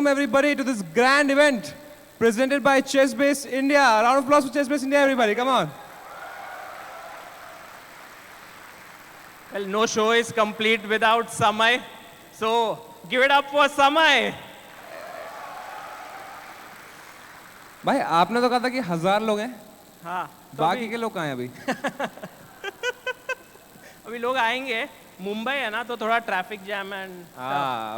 Welcome everybody to this grand event presented by ChessBase India. A round of applause for ChessBase India, everybody. Come on. Well, no show is complete without Samay. So, give it up for Samay. भाई आपने तो कहा था कि 1000 लोग हैं. हाँ. बाकी के लोग कहाँ हैं अभी? अभी लोग आएंगे. मुंबई है ना तो थोड़ा traffic jam and.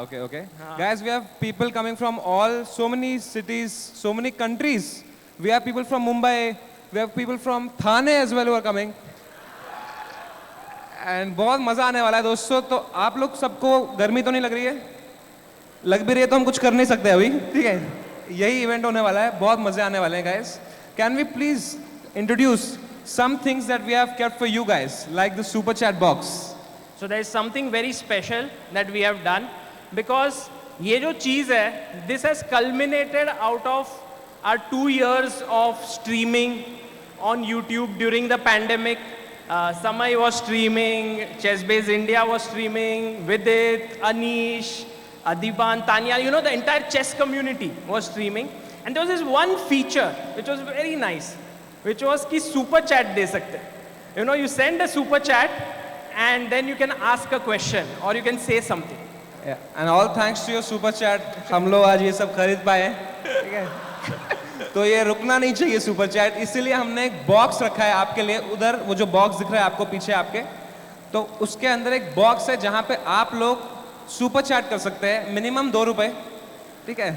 Okay. Guys, we have people coming from so many cities, so many countries. We have people from Mumbai. We have people from Thane as well who are coming. And बहुत मजा आने वाला है दोस्तों. तो आप लोग सबको गर्मी तो नहीं लग रही है? लग भी रही है तो हम कुछ कर नहीं सकते अभी. ठीक है? यही इवेंट होने वाला है. बहुत मजे आने वाले हैं guys. Can we please introduce some things that we have kept for you guys, like the super chat box? So there is something very special that we have done because ये जो चीज़ है, this has culminated out of our 2 years of streaming on YouTube during the pandemic. Samay was streaming, ChessBase India was streaming, Vidit, Anish, Adiban, Tanya, you know, the entire chess community was streaming. And there was this one feature which was very nice, which was कि super chat दे सकते. You know, you send a super chat and then you can ask a question or you can say something. Yeah. And all thanks to your super chat, हम लोग आज ये सब खरीद पाए हैं. ठीक है? तो ये रुकना नहीं चाहिए सुपर चैट, इसीलिए हमने एक बॉक्स रखा है आपके लिए. उधर वो जो बॉक्स दिख रहा है आपको पीछे आपके, तो उसके अंदर एक बॉक्स है जहाँ पे आप लोग सुपर चैट कर सकते हैं. मिनिमम 2 रुपए. ठीक है?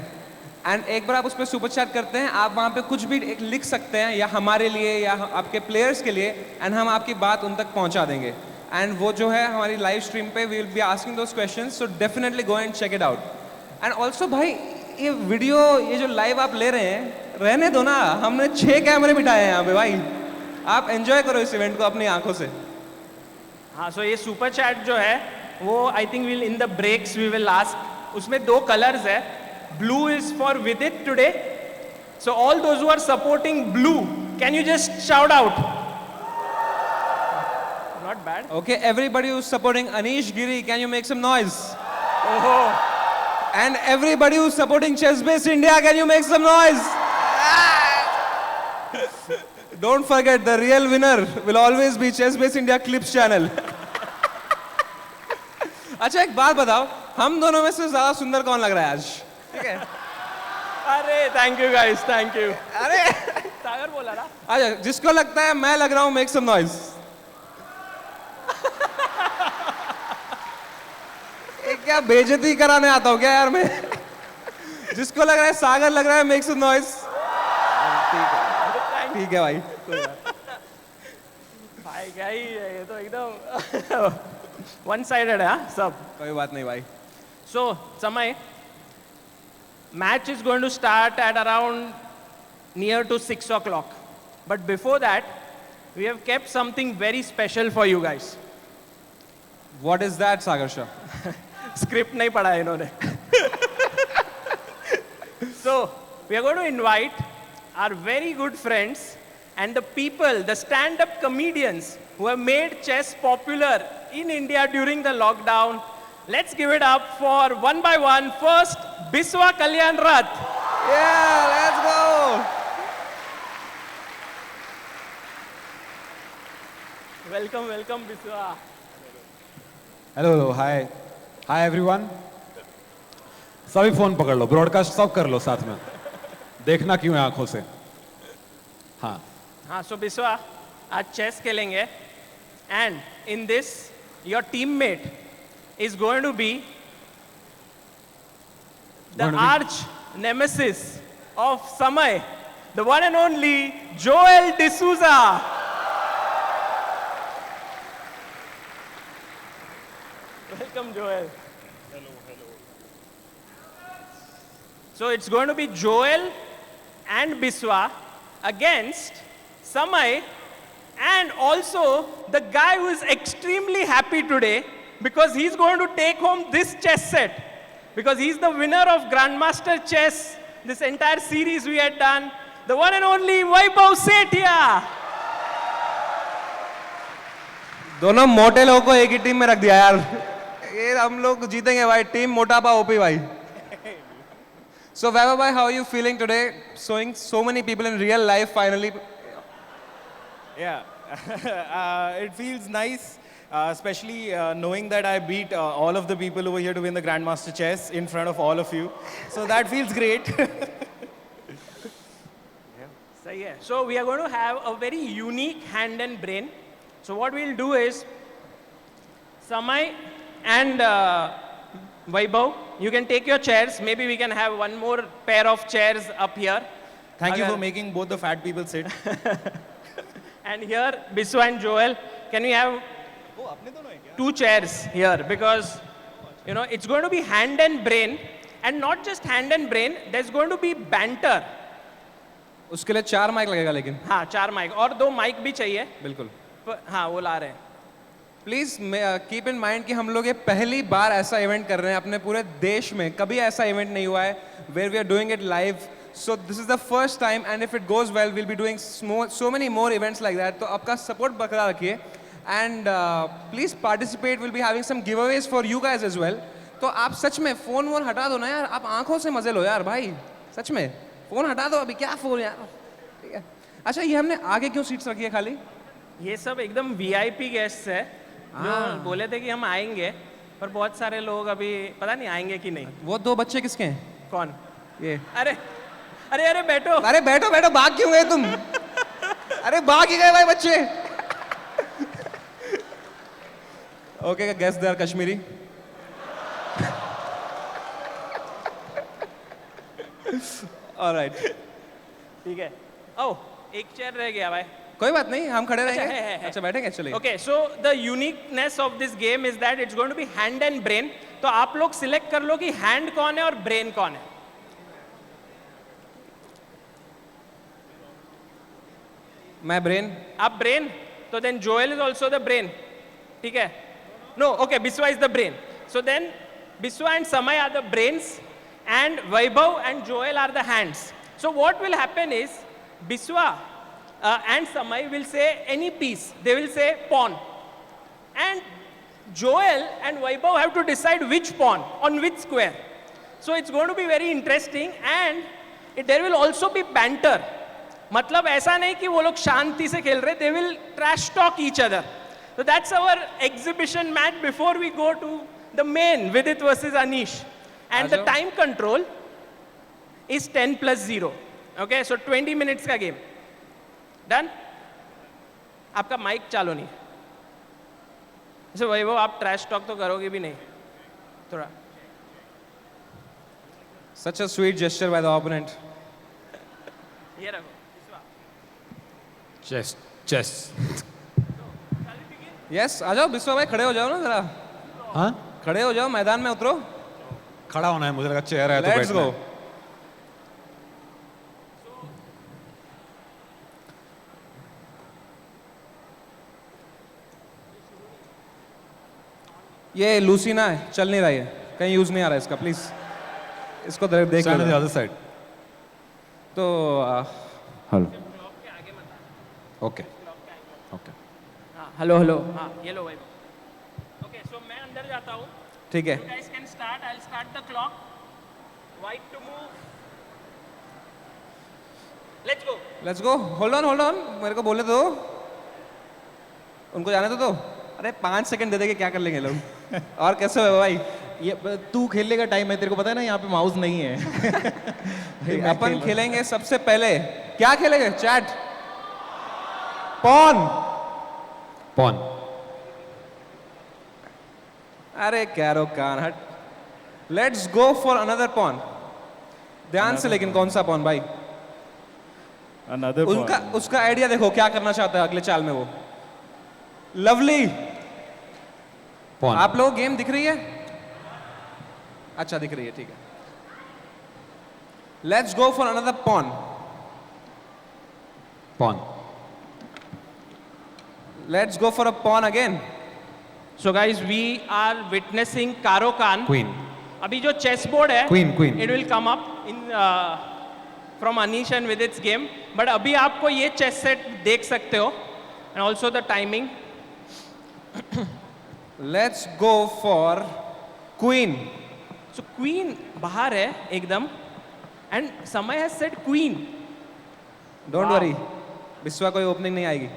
एंड एक बार आप उस पर सुपर चैट करते हैं, आप वहाँ पे कुछ भी एक लिख सकते हैं, या हमारे लिए या आपके प्लेयर्स के लिए, एंड हम आपकी बात उन तक पहुँचा देंगे. एंड वो जो है हमारी लाइव स्ट्रीम पे we will be asking those questions, so definitely go and check it out. And also भाई ये वीडियो, ये जो लाइव आप ले रहे हैं, रहने दो ना. हमने 6 कैमरे बिठाए हैं यहाँ पे भाई. आप एंजॉय करो इस इवेंट को अपनी आंखों से. हाँ, सो ये सुपर चैट जो है वो I think will in the breaks we will ask. उसमें 2 कलर्स है. Blue is for Vidit today. So all those who are supporting blue, can you just shout out? Not bad. Okay, everybody who's supporting Anish Giri, can you make some noise? Oh. And everybody who's supporting ChessBase India, can you make some noise? Don't forget, the real winner will always be ChessBase India Clips channel. अच्छा एक बात बताओ, हम दोनों में से ज्यादा सुंदर कौन लग रहा है आज? ठीक है? अरे thank you guys, thank you. अरे सागर बोला ना. अच्छा, जिसको लगता है मैं लग रहा हूँ, मेक सम नॉइज. क्या बेइज्जती कराने आता हूँ क्या यार मैं? जिसको लग रहा है सागर लग रहा है, मेक सम नॉइज. ठीक है भाई. भाई क्या ही है ये तो एकदम वन साइडेड है. सब कोई बात नहीं भाई. So समय match is going to start at around near to 6 o'clock. But before that, we have kept something very special for you guys. What is that, Sagar Shah? Script नहीं पढ़ा है इन्होंने. So, we are going to invite our very good friends and the people, the stand-up comedians who have made chess popular in India during the lockdown. Let's give it up for one by one. First, Biswa Kalyan Rath. Yeah, let's go. Welcome, Biswa. Hello, hi everyone. सभी phone पकड़ लो, broadcast सब कर लो साथ में. देखना क्यों है आंखों से. हाँ, so Biswa, आज chess खेलेंगे. And in this, your teammate is going to be the arch nemesis of Samay, the one and only Joel D'Souza. Welcome, Joel. Hello. So it's going to be Joel and Biswa against Samay, and also the guy who is extremely happy today because he's going to take home this chess set, because he's the winner of Grandmaster Chess, this entire series we had done, the one and only Vaibhav Sethia. दोनों मोटे लोगों को एक ही team में रख दिया यार. ये हम लोग जीतेंगे भाई. टीम मोटापा ओपी भाई. So Vaibhav bhai, how are you feeling today? Showing so many people in real life finally. Yeah, it feels nice, especially knowing that I beat all of the people over here to win the Grandmaster Chess in front of all of you. So that feels great. So yeah, so we are going to have a very unique hand and brain. So what we'll do is, Samay and Vaibhav, you can take your chairs. Maybe we can have one more pair of chairs up here. Thank you Agar- for making both the fat people sit. And here, Biswa and Joel, can we have two chairs here? Because, you know, it's going to be hand and brain. And not just hand and brain, there's going to be banter. उसके लिए 4 mic लगेगा लेकिन. हाँ, 4 mic और 2 mic भी चाहिए. बिल्कुल. हाँ, वो ला रहे हैं. प्लीज कीप इन माइंड कि हम लोग ये पहली बार ऐसा इवेंट कर रहे हैं अपने पूरे देश में. कभी ऐसा इवेंट नहीं हुआ है where we are doing it live. So this is the first time and if it goes well will be doing so many more events like that. तो आपका सपोर्ट बरकरार रखिए and please participate. Will be having some giveaways for you guys as well. तो आप सच में phone वोन हटा दो ना यार. आप आंखों से मजे लो यार भाई. सच में फोन हटा दो अभी. क्या फोन यार. ठीक है. अच्छा ये हमने आगे क्यों सीट्स रखी है खाली? ये सब एकदम वीआईपी गेस्ट है जो बोले थे कि हम आएंगे, पर बहुत सारे लोग अभी पता नहीं आएंगे कि नहीं. वो 2 बच्चे किसके हैं? कौन? ये. अरे अरे अरे बैठो. अरे बैठो बैठो. भाग क्यों गए तुम? अरे भाग ही गए भाई बच्चे. Okay guess they are Kashmiri. Alright. ठीक है. ओह, एक चेयर रह गया भाई. कोई बात नहीं हम खड़े अच्छा, रहेंगे. है. अच्छा बैठेंगे चलिए. Okay, so the uniqueness of this game is that it's going to be hand and brain. तो आप लोग सिलेक्ट कर लो कि हैंड कौन है और ब्रेन कौन है. मैं ब्रेन. आप ब्रेन, तो then Joel is also the brain. ठीक है. No, okay, Biswa is the brain. So then Biswa and Samay are the brains and Vaibhav and Joel are the hands. So what will happen is Biswa and Samay will say any piece. They will say pawn. And Joel and Vaibhav have to decide which pawn on which square. So it's going to be very interesting and there will also be banter. मतलब ऐसा नहीं कि वो लोग शांति से खेल रहे. They will trash talk each other. So that's our exhibition match before we go to the main Vidit versus Anish. And the time control is 10 plus 0. Okay, so 20 minutes का game. Done? आपका mic चालू नहीं. वही वो आप trash talk तो करोगे भी नहीं थोड़ा. Such a sweet gesture by the opponent. ये रखो. चेस. Yes, आ जाओ बिस्वा भाई. खड़े हो जाओ ना जरा. हाँ खड़े हो जाओ. मैदान में उतरो. खड़ा होना है. मुझे लगा चेयर है तो Let's बैठना go. है. ये लूसीना है. चल नहीं रहा है. कहीं यूज नहीं आ रहा है इसका. प्लीज इसको देख Stand on the low. other side. तो हेलो. ओके. ओके. हाँ, हेलो हेलो. हाँ, ये लो भाई. ओके, सो मैं अंदर जाता हूँ. ठीक है. You guys can start. I'll start the clock. White to move. Let's go. Let's go. Hold on. मेरे को बोलने दो. उनको जाने दो. अरे 5 सेकंड दे देंगे क्या कर लेंगे लोग. और कैसे हो भाई? ये तू खेलने का टाइम है. तेरे को पता है ना यहाँ पे माउस नहीं है. अपन खेलेंगे सबसे पहले. क्या खेलेंगे? चैट. पॉन. पॉन. अरे कैरो कान हट. Let's go for another pawn. ध्यान से लेकिन कौन सा पॉन भाई? Another उनका pawn. उसका आइडिया देखो क्या करना चाहता है अगले चाल में वो. लवली. पॉन. आप लोग गेम दिख रही है? अच्छा दिख रही है. ठीक है. Let's go for another pawn. Pawn. Let's go for a pawn again. So guys, we are witnessing Karo Khan. Queen. अभी जो चेस बोर्ड है, Queen. it will come up in from Anish and Vidit's game. But अभी आपको ये chess set देख सकते हो and also the timing. Let's go for queen. So queen बाहर है एकदम. And Samay has said queen. Don't Wow. Worry, विश्वा कोई ओपनिंग नहीं आएगी.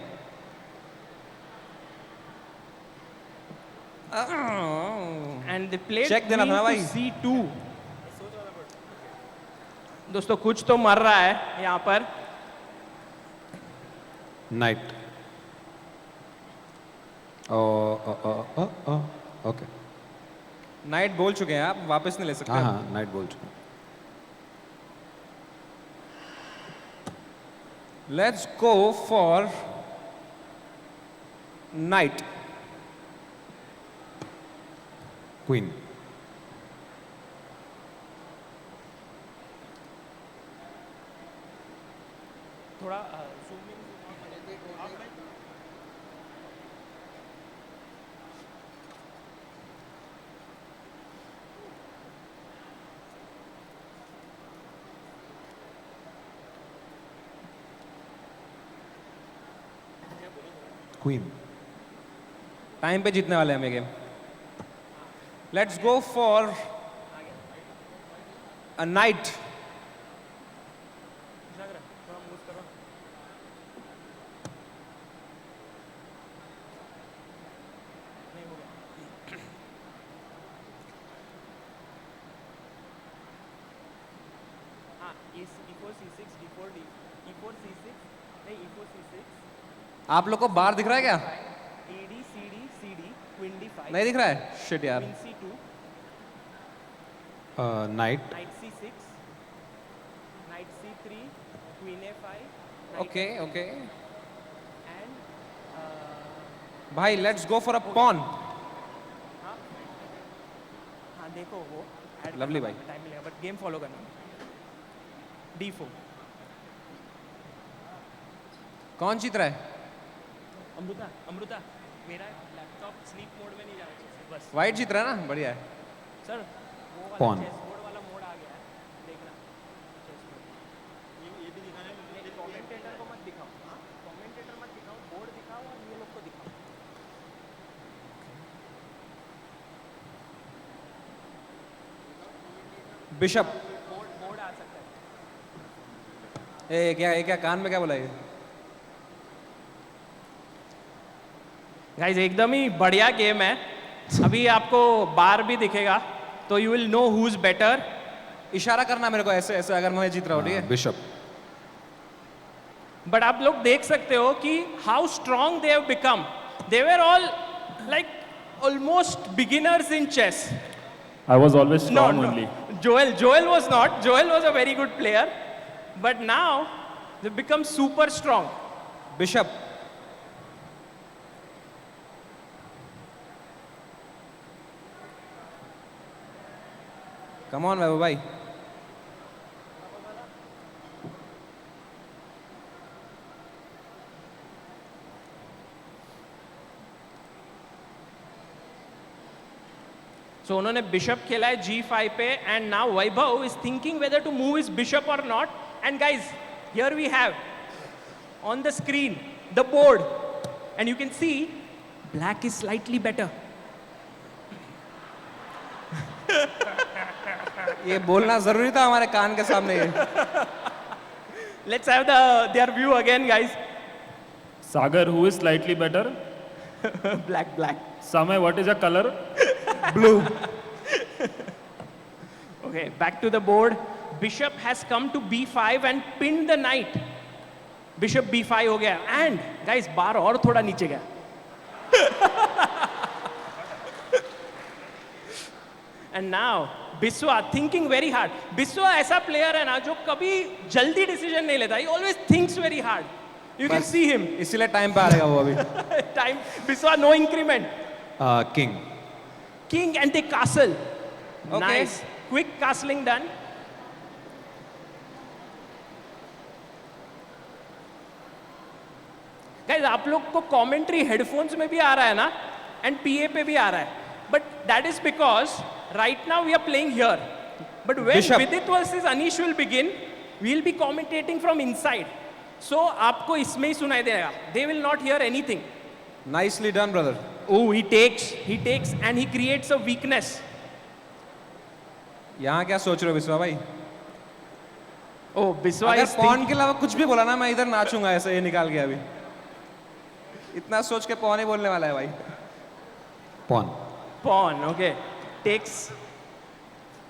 And they played Check देना queen था ना to भाई. c2. दोस्तों कुछ तो मर रहा है यहाँ पर. नाइट. ओके. नाइट बोल चुके हैं आप, वापस नहीं ले सकते. हाँ हाँ, नाइट बोल चुका. Let's go for night. Queen. थोड़ा क्वीन. टाइम पे जीतने वाले हैं हम ये game. Let's go for a night. आप लोग को बार दिख रहा है क्या? नहीं दिख रहा है. शिट यार. नाइट. ओके ओके भाई, let's go for a pawn. हाँ देखो वो Lovely भाई. टाइम मिलेगा बट गेम फॉलो करना. d4. कौन जीत रहा है? अमृता अमृता मेरा लैपटॉप स्लीप मोड में नहीं जा रहा है बस. वाइट जीत रहा है ना. बढ़िया है. सर वो वाला Pawn. चेस बोर्ड वाला मोड आ गया है देखना. चेस बोर्ड ये भी दिखाना है. कमेंटेटर को मत दिखाओ. हाँ कमेंटेटर मत दिखाओ, बोर्ड दिखाओ और ये लोग को दिखाओ. बिशप. बोर्ड आ सकता है. ये क्या कान में क्या बोला ये? गाइस एकदम ही बढ़िया गेम है. अभी आपको बार भी दिखेगा तो you will know who is better. इशारा करना मेरे को ऐसे ऐसे अगर मैं जीत रहा हूँ. ठीक है. बिशप. बट आप लोग देख सकते हो कि how strong they have become. They were all like almost beginners in chess. I was always strong only. Joel was not. Joel was a very good player, but now they become super strong. Bishop. Come on भाई. So उन्होंने bishop खेला है g5 पे and now Vaibhav is thinking whether to move his bishop or not. And guys, here we have on the screen the board, and you can see black is slightly better. ये बोलना जरूरी था हमारे कान के सामने ये. Let's have their view again, guys. Sagar, who is slightly better? Black. Samay, what is your color? Blue. Okay, back to the board. Bishop has come to b5 and pinned the knight. Bishop b5 हो गया. And guys, बार और थोड़ा नीचे गया. And now Biswa thinking very hard. Biswa ऐसा player है ना जो कभी जल्दी decision नहीं लेता. He always thinks very hard. You can see him. इसीलिए टाइम पे आ रहेगा वो अभी. Time. Biswa no increment. King. King and the castle. Okay. Nice. Quick castling done. Guys, आप लोग को commentary headphones में भी आ रहा है ना, and PA पे भी आ रहा है. But that is because right now we are playing here. But when Bishop. Vidit versus Anish will begin, we will be commentating from inside. So आपको इसमें ही सुनाई देगा. They will not hear anything. Nicely done, brother. Oh, he takes, and he creates a weakness. यहाँ क्या सोच रहे हो विश्वा भाई? ओ बिस्वा अगर इज पॉन के अलावा कुछ भी बोला ना मैं इधर नाचूंगा ऐसे ये निकाल के अभी इतना सोच के पॉन ही बोलने वाला है भाई pawn pawn okay takes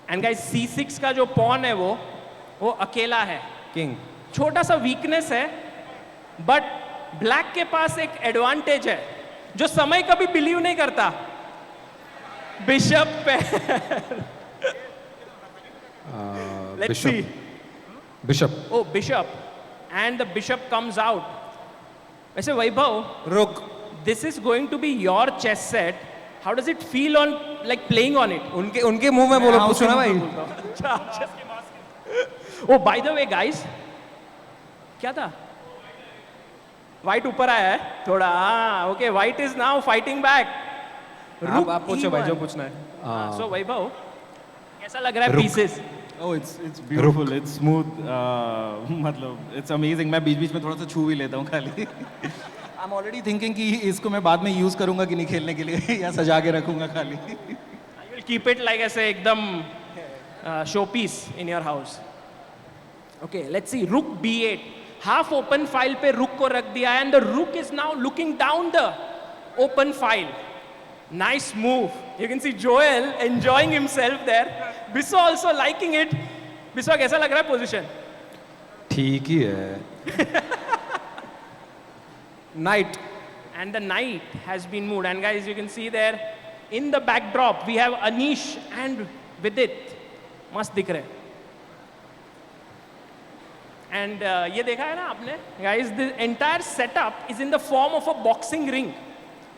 and guys C6 का जो पॉन है वो अकेला है किंग छोटा सा वीकनेस है बट ब्लैक के पास एक एडवांटेज है जो समय कभी बिलीव नहीं करता बिशप पे let's see bishop oh bishop and the bishop comes out वैसे वैभव रुक this is going to be your chess set how does it feel on like playing on it उनके मुंह में बोलो पूछो ना भाई oh by the way guys क्या था व्हाइट ऊपर आया है थोड़ा okay white is now fighting back आप पूछो भाई जो पूछना है सो वैभव कैसा लग रहा है pieces Oh, it's beautiful. It's smooth. मतलब it's amazing. मैं बीच-बीच में थोड़ा सा छू भी लेता हूँ खाली. I'm already thinking कि इसको मैं बाद में यूज करूँगा कि नहीं खेलने के लिए या सजा के रखूँगा खाली. I will keep it like ऐसे एकदम showpiece in your house. Okay, let's see. Rook B8. Half open file पे rook को रख दिया and the rook is now looking down the open file. Nice move. You can see Joel enjoying himself there. Biswa also liking it. Biswa कैसा लग रहा है position? ठीक ही है night And the knight has been moved. And guys, you can see there in the backdrop we have Anish and Vidit. मस्त दिख रहे. And ये देखा है ना आपने? Guys, the entire setup is in the form of a boxing ring.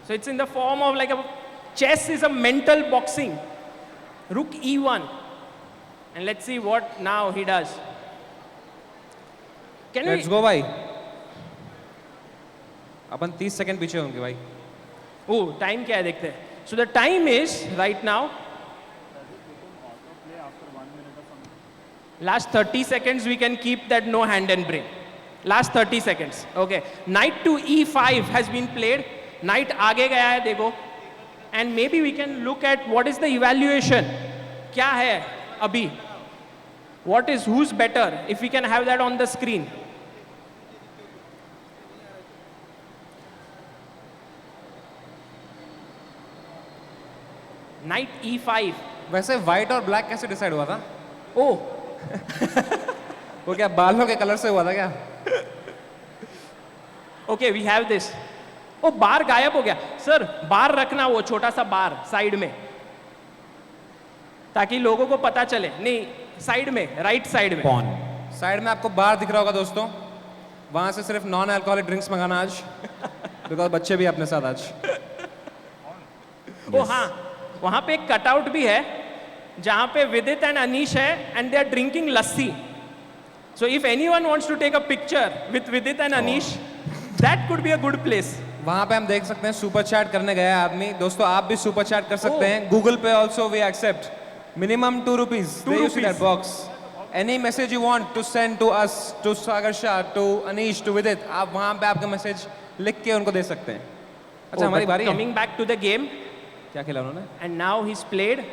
So it's in the form of like a chess is a mental boxing. Rook E1. And let's see what now he does. Can let's go भाई अपन 30 second पीछे होंगे भाई Oh, time क्या है देखते हैं. So the time is right now. Last 30 seconds we can keep that no hand and brain. Last 30 seconds. Okay. Knight to E5 has been played. Knight आगे गया है देखो. And maybe we can look at what is the evaluation. क्या है अभी? What is who's better? If we can have that on the screen. Knight E5. वैसे white और black कैसे डिसाइड हुआ था Oh, वो क्या बालों के कलर से हुआ था क्या okay, we have this. Oh, बार गायब हो गया. सर, बार रखना वो छोटा सा बार साइड में ताकि लोगों को पता चले. नहीं, साइड में, राइट साइड में. पॉन साइड में आपको बार दिख रहा होगा दोस्तों वहां से सिर्फ नॉन अल्कोहलिक ड्रिंक्स मंगाना आज बिकॉज बच्चे भी अपने साथ आज ओ हाँ, वहां पे एक कटआउट भी है जहां पे विदित एंड अनीश है and they are drinking lassi. So if anyone wants to take a picture with Vidit and Anish that could be a good place. वहां पे हम देख सकते हैं सुपर चैट करने गया है आदमी दोस्तों आप भी सुपर चैट कर सकते हैं गूगल पे also we accept minimum ₹2 2 you see that box any message you want to send to us to Sagar Shah to Anish to Vidit आप वहां पे आपका मैसेज लिख के उनको दे सकते हैं. अच्छा हमारी बारी है coming back to the game क्या खेला उन्होंने and now he is played.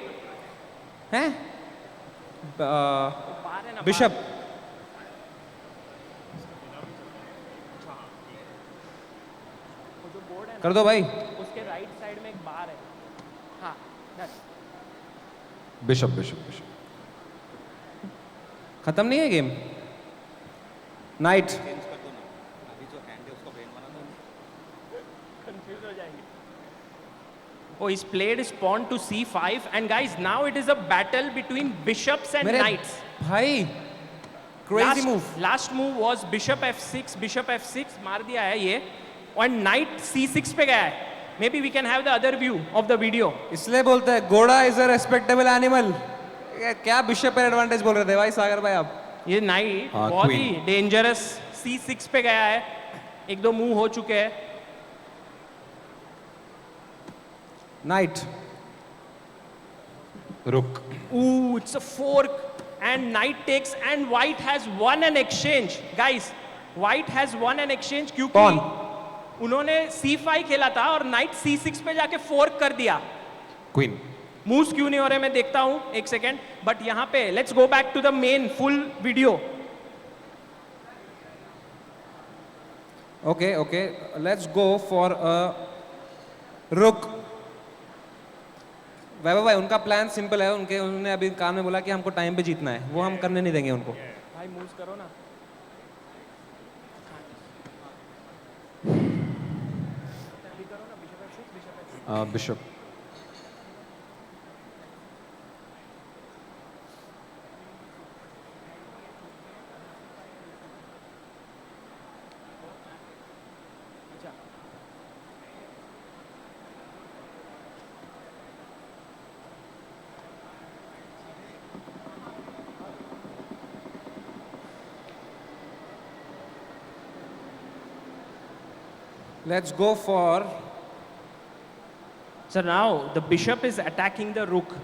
हैं बिशप कर दो भाई उसके राइट साइड में एक बार है. हाँ, बिशप बिशप बिशप खत्म नहीं है game night Oh, he's played his pawn to C5 and guys now it is a battle between bishops and मेरे knights. भाई crazy move Last move was bishop F6 मार दिया है ये और knight C6 पे गया है. Maybe we can have the other view of the video. इसलिए बोलते हैं घोड़ा इज अ रेस्पेक्टेबल एनिमल क्या बिशप पर एडवांटेज बोल रहे थे भाई सागर भाई आप ये knight हाँ, बहुत queen. ही डेंजरस C6 पे गया है. एक दो मूव हो चुके हैं. नाइट रुक Ooh, it's a fork and knight takes and white has won an exchange. Guys, white has won an exchange क्योंकि कौन? उन्होंने C5 खेला था और knight C6 पे जाके fork कर दिया. क्वीन मूव्स क्यों नहीं हो रहे मैं देखता हूँ एक सेकेंड. बट यहाँ पे let's go back to the main full video. Okay okay, let's go for a rook. Vaibhav भाई, उनका प्लान सिंपल है। उन्होंने अभी काम में बोला कि हमको टाइम पे जीतना है, वो हम करने नहीं देंगे उनको। भाई मूव करो ना। Bishop. Let's go for. So now the bishop is attacking the rook.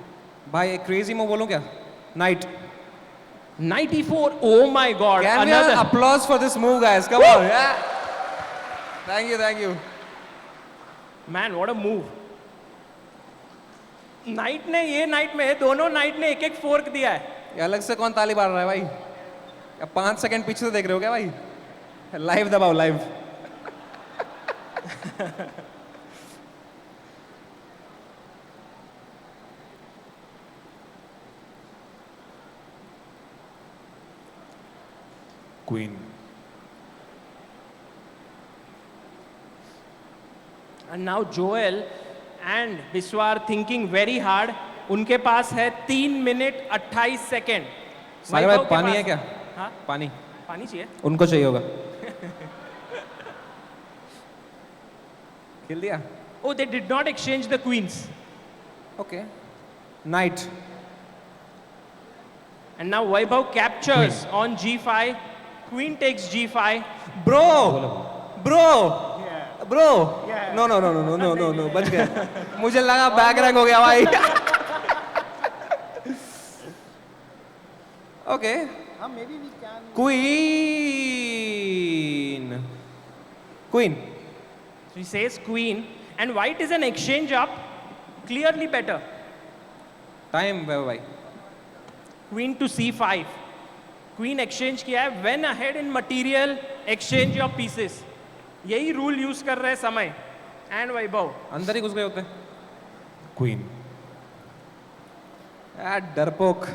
भाई एक क्रेजी मूव बोलूं क्या? Night. Knight e4. Oh my God! Can we Another. have applause for this move, guys? Come on, yeah. Thank you, thank you. Man, what a move! Night ने ये night में दोनों night ने एक एक fork दिया है। ये अलग से कौन ताली मार रहा है भाई? या 5 सेकंड पीछे से देख रहे हो क्या भाई? लाइव दबाओ, live. Queen. And now Joel and Biswa are thinking very hard. उनके पास है 3 मिनट 28 सेकेंड। सागर भाई, पानी है क्या? हाँ, पानी पानी चाहिए। उनको चाहिए होगा। खेल दिया। Oh, they did not exchange the queens. Okay, knight. And now Vaibhav captures on g5. Queen takes g5. Bro bro bro, no no no no no no no no, बच गया। मुझे लगा बैक रैंक हो गया भाई। Okay, queen queen. So he says queen, and white is an exchange up, clearly better. Time Vaibhav भाई। Queen to c5. Queen exchange किया है, when ahead in material, exchange your pieces. यही रूल यूज कर रहे हैं समय। एंड वैभव अंदर ही घुस गए होते। क्वीन। यार डरपोक,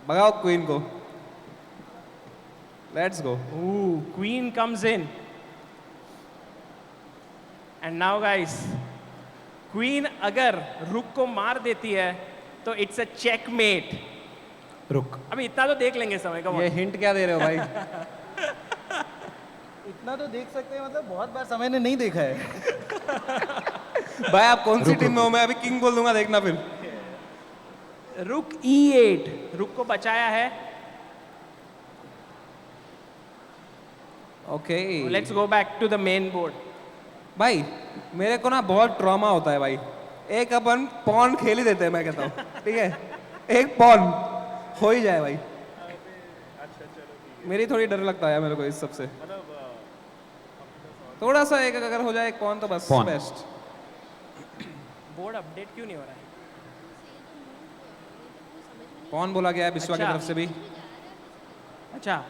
भगाओ क्वीन को। Let's go. Queen comes in, and now guys, queen अगर रुक को मार देती है तो इट्स अ चेकमेट। रुक। अभी इतना तो देख लेंगे समय का। ये हिंट क्या दे रहे हो भाई? इतना तो देख सकते हैं, मतलब बहुत बार समय ने नहीं देखा है। भाई आप कौन सी टीम में हो? मैं अभी किंग बोल दूंगा, देखना फिर। रुक e8, रुक को बचाया है। Okay, let's go back to the main board. भाई मेरे को ना बहुत ट्रॉमा होता है भाई। एक अपन पॉन खेल ही देते हैं, मैं कहता हूँ, ठीक है? एक पॉन हो ही जाए भाई। मेरी थोड़ी डर लगता है मेरे को इस सब से। थोड़ा सा एक अगर हो जाए एक पॉन तो बस Pawn. बेस्ट। बोर्ड अपडेट क्यों नहीं हो रहा है? पॉन बोला गया है बिस्वा की अच्छा। तरफ से भी। अच्छा,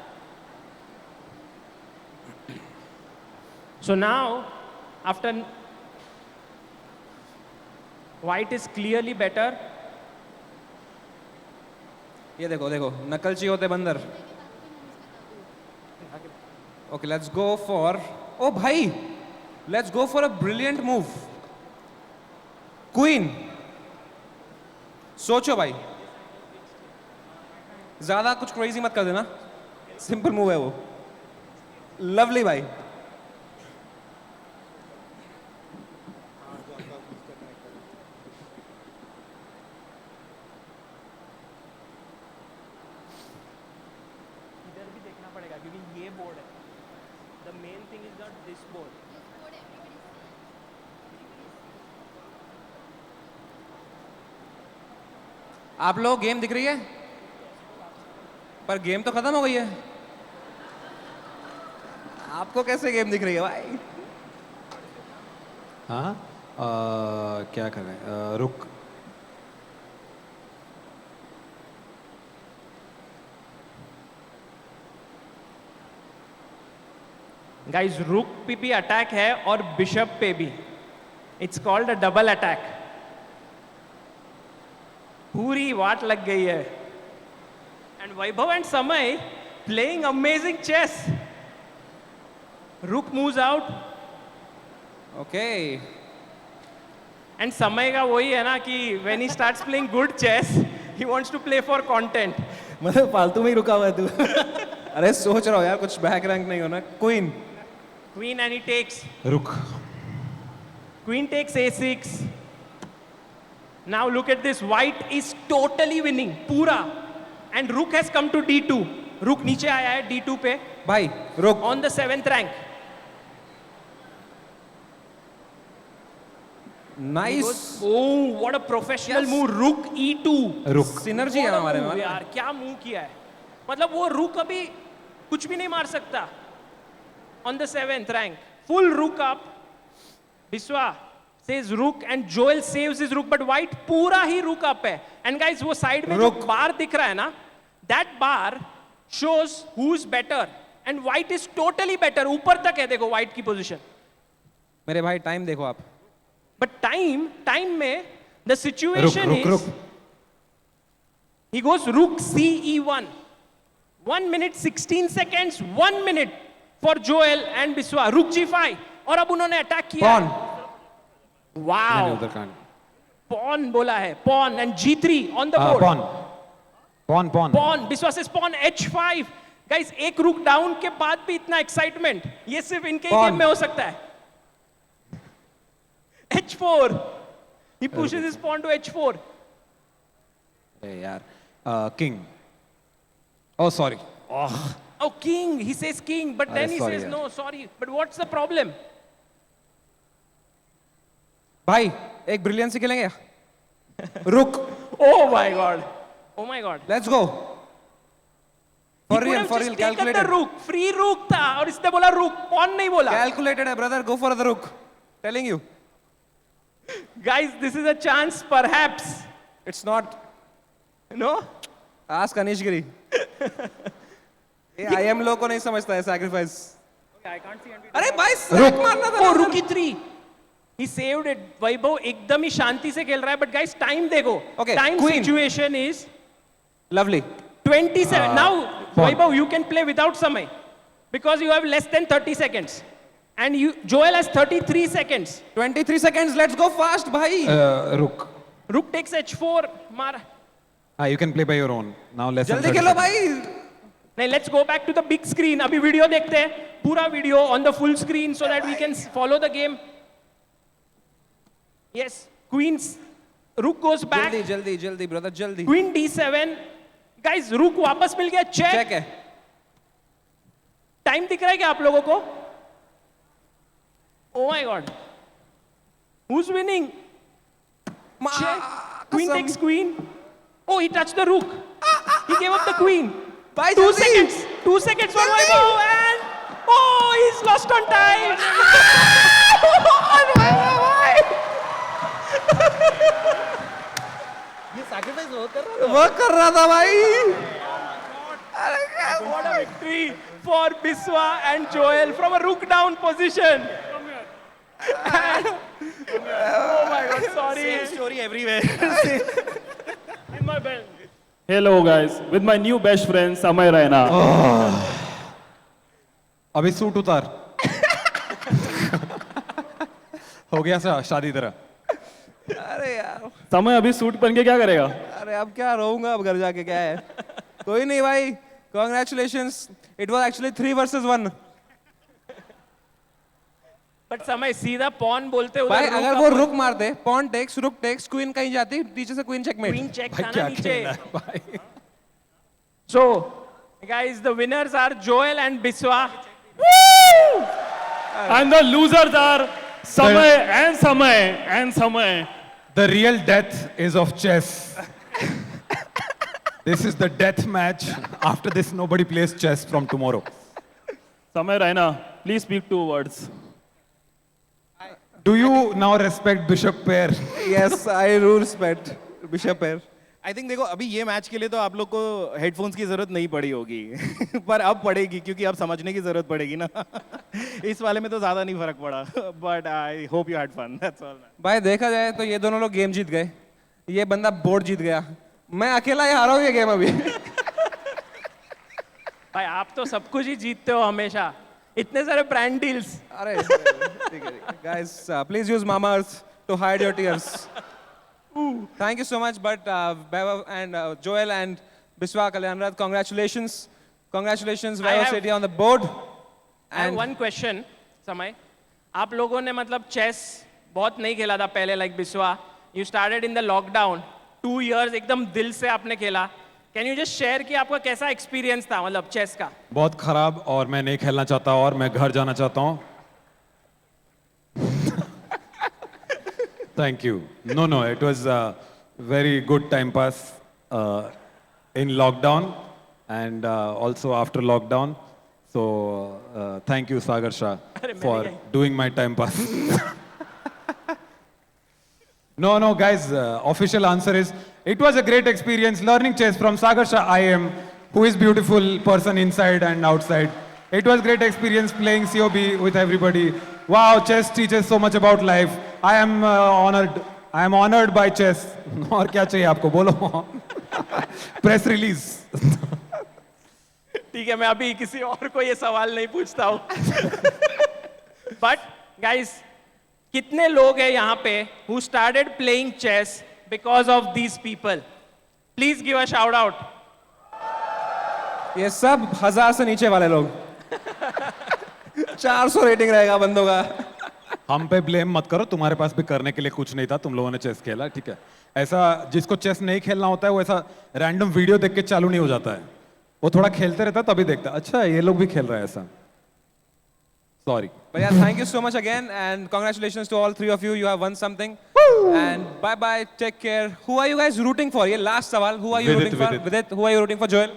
so now after white is clearly better. ये देखो देखो, नकलची होते बंदर। ओके, लेट्स गो फॉर, ओ भाई, let's go for a brilliant move. Queen. सोचो भाई, ज्यादा कुछ क्रेजी मत कर देना, सिंपल मूव है वो। लवली भाई। इधर भी देखना पड़ेगा क्योंकि ये बोर्ड है। The main thing is not this board. आप लोग गेम दिख रही है, पर गेम तो खत्म हो गई है। आपको कैसे गेम दिख रही है भाई? हाँ, क्या कर रहे हैं? रुक। गाइस रुक पे भी अटैक है और बिशप पे भी. It's called a double attack. पूरी वाट लग गई है. And Vaibhav and Samay playing amazing chess. Rook moves out. Okay and Samay का वही है ना कि when he starts playing good chess he wants to play for content. मतलब फालतू में ही रुका हुआ है तू. अरे सोच रहा हूँ यार कुछ बैक रैंक नहीं होना. Queen queen and he takes. Rook. Queen takes a6. Now look at this. White is totally winning. पूरा. And rook has come to d2. Rook नीचे आया है d2 पे. भाई रुक. On the 7th rank. Nice. Oh, what a professional move. Rook e2. रुक. Synergy है हमारे में. यार क्या मूव किया है. मतलब वो rook अभी कुछ भी नहीं मार सकता. On the 7th rank. Full rook up. Biswa says rook and Joel saves his rook, but white पूरा ही rook up है. And guys वो side में जो बार दिख रहा है ना, that bar shows who's better. And white is totally better. ऊपर तक है देखो white की position. मेरे भाई टाइम देखो आप. But time में the situation रुक. is he goes rook ce1. 1 minute 16 seconds. 1 minute for Joel and Biswa. Rook g5. और अब उन्होंने अटैक किया. पॉन. वाओ. उधर कहां? पॉन बोला है. Pawn and g3 on the board. Pawn. Pawn. Biswa says pawn h5. गाइस एक रुक डाउन के बाद भी इतना एक्साइटमेंट ये सिर्फ इनके ही गेम में हो सकता है. h4. He pushes his pawn to h4. यार. King. Oh sorry. Oh, king. He says king, but then he says no, sorry. But what's the problem? भाई एक ब्रिलियंस से खेलेंगे. रुक. Oh my god. Oh my god. Let's go. For real, calculated. rook. Free rook था और इसने बोला rook. pawn नहीं बोला. Calculated है brother. Go for the rook. Telling you. Guys, this is a chance perhaps. It's not. No? Ask Anish Giri. I am लोग को नहीं समझता है sacrifice. Okay, I can't see NVIDIA. अरे भाई sack मारना था. Oh, rook e3. He saved it. वैभव एकदम ही शांति से खेल रहा है, but guys time देखो. Okay, time queen. situation is Lovely. 27. Now, pawn. Vaibhav, you can play without Samay because you have less than 30 seconds. And Joel has 33 seconds. 23 seconds. Let's go fast, भाई. रुक. Rook takes h4. Mara. You can play by your own. Now less than जल्दी 30 खेलो seconds. भाई. Now let's go back to the big screen. अभी video देखते हैं. पूरा video on the full screen so that we can follow the game. Yes. Queen's. Rook goes back. जल्दी brother जल्दी. Queen d7. Guys, rook वापस मिल गया. Check. Check है. Time दिख रहा है क्या आप लोगों को? Oh my god. Who's winning? Check. Queen takes queen. Oh, he touched the rook. He gave up the queen. भाई 2 जल्दी. seconds. 2 seconds for Vaibhav and oh, he's lost on time. ये sacrifice वो कर रहा था. वर्क कर रहा था भाई. What a victory for Biswa and Joel from a rook down position. Oh my god, sorry. Same story everywhere. In my bed. Hello guys, with my new best friend Samay Raina. अभी suit उतार. हो गया सा शादी तरह. अरे यार. समय अभी सूट पहन के क्या करेगा? अरे अब क्या रहूंगा अब घर जाके क्या है. कोई नहीं भाई. Congratulations. It was actually 3 versus 1. But समय सीधा pawn बोलते उधर भाई rook अगर up वो रुक मारते pawn takes rook takes queen कहीं जाती नीचे से queen checkmate. queen check भाई था ना क्या नीचे. खेलना है भाई. So, guys, the winners are Joel and Biswa. And the losers are Samay and Samay and Samay. The real death is of chess. This is the death match. After this, nobody plays chess from tomorrow. Samay Raina, please speak 2 words. Do you now respect Bishop pair? Yes, I do respect Bishop pair. I think देखो अभी ये match के लिए तो आप लोग को headphones की जरूरत नहीं पड़ी होगी पर अब पड़ेगी क्योंकि अब समझने की जरूरत पड़ेगी ना. इस वाले में तो ज्यादा नहीं फर्क पड़ा, but I hope you had fun, that's all. भाई देखा जाए तो ये दोनों लोग गेम जीत गए, ये बंदा बोर्ड जीत गया, मैं अकेला ही हारा हूँ ये गेम अभी। भाई आप तो सब कुछ ही जीतते हो हमेशा, इतने सारे ब्रांड डील्स। अरे ठीक है guys, please use Mama Earth to hide your tears. Thank you so much, but Vaibhav and Joel and Biswa Kalyanrath, congratulations Vaibhav have- Sethi on the board. I have one question, समय आप लोगों ने मतलब chess बहुत नहीं खेला था पहले, like Biswa, you started in the lockdown, 2 years एकदम दिल से आपने खेला। कैन यू जस्ट शेयर कि आपका कैसा एक्सपीरियंस था मतलब चेस का? बहुत खराब, और मैं नहीं खेलना चाहता और मैं घर जाना चाहता हूँ। Thank you. No, it was a very good time pass in lockdown and also after lockdown. So thank you, Sagar Shah, for doing my time pass. No, guys. Official answer is it was a great experience learning chess from Sagar Shah IM, who is beautiful person inside and outside. It was great experience playing COB with everybody. Wow, chess teaches so much about life. I am honored. I am honored by chess. और क्या चाहिए आपको बोलो? Press release. ठीक है, मैं अभी किसी और को ये सवाल नहीं पूछता हूँ। बट गाइस, कितने लोग हैं यहाँ पे who started playing chess because of these people? Please give a shout out. ये सब 1000 से नीचे वाले लोग। 400 रेटिंग रहेगा बंदों का। हम पे ब्लेम मत करो, तुम्हारे पास भी करने के लिए कुछ नहीं था, तुम लोगों ने चेस खेला, ठीक है। ऐसा जिसको चेस नहीं खेलना होता है वो ऐसा रैंडम वीडियो देख के चालू नहीं हो जाता है, वो थोड़ा खेलते रहता है तभी देखता है, अच्छा ये लोग भी खेल रहे हैं ऐसा। Sorry. But yeah, thank you so much again, and congratulations to all 3 of you. You have won something. And bye bye. Take care. Who are you guys rooting for? ये last सवाल. Who are you rooting for? Vidit. Who are you rooting for? Joel.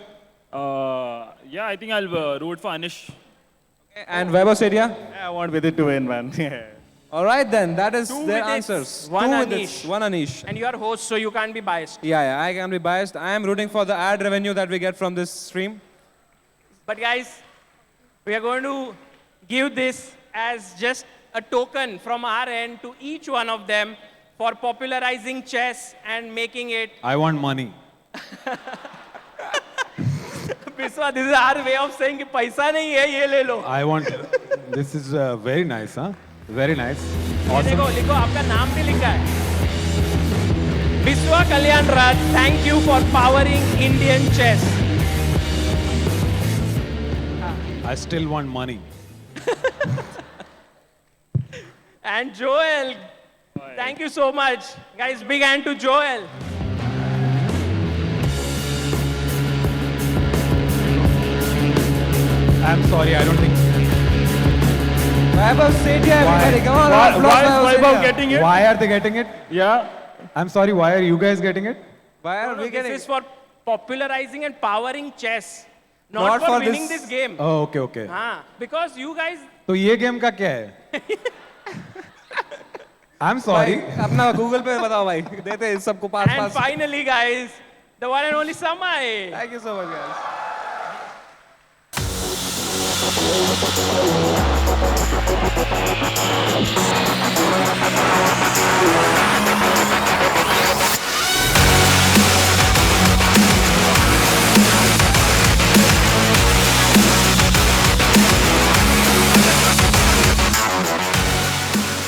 Yeah, I think I'll root for Anish. Okay. And Vaibhav Sethi. I want Vidit to win, man. All right then. That is 2 their Vidits, answers. 1 2 Anish. Vidits, 1 Anish. And you are host, so you can't be biased. Yeah, I can be biased. I am rooting for the ad revenue that we get from this stream. But guys, we are going to give this as just a token from our end to each one of them for popularizing chess and making it. I want money. Biswa, this is our way of saying कि पैसा नहीं है, ये ले लो। I want. This is very nice, huh? Very nice. ये देखो, लिखो, आपका नाम भी लिखा है। Biswa Kalyan Raj, thank you for powering Indian chess. I still want money. And Joel, thank you so much. Guys, big hand to Joel. I'm sorry, I don't think. Vaibhav Sethi, everybody. Come on. Why applause is Vaibhav Vaibhav Sethi. getting it? Why are they getting it? Yeah. I'm sorry, why are you guys getting it? Why are we This getting is for popularizing and powering chess, Not not, for for winning this- this game. Oh, okay. हाँ, because you guys, तो ये game का क्या है? I'm sorry. भाई, अपना Google पे बताओ भाई, देते हैं सबको पास and pass. finally guys, the one and only Samay. Thank you so much, guys.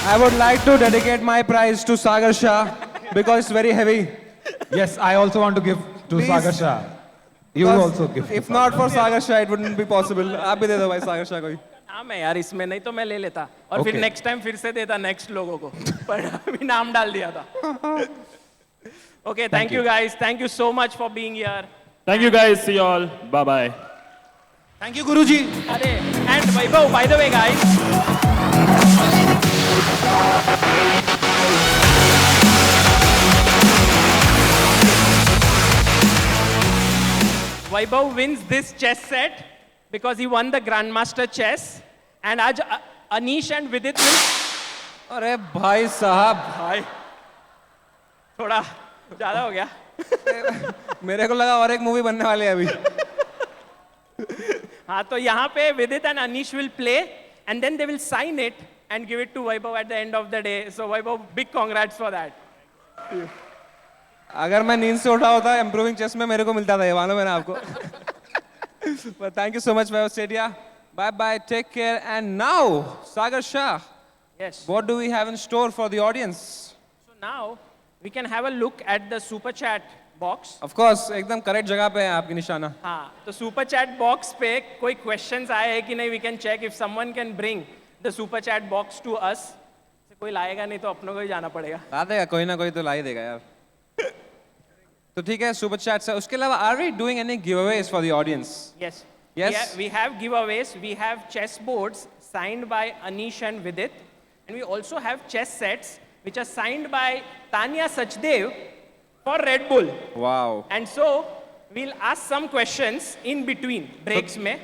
I would like to dedicate my prize to Sagar Shah because it's very heavy. Yes, I also want to give to Please. Sagar Shah. You Because also give. If not for Sagar Shah, it wouldn't be possible. आप भी दे दो भाई Sagar Shah कोई. नाम है यार इसमें, नहीं तो मैं ले लेता और फिर Okay. नेक्स्ट टाइम फिर से देता नेक्स्ट लोगों को, पर अभी नाम डाल दिया था। Okay, thank you guys. Thank you so much for being here. Thank you guys. See you all. Bye bye. Thank you, Guruji. अरे, and Vaibhav, by the way guys, Vaibhav wins this chess set because he won the Grandmaster chess, and आज Anish and Vidit will अरे भाई साहब, भाई थोड़ा ज्यादा हो गया। मेरे को लगा और एक मूवी बनने वाली है अभी. हाँ, तो यहाँ पे Vidit and Anish will play and then they will sign it and give it to Vaibhav at the end of the day. So Vaibhav, big congrats for that. अगर मैं नींद से उठा होता इम्प्रूविंग चेस में मेरे को मिलता था ये मालूम है ना आपको But thank you so much, Vaibhav Setia. Bye bye, take care. And now, Sagar Shah, Yes. what do we have in store for the audience? So now we can have a look at the super chat box. Of course, एकदम correct जगह पे है आपकी निशाना. हाँ, तो super chat box पे कोई questions आए हैं कि नहीं? We can check if someone can bring the super chat box to us. कोई लाएगा नहीं तो अपनों को ही जाना पड़ेगा. ला देगा कोई ना कोई तो ला ही देगा यार. तो ठीक है, super chat से. उसके अलावा are we doing any giveaways for the audience? Yes. Yes. We have giveaways. We have chess boards signed by Anish and Vidit, and we also have chess sets which are signed by Tanya Sachdev for Red Bull. Wow. And so we'll ask some questions in between breaks mein,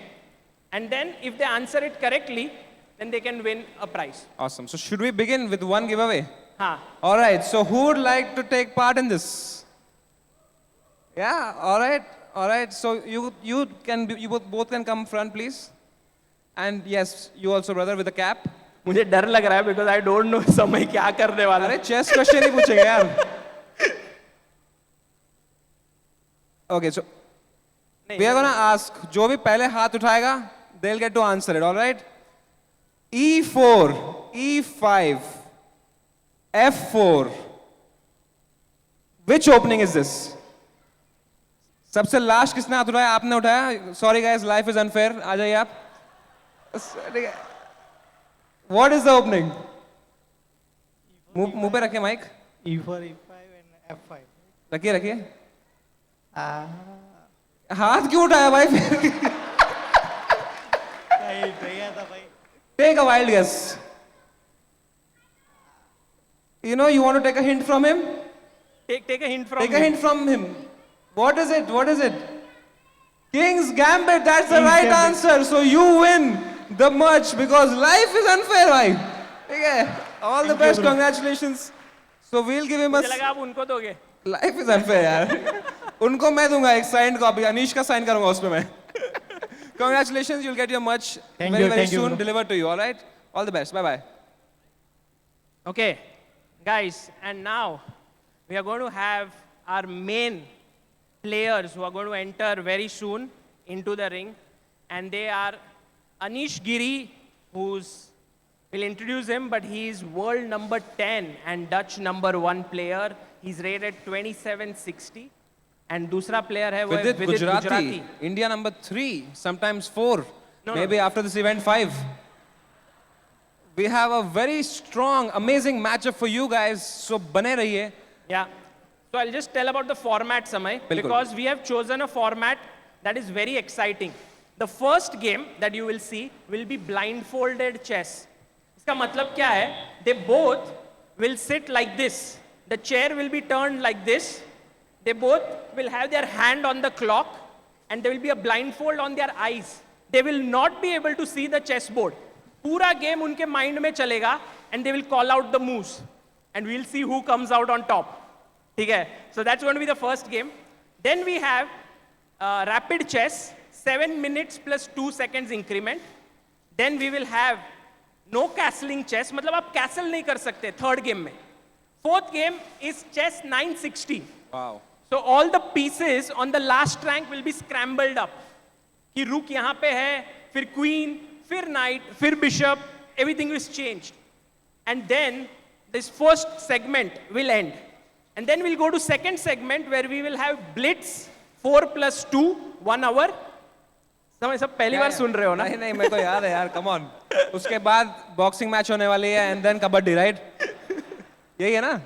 and then if they answer it correctly, then they can win a prize. Awesome. So should we begin with one giveaway? हाँ. All right. So who would like to take part in this? Yeah. All right. All right. So you both can come front, please. And yes, you also, brother, with a cap. मुझे डर लग रहा है because I don't know समय क्या करने वाला अरे है. chess question ही पूछेंगे यार. Okay. So we are gonna ask. जो भी पहले हाथ उठाएगा, they'll get to answer it. All right. E4, E5, F4. Which opening is this? सबसे लास्ट किसने हाथ उठाया? आपने उठाया. Sorry guys, life is unfair. आ जाइए आप. What is the opening? मुंह पे रखिए mic. E4, E5 and F5. रखिए रखिए. हाथ क्यों उठाया भाई? Take a wild guess. You know, you want to take a hint from him? Take a hint from Take a hint from him. What is it? What is it? King's Gambit. That's the right answer. So you win the merch because life is unfair, bhai. Okay. All the best. Congratulations. So we'll give him a. मुझे लगा आप उनको दोगे. Life is unfair, यार. उनको मैं दूंगा एक signed copy. अनीश का sign करूंगा उसपे मैं. Congratulations. You'll get your merch very soon delivered to you. All right. All the best. Bye bye. Okay, guys, and now we are going to have our main players who are going to enter very soon into the ring, and they are Anish Giri, we'll introduce him, but he is world number 10 and Dutch number 1 player. He's rated 2760. And दूसरा player है वो Vidit Vidit Gujrathi, India number 3, sometimes 4, maybe no. after this event 5. We have a very strong, amazing matchup for you guys, so बने रहिए. Yeah. So I'll just tell about the format, Samay, Bilkul. because we have chosen a format that is very exciting. The first game that you will see will be blindfolded chess. इसका मतलब क्या है? They both will sit like this. The chair will be turned like this. They both will have their hand on the clock, and there will be a blindfold on their eyes. They will not be able to see the chessboard. पूरा game उनके mind में चलेगा, and they will call out the moves, and we'll see who comes out on top. ठीक है? So that's going to be the first game. Then we have rapid chess, 7 minutes plus 2 seconds increment. Then we will have no castling chess, मतलब आप castle नहीं कर सकते third game में. Fourth game is chess 960. Wow. So all the pieces on the last rank will be scrambled up. कि rook यहाँ पे है, फिर queen, फिर knight, फिर bishop, everything is changed. And then this first segment will end. And then we'll go to second segment where we will have blitz 4 plus 2, 1 hour. सब पहली बार सुन रहे हो ना? नहीं नहीं मेरे को याद है यार, come on. उसके बाद boxing match होने वाली है and then कबड्डी, right? यही है ना?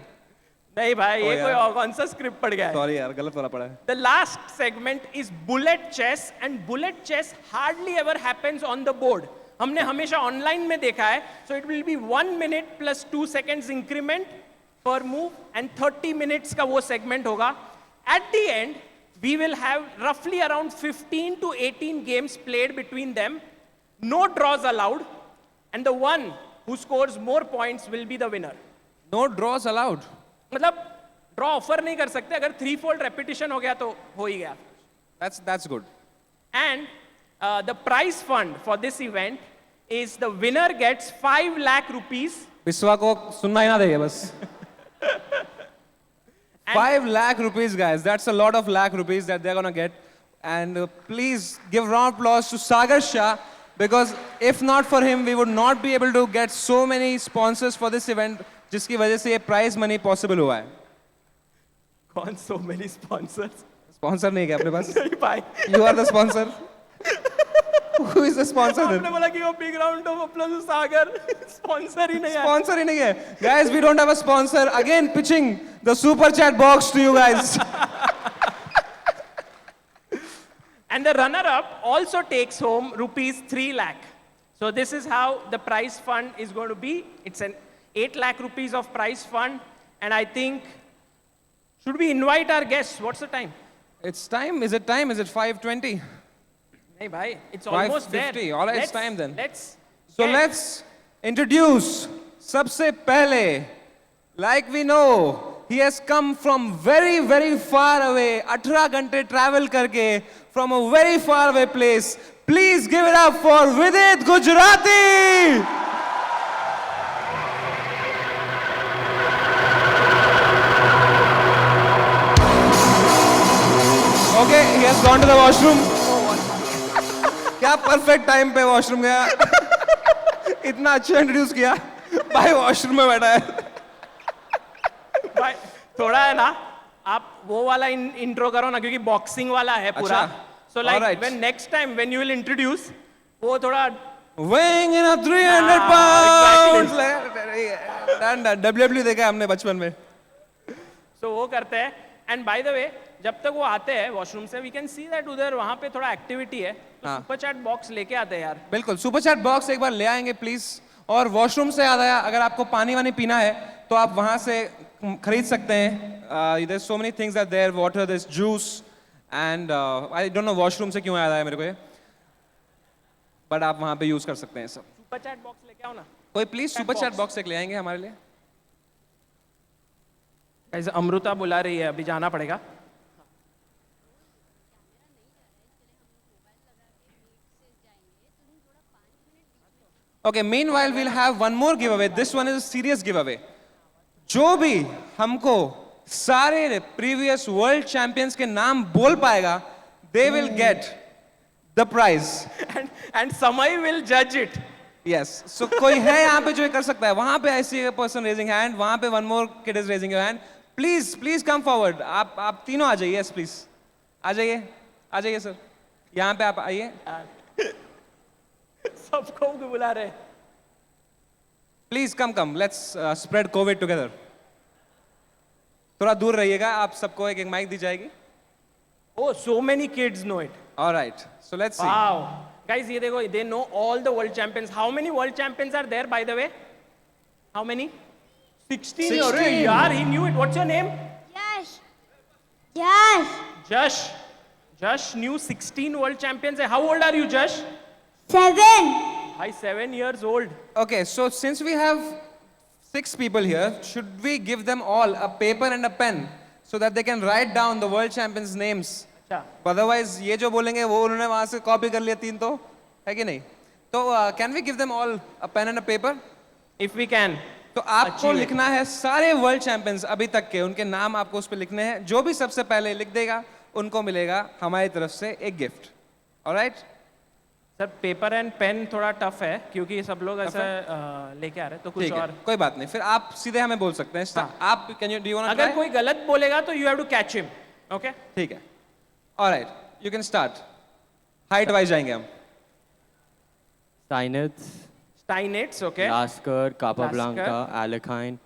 नहीं भाई, ये कोई और कौन सा स्क्रिप्ट पड़ गया है? Sorry यार, गलत वाला पड़ा है. The last segment is bullet chess, and bullet chess hardly ever happens on the board. हमने हमेशा ऑनलाइन में देखा है. So it will be 1 minute plus 2 seconds increment per move, and 30 minutes का वो segment होगा. At the end, we will have roughly around 15 to 18 games played between them. No draws allowed, and the one who scores more points will be the winner. No draws allowed. मतलब draw offer नहीं कर सकते. अगर 3-fold repetition हो गया तो हो ही गया. That's good. And the prize fund for this event is the winner gets 5 lakh rupees. विश्वा को सुनना ही ना देगा बस. 5 lakh rupees, guys. That's a lot of lakh rupees that they're gonna get. And please give round of applause to Sagar Shah, because if not for him, we would not be able to get so many sponsors for this event, जिसकी वजह से ये prize money possible हुआ है. कौन so many sponsors? Sponsor नहीं है क्या अपने पास? नहीं भाई. You are the sponsor. Who is the sponsor then? आपने बोला कि वो big round of applause to Sagar. Sponsor ही नहीं है. Sponsor ही नहीं है. Guys, we don't have a sponsor. Again, pitching the super chat box to you guys. And the runner-up also takes home rupees 3 lakh. So this is how the prize fund is going to be. It's an 8 lakh rupees of prize fund. And I think, should we invite our guests? What's the time? It's time. Is it time? Is it 5:20? Hey, bhai, it's almost there. 5:50. All right, it's time then. So get- let's introduce सबसे पहले, like we know, he has come from very, very far away, 18 घंटे travel करके, from a very far away place. Please give it up for Vidit Gujrathi! Okay, he has gone to the washroom. क्या perfect time पे washroom गया. इतना अच्छा introduce किया. भाई washroom में बैठा है. भाई थोड़ा है ना, आप वो वाला इंट्रो करो ना, क्योंकि बॉक्सिंग वाला है पूरा. अच्छा. So like Alright. when next time when you will introduce, वो थोड़ा Weighing in at 300 pounds. Done. WWE देखा है हमने बचपन में. so वो करते हैं. And by the way, जब तक वो आते हैं वॉशरूम से, we can see that उधर वहाँ पे थोड़ा एक्टिविटी है. तो हाँ. सुपर चैट बॉक्स लेके आते हैं यार. बिल्कुल सुपर चैट बॉक्स एक बार ले आएंगे प्लीज. और वॉशरूम से याद आया, अगर आपको पानी वानी पीना है तो आप वहां से खरीद सकते हैं. There's so many things that there, water, there's juice, and I don't know washroom से क्यों याद आया मेरे को ये, बट आप वहां पे यूज कर सकते हैं सब. सुपर चैट बॉक्स लेके आओ ना. कोई please super box. Chat box एक ले आएंगे हमारे लिए. Guys, अमृता बुला रही है, अभी जाना पड़ेगा. Okay, meanwhile we'll have one more giveaway. This one is a serious giveaway. जो भी हमको सारे previous world champions के नाम बोल पाएगा, they will get the prize. And Samay will judge it. Yes. So कोई है यहाँ पे जो ये कर सकता है? वहाँ पे I see a person raising hand. वहाँ पे one more kid is raising your hand. Please come forward. आप तीनों आ जाइए. Yes, please. आ जाइए सर. यहाँ पे आप आइए. सबको बुला रहे. Please come. Let's spread COVID together. थोड़ा दूर रहिएगा. आप सबको एक माइक दी जाएगी. Oh, so many kids know it. All right. So let's see. Wow. Guys, ये देखो, they know all the world champions. How many world champions are there, by the way? How many? 16. 16. अरे यार, he knew it. What's your name? Josh. Josh knew 16 world champions. How old are you, Josh? 7. Hi, 7 years old. Okay, so since we have 6 people here, should we give them all a paper and a pen so that they can write down the world champions' names? अच्छा. Otherwise, ये जो बोलेंगे वो उन्होंने वहाँ से copy कर लिया 3 तो है कि नहीं? तो can we give them all a pen and a paper? If we can. तो आपको Achieve it. लिखना है सारे वर्ल्ड चैंपियंस अभी तक के, उनके नाम आपको उस पे लिखने हैं. जो भी सबसे पहले लिख देगा उनको मिलेगा हमारी तरफ से एक gift. Alright? Sir paper and pen थोड़ा टफ है, क्योंकि सब लोग ऐसा लेके आ रहे हैं, तो कुछ ठीक है, और. कोई बात नहीं. फिर आप सीधे हमें बोल सकते हैं. हाँ. आप डू यू वांट टू अगर कोई गलत बोलेगा तो you have to catch him. Okay. ठीक है. Alright, you can start. Height wise जाएंगे हम. Steinitz, Steinitz, okay. Lasker, Capablanca, Lasker. Alekhine,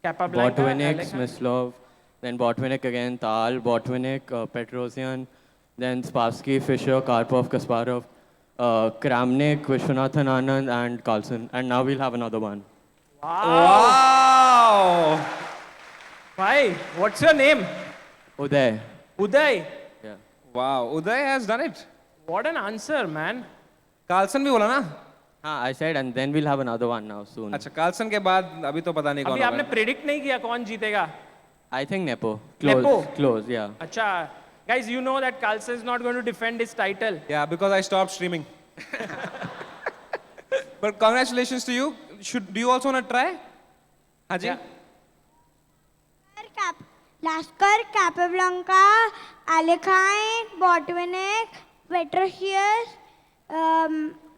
Capablanca, Botvinnik, Alekhine. Smyslov, then Botvinnik again, Tal, Botvinnik, Petrosian, then Spassky, Fischer, Karpov, Kasparov, Kramnik, Vishwanathan Anand, and Carlson. And now we'll have another one. Wow! Bhai, what's your name? Uday. Uday. Yeah. Wow, Uday has done it. What an answer, man. Carlsen भी बोला ना? I said, and then we'll have another one now soon. अच्छा, Carlsen के बाद अभी तो पता नहीं कौन अभी आपने होगा. प्रेडिक्ट नहीं किया कौन जीतेगा. I think Nepo. Close. Nepo? Close, yeah. अच्छा. Guys, you know that Carlson is not going to defend his title. Yeah, because I stopped streaming. But congratulations to you. Do you also want to try? Haji? Yeah. Lasker, Capablanca, Alekhine, Botvinnik, Petrosius,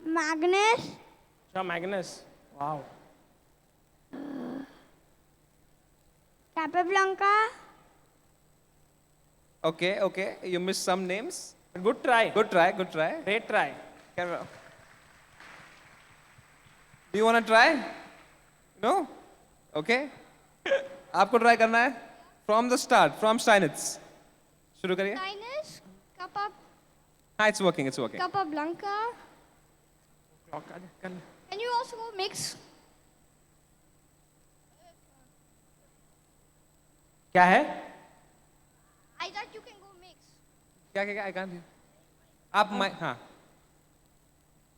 Magnus, Sure, Magnus. Wow. Capablanca. Okay, okay. You missed some names. Good try. Good try, good try. Great try. Do you want to try? No? Okay. आपको try करना है? From the start, from Steinitz. शुरू करिए. Linus, हाँ, it's working, it's working. Capablanca. Clock आ जा, कर ले. Can you also go mix? क्या है? I thought you can go mix. क्या क्या क्या? I can't hear. आप हाँ.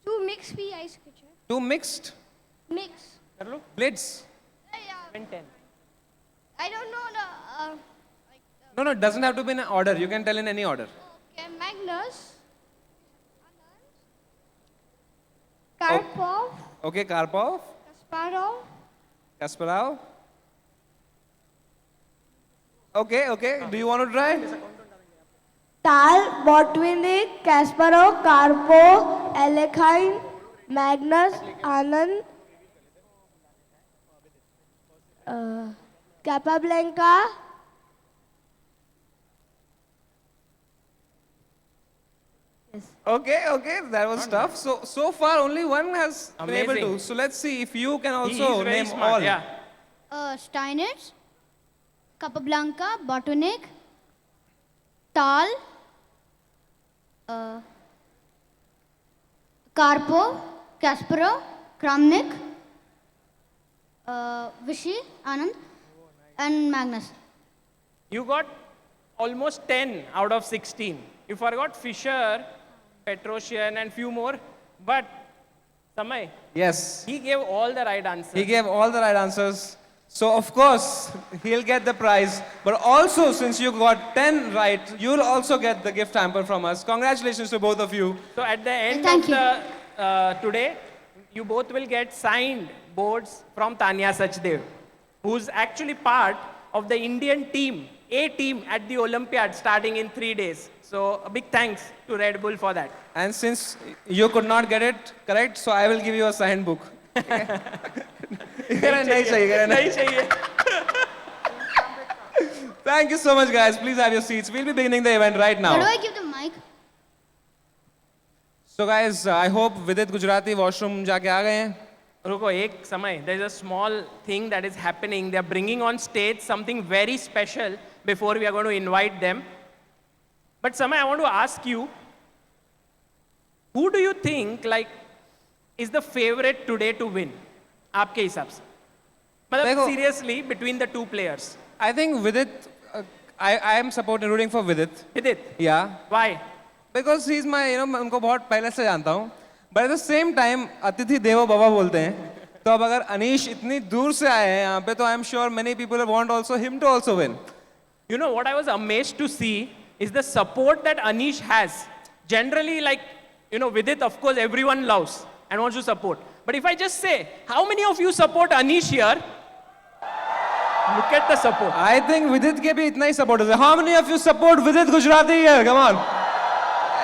Two mix भी ice kitchen. Two mixed Mix. कर लो. plates. Yeah. 10. I don't know the. No, it doesn't have to be in order. You can tell in any order. Okay, Magnus. Karpov. Okay, Karpov, Kasparov. Kasparov. Okay. Do you want to try? Tal, Botvinnik, Kasparov, Karpov, Alekhine, Magnus, Anand, Capablanca. Okay. That was tough. So far only one has been able Amazing. to. So let's see if you can He also is very name smart. all. Yeah. Steinitz, Capablanca, Botvinnik, Tal, Karpov, Kasparov, Kramnik, Vishy, Anand, and Magnus. You got almost 10 out of 16. You forgot Fisher, Petrosian, and few more. But Samay, Yes. he gave all the right answers. He gave all the right answers. So of course, he'll get the prize. But also, since you got 10 right, you'll also get the gift hamper from us. Congratulations to both of you. So at the end Thank of you. the today, you both will get signed boards from Tanya Sachdev, who's actually part of the Indian team, A team at the Olympiad starting in 3 days. So a big thanks to Red Bull for that. And since you could not get it correct, so I will give you a signed book. नहीं चाहिए. नहीं चाहिए. Thank you so much, guys. Please have your seats. We'll be beginning the event right How do now. I give the mic? So, guys, I hope Vidit Gujrathi washroom जाके आ गए हैं. रुको एक समय. There's a small thing that is happening. They're bringing on stage something very special before we are going to invite them. But Samay, I want to ask you, who do you think is the favorite today to win? आपके हिसाब से. मतलब देखो- seriously between the two players. I think Vidit, I am rooting for Vidit. Vidit, Yeah. why? Because he's my, मैं उनको बहुत पहले से जानता हूँ. But at the same time, अतिथि देवो भव बोलते हैं. तो अब अगर अनीश इतनी दूर से आए हैं यहाँ पे, तो I am sure many people want also him to also win. You know what I was amazed to see is the support that Anish has. Generally, Vidit, of course, everyone loves and wants to support. But if I just say, how many of you support Anish here? Look at the support. I think Vidit के भी इतना ही support है. How many of you support Vidit Gujrathi here? Come on.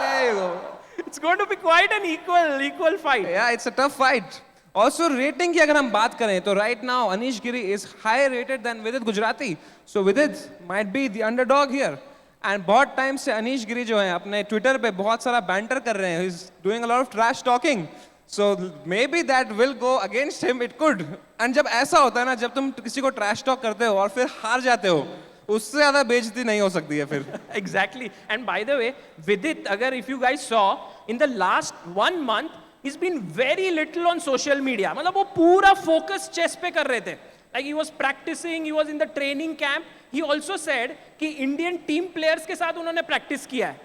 There you go. It's going to be quite an equal fight. Yeah, it's a tough fight. Also, rating की अगर हम बात करें, तो right now Anish Giri is higher rated than Vidit Gujrathi. So Vidit might be the underdog here. And बहुत time से अनीश गिरी जो है अपने ट्विटर पे बहुत सारा बैंटर कर रहे हैं. He's doing a lot of trash talking. So maybe that will go against him. It could. And जब ऐसा होता है ना, जब तुम किसी को trash talk करते हो और फिर हार जाते हो, उससे ज़्यादा बेइज्जती नहीं हो सकती है फिर. Exactly. And by the way, Vidit, if you guys saw, in the last 1 month, he's been very little on social media. मतलब वो पूरा focus chess पे कर रहे थे. Like he was practicing, he was in the training camp. He also said कि Indian team players के साथ उन्होंने practice किया है.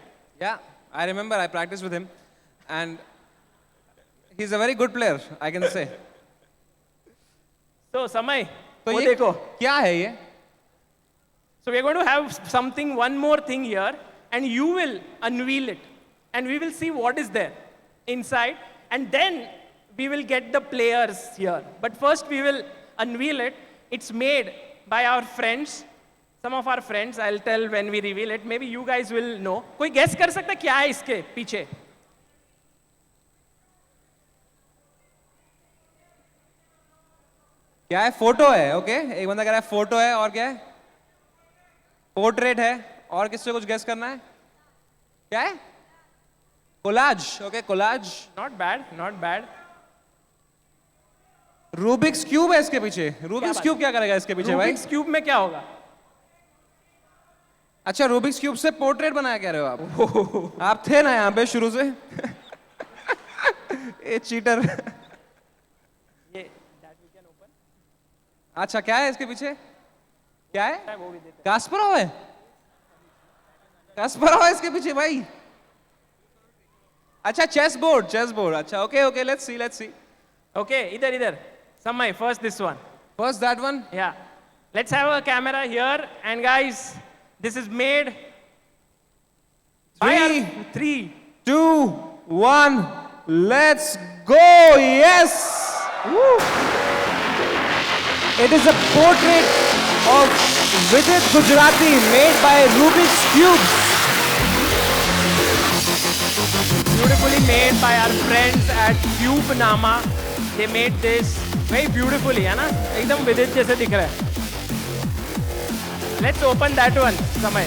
Yeah, I remember I practiced with him. And he's a very good player, I can say. So Samay, तो वो ये देखो. क्या है ये? So we are going to have one more thing here, and you will unveil it, and we will see what is there inside, and then we will get the players here. But first we will unveil it. It's made by our friends, some of our friends. I'll tell when we reveal it. Maybe you guys will know. कोई guess कर सकता है क्या है इसके पीछे? क्या है? फोटो है. ओके, एक बंदा कह रहा है फोटो है. और क्या है? पोर्ट्रेट है. और किससे कुछ गेस करना है? क्या है? Collage. Okay, collage. Not bad, not bad. Rubik's cube है इसके पीछे. रूबिक्स क्यूब क्या करेगा इसके पीछे भाई? Rubik's cube में क्या होगा? अच्छा, रूबिक्स क्यूब से पोर्ट्रेट बनाया कह रहे हो आप? आप थे ना यहाँ पे शुरू से? ये चीटर. ये that we can open. अच्छा, क्या है इसके पीछे? क्या है? वो भी देते कास्परोव है. कास्परोव है इसके पीछे भाई. अच्छा, चेस बोर्ड. Chess board. अच्छा, okay okay, let's see let's see. हैं. Okay, इधर. Samay, first this one. First that one. Yeah. Let's have a camera here. And guys, this is made by Three. our 3. 2 1, let's go. Yes. Woo. It is a portrait of Vidit Gujrathi made by Rubik's Cube. Beautifully made by our friends at Cube Nama. They made this very beautifully, है ना? एकदम विदित जैसे दिख रहा है. Let's open that one, Samay.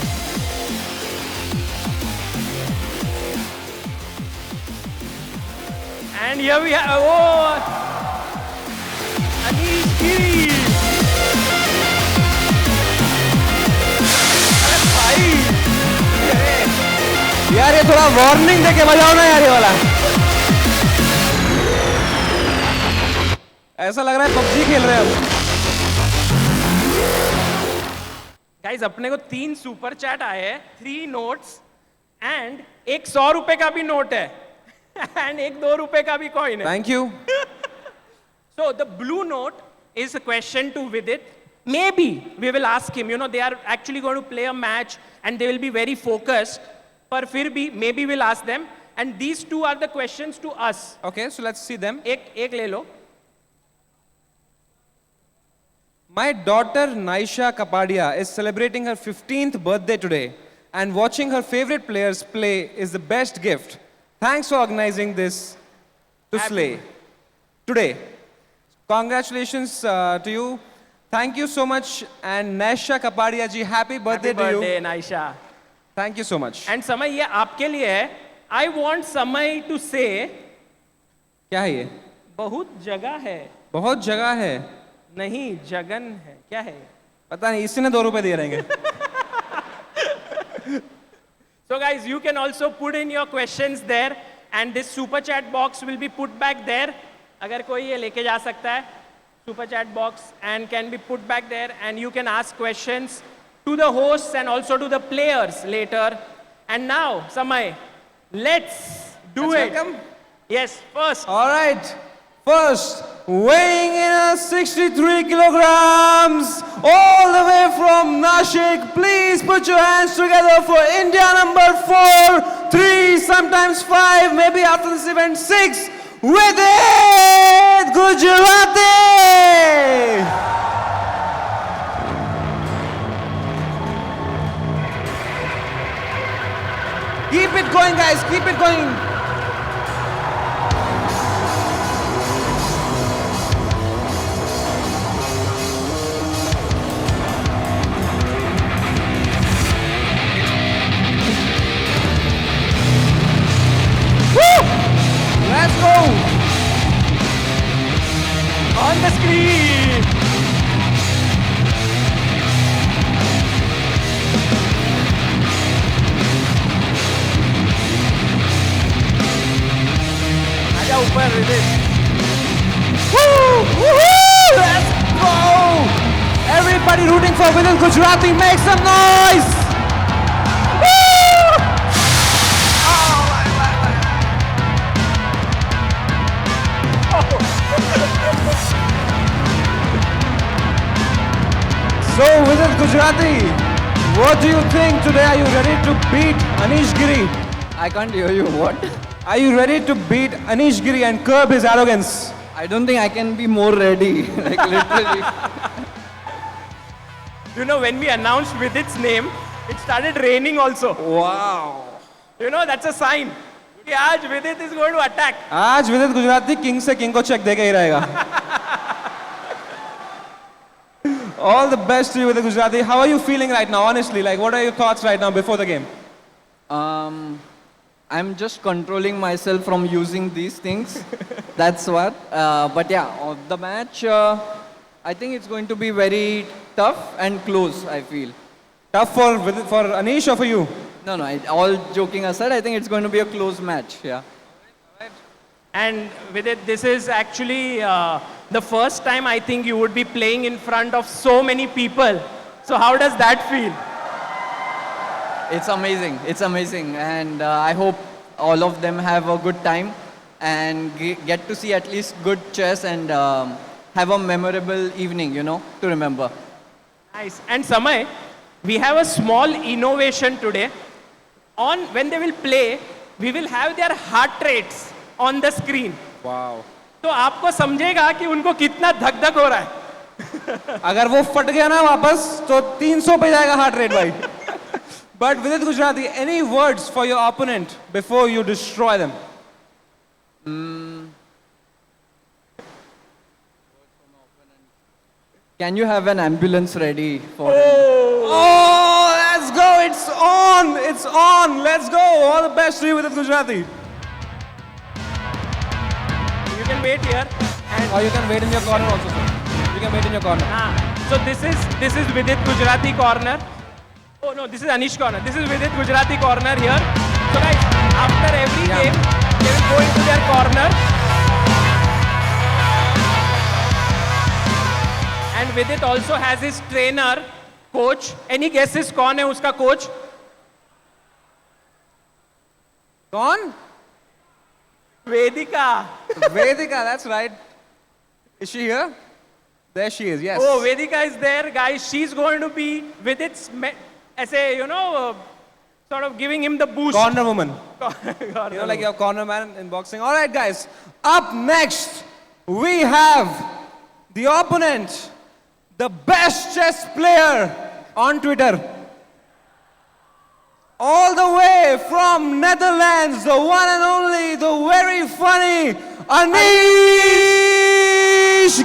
And here we have, Anish Giri. अरे भाई, यार ये थोड़ा वार्निंग देके बजाओ ना यार ये वाला. ऐसा लग रहा है पबजी खेल रहे हैं हम. गाइस अपने को 3 सुपर चैट आए हैं, 3 नोट्स एंड एक 100 रुपए का भी नोट है एंड एक 2 रुपए का भी कॉइन है. Thank you. So the blue note is a question to Vidit. Maybe we will ask him. You know, they are actually going to play a match and they will be very focused. पर फिर भी maybe we'll ask them. And these 2 are the questions to us. Okay, so let's see them. एक ले लो. My daughter Naisha Kapadia is celebrating her 15th birthday today, and watching her favorite players play is the best gift. Thanks for organizing this to slay today. Congratulations to you. Thank you so much, and Naisha Kapadia ji, happy birthday Happy to birthday, you. Naisha. Thank you so much. And Samay, ये आपके लिए है. I want Samay to say. क्या है ये? बहुत जगह है. बहुत जगह है. नहीं, जगन है. क्या है? पता नहीं, इसी ने 2 रुपए दिए रहेंगे. So guys, you can also put in your questions there, and this super chat box will be put back there. अगर कोई ये लेके जा सकता है, super chat box, and can be put back there, and you can ask questions to the hosts and also to the players later. And now, Samay, let's do Let's it. welcome. Yes, first. All right. First, weighing in at 63 kilograms, all the way from Nashik. Please put your hands together for India number 4, 3, sometimes 5, maybe after this event 6, Vidit Gujrathi. Keep it going, guys. Keep it going. Let's go! On the screen. आजा ऊपर Vidit. Woo! Woohoo! Let's go! Everybody rooting for Vidit Gujrathi, make some noise! Woo! Oh, So, Vidit Gujrathi, what do you think today? Are you ready to beat Anish Giri? I can't hear you. What? Are you ready to beat Anish Giri and curb his arrogance? I don't think I can be more ready. Like literally. You know, when we announced Vidit's name, it started raining also. Wow. You know, that's a sign. कि आज Vidit is going to attack. आज विदित Gujarati king से king को check देके ही रहेगा. All the best to you, Vidit Gujrathi. How are you feeling right now, honestly? Like, what are your thoughts right now before the game? I'm just controlling myself from using these things. That's what. But yeah, the match, I think it's going to be very tough and close, I feel. Tough for Anish or for you? No, all joking aside, I think it's going to be a close match, yeah. And Vidit, this is actually the first time I think you would be playing in front of so many people. So how does that feel? It's amazing. And I hope all of them have a good time and get to see at least good chess and have a memorable evening, you know, to remember. Nice. And Samay, we have a small innovation today. When they will play, we will have their heart rates on the screen. Wow. तो आपको समझेगा कि उनको कितना धक-धक हो रहा है. अगर वो फट गया ना वापस तो 300 पे जाएगा heart rate भाई. But Vidit Gujrathi, any words for your opponent before you destroy them? Can you have an ambulance ready for him? Oh, let's go! It's on! Let's go! All the best to you, Vidit Gujrathi. You can wait here. And Or you can wait in your corner also, sir. You can wait in your corner. so this is Vidit Gujrathi corner. Oh no, this is Anish corner. This is Vidit Gujrathi corner here. So guys, after every game, they will go into their corner. And Vidit also has his trainer, coach. Any guesses कौन है उसका coach? Gone? Vedika. Vedika, that's right. Is she here? There she is, yes. Oh, Vedika is there, guys. She's going to be Vidit's, ऐसे, you know, sort of giving him the boost. Corner woman. Corner You know, like your corner man in boxing. All right, guys. Up next, we have the opponent, the best chess player on Twitter. All the way from Netherlands, the one and only, the very funny Anish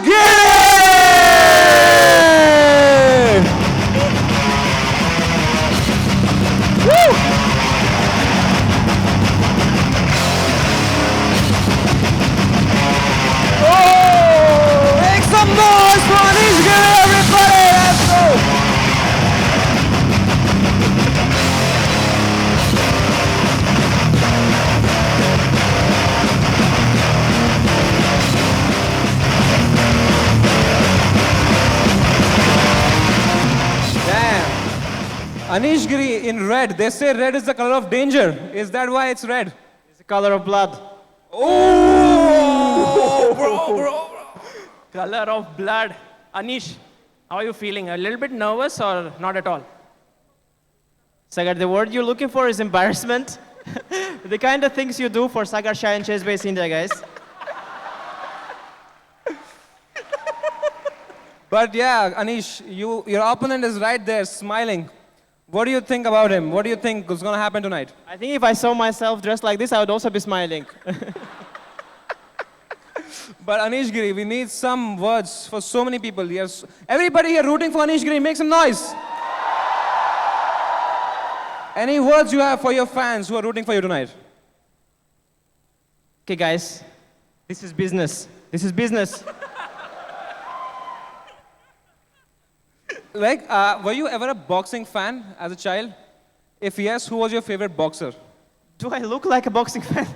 Giri! Woo! Oh, make some noise for Anish Giri, everybody! Let's go! Damn. Anish Giri in red. They say red is the color of danger. Is that why it's red? It's the color of blood. Oh, bro. Color of blood. Anish, how are you feeling? A little bit nervous or not at all? Sagar, the word you're looking for is embarrassment. The kind of things you do for Sagar Shah and ChessBase India, guys. But yeah, Anish, your opponent is right there smiling. What do you think about him? What do you think is going to happen tonight? I think if I saw myself dressed like this, I would also be smiling. But Anish Giri, we need some words for so many people. Yes, everybody here rooting for Anish Giri, make some noise. Any words you have for your fans who are rooting for you tonight? Okay, guys, this is business. This is business. Like, were you ever a boxing fan as a child? If yes, who was your favorite boxer? Do I look like a boxing fan?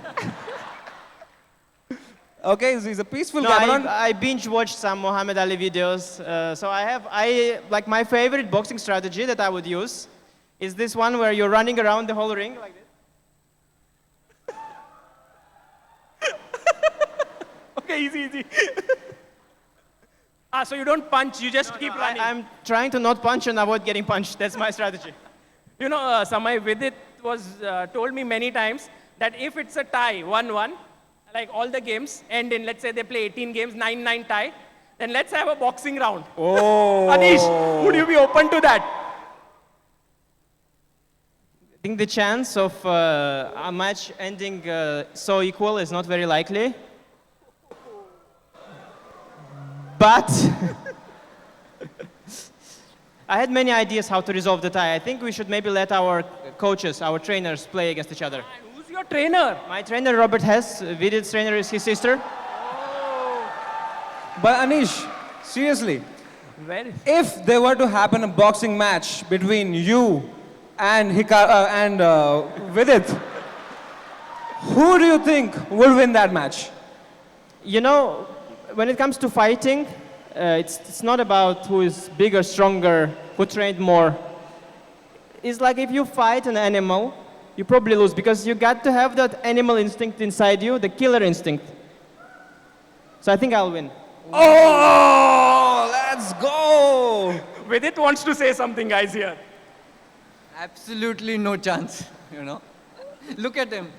Okay, he's a peaceful No, guy. but I binge watched some Muhammad Ali videos. So like my favorite boxing strategy that I would use is this one where you're running around the whole ring like this. Okay, easy. So you don't punch, you just keep running. I'm trying to not punch and avoid getting punched. That's my strategy. You know, Samay, Vidit was told me many times that if it's a tie, 1-1, like all the games end in, let's say they play 18 games, 9-9 tie, then let's have a boxing round. Oh. Anish, would you be open to that? I think the chance of a match ending so equal is not very likely. But I had many ideas how to resolve the tie. I think we should maybe let our coaches, our trainers, play against each other. And who's your trainer? My trainer, Robert Hess. Vidit's trainer is his sister. But Anish, seriously, Very. if there were to happen a boxing match between you and Vidit, who do you think will win that match? You know, when it comes to fighting, it's not about who is bigger, stronger, who trained more. It's like if you fight an animal, you probably lose because you got to have that animal instinct inside you, the killer instinct. So I think I'll win. Oh, let's go! Vidit wants to say something, guys, here. Absolutely no chance, you know. Look at him.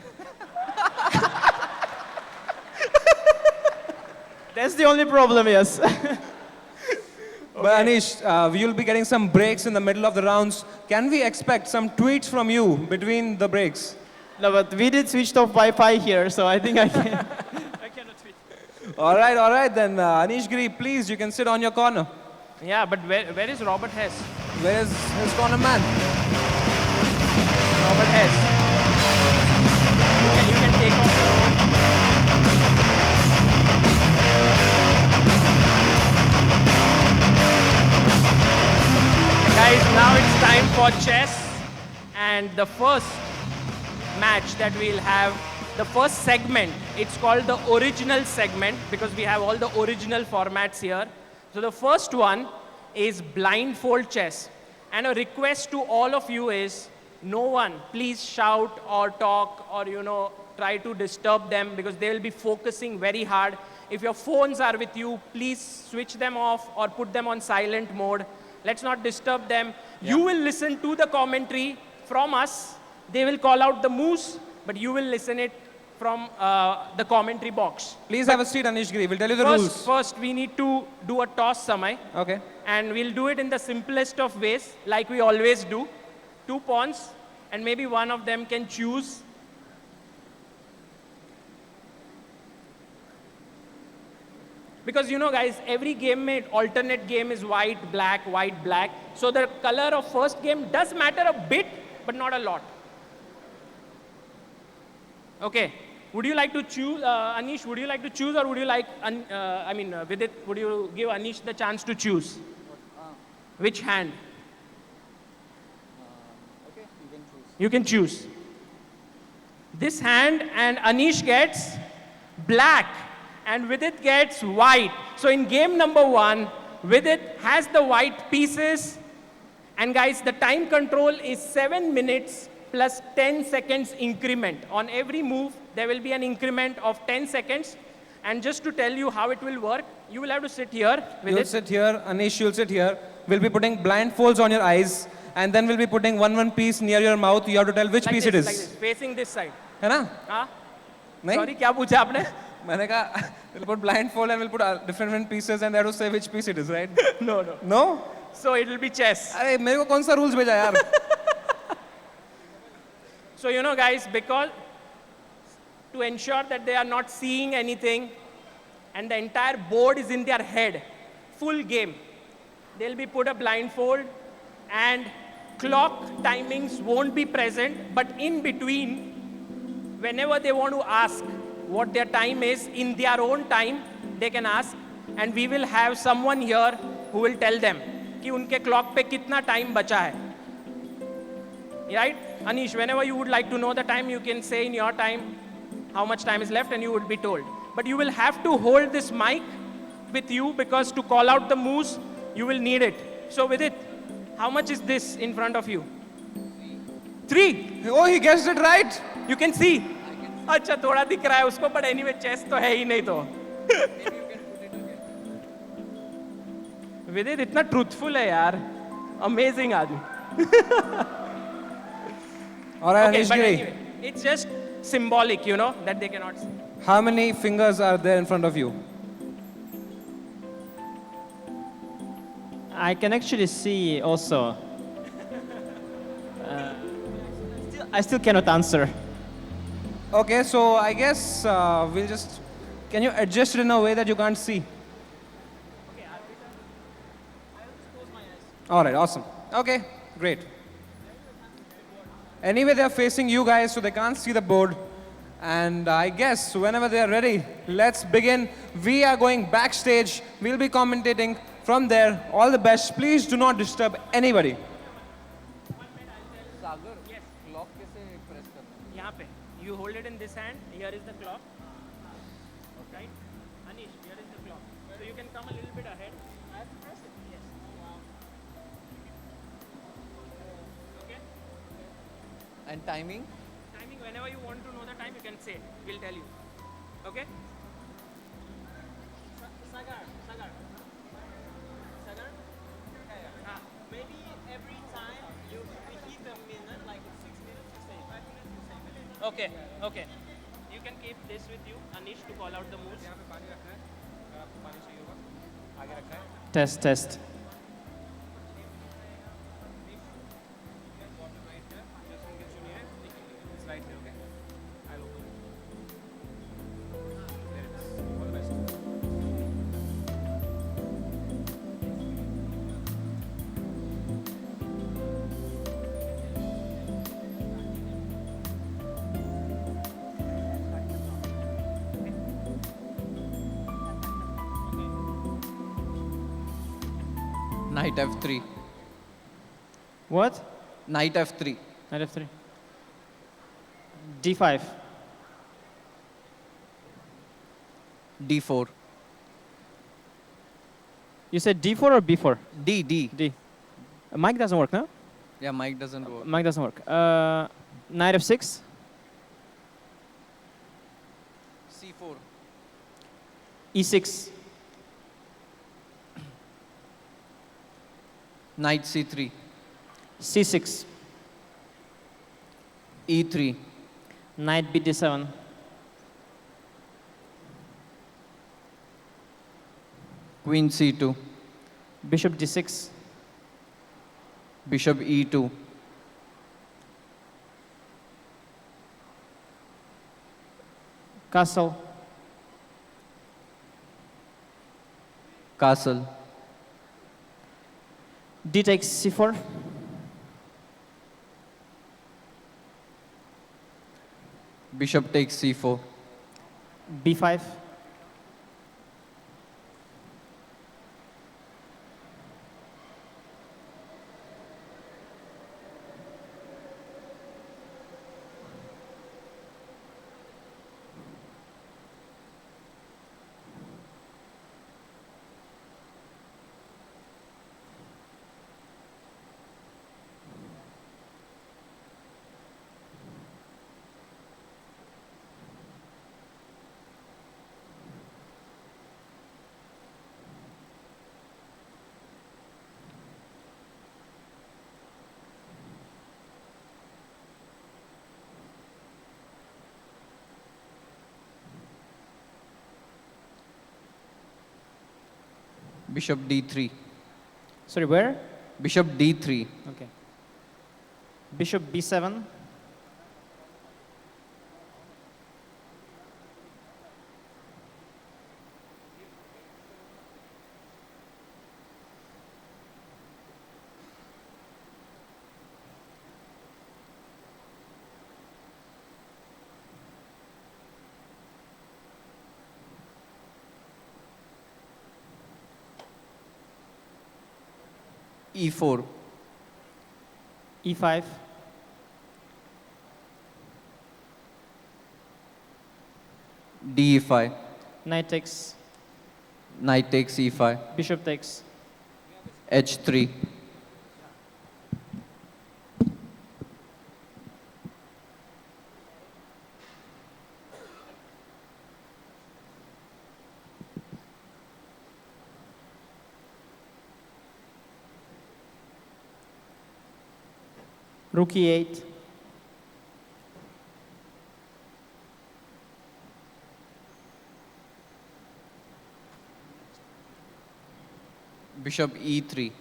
That's the only problem, yes. But Anish, we will be getting some breaks in the middle of the rounds. Can we expect some tweets from you between the breaks? No, but we did switch off Wi-Fi here, so I think I can. I cannot tweet. All right then. Anish Giri, please, you can sit on your corner. Yeah, but where is Robert Hess? Where is his corner man? Robert Hess. You can take off your own. Guys, now it's time for chess. And the first match that we'll have, the first segment, it's called the original segment because we have all the original formats here. So the first one is blindfold chess. And a request to all of you is, no one, please shout or talk or, try to disturb them because they will be focusing very hard. If your phones are with you, please switch them off or put them on silent mode. Let's not disturb them. You will listen to the commentary from us. They will call out the moves, but you will listen it from the commentary box. Please have a seat, Anish Giri. We'll tell you the rules. First, we need to do a toss, Samay. Okay. And we'll do it in the simplest of ways, like we always do. 2 pawns, and maybe one of them can choose. Because guys, every game alternate game is white, black, white, black. So the color of first game does matter a bit, but not a lot. Okay. Would you like to choose, Anish, would you like to choose or would you like, Vidit, would you give Anish the chance to choose? Which hand? Okay, you can choose. You can choose. This hand and Anish gets black and Vidit gets white. So in game number 1, Vidit has the white pieces. And guys, the time control is 7 minutes plus 10 seconds increment. On every move, there will be an increment of 10 seconds. And just to tell you how it will work, you will have to sit here. You'll sit here, Anish, you'll sit here. We'll be putting blindfolds on your eyes. And then we'll be putting one piece near your mouth. You have to tell which piece it is. Like this, facing this side. है ना? हाँ? नहीं? Sorry, क्या पूछा आपने? मैंने कहा, we'll put blindfold and we'll put different pieces and they have to say which piece it is, right? No. No? So it will be chess. अरे मेरे को कौन सा rules भेजा यार? So guys, because to ensure that they are not seeing anything and the entire board is in their head, full game, they'll be put a blindfold and clock timings won't be present, but in between, whenever they want to ask what their time is, in their own time, they can ask, and we will have someone here who will tell them कि उनके clock पे कितना time बचा है. Right? Anish, whenever you would like to know the time, you can say in your time how much time is left and you would be told. But you will have to hold this mic with you because to call out the moves, you will need it. So with it, how much is this in front of you? 3. Oh, he guessed it right. You can see. अच्छा थोड़ा दिख रहा है उसको, but anyway chess तो है ही नहीं तो. Vidit इतना truthful है यार. Amazing आदमी. All right, Okay, Anish but Giri. anyway, it's just symbolic, you know, that they cannot see. How many fingers are there in front of you? I can actually see also. I still cannot answer. Okay, so I guess we'll just. Can you adjust it in a way that you can't see? All right, awesome. Okay, great. Anyway, they're facing you guys, so they can't see the board. And I guess whenever they're ready, let's begin. We are going backstage. We'll be commentating from there. All the best. Please do not disturb anybody. यहाँ पे. You hold it in this hand. Here is the clock. Right? Anish, here is the clock. So you can come a little bit ahead. I have to press it. Yes. Okay. And timing? Timing, whenever you want to know the time, you can say. We'll tell you. Okay? Sagar. Maybe every time you repeat a minute, like 6 minutes, you say 5 minutes, you say minute. Okay. You can keep this with you, Anish, to call out the moves. Test. Knight f3. What? Knight f3. Knight f3. d5. d4. You said d4 or b4? D. D. Mic doesn't work, no? Yeah, mic doesn't work. Mic doesn't work. Knight f6. c4. e6. Knight c3. c6. e3. Knight bd7. Queen c2. Bishop d6. Bishop e2. Castle. Castle. D takes c4. Bishop takes c4. b5. Bishop d3. Sorry, where? Bishop d3. Okay. Bishop b7. e4. e5. d5. Knight takes. Knight takes e5. Bishop takes. h3. Rook e8. Bishop E3.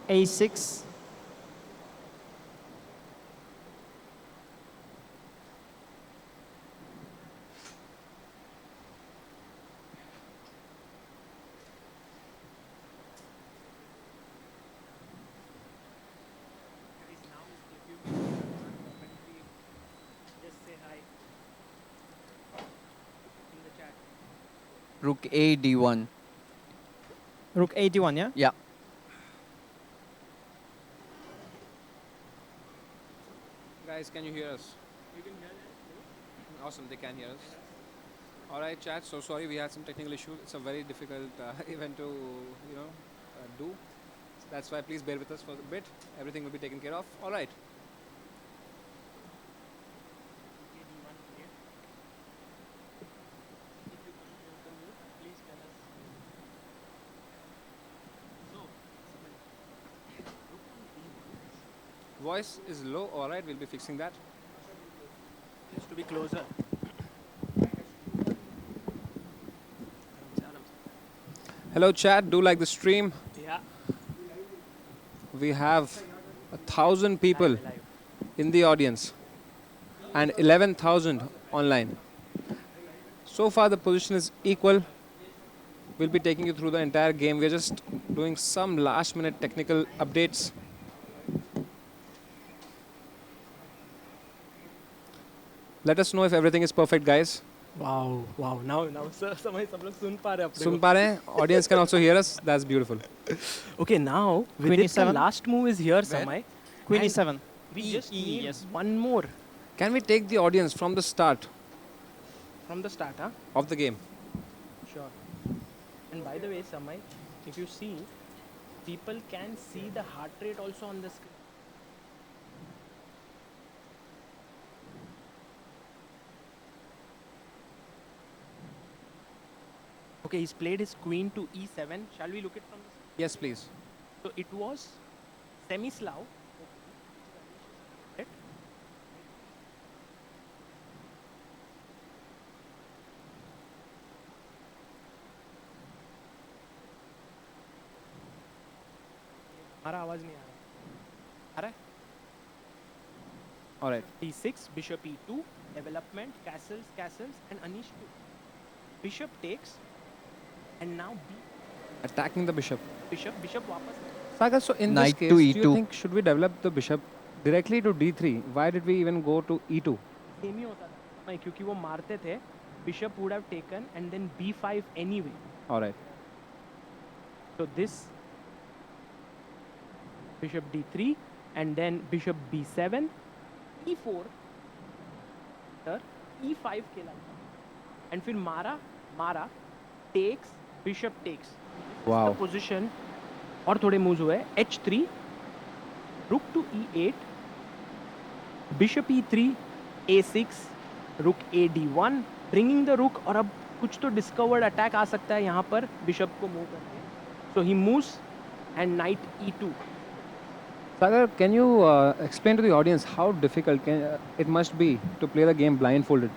A6. Rook A D1. Rook A1, yeah? Yeah. Guys, can you hear us? You can hear us. Awesome, they can hear us. All right, chat. So sorry, we had some technical issue. It's a very difficult event to, do. That's why please bear with us for a bit. Everything will be taken care of. All right. Voice is low. All right, we'll be fixing that. Needs to be closer. Hello, chat. Do like the stream. Yeah. We have 1,000 people in the audience and 11,000 online. So far, the position is equal. We'll be taking you through the entire game. We're just doing some last-minute technical updates. Let us know if everything is perfect, guys. Wow, wow. Now, सब लोग सुन पा रहे हैं अपने सुन पा रहे हैं? Audience can also hear us. That's beautiful. Okay, now Queen Vidit, the E7. last move is here, Samay. Queen And E7. We just need yes. one more Can we take the audience from the start from the start, huh? of the game? Sure. And by the way, Samay, if you see, people can see the heart rate also on the screen. Okay, he's played his queen to e7. Shall we look it from this? Yes, please. So it was semi-Slav. Right? हमारा आवाज नहीं आ रहा। आ रहा है? All right. d6, bishop e2, development, castles, and Anish bishop takes, and now b Attacking the bishop. bishop वापस। Sagar, so in Knight this to case, do you E2. think should we develop the bishop directly to d3? Why did we even go to e2? Same ही होता था नहीं, क्योंकि वो मारते थे, bishop would have taken and then b5 anyway. All right. So this bishop d3 and then bishop b7, e4, sir, e5 खेला and फिर मारा takes, bishop takes. Wow. The position और थोड़े moves हुए h3, rook to e8, bishop e3, a6, rook a d1, bringing the rook और अब कुछ तो discovered attack आ सकता है यहाँ पर bishop को move करके. So he moves and knight e2. Sagar, can you explain to the audience how difficult it must be to play the game blindfolded?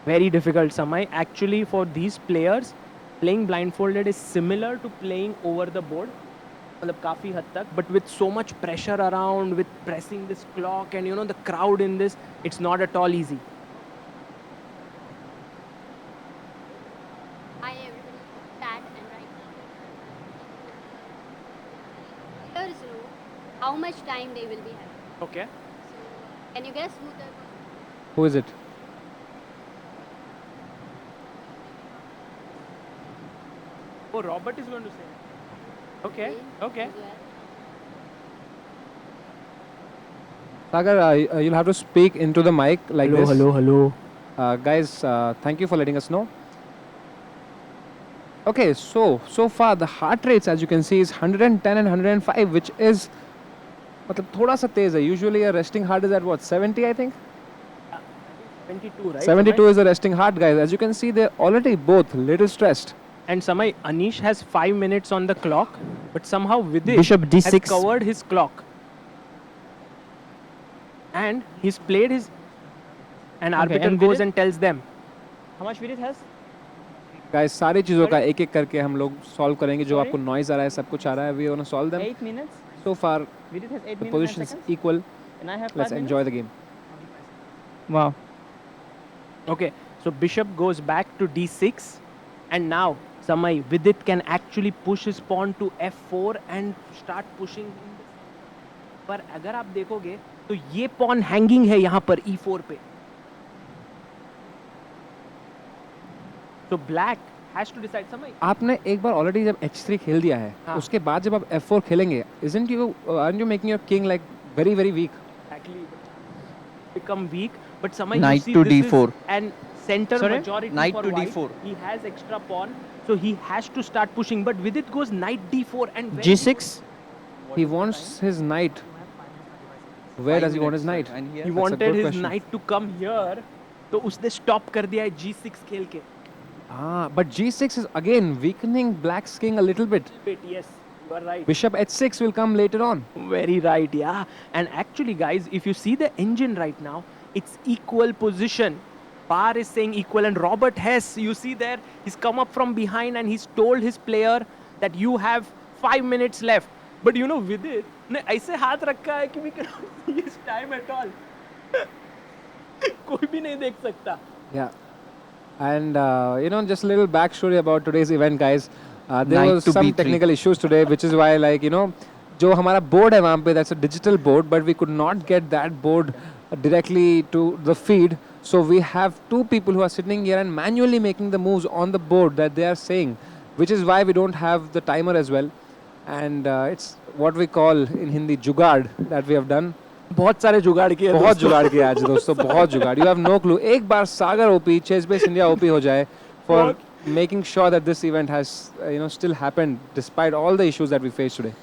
Very difficult, Samay. Actually, for these players, playing blindfolded is similar to playing over the board. मतलब काफी हद तक, but with so much pressure around, with pressing this clock and the crowd in this, it's not at all easy. Hi everybody, Tad and right now. Players know how much time they will be having. Okay. Can you guess who the Who is it? Oh, Robert is going to say. Okay. Okay. Sagar, you'll have to speak into the mic like this. Hello. Guys, thank you for letting us know. Okay, so far the heart rates, as you can see, is 110 and 105, which is मतलब थोड़ा सा तेज है. Usually a resting heart is at what, 70, I think? 72, right? 72 Samay? is the resting heart, guys. As you can see, they're already both little stressed. And Samay, Anish has 5 minutes on the clock, but somehow Vidit Bishop D6. has covered his clock. And he's played his... And arbiter and goes Vidit? and tells them. How much Vidit has? Guys सारी चीज़ों का एक एक करके हम लोग solve करेंगे. जो आपको नॉइज आ रहा है, सब कुछ आ रहा है, we gonna solve them. 8 minutes. So far, Vidit has 8 the minutes and positions seconds. equal. And I have 5 Let's minutes. enjoy the game. Wow. Okay, so bishop goes back to d6, and now Samay Vidit can actually push his pawn to f4 and start pushing. पर अगर आप देखोगे तो ये pawn hanging है यहाँ पर e4 पे. So black has to decide. Samay. आपने एक बार ऑलरेडी जब h3 खेल दिया है, हाँ. उसके बाद जब आप f4 खेलेंगे, aren't you making your king like very very weak? Exactly. Become weak, but Samay, Knight you see to this d4. is an center Sorry? majority Knight for to white. d4. He has extra pawn, so he has to start pushing. But Vidit goes knight d4 and very G6. He wants his knight. Where does he want his knight? And He here, That's a wanted good his question. knight to come here, तो उसने stop कर दिया है g6 खेल के. But g6 is again weakening black's king a little bit. Wait, yes, you are right. Bishop h6 will come later on. Very right, yeah. And actually, guys, if you see the engine right now, it's equal position. Bar is saying equal, and Robert Hess, you see there, he's come up from behind and he's told his player that you have 5 minutes left. But you know, Vidit ने ऐसे हाथ रखा है कि we cannot see his time at all. कोई भी नहीं देख सकता. Yeah. And just a little backstory about today's event, guys. There Knight was to some B3. technical issues today, which is why, जो हमारा board है वहाँ पे, that's a digital board, but we could not get that board directly to the feed. So we have two people who are sitting here and manually making the moves on the board that they are saying, which is why we don't have the timer as well. And it's what we call in Hindi जुगाड़ that we have done. बहुत सारे जुगाड़ किए. बहुत जुगाड़ किया आज दोस्तों, बहुत जुगाड़. You have no clue. एक बार सागर OP, ChessBase India OP हो जाए for making sure that this event has still happened despite all the issues that we faced today.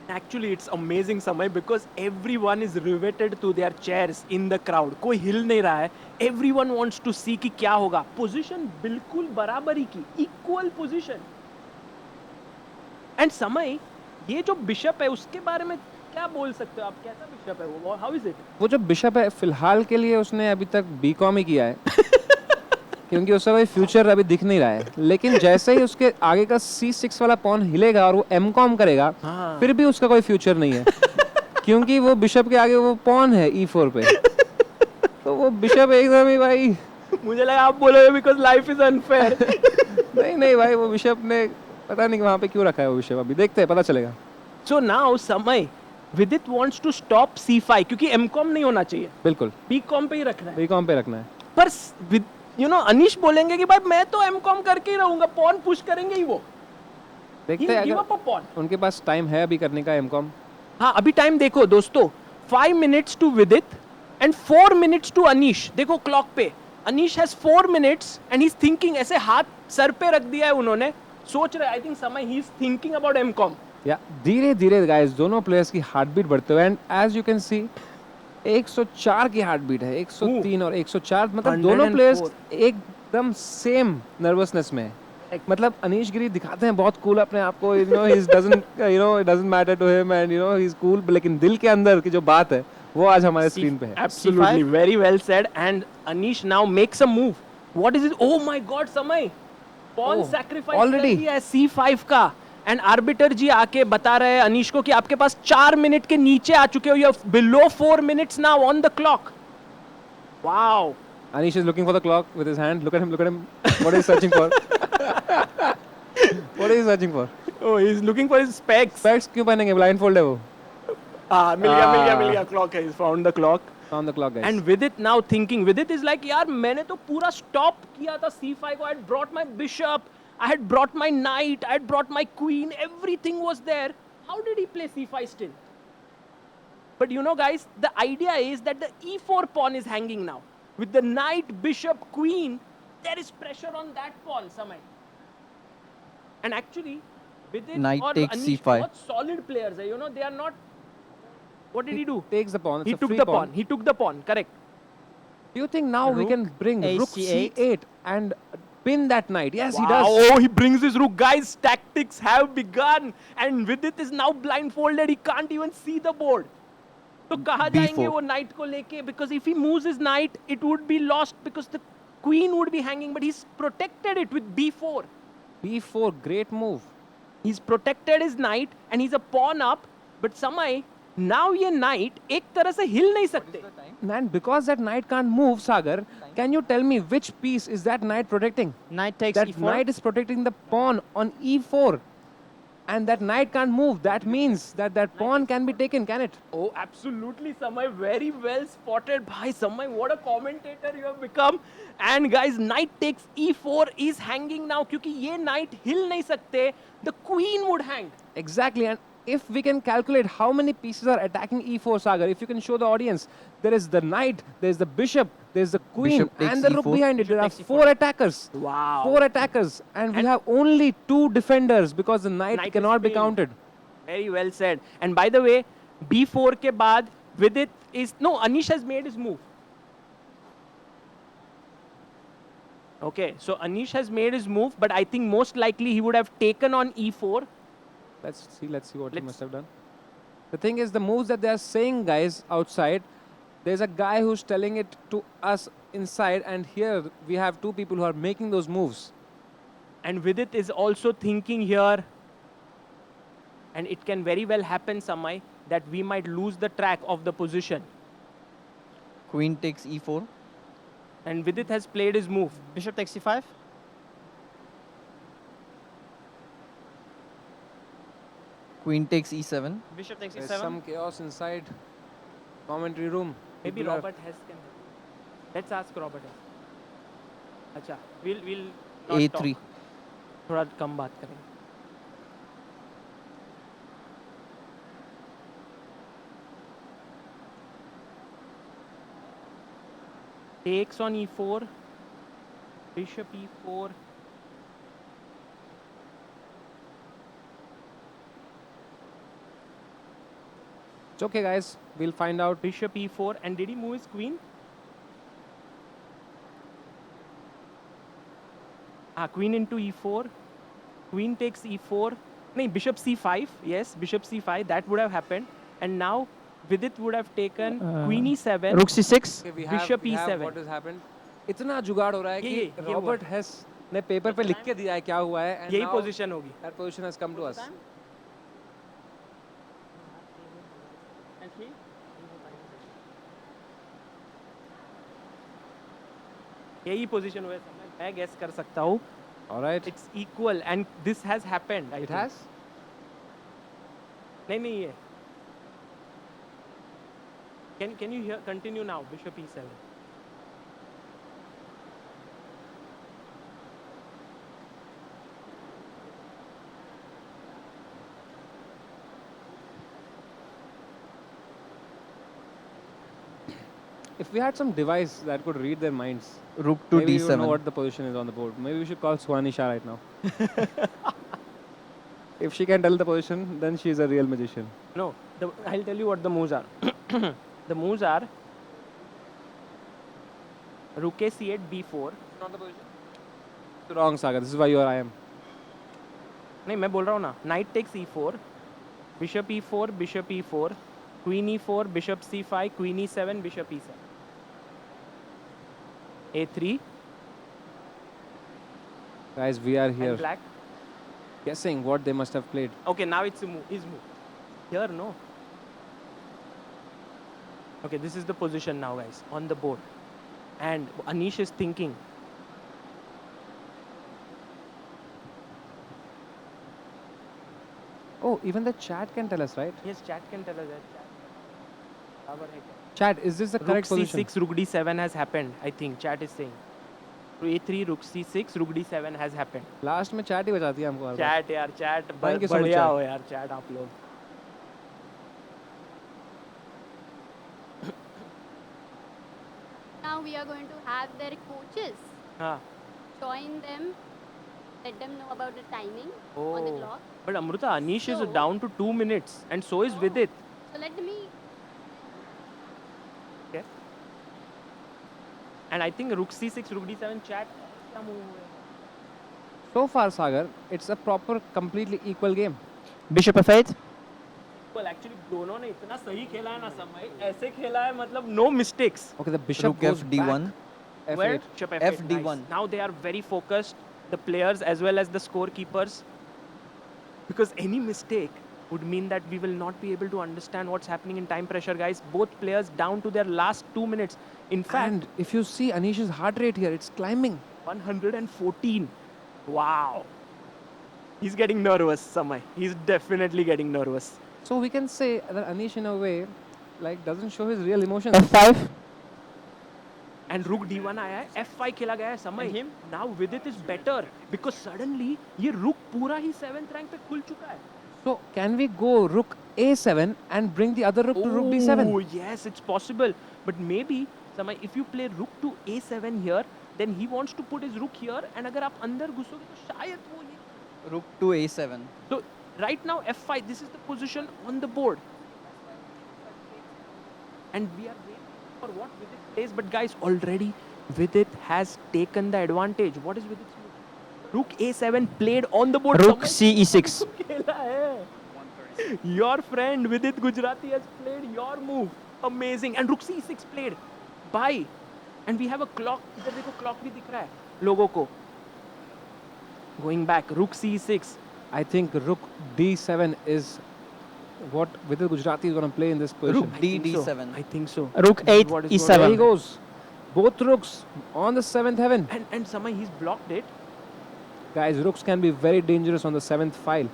Actually, it's amazing, Samay, because everyone is riveted to their chairs in the crowd. कोई हिल नहीं रहा है. Everyone wants to see कि क्या होगा. Position बिल्कुल बराबरी की, equal position. And Samay, ये जो बिशप है उसके बारे में क्या बोल सकते हो आप? कैसा बिशप है वो? How is it? वो जो बिशप है फिलहाल के लिए उसने अभी तक बीकॉम ही किया है क्योंकि उसका कोई फ्यूचर अभी दिख नहीं रहा है. लेकिन जैसे ही उसके आगे का C6 वाला पॉन हिलेगा और वो एमकॉम करेगा, फिर भी उसका कोई फ्यूचर नहीं है क्योंकि वो बिशप के आगे वो पॉन है E4 पे. तो वो बिशप एकदम ही भाई, मुझे लगा आप बोलोगे because life is unfair. नहीं भाई, वो बिशप ने पता नहीं वहाँ पे क्यों रखा है वो बिशप. अभी देखते हैं, पता चलेगा. So now, Samay, Vidit wants to stop C5 क्योंकि एमकॉम नहीं होना चाहिए. बिल्कुल बीकॉम पे ही रखना है. बीकॉम पे रखना है. पर अनीश बोलेंगे कि भाई मैं तो एमकॉम करके ही रहूंगा, पॉन पुश करेंगे ही वो. देखते हैं अगर उनके पास टाइम है अभी करने का एमकॉम. हाँ, अभी टाइम देखो दोस्तों, 5 minutes to Vidit and 4 minutes to Anish. देखो क्लॉक पे, Anish has 4 minutes and he's thinking. ऐसे हाथ सर पे रख दिया है उन्होंने, सोच रहे. I think Samay, he is thinking about M Com. या धीरे धीरे गाइस दोनों प्लेयर्स की हार्ट बीट बढ़ते हुए, and as you can see 104 की हार्ट बीट है, 103 और 104, मतलब दोनों प्लेयर्स एकदम सेम नर्वसनेस में है. मतलब अनीश गिरी दिखाते हैं बहुत कूल अपने आप को, he doesn't matter to him and he is cool, लेकिन दिल के अंदर की जो बात है वो आज हमारे स्क्रीन पे है. Absolutely, very well said. And Anish now makes a move. What is it? Oh my God, Samay, pawn sacrifice already कर दिया है C5 का. एंड आर्बिटर जी आके बता रहे हैं अनीश को कि आपके पास 4 मिनट के नीचे आ चुके हो. You are below 4 minutes now on the clock. Wow. Anish is looking for the clock with his hand. Look at him. What is he searching for? What is he searching for? Oh, he is looking for his specs. Specs क्यों पहनेंगे? Blindfold है वो. मिल गया. Clock है. He's found the clock. Found the clock, guys. And Vidit now thinking. Vidit is like, यार मैंने तो पूरा stop किया था C5 को. I had brought my bishop. I had brought my knight, I had brought my queen, everything was there. How did he play C5 still? But you know guys, the idea is that the E4 pawn is hanging now. With the knight, bishop, queen, there is pressure on that pawn, Samay. And actually, Vidit Knight or takes Anish, C5. बहुत solid players hai, they are not... What did he do? Takes the pawn. It's He a took free the pawn. He took the pawn, correct. Do you think now we can bring rook C8 and pin that knight? Yes, Wow. he does. Oh, he brings his rook. Guys, tactics have begun. And Vidit is now blindfolded. He can't even see the board. तो कहाँ जाएंगे वो knight को लेके? Because if he moves his knight, it would be lost because the queen would be hanging, but he's protected it with b4. B4, great move. He's protected his knight and he's a pawn up, but Samay, now ये knight एक तरह से हिल नहीं सकते. And because that knight can't move, Sagar, can you tell me which piece is that knight protecting? Knight takes That e4. knight is protecting the pawn on e4. And that knight can't move. That means that that pawn can be taken, can it? Oh, absolutely, Samay. Very well spotted. Bhai, Samay, what a commentator you have become. And guys, knight takes e4 is hanging now. क्योंकि ये knight हिल नहीं सकते. The queen would hang. Exactly. And if we can calculate how many pieces are attacking e4, Sagar, if you can show the audience, there is the knight, there is the bishop, there is the queen, Bishop takes and the rook e4. behind it. There are takes e4. 4 attackers. Wow. 4 attackers. And we have only 2 defenders because the knight Knight is cannot be pinned. counted. Very well said. And by the way, b4 के बाद Vidit is no. Anish has made his move. Okay, so Anish has made his move, but I think most likely he would have taken on e4. Let's see what he Let's- must have done. The thing is, the moves that they are saying, guys, outside, there's a guy who's telling it to us inside, and here we have 2 people who are making those moves. And Vidit is also thinking here, and it can very well happen, Samay, that we might lose the track of the position. Queen takes e4. And Vidit has played his move. Bishop takes e5. Queen takes e7. Bishop takes There's e7. some chaos inside commentary room. Maybe People are- Robert Hess can help. Let's ask Robert Hess. अच्छा, we'll not a3. talk. थोड़ा कम बात करेंगे. Takes on e4. Bishop e4. It's okay, guys. We'll find out. Bishop e4. And did he move his queen? Queen into e4. Queen takes e4. No, bishop c5. Yes, bishop c5. That would have happened. And now Vidit would have taken queen e7. Rook c6. Okay, Bishop we have e7. what has happened. इतना जुगाड़ हो रहा है ये कि हुआ। Robert हेस ने paper पे लिख के दिया है क्या हुआ है and यही now पोजीशन होगी. that position has come to us. यही पोजीशन हुआ है. मैं गेस कर सकता हूँ. All right. It's equal and this has happened. I It think. has? नहीं ये. Can you hear? Continue now. Bishop e7. If we had some device that could read their minds, Rook to maybe we would know d7. what the position is on the board. Maybe we should call Swanisha right now. If she can tell the position, then she is a real magician. No, I'll tell you what the moves are. The moves are Rook a c8 b4. Not the position. Wrong, Saga. This is why you are I am. नहीं मैं बोल रहा हूँ ना. Knight takes e4, bishop e4, bishop e4, queen e4, bishop c5, queen e7, bishop e7. a3 Guys, we are here and black. guessing what they must have played. Okay, now it's a move. His move. Here, no. Okay, this is the position now, guys, on the board. And Anish is thinking. Oh, even the chat can tell us, right? Yes, chat can tell us that. Chat, is this the Rook correct position? c6, rook d7 has happened, I think. Chat is saying. a3, rook c6, rook d7 has happened. Last में chat ही बचाती है हमको हर बार. Chat यार, chat. Thank you so much, बढ़िया chat. हो यार, chat आप लोग. Now we are going to have their coaches हाँ. join them, let them know about the timing on the Oh. clock. But Amruta, Anish is So- down to 2 minutes, and so is Vidit. So let me. Okay. And I think rook c6, rook d7 chat. क्या move हुए? So far, Sagar, it's a proper, completely equal game. Bishop f8. Well, actually दोनों ने इतना सही खेला है ना समय. ऐसे खेला है मतलब no mistakes. Okay, the bishop Rook goes f d1. back. Where? F8. Bishop F8. FD1. Nice. Now they are very focused, the players as well as the scorekeepers, because any mistake would mean that we will not be able to understand what's happening in time pressure, guys. Both players down to their last 2 minutes. In fact, And if you see Anish's heart rate here, it's climbing. 114. Wow. He's getting nervous, Samay. He's definitely getting nervous. So we can say that Anish, in a way, like doesn't show his real emotions. F5. And rook d1 आया है, f5 खेला गया है समय. Now Vidit is better because suddenly ये rook पूरा ही 7th rank पे खुल चुका है. So can we go rook a7 and bring the other rook to rook d7? Oh yes, it's possible. But maybe Samay, if you play rook to a7 here, then he wants to put his rook here. And अगर आप अंदर घुसोगे तो शायद वो ये. Rook to a7. So right now f5. This is the position on the board. And we are waiting for what Vidit plays. But guys, already Vidit has taken the advantage. What is Vidit's move? Rook a7 played on the board. Rook ce6. खेला है. Your friend Vidit Gujrathi has played your move. Amazing. And rook c6 played. Bye. And we have a clock. इधर देखो clock भी दिख रहा है लोगों को. Going back, rook c6. I think rook d7 is what Vidit Gujrathi is going to play in this position. Rook d d7. I think so. Rook This is 8 what is e7. going There he goes. Both rooks on the 7th heaven. And Samay, he's blocked it. Guys, rooks can be very dangerous on the 7th file.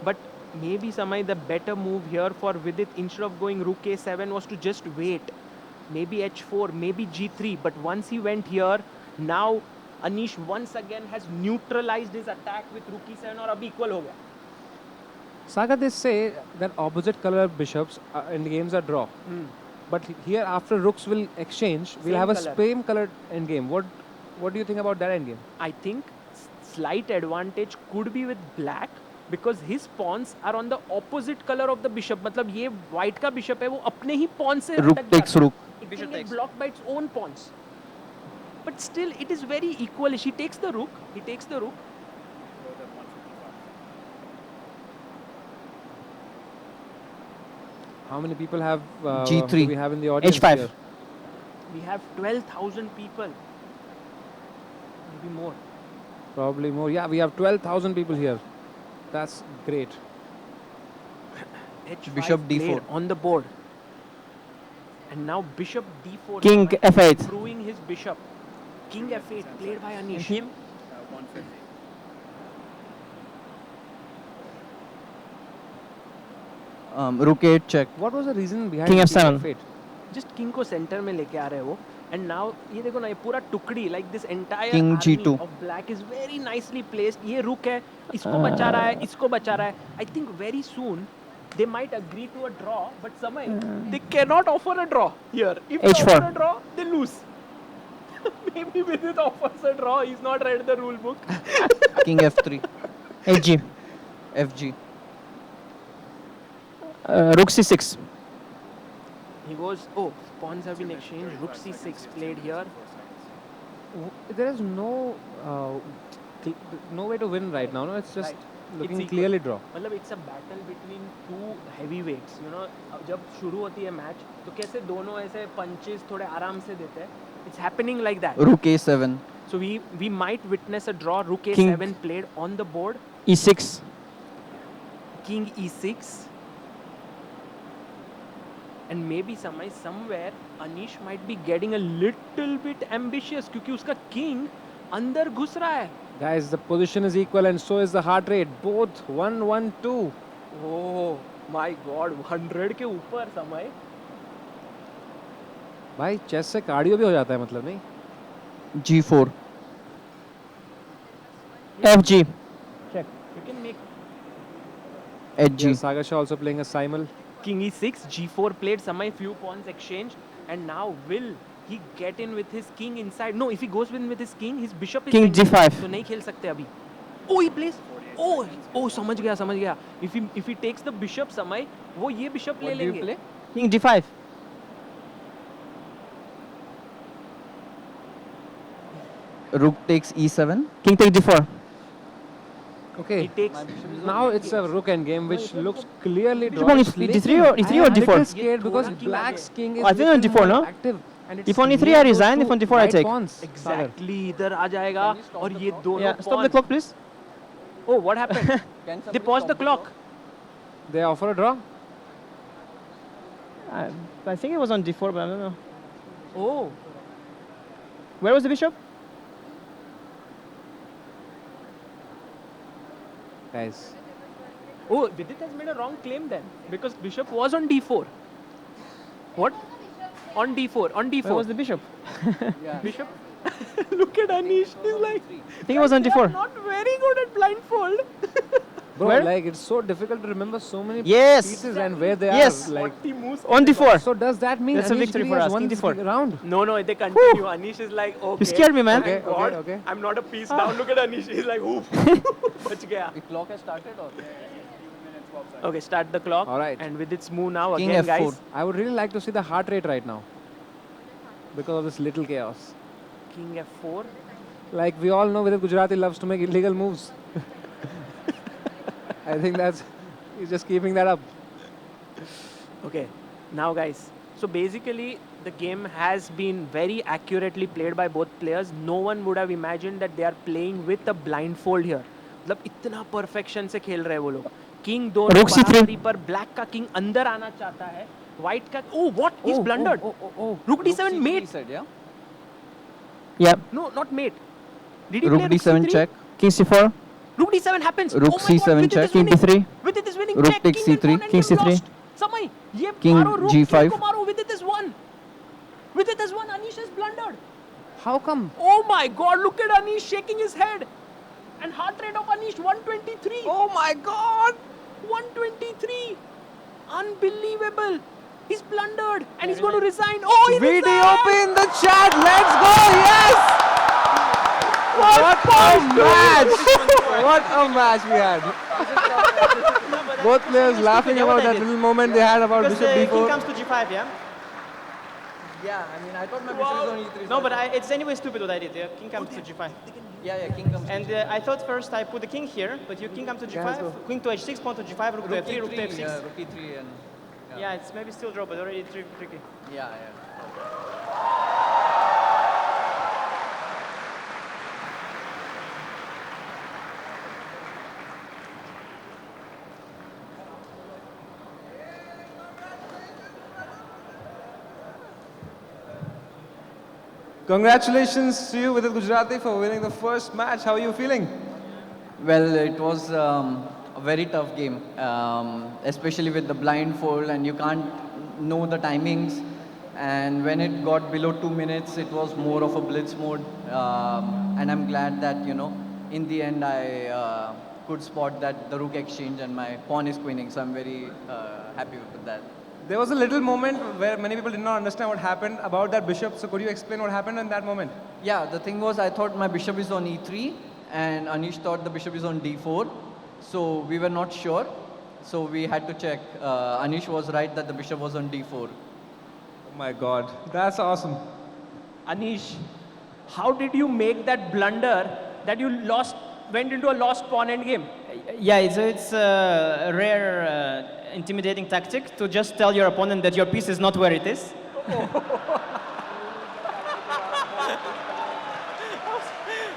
But maybe Samay, the better move here for Vidit instead of going rook a7 was to just wait. Maybe h4, maybe g3. But once he went here, now Anish once again has neutralized his attack with rook e7 और अब equal हो गया. Saga, they say that opposite color bishops in games are draw. But here, after rooks will exchange, we'll Same have a color. same colored endgame. What do you think about that endgame? I think slight advantage could be with black because his pawns are on the opposite color of the bishop. मतलब ये white का bishop है वो अपने ही pawn से Rook अटक takes जाता है. rook. It can get blocked by its own pawns. But still, it is very equal. She takes the rook. He takes the rook. How many people have G3. do we have in the audience H5. here? We have 12,000 people. Maybe more. Probably more. Yeah, we have 12,000 people here. That's great. H5 Bishop d4. played on the board. And now bishop d4. King f8. Proving his bishop. King f8 played by Anish. Him. Rook 8 check. What was the reason behind King the f7. F8? Just king को center में लेके आ रहे हैं वो. And now ये देखो ना ये पूरा टुकड़ी like this entire King army G2. of black is very nicely placed. ये रुक है, इसको बचा रहा है, इसको बचा रहा है. I think very soon they might agree to a draw, but Samay, they cannot offer a draw here. If they H4. offer a draw, they lose. Maybe Vidit offers a draw. He's not read the rule book. King f3. hg. fg. Rook c6. He goes, oh, pawns have been exchanged. Rook c6 played here. There is no no way to win right now. No, it's just looking equal. clearly draw. मतलब it's a battle between two heavyweights. You know, अब जब शुरू होती है match तो कैसे दोनों ऐसे punches थोड़े आराम से देते हैं. It's happening like that. Rook a7. So we might witness a draw. Rook King. a7 played on the board. e6. King e6. And maybe somewhere Anish might be getting a little bit ambitious क्योंकि उसका king अंदर घुस रहा है. Guys, the position is equal and so is the heart rate. Both 112. Oh my God, 100 के ऊपर समय. भाई चेस से कार्डियो भी हो जाता है मतलब नहीं. g4. fg. You can make hg. Yes, Sagar Shah also playing a simul. King e6, g4 played, Samay few pawns exchange, and now will he get in with his king inside? No, if he goes in with his king, his bishop is King pending, g5. तो नहीं खेल सकते अभी. Oh, he plays. Oh, समझ गया. If he takes the bishop, Samay, वो ये bishop ले What do you लेंगे. play? King d5. Rook takes e7. King takes d4. Okay. He takes. Now it's a rook end game which looks clearly Which drawn. one is d3 or I am d4? little scared because King black's king is I think on looking d4, more no? active. And If on e3 I resign, if on d4 I take. Exactly, इधर आ जाएगा और ये दोनों Yeah, stop the clock, please. Oh, what happened? They paused the clock. They offer a draw. I think it was on d4, but I don't know. Oh, Where was the bishop? Guys, oh, Vidit has made a wrong claim then because bishop was on d4. What? On d4. On d4. Where was the bishop? bishop? Look at Anish. He's like, I think it was on "You are d4. not very good at blindfold. bro, Where? like it's so difficult to remember so many Yes. pieces and where they Yes. are. Like, He moves. On d4. so does that mean That's a Anish victory Giri for has us, won king this d4. round? No, they continue. Anish is like, okay. You scared me, man. Okay, God, okay. I'm not a piece down. Look at Anish. He's like, ooh. Bach gaya. The clock has started or? Okay, start the clock. All right. And with its move now King again, F4. guys. I would really like to see the heart rate right now because of this little chaos. King F4. Like we all know, Vidit Gujrathi loves to make illegal moves. I think he's just keeping that up. Okay, now guys. So basically, the game has been very accurately played by both players. No one would have imagined that they are playing with a blindfold here. मतलब इतना perfection से खेल रहे हैं वो लोग. King दोनों Rook C3. बराबरी पर black का king अंदर आना चाहता है. White का oh what he's blundered. Rook d7 mate. Said, yeah? Yeah. No, not mate. Did he Rook play d7 C3? check. King c4. Rook d7 happens. Rook oh my God, C7 Vidit check. is King winning. d3. Vidit is winning. Rook Check. takes King C3. and King you've C3. lost. Samay, ये King मारो Rook G5. को मारो. Vidit is won. Vidit has won. Anish has blundered. How come? Oh my God! Look at Anish shaking his head. And heart rate of Anish 123. Oh my God! 123. Unbelievable. He's blundered and he's going to resign. Oh, he Video resigned. in the chat. Let's go. Yes. What a match! What a match we had. Both players laughing yeah, about what I that did. little moment they had about Because Bishop the king d4. comes to g5, yeah? Yeah, I mean, I thought my bishop is on e3. No, but it's anyway stupid what I did. Yeah? King comes to g5. Yeah, king comes. And I thought first I put the king here, but your king comes to g5, queen to h6, pawn to g5, rook to f3, rook to f6. Yeah, rook e3 and. Yeah, it's maybe still draw, but already tricky. Yeah. Congratulations to you, Vidit Gujrathi, for winning the first match. How are you feeling? Well, it was a very tough game, especially with the blindfold, and you can't know the timings. And when it got below 2 minutes, it was more of a blitz mode. And I'm glad that, in the end, I could spot that the rook exchange and my pawn is queening. So I'm very happy with that. There was a little moment where many people did not understand what happened about that bishop. So could you explain what happened in that moment? Yeah, the thing was, I thought my bishop is on e3, and Anish thought the bishop is on d4. So we were not sure. So we had to check. Anish was right that the bishop was on d4. Oh my God, that's awesome. Anish, how did you make that blunder that you went into a lost pawn endgame? Yeah, it's a rare intimidating tactic to just tell your opponent that your piece is not where it is.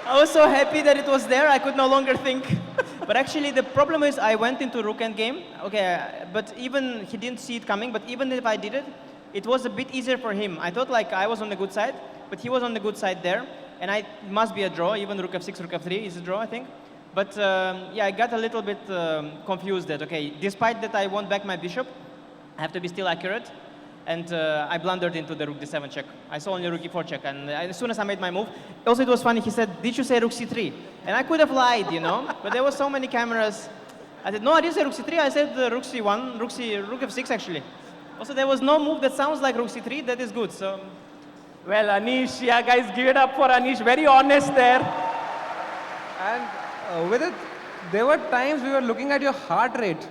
I was so happy that it was there, I could no longer think. But actually, the problem is I went into rook endgame. Okay, but even he didn't see it coming. But even if I did it, it was a bit easier for him. I thought like I was on the good side, but he was on the good side there, and it must be a draw. Even rook f6, rook f3 is a draw, I think. But yeah, I got a little bit confused that, okay, despite that I won back my bishop, I have to be still accurate. And I blundered into the rook d7 check. I saw only rook e4 check. And as soon as I made my move, also it was funny, he said, did you say rook c3? And I could have lied, but there were so many cameras. I said, no, I didn't say rook c3, I said rook c1, rook f6 actually. Also, there was no move that sounds like rook c3, that is good, so. Well, Anish, yeah, guys, give it up for Anish. Very honest there. And with it, there were times we were looking at your heart rate.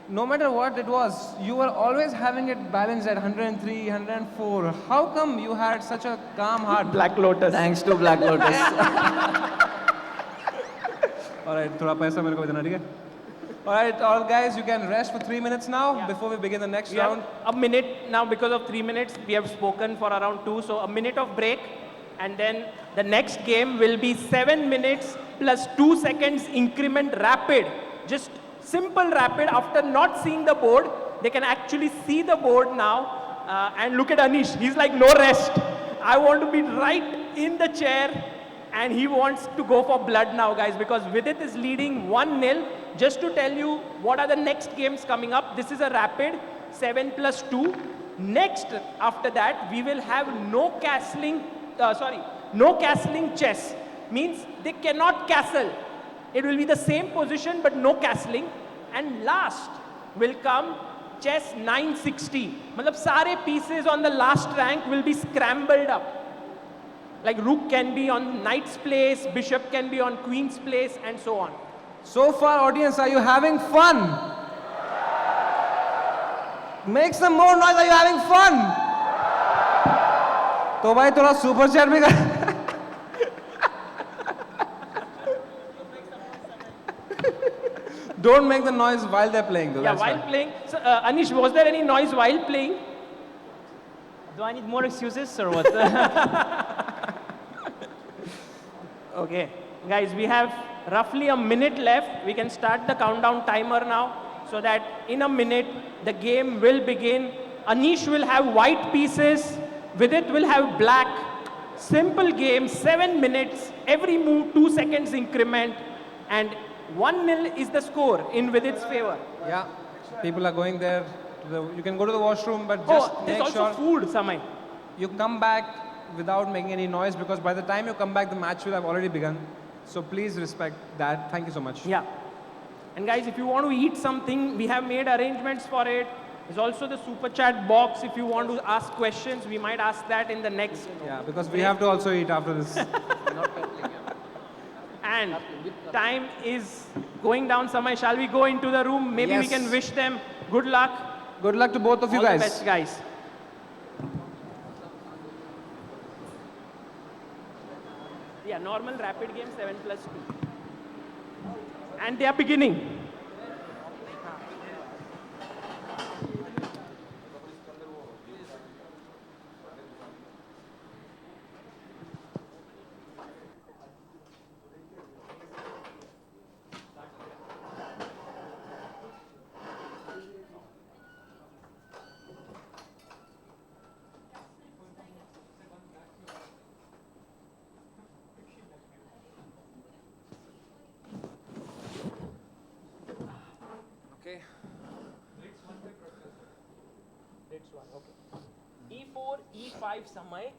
No matter what it was, you were always having it balanced at 103, 104. How come you had such a calm heart? Black Lotus. Thanks to Black Lotus. Alright, थोड़ा पैसा मेरे को भी देना, ठीक है? all guys, you can rest for 3 minutes now before we begin the next We have round. a minute now because of 3 minutes. We have spoken for around 2, so a minute of break. And then the next game will be 7 minutes plus 2 seconds increment rapid. Just simple rapid. After not seeing the board, they can actually see the board now. And look at Anish. He's like, no rest. I want to be right in the chair. And he wants to go for blood now, guys, because Vidit is leading 1-0. Just to tell you what are the next games coming up. This is a rapid 7 plus 2. Next, after that, we will have no castling chess. Means they cannot castle. It will be the same position but no castling. And last will come chess 960. Matlab sare pieces on the last rank will be scrambled up. Like rook can be on knight's place, bishop can be on queen's place, and so on. So far, audience, are you having fun? Make some more noise. Are you having fun? तो भाई थोड़ा super chat भी कर. Don't make the noise while they're playing, though. Yeah, that's while fine. playing. So, Anish, was there any noise while playing? Do I need more excuses or what? Okay, guys, we have roughly a minute left. We can start the countdown timer now, so that in a minute the game will begin. Anish will have white pieces, Vidit will have black. Simple game, 7 minutes, every move 2 seconds increment, and 1-0 is the score in Vidit's favor. Yeah, people are going there. You can go to the washroom, but just Oh, there's make also sure food, Samay. you come back without making any noise, because by the time you come back, the match will have already begun. So please respect that. Thank you so much. Yeah. And guys, if you want to eat something, we have made arrangements for it. There's also the super chat box. If you want to ask questions, we might ask that in the next. Yeah, because we have to also eat after this. And time is going down, Samay. Shall we go into the room? Maybe we Yes. can wish them good luck. Good luck to both of you All guys. the best, guys. Yeah, normal rapid game 7 plus 2. And they are beginning. E4, E5, Samay,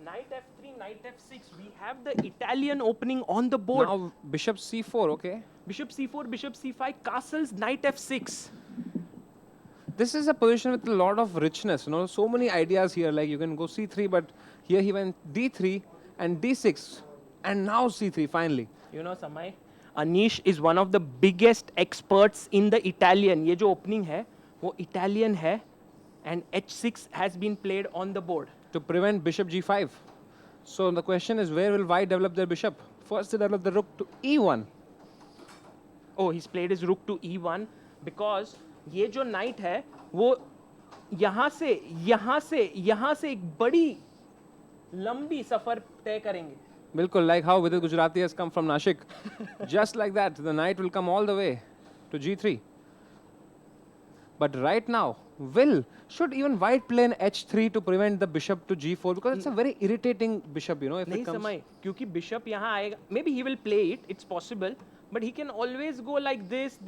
knight F3, knight F6. We have the Italian opening on the board. Now bishop c4, okay. Bishop C4, Bishop C5, castles, knight F6. This is a position with a lot of richness, you know, so many ideas here, like you can go c3, but here he went d3 and d6, and now c3 finally. You know, Samay, Anish is one of the biggest experts in the Italian. ये जो opening है, वो Italian है, and H6 has been played on the board. To prevent bishop g5. So the question is, where will white develop their bishop? First they develop the rook to e1. Oh, he's played his rook to e1 because ये जो knight है, वो यहाँ से एक बड़ी लंबी सफर तय करेंगे. Bilkul, like how Vidit Gujrathi has come from Nashik. Just like that, the knight will come all the way to g3. But right now, should even white play an h3 to prevent the bishop to g4? Because it's a very irritating bishop, you know, if नहीं it comes... समय, क्योंकि bishop यहाँ आएगा. Maybe he will play it, it's possible. But he can always go like this,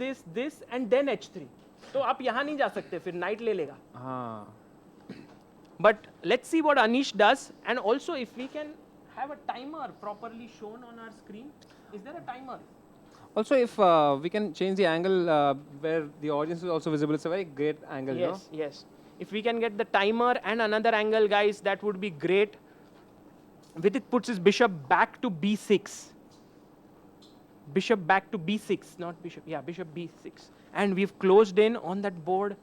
and then h3. तो आप यहाँ नहीं जा सकते, फिर knight ले लेगा. Ah. But let's see what Anish does. And also, if we can have a timer properly shown on our screen. Is there a timer? Also, if we can change the angle where the audience is also visible, it's a very great angle, you know? Yes, yes. If we can get the timer and another angle, guys, that would be great. Vidit puts his bishop back to b6. Bishop back to b6, not bishop. Yeah, bishop b6. And we've closed in on that board.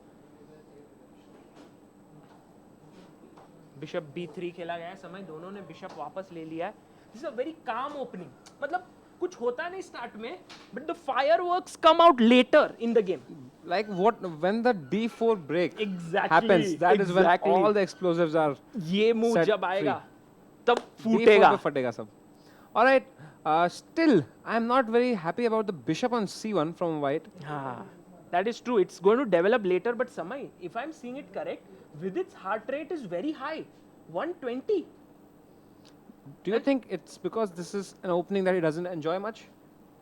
Bishop b3 खेला गया है. समय दोनों ने bishop वापस ले लिया है. This is a very calm opening. मतलब कुछ होता नहीं start में, but the fireworks come out later in the game. Like what when the d4 break Exactly, happens, that is when exactly. all the explosives are ये move set जब आएगा, free. तब d4 फूटेगा. पे फटेगा सब. All right. Still, I'm not very happy about the bishop on c1 from white. हाँ, that is true. It's going to develop later, but Samay, if I'm seeing it correct, Vidit's heart rate is very high, 120. Do you think it's because this is an opening that he doesn't enjoy much?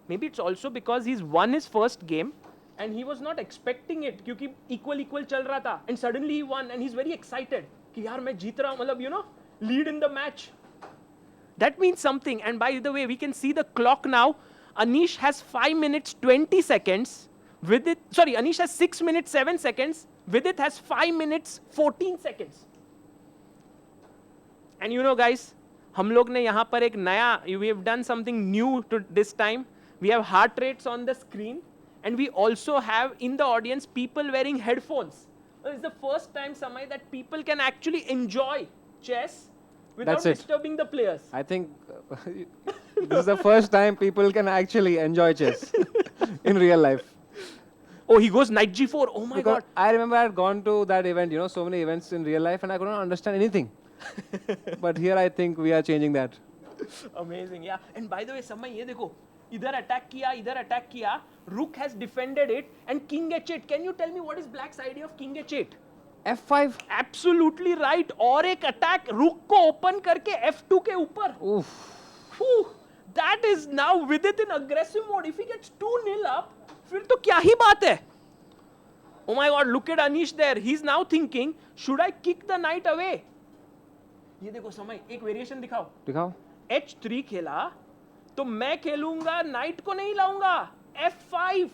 Maybe it's also because he's won his first game and he was not expecting it क्योंकि equal चल रहा था and suddenly he won and he's very excited कि यार मैं जीत रहा हूँ मतलब you know lead in the match. That means something. And by the way, we can see the clock now. Anish has 5 minutes 20 seconds. Anish has 6 minutes 7 seconds. Vidit has 5 minutes 14 seconds. And you know guys, हम लोग ने यहाँ पर एक नया, we have done something new to this time. We have heart rates on the screen and we also have in the audience people wearing headphones. It's the first time, Samay, that people can actually enjoy chess without disturbing the players. I think this is the first time people can actually enjoy chess in real life. Oh, he goes knight g4. Oh my God. I remember I had gone to that event, you know, so many events in real life and I couldn't understand anything. But here I think we are changing that. Amazing, yeah. And by the way, Samay, ये देखो, इधर attack किया, rook has defended it and king h8. Can you tell me what is black's idea of king h8? f5. Absolutely right. और एक attack rook को open करके f2 के ऊपर. Oof. That is now Vidit in aggressive mode. If he gets 2-0 up, फिर तो क्या ही बात है? Oh my God, look at Anish there. He's now thinking, should I kick the knight away? ये देखो समय, एक वेरिएशन दिखाओ. h3 खेला, तो मैं खेलूंगा, knight को नहीं लाऊंगा. f5.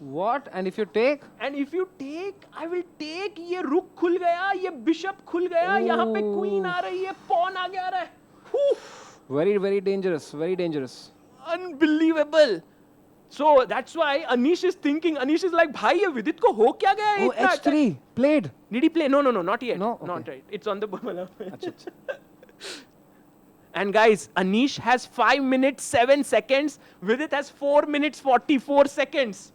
What? And if you take? And if you take, I will take. ये rook खुल गया, ये bishop खुल गया, यहाँ पे queen आ रही है, pawn आगे आ रहा है. Very, very dangerous. Very dangerous. Unbelievable. So that's why Anish is thinking. Anish is like, भाई ये विदित को हो क्या गया? Oh, h3 played. Did he play? No, not yet. No, okay. Not right. It's on the bubble. And guys, Anish has 5 minutes 7 seconds. Vidit has 4 minutes 44 seconds.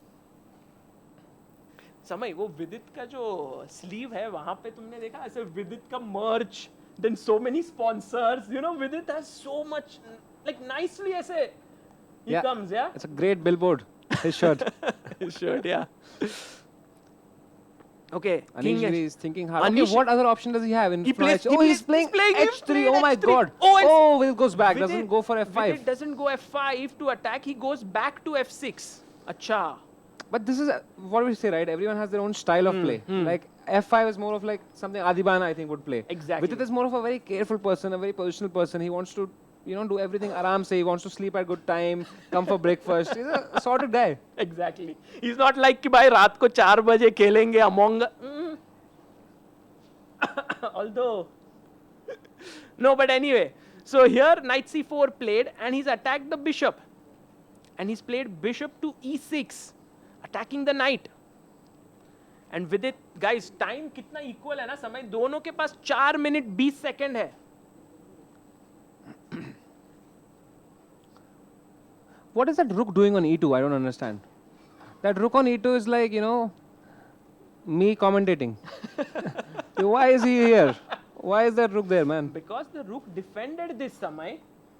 समय वो विदित का जो sleeve है वहाँ पे तुमने देखा ऐसे विदित का merch, then so many sponsors. You know, Vidit has so much, like nicely ऐसे. He comes, yeah? It's a great billboard. His shirt. His shirt, yeah. Okay. Anish Giri is thinking hard. Anish, okay, what other option does he have in he's playing h3. Oh my God. Oh, Vidit goes back. Doesn't go for f5. Vidit doesn't go f5 to attack. He goes back to f6. Acha. But this is what we say, right? Everyone has their own style of play. Like f5 is more of like something Adibana, I think, would play. Exactly. Vidit is more of a very careful person, a very positional person. He wants to, you know, do everything aram se. He wants to sleep at good time, come for breakfast. He's a sorted guy. Exactly. He's not like कि भाई रात को 4 बजे खेलेंगे Among Us. Although, no, but anyway. So here knight c4 played and he's attacked the bishop. And he's played bishop to e6, attacking the knight. And with it, guys, time कितना equal है ना समय दोनों के पास 4 minute 20 second है. What is that rook doing on e2? I don't understand. That rook on e2 is like, you know, me commentating. Why is he here? Why is that rook there, man? Because the rook defended this Samay.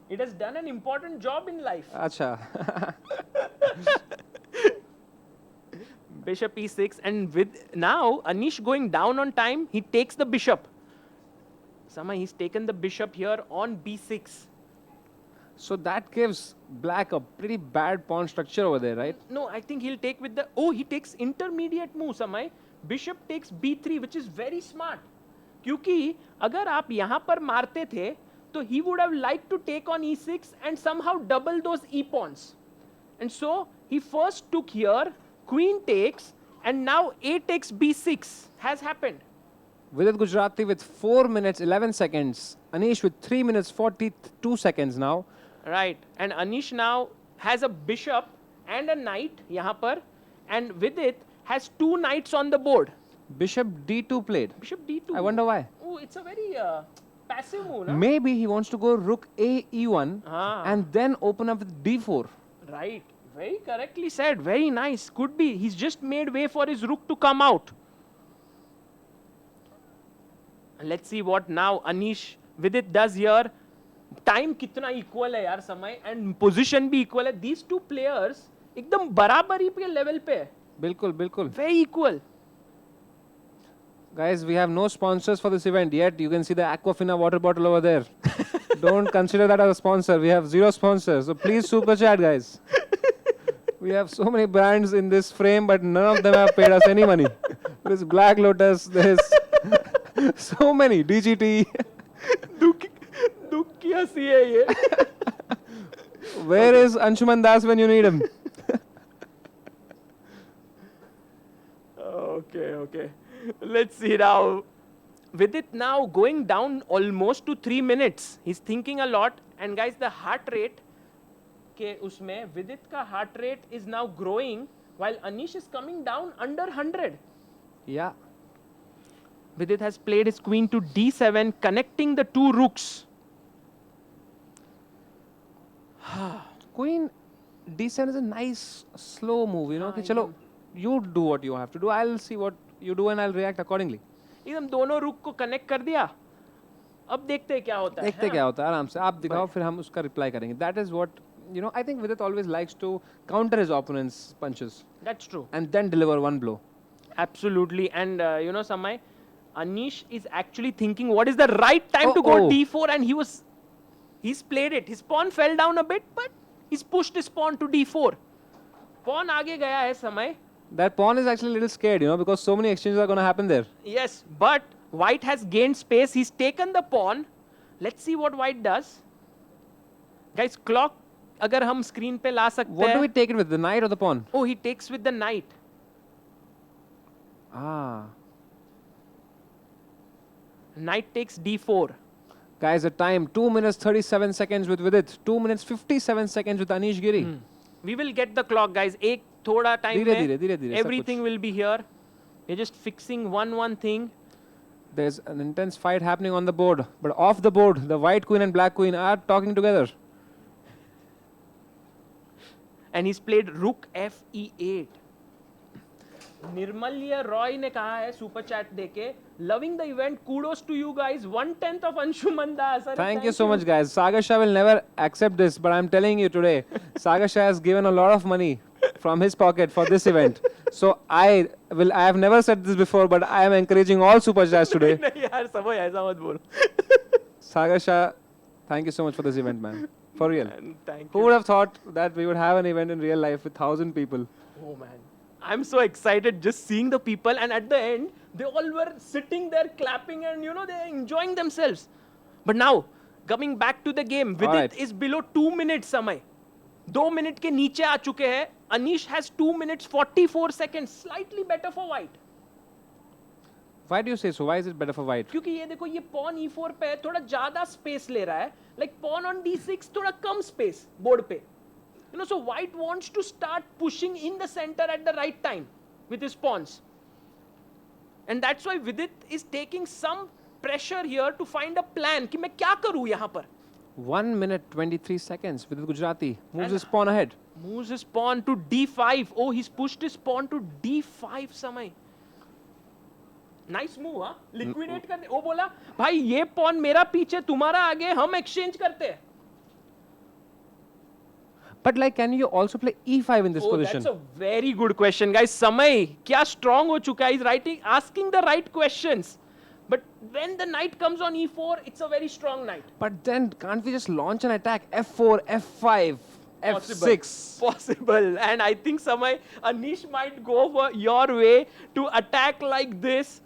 It has done an important job in life. Acha. Bishop e6, and with now Anish going down on time, he takes the bishop. Samay, he's taken the bishop here on b6. So that gives black a pretty bad pawn structure over there, right? No, I think he'll take with the... Oh, he takes intermediate move, Samay. Bishop takes b3, which is very smart. क्योंकि अगर आप यहाँ पर मारते थे, तो he would have liked to take on e6 and somehow double those e-pawns. And so, he first took here, queen takes, and now a takes b6 has happened. Vidit Gujrathi with 4 minutes 11 seconds. Anish with 3 minutes 42 seconds now. Right, and Anish now has a bishop and a knight यहाँ पर, and Vidit has 2 knights on the board. Bishop d2 played. Bishop d2. I wonder why. Oh, it's a very passive move, na? Maybe he wants to go rook a e1 and then open up with d4. Right. Very correctly said. Very nice. Could be. He's just made way for his rook to come out. Let's see what now Anish Vidit does here. Time कितना equal है यार समय and position भी equal है. These two players एकदम बराबरी पे level पे है. बिल्कुल बिल्कुल. Very equal. Guys, we have no sponsors for this event yet. You can see the Aquafina water bottle over there. Don't consider that as a sponsor. We have 0 sponsors. So please super chat, guys. We have so many brands in this frame, but none of them have paid us any money. There's Black Lotus. There's so many. DGT. दुख की हंसी है ये. Where is Anshuman Das when you need him? Okay. Let's see now. Vidit now going down almost to 3 minutes. He's thinking a lot. And guys, the heart rate के उसमें Vidit का heart rate is now growing while Anish is coming down under 100. Yeah. Vidit has played his queen to d7, connecting the 2 rooks. Queen d7 is a nice slow move, you know. कि चलो, you do what you have to do. I'll see what you do and I'll react accordingly. एकदम दोनों रुक को connect कर दिया. अब देखते हैं क्या होता है. देखते क्या होता है आराम से. आप दिखाओ फिर हम उसका रिप्लाई करेंगे. That is what, you know, I think Vidit always likes to counter his opponent's punches. That's true. And then deliver one blow. Absolutely. And you know, Samay, Anish is actually thinking what is the right time to go d4, and he's played it. His pawn fell down a bit, but he's pushed his pawn to d4. Pawn आगे गया है Samay. That pawn is actually a little scared, you know, because so many exchanges are going to happen there. Yes, but white has gained space. He's taken the pawn. Let's see what white does. Guys, clock अगर हम screen पे ला सकते हैं. What do we take it with, the knight or the pawn? Oh, he takes with the knight. Knight takes d4. Guys, the time 2 minutes 37 seconds with Vidit, 2 minutes 57 seconds with Anish Giri. We will get the clock, guys. एक थोड़ा time धीरे-धीरे everything will be here. We're just fixing one thing. There's an intense fight happening on the board, but off the board, the white queen and black queen are talking together. And he's played rook fe8. निर्मल्य Roy ने कहा है super chat देके, loving the event, kudos to you guys, 1/10 of Anshuman Das. Thank you so much, guys. Sagar Shah will never accept this, but I'm telling you today, Sagar Shah has given a lot of money from his pocket for this event. So I have never said this before, but I am encouraging all super chats today. नहीं यार, समय ऐसा मत बोल. Sagar Shah, thank you so much for this event, man. For real. Thank you. Who would have thought that we would have an event in real life with 1,000 people? Oh man, I'm so excited just seeing the people, and at the end they all were sitting there clapping and you know they're enjoying themselves. But now coming back to the game, Vidit is below 2 minutes समय. 2 minute के नीचे आ चुके हैं. Anish has 2 minutes 44 seconds, slightly better for white. Why do you say so? Why is it better for white? क्योंकि ये देखो ये pawn e4 पे है, थोड़ा ज्यादा स्पेस ले रहा है. Like pawn on d6 थोड़ा कम स्पेस बोर्ड पे. You know, so white wants to start pushing in the center at the right time with his pawns. And that's why Vidit is taking some pressure here to find a plan कि मैं क्या करूँ यहाँ पर. 1 minute 23 seconds. Vidit Gujrathi moves his pawn ahead. Moves his pawn to d5. Oh, he's pushed his pawn to d5 समय. Nice move, हाँ? Liquidate कर दे. वो बोला भाई ये pawn मेरा पीछे तुम्हारा आगे हम exchange करते हैं. But like, can you also play e5 in this position? That's a very good question, guys. Samay, क्या strong हो चुका है? He's asking the right questions. But when the knight comes on e4, it's a very strong knight. But then, can't we just launch an attack? f4, f5, f6. Possible. And I think Samay, Anish might go for your way to attack like this.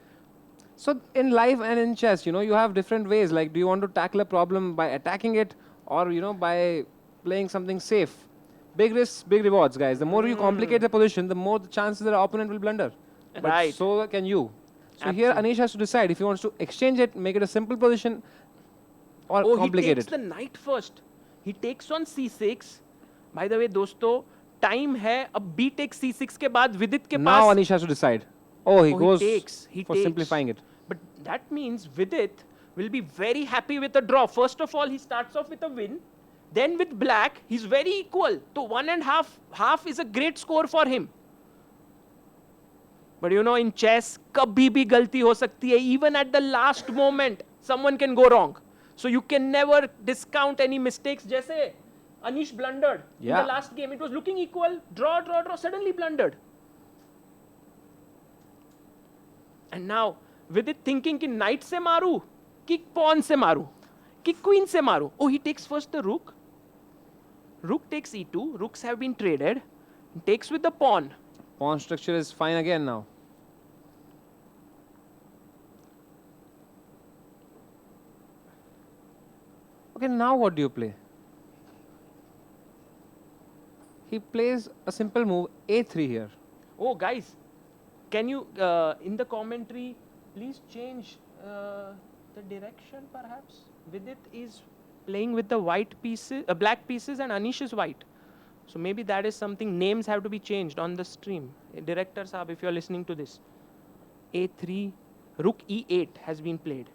So in life and in chess, you know, you have different ways. Like, do you want to tackle a problem by attacking it, or you know, by playing something safe? Big risks, big rewards, guys. The more you complicate the position, the more the chances that the opponent will blunder. But so can you. So here Anish has to decide if he wants to exchange it, make it a simple position, or complicate he takes the knight first. He takes on c6. By the way, दोस्तों, time है. अब b takes c6 के बाद Vidit के पास. Now Anish has to decide. Oh, he goes he for takes. simplifying it. But that means Vidit will be very happy with a draw. First of all, he starts off with a win. Then with black, he's very equal. So 1.5 is a great score for him. But you know, in chess, kabhi bhi galti ho sakti hai. Even at the last moment, someone can go wrong. So you can never discount any mistakes. Jaise Anish blundered in the last game. It was looking equal. Draw, draw, draw. Suddenly blundered. And now, with it thinking ki knight se maru, ki pawn se maru, ki queen se maru. Oh, he takes first the rook. Rook takes e2. Rooks have been traded. Takes with the pawn. Pawn structure is fine again now. Okay, now what do you play? He plays a simple move, a3 here. Oh, guys, can you, in the commentary, please change the direction, perhaps? Vidit is playing with the white pieces, black pieces, and Anish is white. So maybe that is something. Names have to be changed on the stream. Director Saab, if you are listening to this. A3, Rook E8 has been played.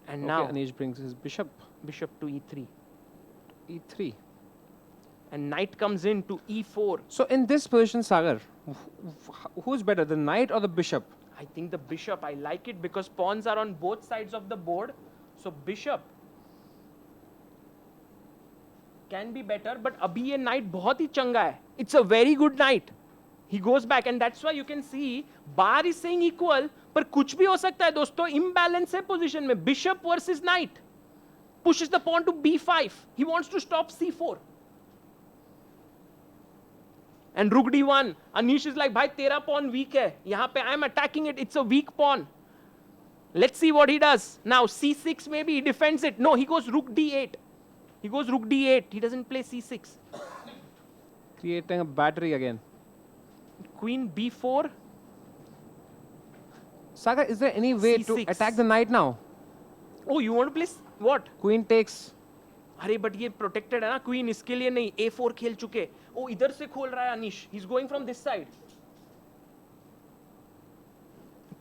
And now Anish brings his bishop. Bishop to E3. E3. And knight comes in to E4. So in this position, Sagar, who's better, the knight or the bishop? I think the bishop. I like it because pawns are on both sides of the board. So bishop can be better, but abhi ye knight bahut hi changa hai. It's a very good knight. He goes back, and that's why you can see bar is saying equal, पर कुछ भी हो सकता है दोस्तों. Imbalance है position में. Bishop versus knight pushes the pawn to B5. He wants to stop C4. And Rook D1. Anish is like, भाई तेरा pawn weak है. यहाँ पे I'm attacking it. It's a weak pawn. Let's see what he does. Now C6 maybe he defends it. No, he goes Rook D8. He goes Rook D8. He doesn't play C6. Creating a battery again. Queen B4. Sagar, is there any way to C6. attack the knight now? Oh, you want to play what? Queen takes. अरे but ये protected है ना. Queen इसके लिए नहीं. A4 खेल चुके. Oh, इधर से खोल रहा है Anish. He's going from this side.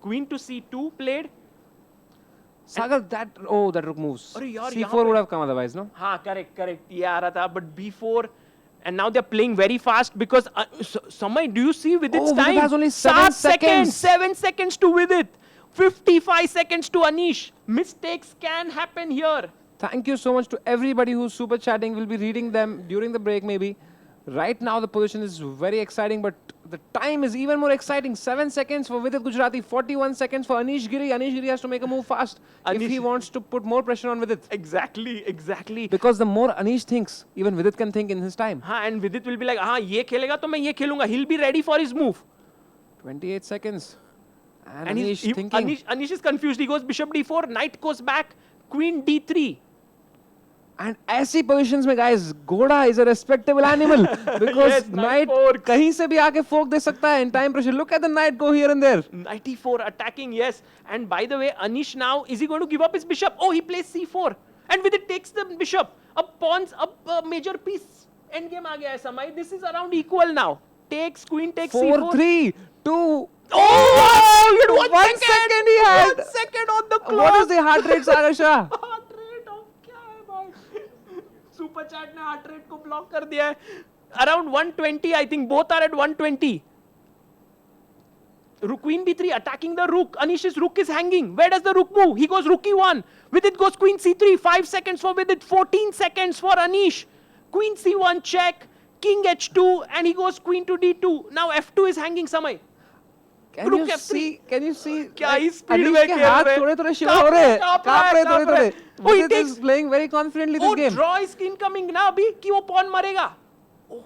Queen to C2 played. Sagar, that rook moves. अरे यार, C4 would have come otherwise, no? हाँ, correct. ये आ रहा था. But B4. And now they're playing very fast because Samay, do you see Vidit's time? Vidit has only 7 seconds. 7 seconds to Vidit. 55 seconds to Anish. Mistakes can happen here. Thank you so much to everybody who's super chatting. We'll be reading them during the break maybe. Right now the position is very exciting, but the time is even more exciting. 7 seconds for Vidit Gujrathi, 41 seconds for Anish Giri. Anish Giri has to make a move fast if he wants to put more pressure on Vidit. Exactly. Because the more Anish thinks, even Vidit can think in his time. And Vidit will be like, ये खेलेगा तो मैं ये खेलूंगा. He'll be ready for his move. 28 seconds. And Anish thinking. Anish is confused. He goes Bishop D4, Knight goes back, Queen D3. And ऐसी positions में guys, घोड़ा is a respectable animal because Yes, knight knight कहीं से भी आके fork दे सकता है in time pressure. Look at the knight go here and there. Knight E4 attacking, yes. And by the way, Anish now, is he going to give up his bishop? Oh, he plays C4. And with it takes the bishop. Up pawns, up major piece. Endgame आ गया है Samay. This is around equal now. Takes, queen takes C4. 4-3, 2. Oh, you had 1 second he had. 1 second on the clock. What is the heart rate, Sagar Shah? Heart rate of क्या है भाई? Super chat ने heart rate को block कर दिया है. Around 120, I think both are at 120. Queen B3 attacking the rook. Anish's rook is hanging. Where does the rook move? He goes rook E1. With it goes queen C3. 5 seconds for Vidit. 14 seconds for Anish. Queen C1 check. King H2 and he goes queen to D2. Now F2 is hanging Samay. Can you see? क्या ही speed Anish में के खेल हाथ रहे? थोड़े शिवा हो रहे हैं. कांप रहे थोड़े. Oh, he Vidit takes. is playing very confidently this Oh, game. draw is incoming ना अभी कि वो pawn मरेगा.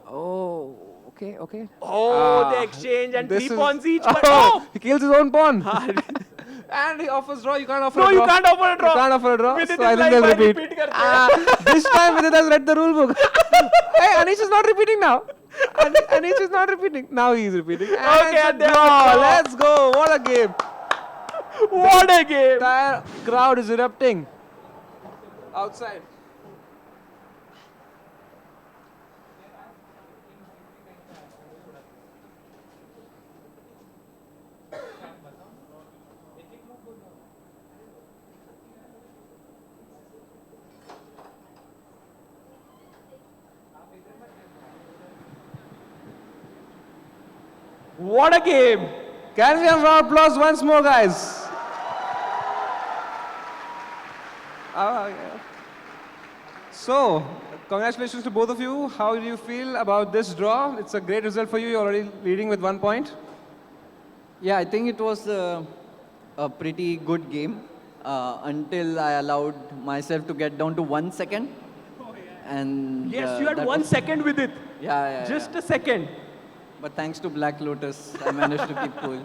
Oh, okay. Oh, the exchange and This 3 is- pawns each. But Oh, he kills his own pawn. And he offers draw. You can't offer No, a draw. you can't offer a draw. You can't offer a draw. Vidit So is I think like, they'll "Bhai, repeat. repeat करते हैं." This time Vidit has read the rule book. Hey, Anish is not repeating now. Anish is not repeating. Now he is repeating. And Okay, it's a and there we draw. go. Let's go. What a game. What a game. Entire crowd is erupting outside. What a game! Can we have applause once more, guys? Yeah. So, congratulations to both of you. How do you feel about this draw? It's a great result for you. You're already leading with 1 point. Yeah, I think it was a pretty good game until I allowed myself to get down to 1 second. And Yes, you had that 1 was- second with it. Yeah. Just a second. But thanks to Black Lotus, I managed to keep cool.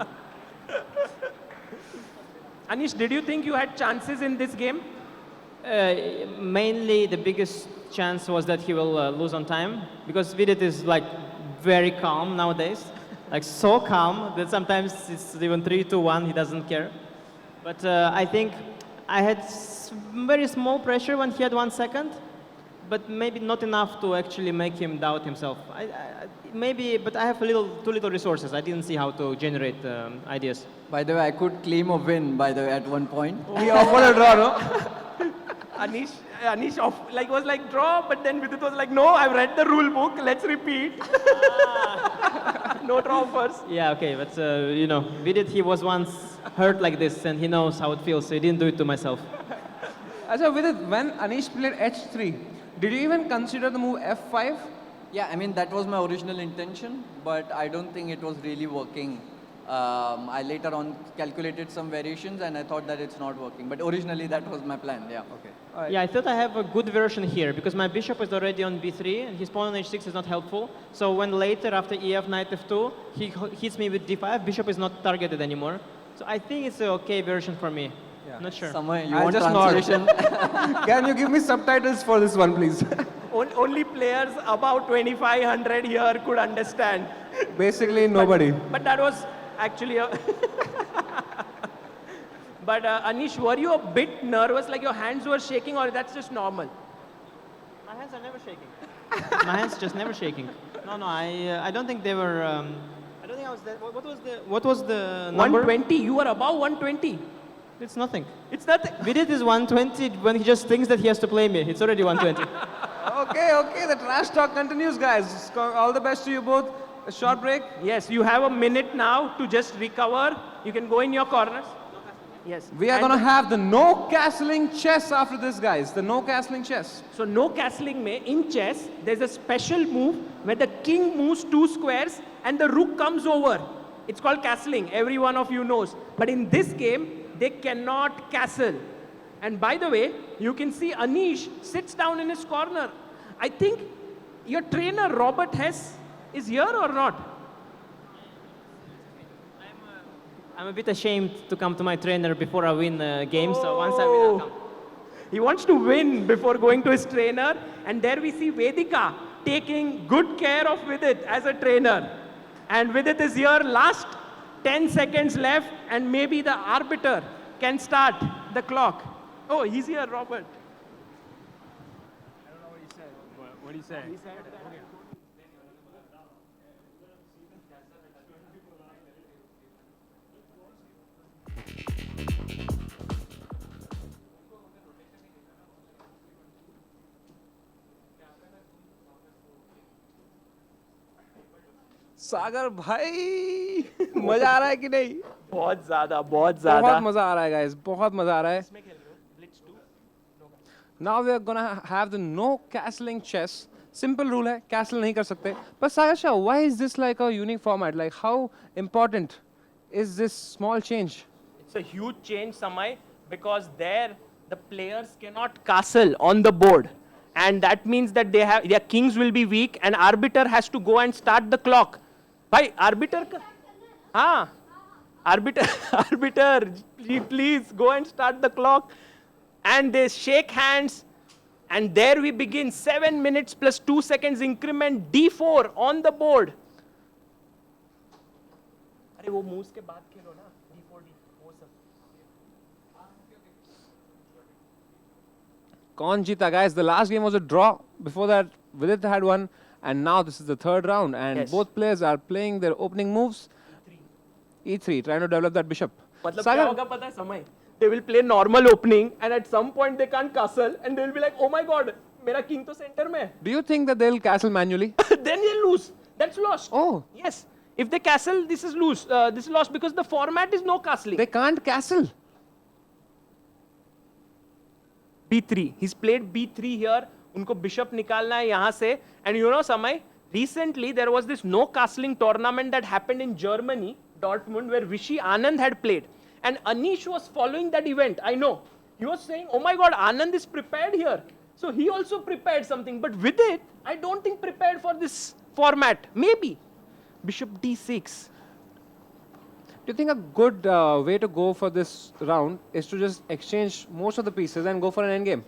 Anish, did you think you had chances in this game? Mainly, the biggest chance was that he will lose on time because Vidit is like very calm nowadays, like so calm that sometimes it's even 3-2-1. He doesn't care. But I think I had very small pressure when he had 1 second, but maybe not enough to actually make him doubt himself. Maybe, but I have too little resources. I didn't see how to generate ideas. By the way, I could claim a win, by the way, at one point. He offered a draw, no? Anish was like draw, but then Vidit was like, no, I've read the rule book. Let's repeat. No draw first. Yeah, okay, but you know, Vidit, he was once hurt like this, and he knows how it feels, so he didn't do it to myself. Acha, Vidit, when Anish played H3, did you even consider the move F5? Yeah, I mean, that was my original intention, but I don't think it was really working. I later on calculated some variations and I thought that it's not working. But originally that was my plan, yeah. Okay. Yeah, I thought I have a good version here because my bishop is already on b3 and his pawn on h6 is not helpful. So when later after ef, knight f2, he hits me with d5, bishop is not targeted anymore. So I think it's an okay version for me. Yeah. Not sure. Samay, you I'll want just translation? Can you give me subtitles for this one, please? Only players above 2500 here could understand. Basically, nobody. But that was actually a... But Anish, were you a bit nervous, like your hands were shaking, or that's just normal? My hands are never shaking. My hands just never shaking. No, I don't think they were. I don't think I was that. What was the number? 120. You were above 120. It's nothing. It's nothing. Vidit is 120 when he just thinks that he has to play me. It's already 120. Okay, the trash talk continues, guys. All the best to you both. A short break. Yes, you have a minute now to just recover. You can go in your corners. Yes. We are going to have the no castling chess after this, guys. The no castling chess. So no castling mein, in chess, there's a special move where the king moves 2 squares and the rook comes over. It's called castling. Every one of you knows. But in this game, they cannot castle. And by the way, you can see Anish sits down in his corner. I think your trainer, Robert Hess, is here or not? I'm a bit ashamed to come to my trainer before I win a game, so once I win, I'll come. He wants to win before going to his trainer. And there we see Vedika taking good care of Vidit as a trainer. And Vidit is here, last 10 seconds left, and maybe the arbiter can start the clock. Oh, he's here, Robert. I don't know what he said. What did he say? He said, सागर भाई मजा आ रहा है कि नहीं? बहुत ज्यादा बहुत मजा आ रहा है guys, बहुत मजा आ रहा है. Now we are gonna have the no castling chess. Simple rule है, castle नहीं कर सकते. But Sagasha, why is this like a unique format? Like how important is this small change? It's a huge change, Samay, because there the players cannot castle on the board. And that means that their kings will be weak and arbiter has to go and start the clock. Bhai, arbiter arbiter, please go and start the clock. And they shake hands. And there we begin, 7 minutes plus 2 seconds increment, d4 on the board. अरे वो moves के बाद खेलो ना, d4 वो सब. Kaun jeeta, guys? The last game was a draw. Before that, Vidit had won. And now this is the third round. And Yes. both players are playing their opening moves. E3, trying to develop that bishop. मतलब Sagar- क्या होगा पता है समय? They will play normal opening and at some point they can't castle and they will be like, oh my god, मेरा king तो center में है. Do you think that they'll castle manually? Then you lose. That's lost. Oh. Yes. If they castle, this is loose. This is lost because the format is no castling. They can't castle. B3. He's played B3 here. उनको bishop निकालना है यहाँ से. And you know, Samay, recently there was this no castling tournament that happened in Germany, Dortmund, where Vishy Anand had played. And Anish was following that event. I know. He was saying, oh my God, Anand is prepared here. So he also prepared something. But with it, I don't think prepared for this format. Maybe. Bishop D6. Do you think a good way to go for this round is to just exchange most of the pieces and go for an endgame?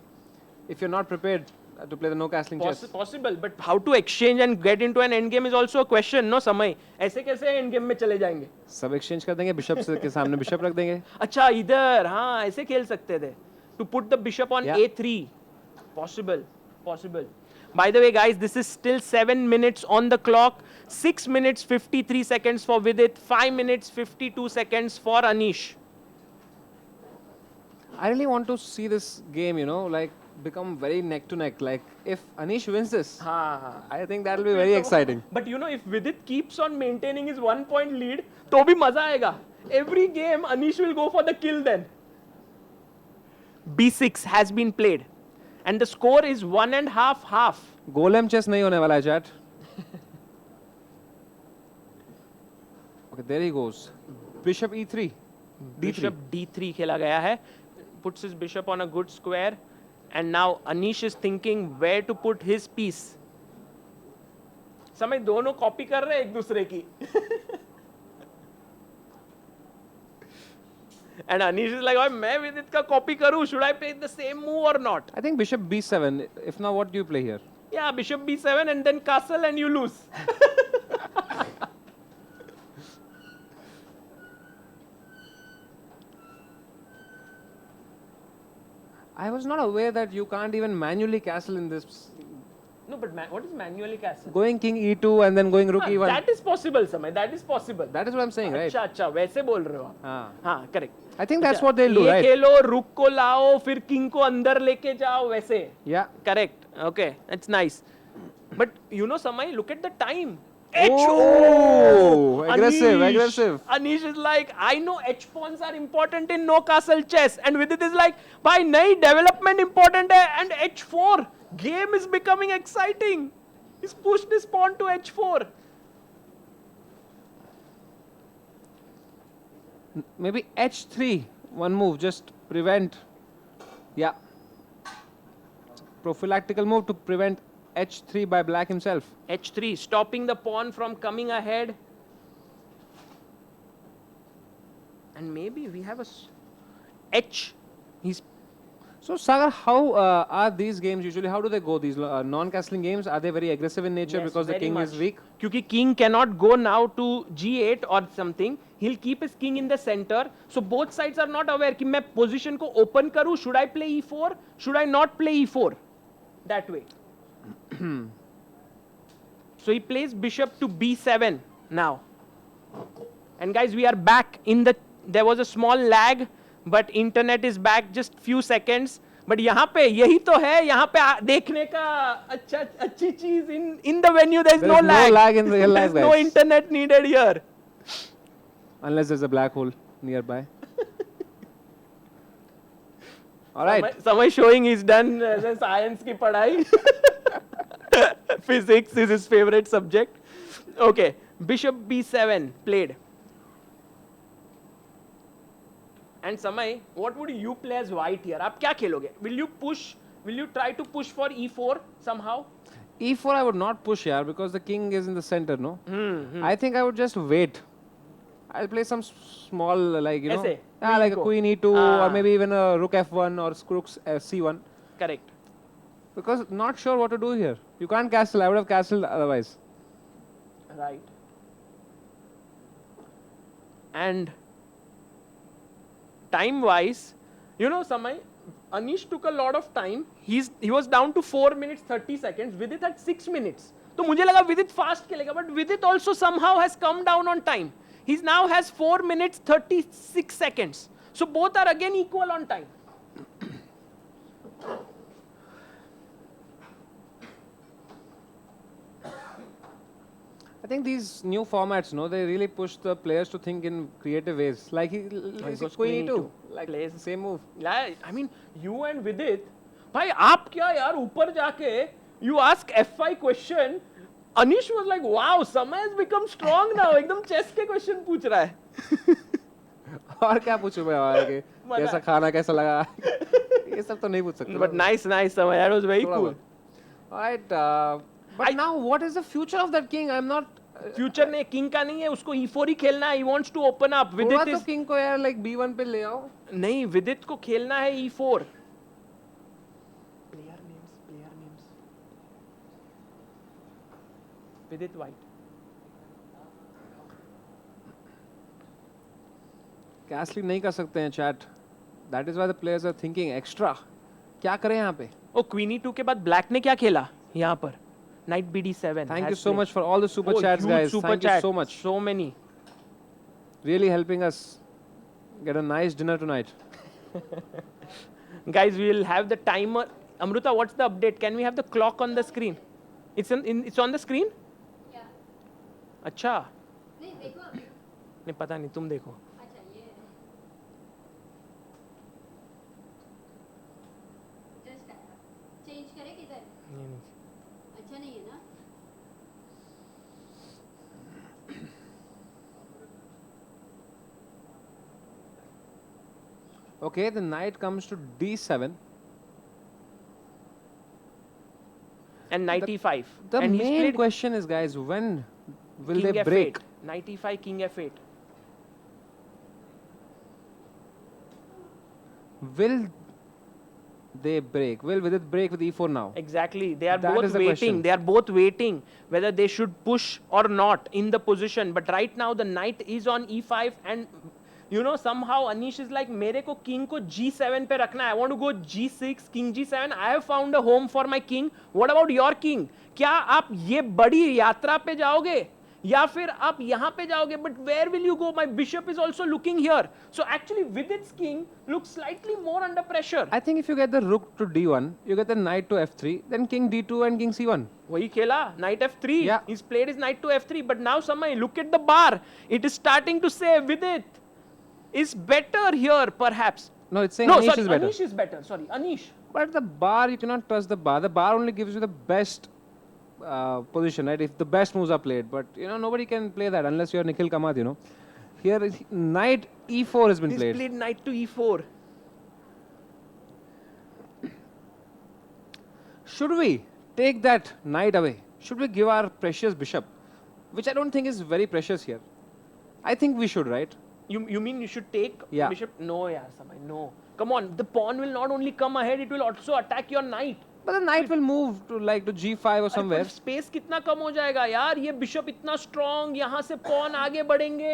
If you're not prepared to play the no castling chess. Possible, but how to exchange and get into an endgame is also a question, no Samay? ऐसे कैसे endgame में चले जाएंगे? सब exchange कर देंगे, bishop के सामने bishop रख देंगे. अच्छा इधर, हाँ ऐसे खेल सकते थे. To put the bishop on A3. Possible. By the way, guys, this is still 7 minutes on the clock. 6 minutes 53 seconds for Vidit. 5 minutes 52 seconds for Anish. I really want to see this game, you know, like become very neck to neck. Like if Anish wins this, I think that will be very exciting. But you know, if Vidit keeps on maintaining his 1 point lead, तो भी मजा आएगा. Every game, Anish will go for the kill then. B6 has been played. And the score is 1.5. Golem chess नहीं होने वाला है chat. Okay, there he goes. Bishop E3. Bishop D3 खेला गया है. Puts his bishop on a good square. And now Anish is thinking where to put his piece. समय दोनों copy कर रहे हैं एक दूसरे की. And Anish is like, मैं Vidit का copy करूँ? Should I play the same move or not? I think bishop B7. If not, what do you play here? Yeah, bishop B7 and then castle and you lose. I was not aware that you can't even manually castle in this. No, but what is manually castle? Going king E2 and then going rook E1. That is possible, Samay. That is possible. That is what I'm saying, right? अच्छा, वैसे बोल रहे हो आप. हाँ, correct. I think that's what they'll do, right? ये खेलो, rook को लाओ, फिर king को अंदर लेके जाओ, वैसे. Yeah. Correct. Okay, that's nice. But you know, Samay, look at the time. Oh, aggressive. Anish is like, I know H pawns are important in no castle chess, and Vidit is like, भाई नई development important है, and H4 game is becoming exciting. He's pushed his pawn to H4. Maybe H3, one move, just prevent. Yeah. Prophylactical move to prevent H3 by black himself. H3, stopping the pawn from coming ahead. And maybe we have a H. So Sagar, how are these games usually? How do they go? These non-castling games, are they very aggressive in nature because the king is weak? Because king cannot go now to G8 or something. He'll keep his king in the center. So both sides are not aware कि मैं position को open करूँ. Should I play E4? Should I not play E4? That way. So he plays bishop to B7 now. And guys, we are back in the. There was a small lag, but internet is back. Just few seconds. But यहाँ पे यही तो है. यहाँ पे देखने का अच्छी चीज in the venue. There is no lag. No lag in real life, guys. No internet needed here. Unless there's a black hole nearby. All right. Samay showing he's done science की पढ़ाई. Physics is his favorite subject. Okay, bishop b7 played. And Samay, what would you play as white here? आप क्या खेलोगे? Will you push? Will you try to push for e4 somehow? E4 I would not push here because the king is in the center, no? I think I would just wait. I'll play some small, like, you know, like a queen e2 or maybe even a rook f1 or rook c1. Correct. Because not sure what to do here. You can't castle. I would have castled otherwise. Right. And time-wise, you know, Samay, Anish took a lot of time. He was down to 4 minutes 30 seconds. Vidit had 6 minutes. So मुझे लगा Vidit fast खेलेगा, but Vidit also somehow has come down on time. He now has 4 minutes 36 seconds. So both are again equal on time. I think these new formats, no, they really push the players to think in creative ways. Like goes Queen queen E2, E2. like Plays. same move. Yeah, I mean, you and Vidit, भाई आप क्या यार ऊपर जाके you ask F5 question, Anish was like, wow, Samay has become strong now. एकदम chess के question पूछ रहा है. और क्या पूछूं मैं और आगे कैसा खाना कैसा लगा ये सब तो नहीं पूछ सकते. But nice, Samay. That was very cool. Alright, but now what is the future of that king? I'm not. Future ने king का नहीं है, उसको E4 ही खेलना है. He wants to open up. थोड़ा Vidit तो is king को यार like B1 पे ले आओ. नहीं, Vidit को खेलना है E4. Player names. Vidit White. Castling नहीं कर सकते हैं chat. That is why the players are thinking extra. क्या करें यहाँ पे? ओ क्वीन E2 के बाद ब्लैक ने क्या खेला यहाँ पर? Knight BD7. Thank you so much for all the super chats, guys. Thank you so much. So many. Really helping us get a nice dinner tonight. Guys, we will have the timer. Amruta, what's the update? Can we have the clock on the screen? It's on the screen? Yeah. अच्छा. नहीं देखो अभी. नहीं पता नहीं, तुम देखो. अच्छा ये जस्ट चेंज करें किधर? अच्छा नहीं है ना? Okay, the knight comes to D7. And Knight E5. The and he's main played question is, guys, when will King they F8. break? Knight E5, King F8. Will they break? Will Vidit break with E4 now? Exactly. They are That both is the waiting. question. They are both waiting whether they should push or not in the position. But right now the knight is on E5 and you know somehow Anish is like मेरे को king को G7 पे रखना है. I want to go G6, King G7. I have found a home for my king. What about your king? क्या आप ये बड़ी यात्रा पे जाओगे? या फिर आप यहाँ पे जाओगे? But where will you go? My bishop is also looking here. So actually Vidit's king looks slightly more under pressure. I think if you get the rook to D1, you get the knight to F3, then King D2 and King C1. वही खेला knight F3. Yeah. He's played his knight to F3. But now Samay, look at the bar. It is starting to say Vidit is better here perhaps. No, it's saying No, Anish sorry, is better. Anish is better. Sorry, Anish. But the bar, you cannot trust the bar. The bar only gives you the best position, right? If the best moves are played. But, you know, nobody can play that unless you're Nikhil Kamath, you know. Here, knight E4 has been He's played. played knight to E4. Should we take that knight away? Should we give our precious bishop? Which I don't think is very precious here. I think we should, right? You mean you should take Yeah. bishop? No, yaar, Samay, no. Come on, the pawn will not only come ahead, it will also attack your knight. But the knight will move to like to G5 or somewhere. Space कितना कम हो जाएगा यार? ये bishop इतना strong, यहाँ से pawn आगे बढ़ेंगे.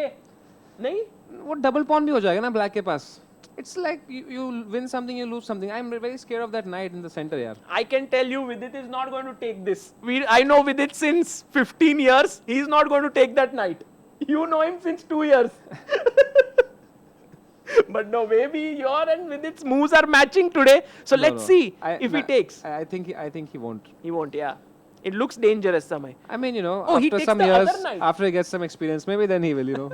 नहीं? वो double pawn भी हो जाएगा ना black के पास. It's like you win something, you lose something. I'm very scared of that knight in the center, yaar. I can tell you Vidit is not going to take this. I know Vidit since 15 years. He is not going to take that knight. You know him since 2 years. But no, maybe your and Vidit's moves are matching today. So let's see if he takes. I think he won't. He won't, yeah. It looks dangerous, Samay. I mean, you know, Oh, he after takes some the years, other knight. after he gets some experience, maybe then he will, you know.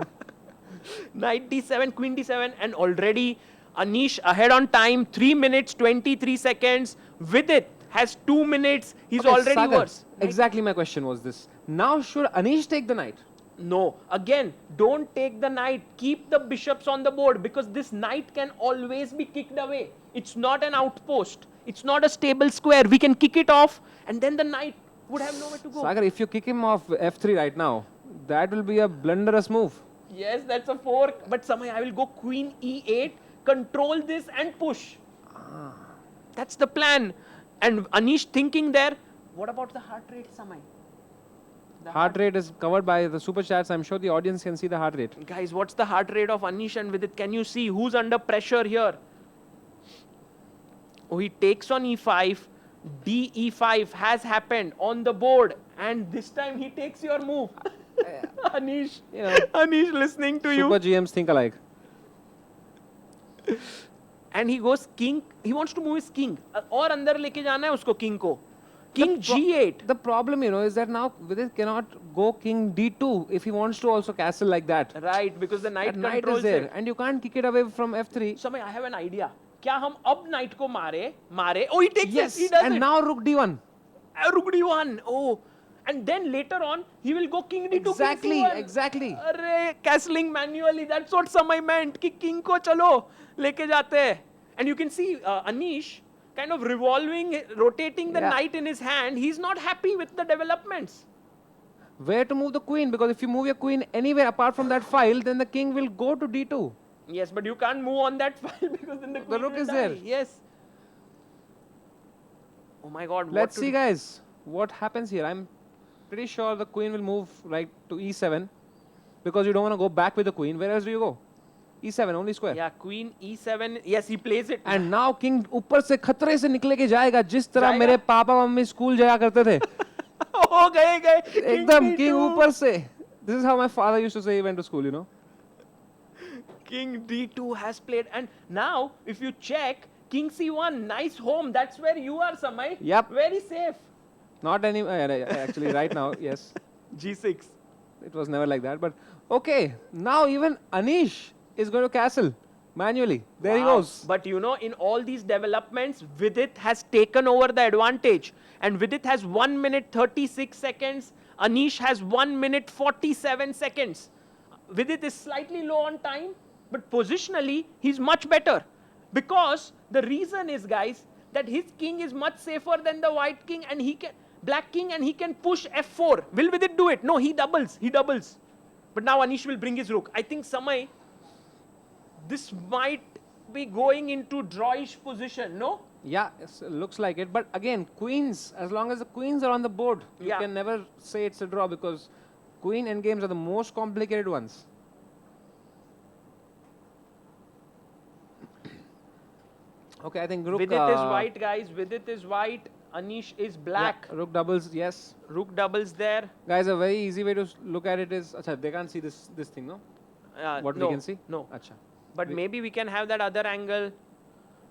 Knight D7, Queen D7, and already Anish ahead on time. 3 minutes, 23 seconds. Vidit has 2 minutes. He's Okay, already Sagar, worse. Exactly my question was this. Now should Anish take the knight? No. Again, don't take the knight. Keep the bishops on the board because this knight can always be kicked away. It's not an outpost. It's not a stable square. We can kick it off and then the knight would have nowhere to go. Sagar, if you kick him off F3 right now, that will be a blunderous move. Yes, that's a fork. But Samay, I will go Queen E8, control this and push. That's the plan. And Anish thinking there, what about the heart rate, Samay? The Heart rate is covered by the super chats. I'm sure the audience can see the heart rate. Guys, what's the heart rate of Anish and Vidit? Can you see who's under pressure here? Oh, he takes on E5. DE5 has happened on the board. And this time he takes your move. Anish, You know, Anish listening to super you. GMs think alike. And he goes king. He wants to move his king. और अंदर लेके जाना है उसको king को. King G8. The problem, is that now Vidit cannot go king D2 if he wants to also castle like that. Right, because the knight That knight controls is there, it. and you can't kick it away from F3. Samay, I have an idea. क्या हम अब knight को मारे? Oh, he takes Yes, it. He does and it. now Rook D1. Rook D1. Oh, and then later on he will go King D2. Exactly, King C1. exactly. अरे, castling manually. That's what Samay meant. कि king को चलो लेके जाते हैं. And you can see Anish kind of rotating the knight in his hand. He's not happy with the developments. Where to move the queen? Because if you move your queen anywhere apart from that file, then the king will go to D2. Yes, but you can't move on that file because then the queen rook will is die. there. Yes. Oh my God. Let's see, guys, what happens here. I'm pretty sure the queen will move right to E7 because you don't want to go back with the queen. Where else do you go? E7, only square. Yeah, queen E7. Yes, he plays it. And now king ऊपर से खतरे से निकले के जाएगा जिस तरह जाएगा? मेरे पापा मम्मी स्कूल जाया करते थे. Oh, गए. एकदम king ऊपर से. This is how my father used to say he went to school, King D2 has played, and now if you check, King C1, nice home. That's where you are, Samay. Yep. Very safe. Not any, actually right now, yes. G6. It was never like that, but okay. Now even Anish is going to castle manually. There he Wow. goes. But in all these developments, Vidit has taken over the advantage. And Vidit has 1 minute 36 seconds. Anish has 1 minute 47 seconds. Vidit is slightly low on time, but positionally, he's much better. Because the reason is, guys, that his king is much safer than the white king and black king, and he can push F4. Will Vidit do it? No, he doubles. But now Anish will bring his rook. I think Samay, this might be going into drawish position, no? Yeah, looks like it. But again, queens, as long as the queens are on the board, you can never say it's a draw because queen endgames are the most complicated ones. Okay, I think rook... Vidit is white, guys. Vidit is white. Anish is black. Yeah, rook doubles, yes. Rook doubles there. Guys, a very easy way to look at it is... Achha, they can't see this thing, no? What no, we can see? No. Achha. But maybe we can have that other angle,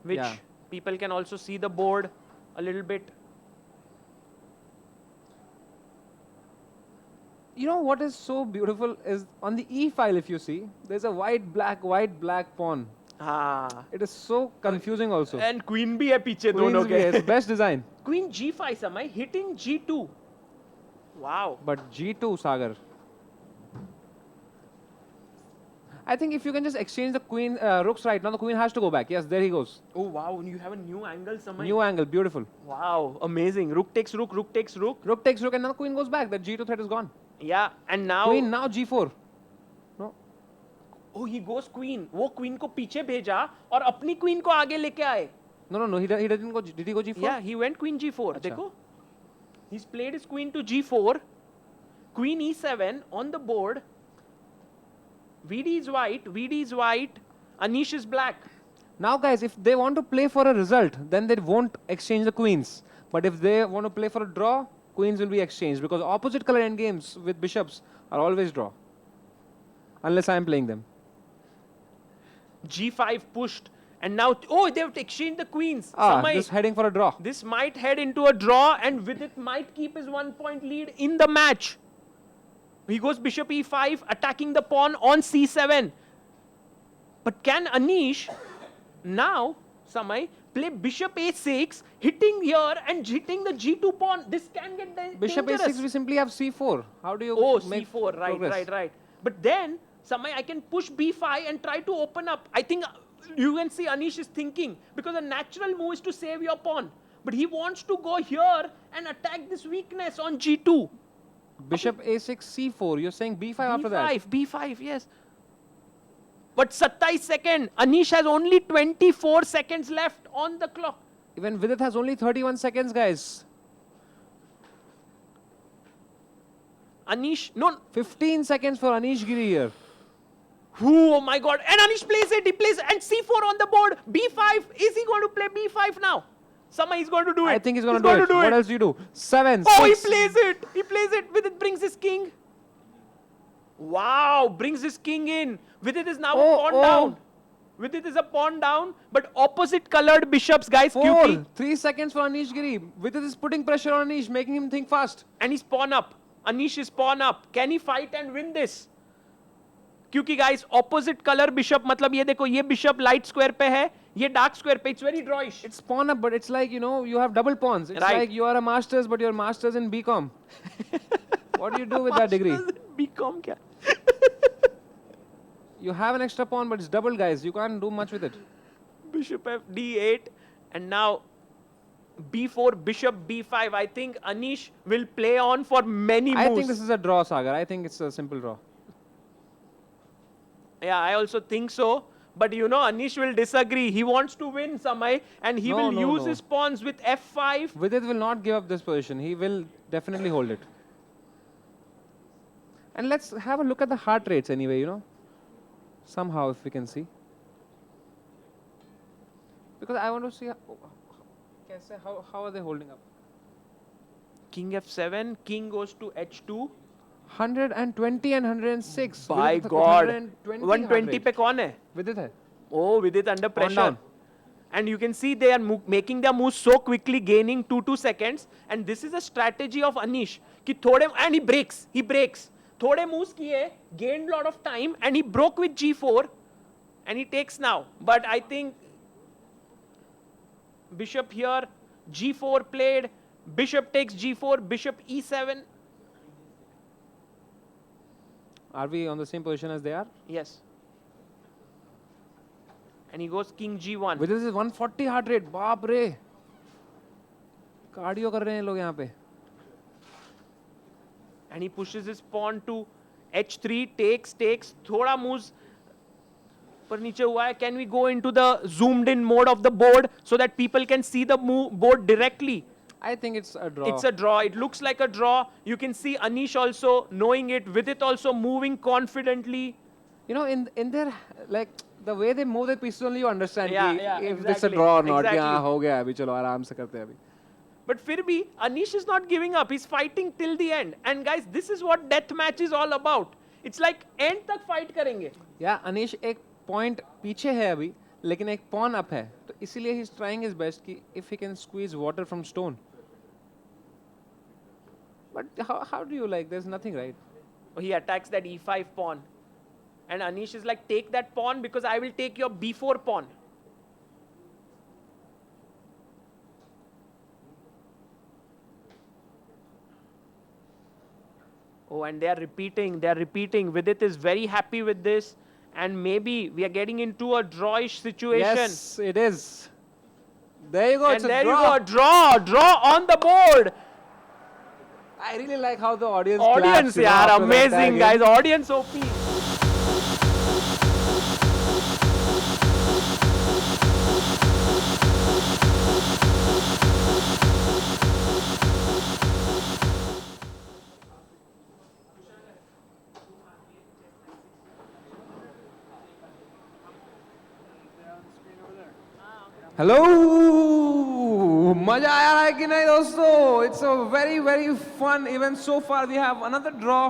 which people can also see the board a little bit. You know what is so beautiful is on the E file, if you see, there's a white, black pawn. Ah. It is so confusing also. And queen bhi hai piche Queens dono bhi ke. hai, it's best design. Queen G5, Samay, hitting G2. Wow. But G2, Sagar. I think if you can just exchange the queen, rooks right now, the queen has to go back. Yes, there he goes. Oh, wow. You have a new angle, Samay. New angle, beautiful. Wow. Amazing. Rook takes rook, rook takes rook. Rook takes rook and now the queen goes back. That G2 threat is gone. Yeah, and now... Queen, now G4. No. Oh, he goes queen. वो queen को पीछे भेजा और अपनी queen को आगे लेके आए. No, he didn't go. Did he go G4? Yeah, he went queen G4. देखो. He's played his queen to G4. Queen E7 on the board. VD is white. Anish is black. Now, guys, if they want to play for a result, then they won't exchange the queens. But if they want to play for a draw, queens will be exchanged because opposite color endgames with bishops are always draw. Unless I am playing them. G5 pushed. And now, they have to exchange the queens. This heading for a draw. This might head into a draw and Vidit might keep his 1 point lead in the match. He goes bishop E5, attacking the pawn on C7. But can Anish now, Samay, play bishop A6, hitting here and hitting the G2 pawn? This can get dangerous. Bishop A6, we simply have C4. How do you make C4, progress? right. But then, Samay, I can push B5 and try to open up. I think you can see Anish is thinking because a natural move is to save your pawn. But he wants to go here and attack this weakness on G2. Bishop A6, C4. You're saying B5 after that? B5, yes. But 27 seconds. Anish has only 24 seconds left on the clock. Even Vidit has only 31 seconds, guys. Anish, no. 15 seconds for Anish Giri here. Oh my God. And Anish plays it. He plays and C4 on the board. B5. Is he going to play B5 now? Samay is going to do it. I think he's going to do it. What else do you do? 7, Oh, 6. he plays it. Vidit brings his king. Wow. Brings his king in. Vidit is now a pawn down. Vidit is a pawn down, but opposite colored bishops, guys. 4. QT. 3 seconds for Anish Giri. Vidit is putting pressure on Anish, making him think fast. And he's pawn up. Anish is pawn up. Can he fight and win this? क्योंकि guys opposite color bishop मतलब ये देखो ये bishop light square पे है ये dark square पे it's very drawish. It's pawn up, but it's like, you know, you have double pawns. It's Right. like you are a master's, but you're masters in BCom. What do you do with that degree? BCom क्या? You have an extra pawn, but it's double, guys. You can't do much with it. Bishop f d8 and now b4 bishop b5. I think Anish will play on for many moves. I think this is a draw, Sagar. I think it's a simple draw. Yeah, I also think so. But you know, Anish will disagree. He wants to win, Samay, and he will use his pawns with f5. Vidit will not give up this position. He will definitely hold it. And let's have a look at the heart rates anyway, you know. Somehow, if we can see. Because I want to see how are they holding up. King f7, king goes to h2. 120 and 106. By Vidit God. 120 120 पे कौन है? Vidit hai. Oh, Vidit under pressure. down. And you can see they are making their moves so quickly, gaining 2 seconds. And this is a strategy of Anish. कि थोड़े, and he breaks. थोड़े moves किए, gained lot of time, and he broke with g4. And he takes now. But I think bishop here, g4 played, bishop takes g4, bishop e7. Are we on the same position as they are? Yes. And he goes king g1. Vidit is 140 heart rate. बाप रे. Cardio कर रहे हैं लोग यहाँ पे. And he pushes his pawn to h3, takes, thoda moves पर नीचे हुआ है. Can we go into the zoomed in mode of the board so that people can see the board directly? I think it's a draw. It's a draw. It looks like a draw. You can see Anish also knowing it, Vidit also moving confidently. You know, in their, like, the way they move their pieces only you understand if it's a exactly, draw or not. exactly. हाँ हो गया अभी चलो आराम से करते हैं अभी. But फिर भी Anish is not giving up. He's fighting till the end. And guys, this is what death match is all about. It's like end तक fight करेंगे. Yeah, Anish एक point पीछे है अभी, लेकिन एक pawn up है. तो इसीलिए he's trying his best कि if he can squeeze water from stone. But how do you like? There's nothing, right? He attacks that e5 pawn. And Anish is like, take that pawn because I will take your b4 pawn. Oh, and they are repeating. Vidit is very happy with this. And maybe we are getting into a drawish situation. Yes, it is. There you go. And It's a there draw. you go. Draw on the board. I really like how the audience Audience, claps, you know, after yaar, that amazing, tag, guys. Audience OP. Hello मजा आया है कि नहीं दोस्तों? It's a very very fun event so far. We have another draw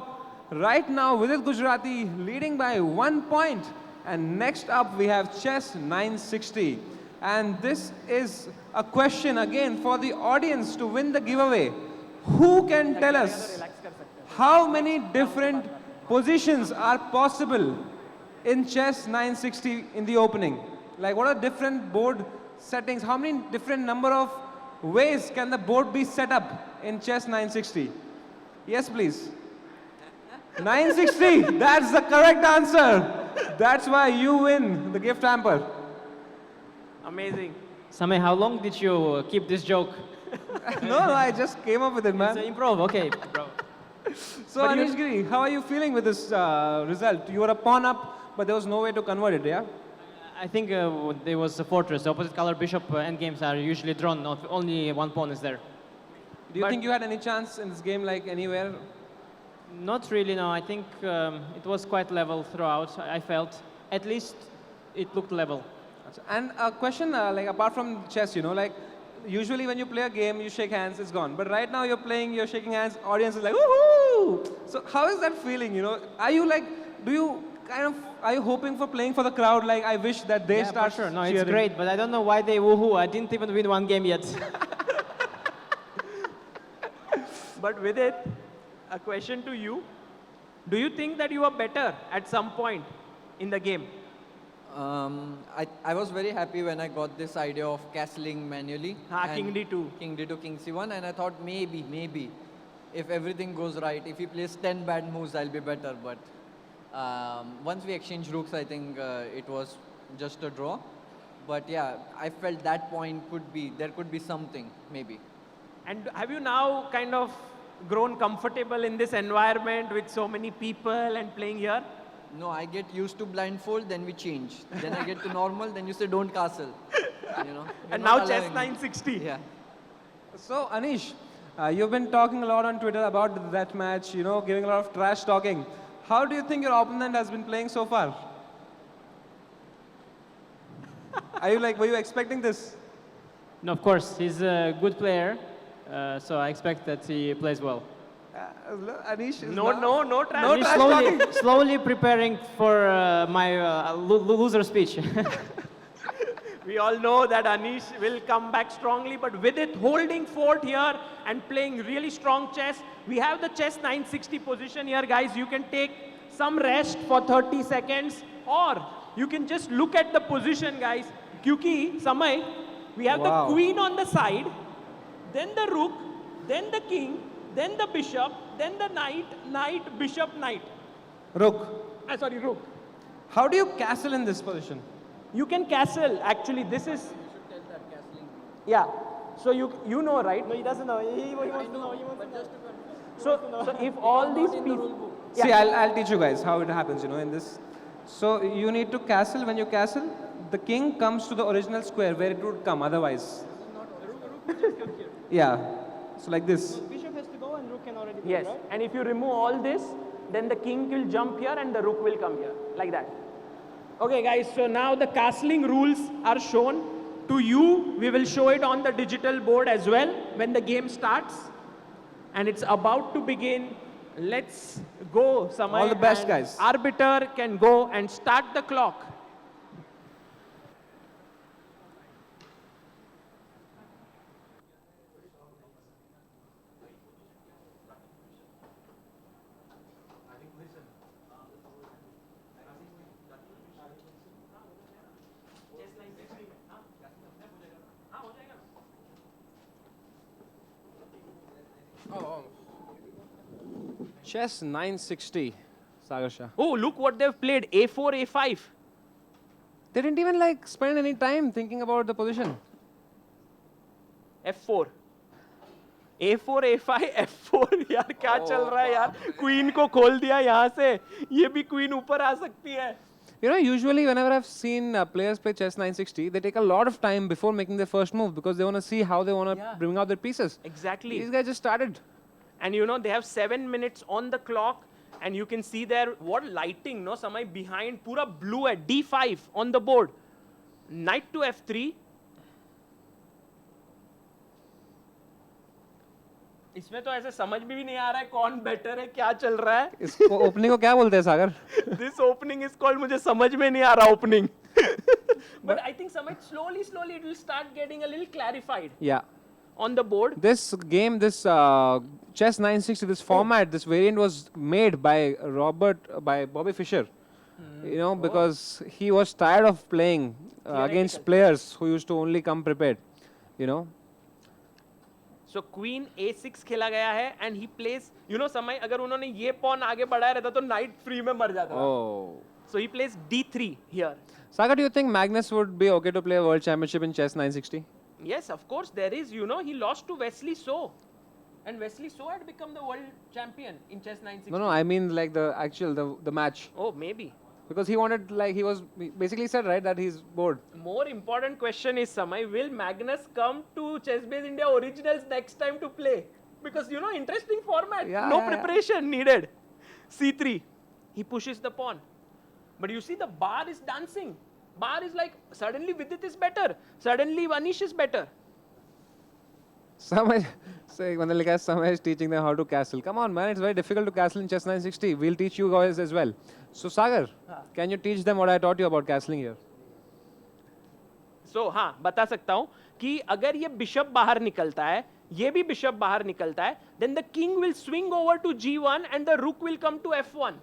right now. Vidit Gujrathi leading by 1 point, and next up we have chess 960, and this is a question again for the audience to win the giveaway. Who can tell us how many different positions are possible in chess 960 in the opening? Like what are different board settings? How many different number of ways can the board be set up in chess 960? Yes, please. 960. That's the correct answer. That's why you win the gift hamper. Amazing. Samay, how long did you keep this joke? No, I just came up with it, man. It's improv, okay, bro. So, Anish Giri, how are you feeling with this result? You were a pawn up, but there was no way to convert it, yeah? I think there was a fortress. The opposite color bishop endgames are usually drawn. Not only one pawn is there. Do you think you had any chance in this game, like anywhere? Not really. No. I think it was quite level throughout. I felt at least it looked level. And a question, like apart from chess, you know, like usually when you play a game, you shake hands, it's gone. But right now you're playing, you're shaking hands, audience is like, woohoo! So how is that feeling? You know, are you like, do you kind of, are you hoping for playing for the crowd? Like, I wish that they Yeah, start for sure. No, cheering. it's great, but I don't know why they woohoo. I didn't even win one game yet. But with it, a question to you. Do you think that you are better at some point in the game? I was very happy when I got this idea of castling manually. King and D2. King D2, King C1, and I thought maybe, if everything goes right, if he plays 10 bad moves, I'll be better. But once we exchanged rooks, I think it was just a draw. But yeah, I felt that point there could be something, maybe. And have you now kind of grown comfortable in this environment with so many people and playing here? No, I get used to blindfold, then we change. Then I get to normal, then you say don't castle. You know. And You're not now chess allowing me. 960. Yeah. So, Anish, you've been talking a lot on Twitter about that match, you know, giving a lot of trash talking. How do you think your opponent has been playing so far? Were you expecting this? No, of course, he's a good player, so I expect that he plays well. Anish is No trash. No He's trash slowly preparing for my loser speech. We all know that Anish will come back strongly, but with it holding fort here and playing really strong chess, we have the chess 960 position here, guys. You can take some rest for 30 seconds, or you can just look at the position, guys. Kyuki, Samay, we have the queen on the side, then the rook, then the king, then the bishop, then the knight, bishop, knight. Rook. Sorry, rook. How do you castle in this position? You can castle. Actually, this is. Yeah. So you know, right? No, he doesn't know. He wants to know. He wants to know. So if all these people. See, I'll teach you guys how it happens, you know, in this. So you need to castle. When you castle, the king comes to the original square where it would come otherwise. Yeah. So like this. Bishop has to go and rook can already Yes. right? And if you remove all this, then the king will jump here and the rook will come here. Like that. Okay, guys. So now the castling rules are shown to you. We will show it on the digital board as well when the game starts. And it's about to begin. Let's go, Samay. All the best, and guys. Arbiter can go and start the clock. Chess 960, Sagar Shah. Oh, look what they've played. A4, A5. They didn't even like spend any time thinking about the position. F4. A4, A5, F4. यार क्या चल रहा है यार? Queen को खोल दिया यहाँ से. ये भी queen ऊपर आ सकती है. You know, usually whenever I've seen players play chess 960, they take a lot of time before making their first move because they want to see how they want to bring out their pieces. Exactly. These guys just started. And you know, they have 7 minutes on the clock. And you can see there, what lighting, no? Samay behind, pura blue at D5 on the board. Knight to F3. इसमें तो ऐसे समझ भी नहीं आ रहा है कौन better है क्या चल रहा है इसको ओपनिंग को क्या बोलते हैं सागर? This opening is called मुझे समझ में नहीं आ रहा opening. But I think Samay slowly it will start getting a little clarified. Yeah. On the board. This game, this chess 960, this format, this variant was made by Bobby Fischer. You know, because he was tired of playing against players who used to only come prepared. You know. So queen a6 खेला गया है and he plays, you know, समय अगर उन्होंने ये pawn आगे बढ़ाया रहता तो knight free में मर जाता. Oh. So he plays d3 here. Sagar, do you think Magnus would be okay to play a world championship in chess 960? Yes, of course there is. You know, he lost to Wesley So. And Wesley So had become the world champion in chess 960. No, I mean like the actual, the match. Oh, maybe. Because he wanted, like, he basically said, right, that he's bored. More important question is, Samay, will Magnus come to ChessBase India Originals next time to play? Because, you know, interesting format. No preparation needed. C3. He pushes the pawn. But you see the bar is dancing. Bar is like, suddenly Vidit is better. Suddenly Anish is better. Samay, say, when Samay is teaching them how to castle. Come on, man, it's very difficult to castle in chess 960. We'll teach you guys as well. So, Sagar, can you teach them what I taught you about castling here? So, हाँ बता सकता हूँ कि अगर ये bishop बाहर निकलता है, ये भी बिशप बाहर निकलता है, then the king will swing over to g1 and the rook will come to f1.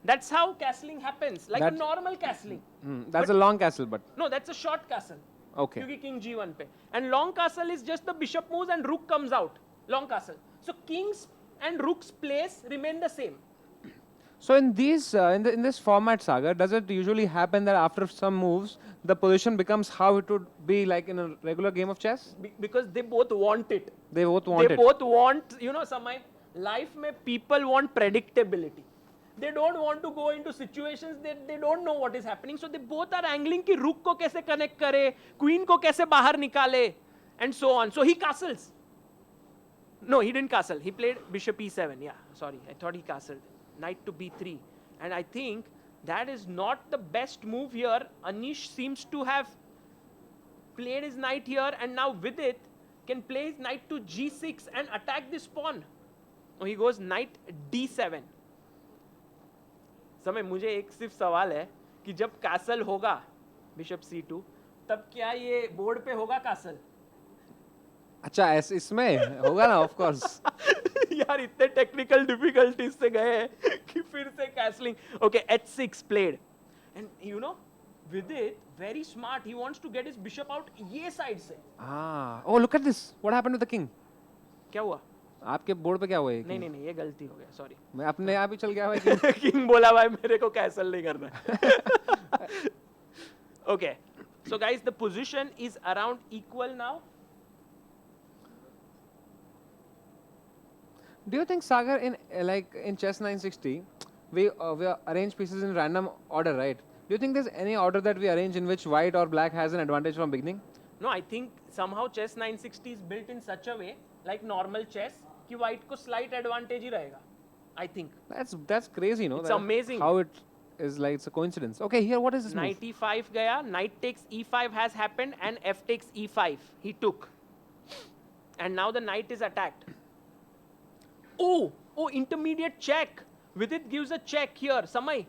That's how castling happens, like a normal castling. That's a long castle, but no, that's a short castle. Okay. क्योंकि king g1 पे, and long castle is just the bishop moves and rook comes out. Long castle. So kings and rooks place remain the same. So in these in this format, Sagar, does it usually happen that after some moves, the position becomes how it would be like in a regular game of chess? Because they both want it. They both want They it. both want, you know, Samay, life mein people want predictability. They don't want to go into situations that they don't know what is happening. So they both are angling कि rook को कैसे connect करे, queen को कैसे बाहर निकाले, and so on. So he castles. No, he didn't castle. He played bishop e7. Yeah, sorry, I thought he castled. Knight to b3. And I think that is not the best move here. Anish seems to have played his knight here, and now Vidit can play his knight to g6 and attack this pawn. Oh, he goes knight d7. समय मुझे एक सिर्फ सवाल है कि जब castle होगा bishop c2 तब क्या ये बोर्ड पे होगा कैसल? अच्छा ऐसे इसमें होगा ना, ऑफ कोर्स. यार इतने टेक्निकल डिफिकल्टीज से गए हैं कि फिर से castling. Okay, h6 played, and you know Vidit very smart, he wants to get his bishop out ये साइड से. Oh, look at this, what happened to the king? क्या हुआ आपके बोर्ड पे क्या हुआ? नहीं नहीं नहीं, ये गलती हो गया, सॉरी. मैं अपने आप ही चल गया भाई. किंग बोला भाई मेरे को कैसल नहीं करना है. Okay, so guys the position is around equal now. Do you think, Sagar, in like in chess 960, we arrange pieces in random order, right? Do you think there's any order that we arrange in which white or black has an advantage from beginning? No, I think somehow chess 960 is built in such a way, like normal chess, कि white को slight advantage ही रहेगा. I think. That's crazy, no? It's amazing. How it is like it's a coincidence. Okay, here what is this Knight move? e5 गया, knight takes e5 has happened, and f takes e5. He took, and now the knight is attacked. Oh, intermediate check. Vidit gives a check here, Samay.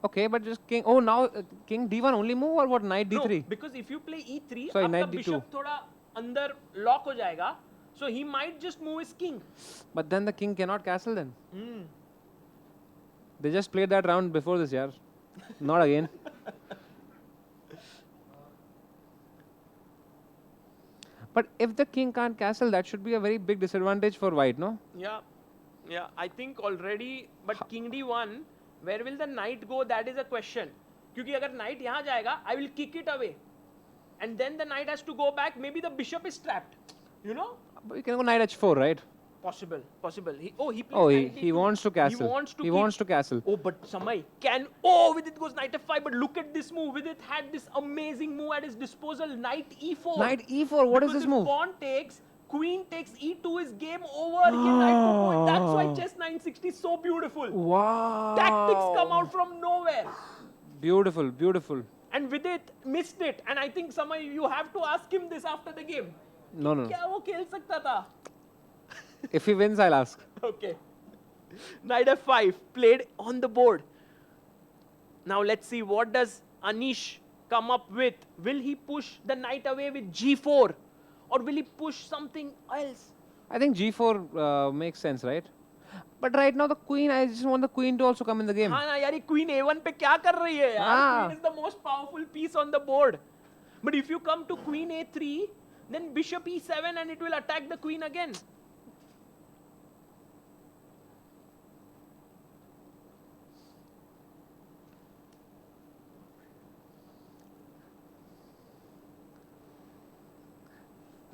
Okay, but just king. Oh, now king d1 only move or what? Knight d3? No, because if you play e3, Sorry, आपका knight d2. bishop थोड़ा अंदर lock हो जाएगा. So he might just move his king. But then the king cannot castle then. They just played that round before this, yaar. Not again. But if the king can't castle, that should be a very big disadvantage for white, no? Yeah. I think already, but king d1, where will the knight go? That is a question. क्योंकि अगर knight यहाँ जाएगा, I will kick it away, and then the knight has to go back. Maybe the bishop is trapped. You know? But you can go knight h4, right? Possible. He plays knight he d2. wants to castle. He wants to castle. Oh, but Samay Vidit goes knight f5. But look at this move. Vidit had this amazing move at his disposal. Knight e4. Knight e4. What is this move? Pawn takes, queen takes e2 is game over. Knight to point. That's why chess 960 is so beautiful. Wow. Tactics come out from nowhere. Beautiful. And Vidit missed it. And I think Samay, you have to ask him this after the game. No. क्या वो खेल सकता था? If he wins, I'll ask. Okay. Knight f5 played on the board. Now let's see what does Anish come up with. Will he push the knight away with g4, or will he push something else? I think g4 makes sense, right? But right now the queen, I just want the queen to also come in the game. हाँ ना यार, ये queen a1 पे क्या कर रही है यार? Queen is the most powerful piece on the board. But if you come to queen a3, then bishop e7 and it will attack the queen again.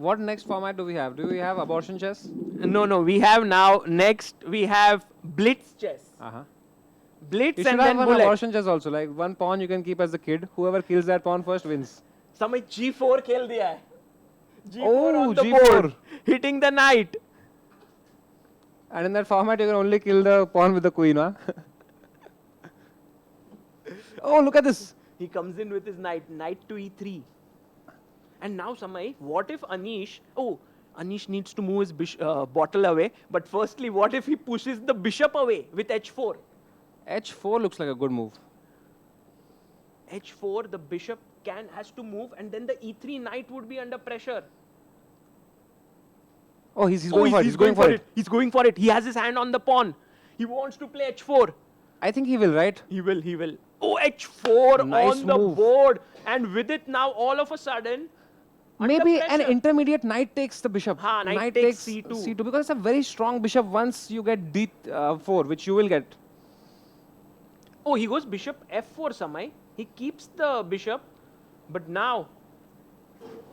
What next format do we have? Do we have abortion chess? No. We have now next. We have blitz chess. Blitz You and should have then one bullet. abortion chess also. Like one pawn you can keep as the kid. Whoever kills that pawn first wins. समय g4 खेल दिया है. G4 Oh, on the G4. board, hitting the knight. And in that format, you can only kill the pawn with the queen, huh? Oh, look at this. He comes in with his knight to e3. And now, Samay, what if Anish... Oh, Anish needs to move his bottle away. But firstly, what if he pushes the bishop away with h4? H4 looks like a good move. h4, the bishop has to move, and then the e3 knight would be under pressure. Oh, he's going for it. He's going for it. He's going for it. He has his hand on the pawn. He wants to play h4. I think he will, right? He will. Oh, h4 Nice on the move. board. And with it now, all of a sudden, Maybe under an pressure. intermediate knight takes the bishop. Haan, knight takes c2. C2 because it's a very strong bishop once you get d4, which you will get. Oh, he goes bishop f4, Samay. He keeps the bishop. But now,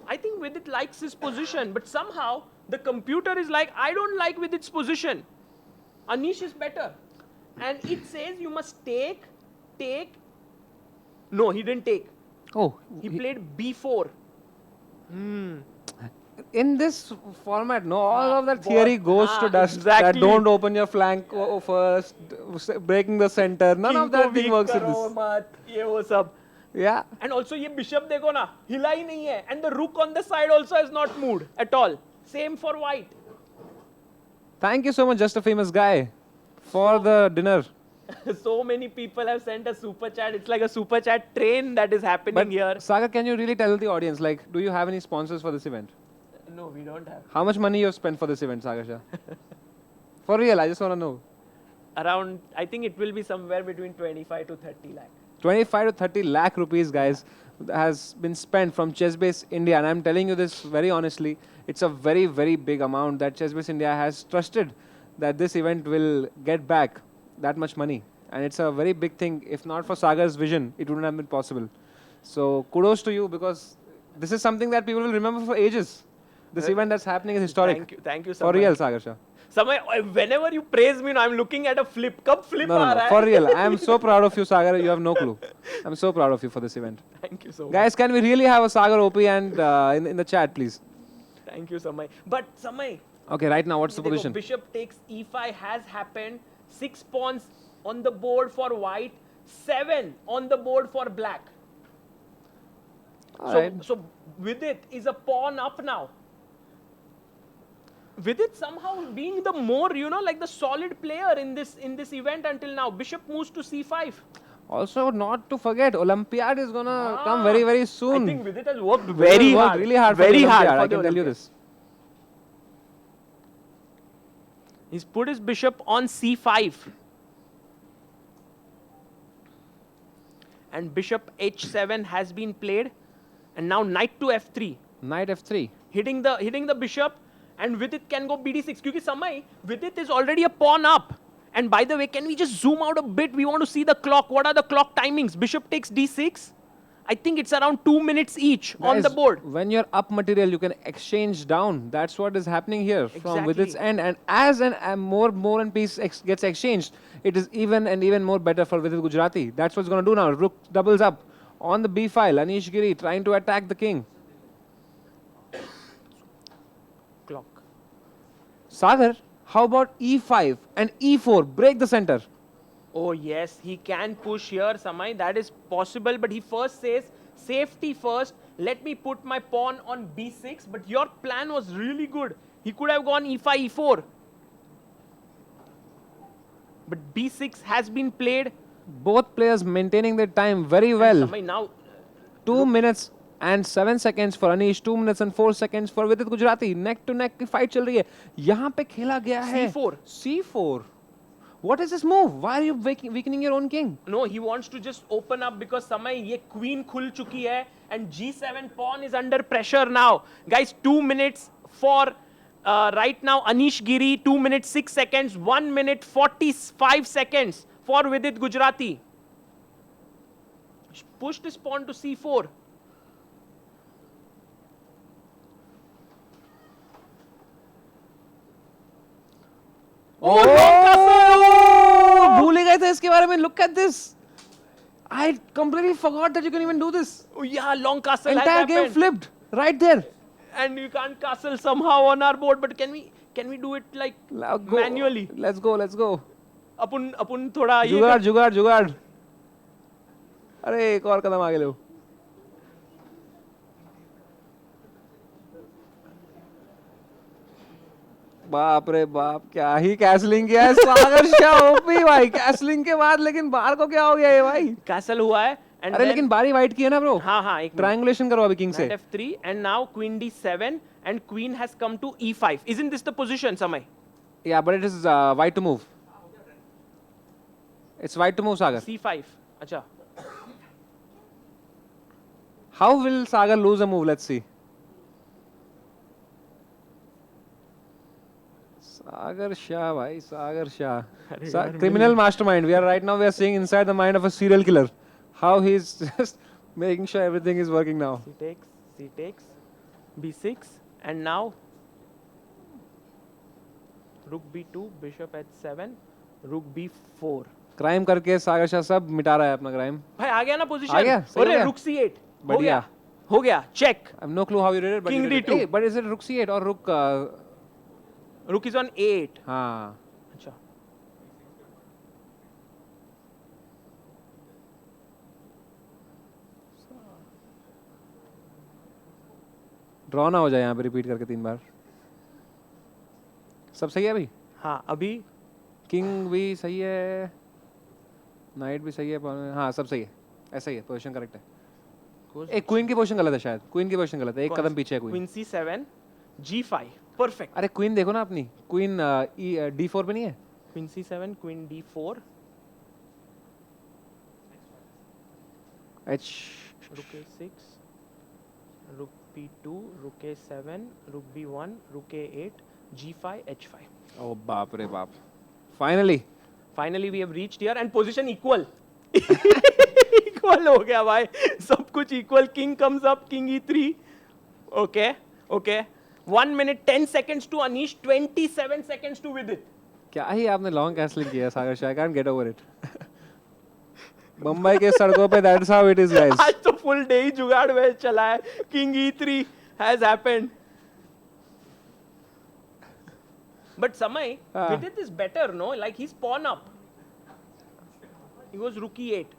I think Vidit likes his position. But somehow, the computer is like, I don't like Vidit's position. Anish is better. And it says you must take. No, he didn't take. Oh, He played b4. in this format, no, all of that theory goes to dust. exactly. That don't open your flank first, breaking the center. None of that thing works in this. ये वो सब. Yeah. And also ये bishop देखो ना, हिला ही नहीं है. And the rook on the side also has not moved at all. Same for white. Thank you so much, Just a Famous Guy, for the dinner. So many people have sent a super chat. It's like a super chat train that is happening But here. Sagar, can you really tell the audience, like, do you have any sponsors for this event? No, we don't have. How much money you have spent for this event, Sagar Shah? For real, I just want to know. Around, I think it will be somewhere between 25 to 30 lakh. 25 to 30 lakh rupees, guys, has been spent from ChessBase India. And I'm telling you this very honestly. It's a very, very big amount that ChessBase India has trusted that this event will get back that much money. And it's a very big thing. If not for Sagar's vision, it wouldn't have been possible. So kudos to you, because this is something that people will remember for ages. This event that's happening is historic. Thank you, For Samay. real, Sagar Shah. Samay, whenever you praise me, I'm looking at a flip. Kab flip No, aa raha hai? for real. I am so proud of you, Sagar. You have no clue. I'm so proud of you for this event. Thank you so much. Guys, can we really have a Sagar OP and in the chat, please? Thank you, Samay. But Samay, Okay, right now, what's the देखो, position? bishop takes e5 has happened. 6 pawns on the board for white. 7 on the board for black. Alright. So Vidit is a pawn up now. Vidit somehow being the more, like the solid player in this event until now. Bishop moves to c5. Also, not to forget, Olympiad is gonna come very, very soon. I think Vidit has worked Vidit very worked hard. really hard for Very the hard Olympiad, for I the can tell you Olympiad. this. He's put his bishop on c5. And bishop h7 has been played. And now knight to f3. Knight f3. Hitting the bishop. And Vidit can go bd6. Because Samay, Vidit is already a pawn up. And by the way, can we just zoom out a bit? We want to see the clock. What are the clock timings? Bishop takes d6. I think it's around 2 minutes each on the Guys, board. When you're up material, you can exchange down. That's what is happening here from Exactly. Vidit's end. And as more and piece gets exchanged, it is even more better for Vidit Gujrathi. That's what's going to do now. Rook doubles up on the b file. Anish Giri trying to attack the king. Clock. Sagar, how about e5 and e4? Break the center. Oh yes, he can push here, Samay. That is possible, but he first says, safety first. Let me put my pawn on b6. But your plan was really good. He could have gone e5, e4. But b6 has been played. Both players maintaining their time very well. Samay, now 2 minutes and 7 seconds for Anish, 2 minutes and 4 seconds for Vidit Gujrathi. Neck to neck की fight चल रही है. यहाँ पे खेला गया है c4. C4. What is this move? Why are you weakening your own king? No, he wants to just open up because Samay, ye queen khul chuki hai and g7 pawn is under pressure now. Guys, 2 minutes for right now Anish Giri, 2 minutes 6 seconds, 1 minute 45 seconds for Vidit Gujrathi. Pushed his pawn to c4. भूल ही गए थे इसके बारे में. Look at this. I completely forgot that you can even do this. Oh yeah, long castle has Entire game happened. flipped right there. And you can't castle somehow on our board, but can we do it like manually? Let's go. अपन थोड़ा ये जुगाड़. अरे एक और कदम आगे लो. बाप रे बाप, क्या ही कैसलिंग किया है सागर शाह ओपी भाई, कैसलिंग के बाद। लेकिन बाहर को क्या हो गया ये भाई? कैसल हुआ है and अरे then- लेकिन बारी वाइट की है ना ब्रो। हाँ हाँ, एक ट्रायंगुलेशन करो अभी किंग से। Knight f3 and now queen d7 and queen has come to e5. Isn't this the position, Samay? Yeah, but it is white to move. It's white to move, Sagar. c5. अच्छा. How will Sagar lose a move? Let's see. Sagar Shah, bhai, Sagar Shah. Criminal mastermind. We are seeing inside the mind of a serial killer. How he's just making sure everything is working now. C takes, b6, and now rook b2, bishop h7, rook b4. Crime करके सागर शाह सब मिटा रहा है अपना crime. भाई आ गया ना position? आ गया, सही हो गया। rook c8. बढ़िया। हो गया, check. I have no clue how you did it, but King you did it. d2. Hey, but is it rook c8 or rook? Rook is on a8. हाँ. अच्छा. ड्रॉ ना हो जाए यहाँ पे रिपीट करके 3 बार। सब सही है अभी? हाँ, अभी किंग भी सही है, नाइट भी सही है, हाँ सब सही है, ऐसा ही है, पोजीशन करेक्ट है। एक क्वीन की पोजीशन गलत है शायद, क्वीन की पोजीशन गलत है, एक कदम पीछे है queen. Queen c7, g5, perfect. अरे क्वीन देखो ना अपनी, क्वीन d4 पे नहीं है? Queen c7, queen d4, h, rook a6, rook p2, rook a7, rook b1, rook a8, g5, h5. ओ बाप रे बाप, finally we have reached here and position equal. Equal हो गया भाई, सब कुछ equal. King comes up, king e3. Okay. 1 minute 10 seconds to Anish, 27 seconds to Vidit. क्या ही आपने लॉन्ग कैसलिंग किया Sagar Shah, I can't get over it. Mumbai के सड़कों पे that's how it is guys. आज तो फुल डे ही जुगाड़ में चला है। King e3 has happened. But Samay, Vidit is better, no? Like he's pawn up. He goes rook e8.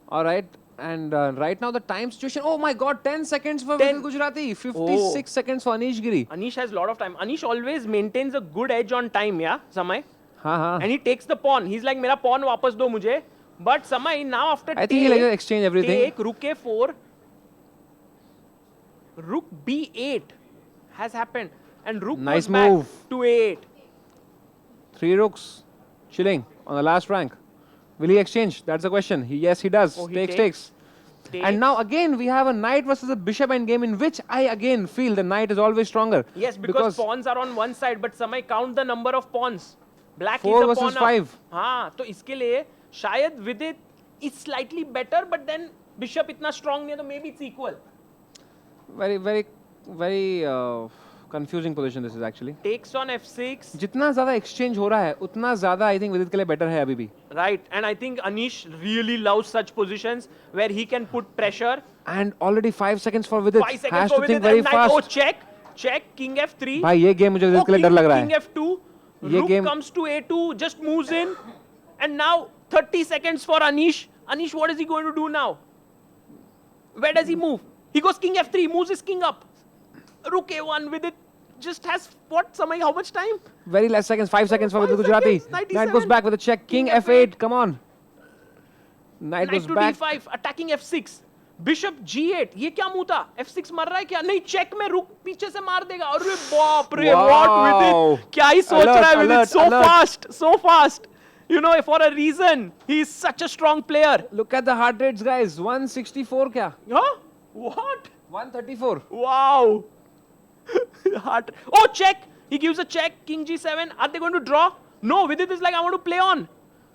All right, and right now the time situation. Oh my God, 10 seconds for Vidit Gujrathi, 56 seconds for Anish Giri. Anish has a lot of time. Anish always maintains a good edge on time, yeah, Samay? हाँ. And he takes the pawn. He's like, मेरा pawn वापस दो मुझे. But Samay, now after I think he'll exchange everything. Take rook a4, rook b8 has happened, and rook Nice goes back move. to a8. 3 rooks chilling on the last rank. Will he exchange? That's the question. Yes, he does. Oh, he takes. And now again we have a knight versus a bishop endgame in which I again feel the knight is always stronger. Yes, because pawns are on one side, but Samay, count the number of pawns. Black 4 is a versus pawn 5. up. हाँ, तो इसके लिए शायद Vidit is slightly better, but then bishop इतना strong नहीं है, तो maybe it's equal. Very confusing position this is actually. Takes on f6. जितना ज़्यादा exchange हो रहा है, उतना ज़्यादा I think Vidit के लिए better है अभी भी. Right, and I think Anish really loves such positions where he can put pressure. And already 5 seconds for Vidit. 5 seconds Has for to think Vidit very and knight. fast. Oh, check, king f3. भाई ये game मुझे Vidit के लिए डर लग रहा है. King f2. ये Rook game comes to a2, just moves in. And now 30 seconds for Anish. Anish, what is he going to do now? Where does he move? He goes king f3, moves his king up. Rook a1 with it. Just has what, Samay, how much time? Very less seconds, 5 seconds for Vidit 5 Gujrathi. seconds, 97. Knight goes back with a check. King f8, come on. Knight goes to back. d5, attacking f6. Bishop g8. ये क्या मुंह था? f6 मर रहा है क्या? नहीं, check में रुक पीछे से मार देगा. अरे बाप रे, what Vidit? क्या ही सोच रहा है Vidit? So fast. You know, for a reason, he is such a strong player. Look at the heart rates, guys. 164 क्या? Huh? What? 134. Wow. Heart. Oh, check. He gives a check. King g7. Are they going to draw? No, Vidit is like, I want to play on.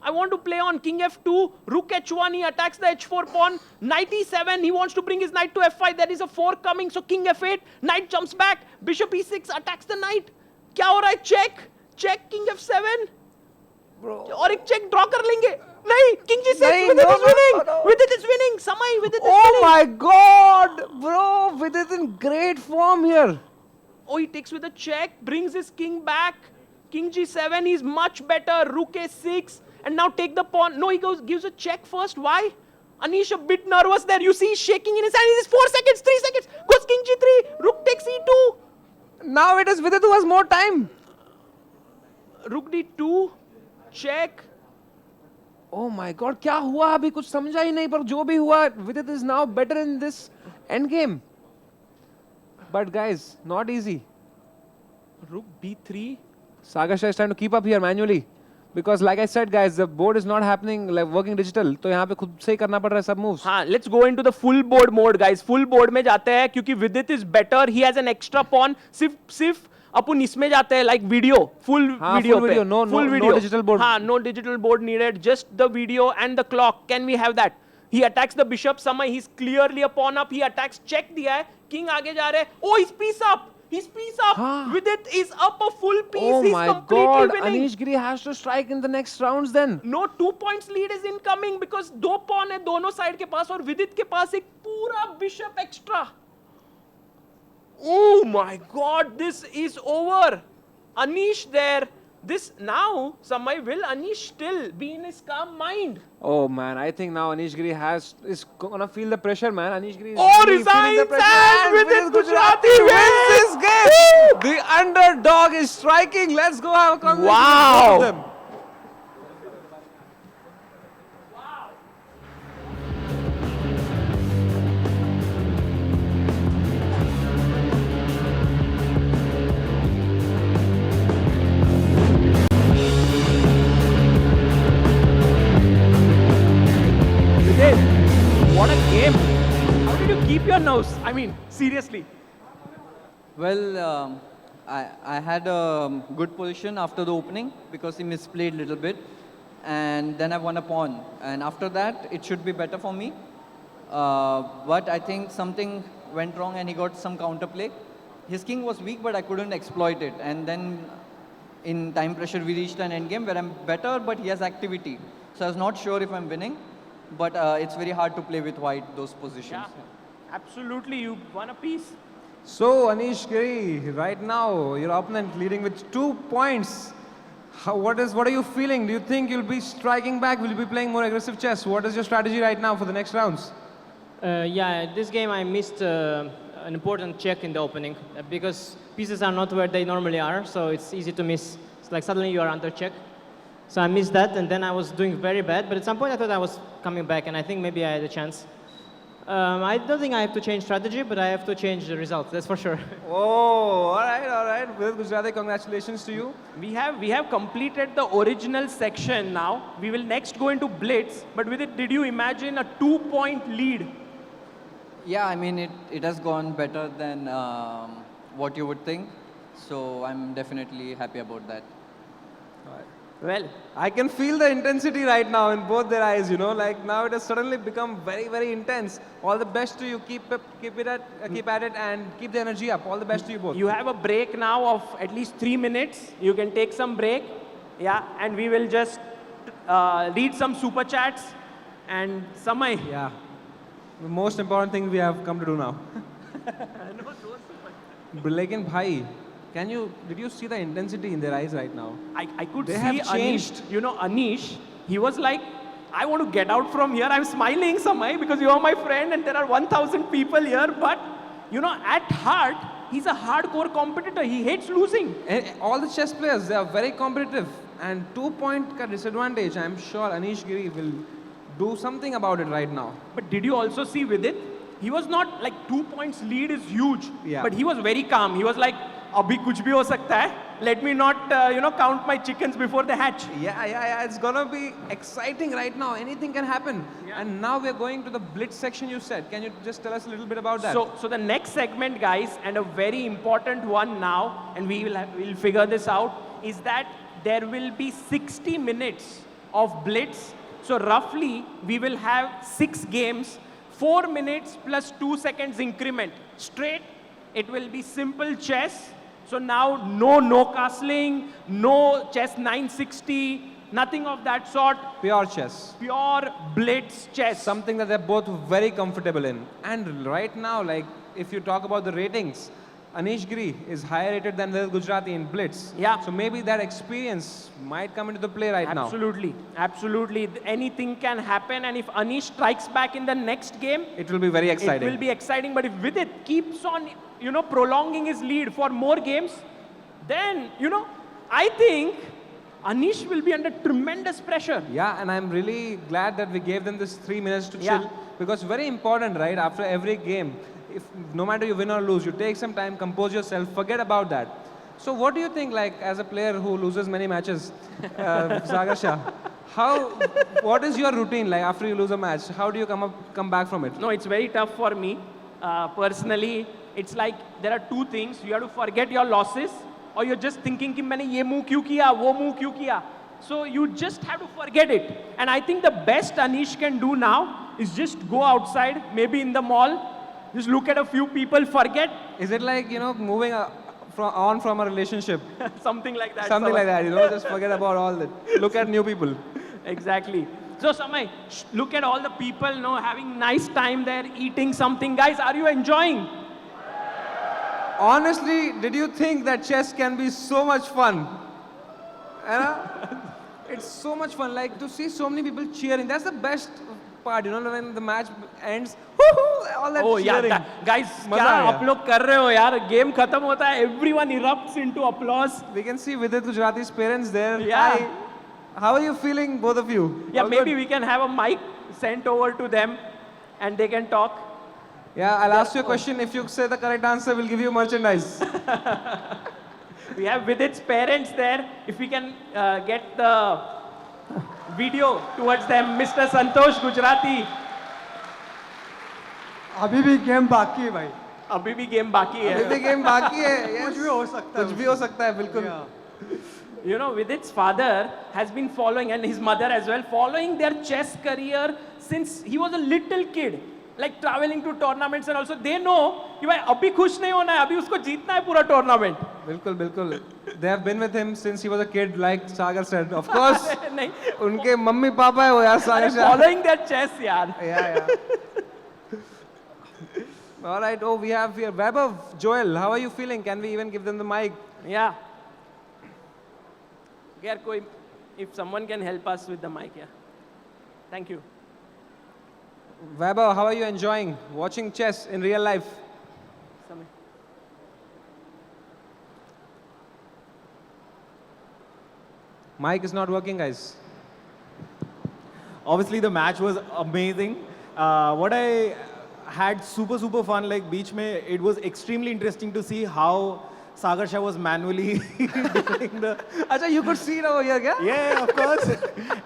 I want to play on. King f2. Rook h1. He attacks the h4 pawn. Knight e7. He wants to bring his knight to f5. There is a 4 coming. So king f8. Knight jumps back. Bishop e6 attacks the knight. क्या हो रहा है? Check. Check. King f7. Bro. और एक check draw कर लेंगे. नहीं. King g6. Vidit is winning. Vidit is winning. Samay. Vidit is winning. Oh my God, bro! Vidit in great form here. Oh, he takes with a check, brings his king back. King g7, he's much better. Rook a6, and now take the pawn. No, he gives a check first. Why? Anish a bit nervous there. You see he's shaking in his hand. It is 4 seconds, 3 seconds. Goes king g3. Rook takes e2. Now it is Vidit who has more time. Rook d2. Check. Oh my God, क्या हुआ अभी कुछ समझा ही नहीं पर जो भी हुआ Vidit is now better in this end game. But guys, not easy. Rook b3. Sagar Shah is trying to keep up here manually. Because like I said guys, the board is not happening like working digital. तो यहाँ पे खुद से ही करना पड़ रहा है सब moves. हाँ, let's go into the full board mode guys. Full board में जाते हैं क्योंकि Vidit is better. He has an extra pawn. सिर्फ अपन इसमें जाते हैं like video. Full video full पे. video. No digital board. हाँ, no digital board needed. Just the video and the clock. Can we have that? He attacks the bishop. Samay, he's clearly a pawn up. He attacks. Check दिया है. King आगे जा रहे हैं. Oh, he's piece up. He's piece up. Vidit is up a full piece. Oh he's my completely God, winning. Anish Giri has to strike in the next rounds then. No, 2 points lead is incoming because दो pawn है दोनों side के पास और Vidit के पास एक पूरा bishop extra. Oh my God, this is over. Anish there. This now, Samay, will Anish still be in his calm mind? Oh man, I think now Anish Giri is gonna feel the pressure, man. Anish Giri is Or really feeling the resigns pressure. and Vidit Gujrathi wins wins this game. The underdog is striking. Let's go have a conversation Wow. with both of them. What a game. How did you keep your nerves? I mean, seriously. Well, I had a good position after the opening because he misplayed a little bit. And then I won a pawn. And after that, it should be better for me. But I think something went wrong and he got some counterplay. His king was weak, but I couldn't exploit it. And then in time pressure, we reached an endgame where I'm better, but he has activity. So I was not sure if I'm winning. But it's very hard to play with white, those positions. Yeah, absolutely. You won a piece. So, Anish Giri, right now, your opponent leading with 2 points. What are you feeling? Do you think you'll be striking back? Will you be playing more aggressive chess? What is your strategy right now for the next rounds? Yeah, this game I missed an important check in the opening because pieces are not where they normally are, so it's easy to miss. It's like suddenly you are under check. So I missed that, and then I was doing very bad. But at some point I thought I was coming back, and I think maybe I had a chance. I don't think I have to change strategy, but I have to change the results, that's for sure. Oh, all right. Vidit Gujrathi, congratulations to you. We have completed the original section now. We will next go into blitz. But with it, did you imagine a 2-point lead? Yeah, I mean, it has gone better than what you would think. So I'm definitely happy about that. Well, I can feel the intensity right now in both their eyes, you know, like now it has suddenly become very, very intense. All the best to you, keep at it and keep the energy up. All the best to you both. you have a break now of at least 3 minutes. You can take some break. Yeah, and we will just read some super chats and Samay. Yeah. The most important thing we have come to do now. Lekin bhai, did you see the intensity in their eyes right now? I could They see have changed. Anish, you know, Anish, he was like, I want to get out from here. I'm smiling, Samay, because you are my friend and there are 1,000 people here. But, you know, at heart, he's a hardcore competitor. He hates losing. And all the chess players, they are very competitive. And 2-point ka disadvantage, I'm sure Anish Giri will do something about it right now. But did you also see with it? He was not like 2 points lead is huge. Yeah. But he was very calm. He was like, abhi kuch bhi ho sakta hai. Let me not, count my chickens before they hatch. Yeah. It's gonna be exciting right now. Anything can happen. Yeah. And now we're going to the blitz section you said. Can you just tell us a little bit about that? So the next segment, guys, and a very important one now, and we'll figure this out, is that there will be 60 minutes of blitz. So roughly, we will have 6 games, 4 minutes plus 2 seconds increment. Straight, it will be simple chess. So now, no castling, no chess 960, nothing of that sort. Pure chess. Pure blitz chess. Something that they're both very comfortable in. And right now, like, if you talk about the ratings, Anish Giri is higher rated than Vidit Gujrathi in Blitz. Yeah. So maybe that experience might come into the play right now. Absolutely, absolutely. Anything can happen, and if Anish strikes back in the next game, It will be very exciting. it will be exciting. But if Vidit keeps on, prolonging his lead for more games, then, I think Anish will be under tremendous pressure. Yeah, and I'm really glad that we gave them this 3 minutes to Yeah. chill, because very important, right? After every game, if no matter you win or lose, you take some time, compose yourself, forget about that. So what do you think, like as a player who loses many matches, Sagar Shah, what is your routine like after you lose a match? How do you come back from it? No, it's very tough for me. Personally, it's like there are two things. You have to forget your losses, or you're just thinking कि मैंने ये move क्यों किया, वो move क्यों किया. So you just have to forget it. And I think the best Anish can do now is just go outside, maybe in the mall, just look at a few people, forget. Is it like, moving from a relationship? Something like that. Something Samay. like that, just forget about all that. Look at new people. Exactly. So Samay, look at all the people, having nice time there, eating something. Guys, are you enjoying? Honestly, did you think that chess can be so much fun? It's so much fun, like to see so many people cheering. That's the best part, when the match ends. Woohoo! All that Oh cheering. yeah, guys, मजा क्या आया. आप लोग कर रहे हो यार? Game खत्म होता है, everyone erupts into applause. We can see Vidit Gujrathi's parents there. Yeah. Hi. How are you feeling, both of you? Yeah, All maybe good? we can have a mic sent over to them, and they can talk. Yeah, I'll ask you a question. If you say the correct answer, we'll give you merchandise. We have Vidit's parents there. If we can get the video towards them, Mr. Santosh Gujrati. अभी भी game बाकी है भाई. अभी भी game बाकी है. अभी भी गेम बाकी है. Yes. कुछ भी हो सकता है. कुछ भी हो सकता है, बिल्कुल. Vidit's father has been following, and his mother as well, following their chess career since he was a little kid. Like traveling to tournaments, and also they know कि भाई अभी खुश नहीं होना है, अभी उसको जीतना है पूरा tournament. बिल्कुल बिल्कुल. They have been with him since he was a kid, like Sagar said. Of course. नहीं. उनके मम्मी पापा है वो यार, Sagar Shah. Following their chess यार. Yeah. All right. Oh, we have here Vaibhav, Joel. How are you feeling? Can we even give them the mic? Yeah. यार कोई, if someone can help us with the mic, yeah. Thank you. Vaibhav, how are you enjoying watching chess in real life? Samay. Mic is not working, guys. Obviously, the match was amazing. What I had super fun, like beach mein, it was extremely interesting to see how Sagar Shah was manually doing the... Acha, you could see it over here, yeah? Yeah, of course.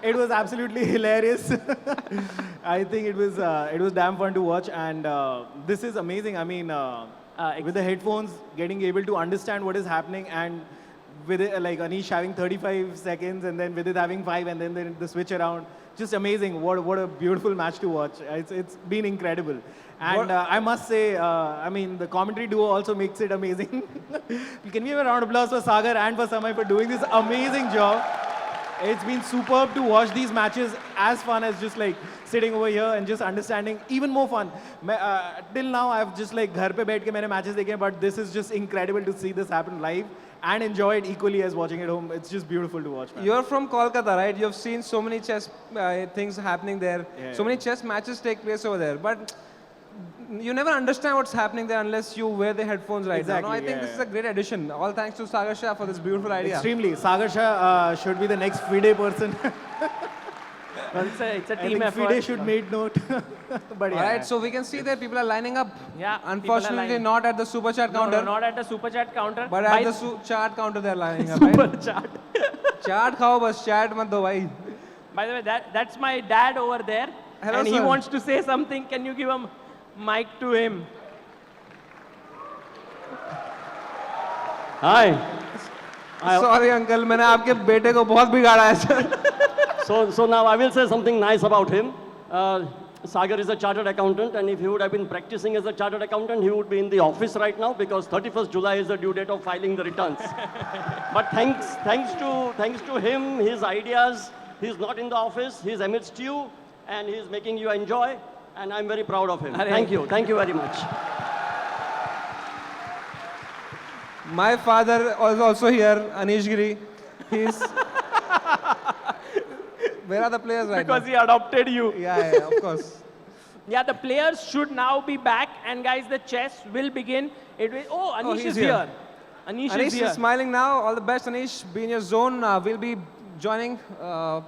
It was absolutely hilarious. I think it was damn fun to watch, and this is amazing. I mean, with the headphones, getting able to understand what is happening, and with it, like Anish having 35 seconds, and then with it having 5, and then the switch around. Just amazing. What a beautiful match to watch. It's been incredible. And I must say, I mean, the commentary duo also makes it amazing. Can we have a round of applause for Sagar and for Samay for doing this amazing job? It's been superb to watch these matches, as fun as just like sitting over here and just understanding, even more fun. Till now, I've just like घर पे बैठ के मैंने matches देखे, but this is just incredible to see this happen live and enjoy it equally as watching it home. It's just beautiful to watch, man. You're from Kolkata, right? You've seen so many chess things happening there. Yeah, so many chess matches take place over there. But you never understand what's happening there unless you wear the headphones right now. No, I think this is a great addition. All thanks to Sagar Shah for this beautiful idea. Extremely. Sagar Shah should be the next FIDE person. Well, it's a I team think effort. FIDE should make note. But All right, so we can see that people are lining up. Yeah, Unfortunately, not at the super chat counter. No, not at the super chat counter. But at the chat counter, they're lining up. super Right? chat. Chat khao bas, chat mat do bhai. By the way, that's my dad over there. Hello, and he sir. wants to say something. Can you give a mic to him? Hi. Sorry, uncle. मैंने आपके बेटे को बहुत बिगाड़ा है, sir. So now I will say something nice about him. Sagar is a chartered accountant, and if he would have been practicing as a chartered accountant, he would be in the office right now because 31st July is the due date of filing the returns. But thanks to him, his ideas, he's not in the office, he's amidst you, and he's making you enjoy, and I'm very proud of him. Thank you very much. My father was also here, Anish Giri. He's. Where are the players right Because now? he adopted you. Yeah, of course. Yeah, the players should now be back, and guys, the chess will begin. It will. Oh, Anish he's is here. here. Anish Anish is here. is smiling now. All the best, Anish. Be in your zone. We'll be joining. By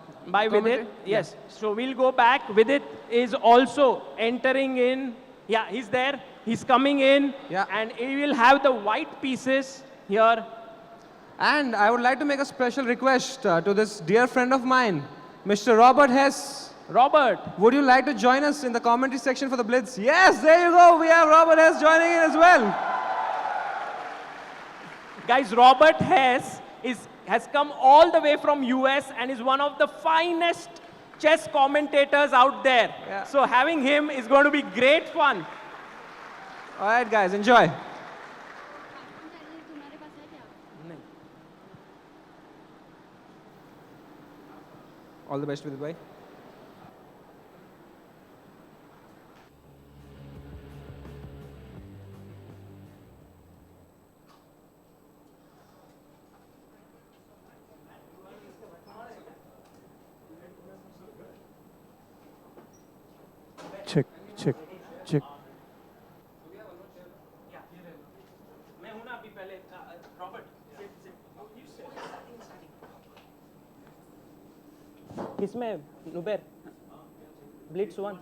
commentary. Vidit. Yes. So we'll go back. Vidit is also entering in. Yeah, he's there. He's coming in. Yeah. And he will have the white pieces here. And I would like to make a special request to this dear friend of mine, Mr. Robert Hess. Robert. Would you like to join us in the commentary section for the Blitz? Yes, there you go. We have Robert Hess joining in as well. Guys, Robert has come all the way from US and is one of the finest chess commentators out there. Yeah. So having him is going to be great fun. All right, guys, enjoy. All the best, Vidit bhai. Check, check, check. किसमें नुबेर Blitz 1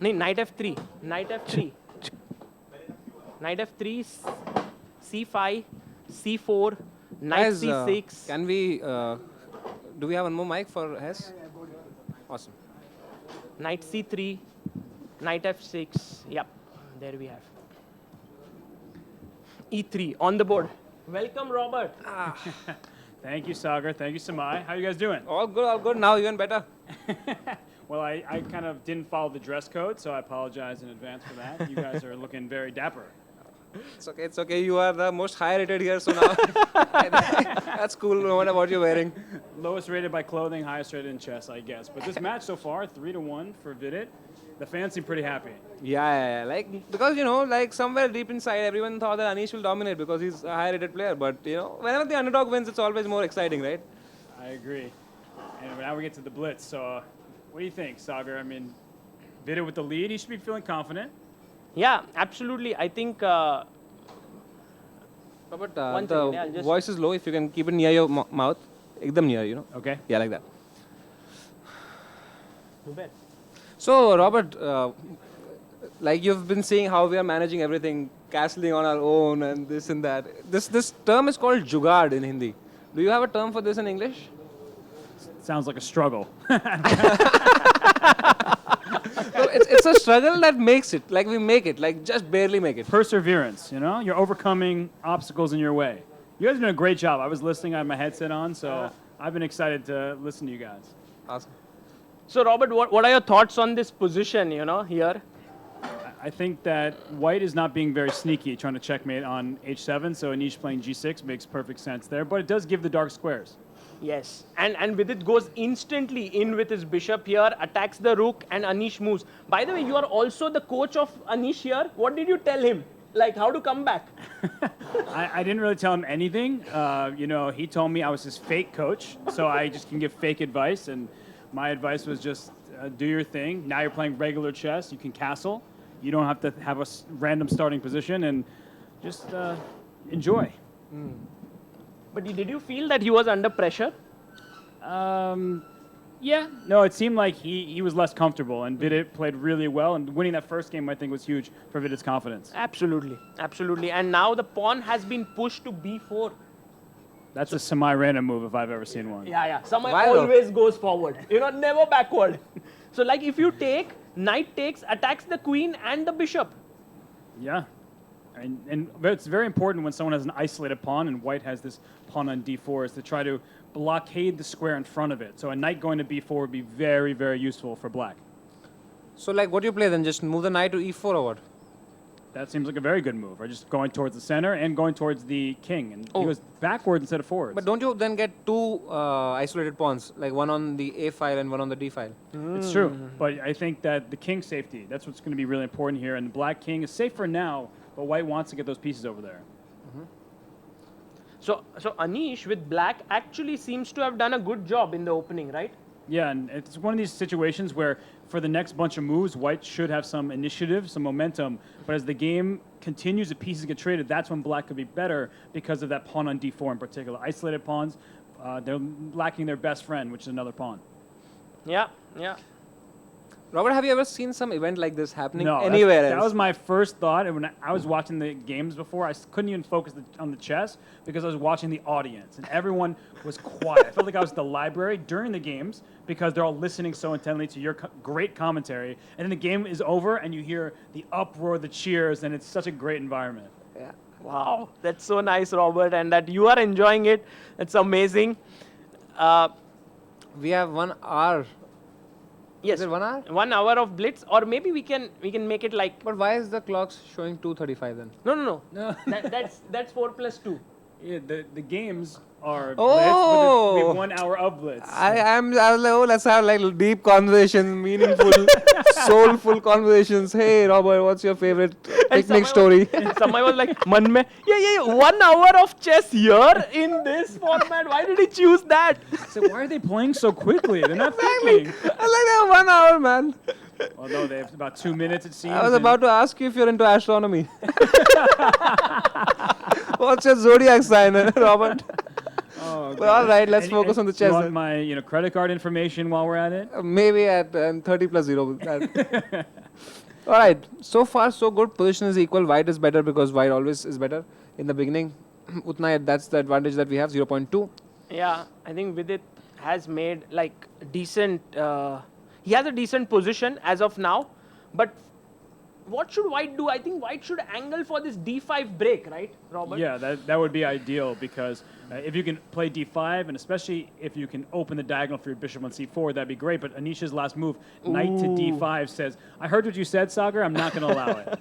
नहीं night f3 night f3 night f3 c5 c4 knight Guys, c6 can we, do we have one more mic for Hess? Awesome. knight c3 knight f6 yep there we have e3 on the board. Welcome, Robert. Thank you, Sagar. Thank you, Samai. How you guys doing? All good, all good. Now even better. Well, I kind of didn't follow the dress code, so I apologize in advance for that. You guys are looking very dapper. It's okay, it's okay. You are the most high rated here, so now that's cool no matter what you're wearing. Lowest rated by clothing, highest rated in chess, I guess. But this match so far, 3-1 for Vidit. The fans seem pretty happy. Yeah. Like, because, you know, like somewhere deep inside, everyone thought that Anish will dominate because he's a high rated player. But, you know, whenever the underdog wins, it's always more exciting, right? I agree. And now we get to the blitz. So, what do you think, Sagar? I mean, Vidit with the lead, he should be feeling confident. Yeah, absolutely. I think. But One the second, yeah, I'll just- voice is low. If you can keep it near your mouth, ekdam near, you know? Okay. Yeah, like that. So, Robert, like you've been seeing how we are managing everything, castling on our own and this and that. This term is called jugaad in Hindi. Do you have a term for this in English? Sounds like a struggle. No, it's a struggle that makes it. Like we make it, like just barely make it. Perseverance, you know? You're overcoming obstacles in your way. You guys are doing a great job. I was listening, I had my headset on, so I've been excited to listen to you guys. Awesome. So, Robert, what are your thoughts on this position, you know, here? I think that white is not being very sneaky, trying to checkmate on h7, so Anish playing g6 makes perfect sense there, but it does give the dark squares. Yes. And Vidit goes instantly in with his bishop here, attacks the rook, and Anish moves. By the way, you are also the coach of Anish here. What did you tell him? Like, how to come back? I didn't really tell him anything. You know, he told me I was his fake coach, so I just can give fake advice, and my advice was just do your thing. Now you're playing regular chess. You can castle. You don't have to have a random starting position, and just enjoy. But did you feel that he was under pressure? Yeah. No, it seemed like he was less comfortable, and Vidit played really well, and winning that first game, I think, was huge for Vidit's confidence. Absolutely. Absolutely. And now the pawn has been pushed to b4. That's a semi-random move if I've ever seen one. Yeah. Someone Why though? always goes forward. You know, never backward. So, like, if you take, knight takes, attacks the queen and the bishop. Yeah. And it's very important when someone has an isolated pawn, and white has this pawn on d4, is to try to blockade the square in front of it. So a knight going to b4 would be very, very useful for black. So, like, what do you play then? Just move the knight to e4 or what? That seems like a very good move, right? Just going towards the center and going towards the king. And he was backward instead of forwards. But don't you then get two isolated pawns, like one on the A file and one on the D file? It's true. But I think that the king safety, that's what's going to be really important here. And the black king is safe for now, but white wants to get those pieces over there. So Anish with black actually seems to have done a good job in the opening, right? Yeah, and it's one of these situations where for the next bunch of moves, white should have some initiative, some momentum. But as the game continues, the pieces get traded, that's when black could be better because of that pawn on d4 in particular. Isolated pawns, they're lacking their best friend, which is another pawn. Yeah. Robert, have you ever seen some event like this happening No, anywhere else? that was my first thought. And when I was watching the games before, I couldn't even focus on the chess because I was watching the audience. And everyone was quiet. I felt like I was at the library during the games because they're all listening so intently to your great commentary. And then the game is over and you hear the uproar, the cheers, and it's such a great environment. Yeah. Wow, that's so nice, Robert, and that you are enjoying it. That's amazing. We have 1 hour. Yes. Is it 1 hour? 1 hour of blitz, or maybe we can make it like. But why is the clock showing 2:35 then? No. That's 4 plus 2. Yeah, the games are Oh! blitz, but we have 1 hour of blitz. I was like, oh, let's have like deep conversations, meaningful, soulful conversations. Hey, Robert, what's your favorite picnic story? Someone was like, "Man mein, yeah, 1 hour of chess here in this format. Why did he choose that?" So why are they playing so quickly? They're not thinking. I was like, 1 hour, man. Although they have about 2 minutes, it seems. I was about to ask you if you're into astronomy. What's your zodiac sign, Robert? Oh, Well, all right, let's focus on the chess You want then. my credit card information while we're at it? Maybe at 30 plus 0. All right, so far so good. Position is equal. White is better because white always is better in the beginning. Utna, that's the advantage that we have, 0.2. Yeah, I think Vidit has made like decent. He has a decent position as of now, but what should white do? I think white should angle for this d5 break, right, Robert? Yeah, that would be ideal because if you can play d5, and especially if you can open the diagonal for your bishop on c4, that'd be great. But Anish's last move, knight to d5, says, I heard what you said, Sagar, I'm not going to allow it.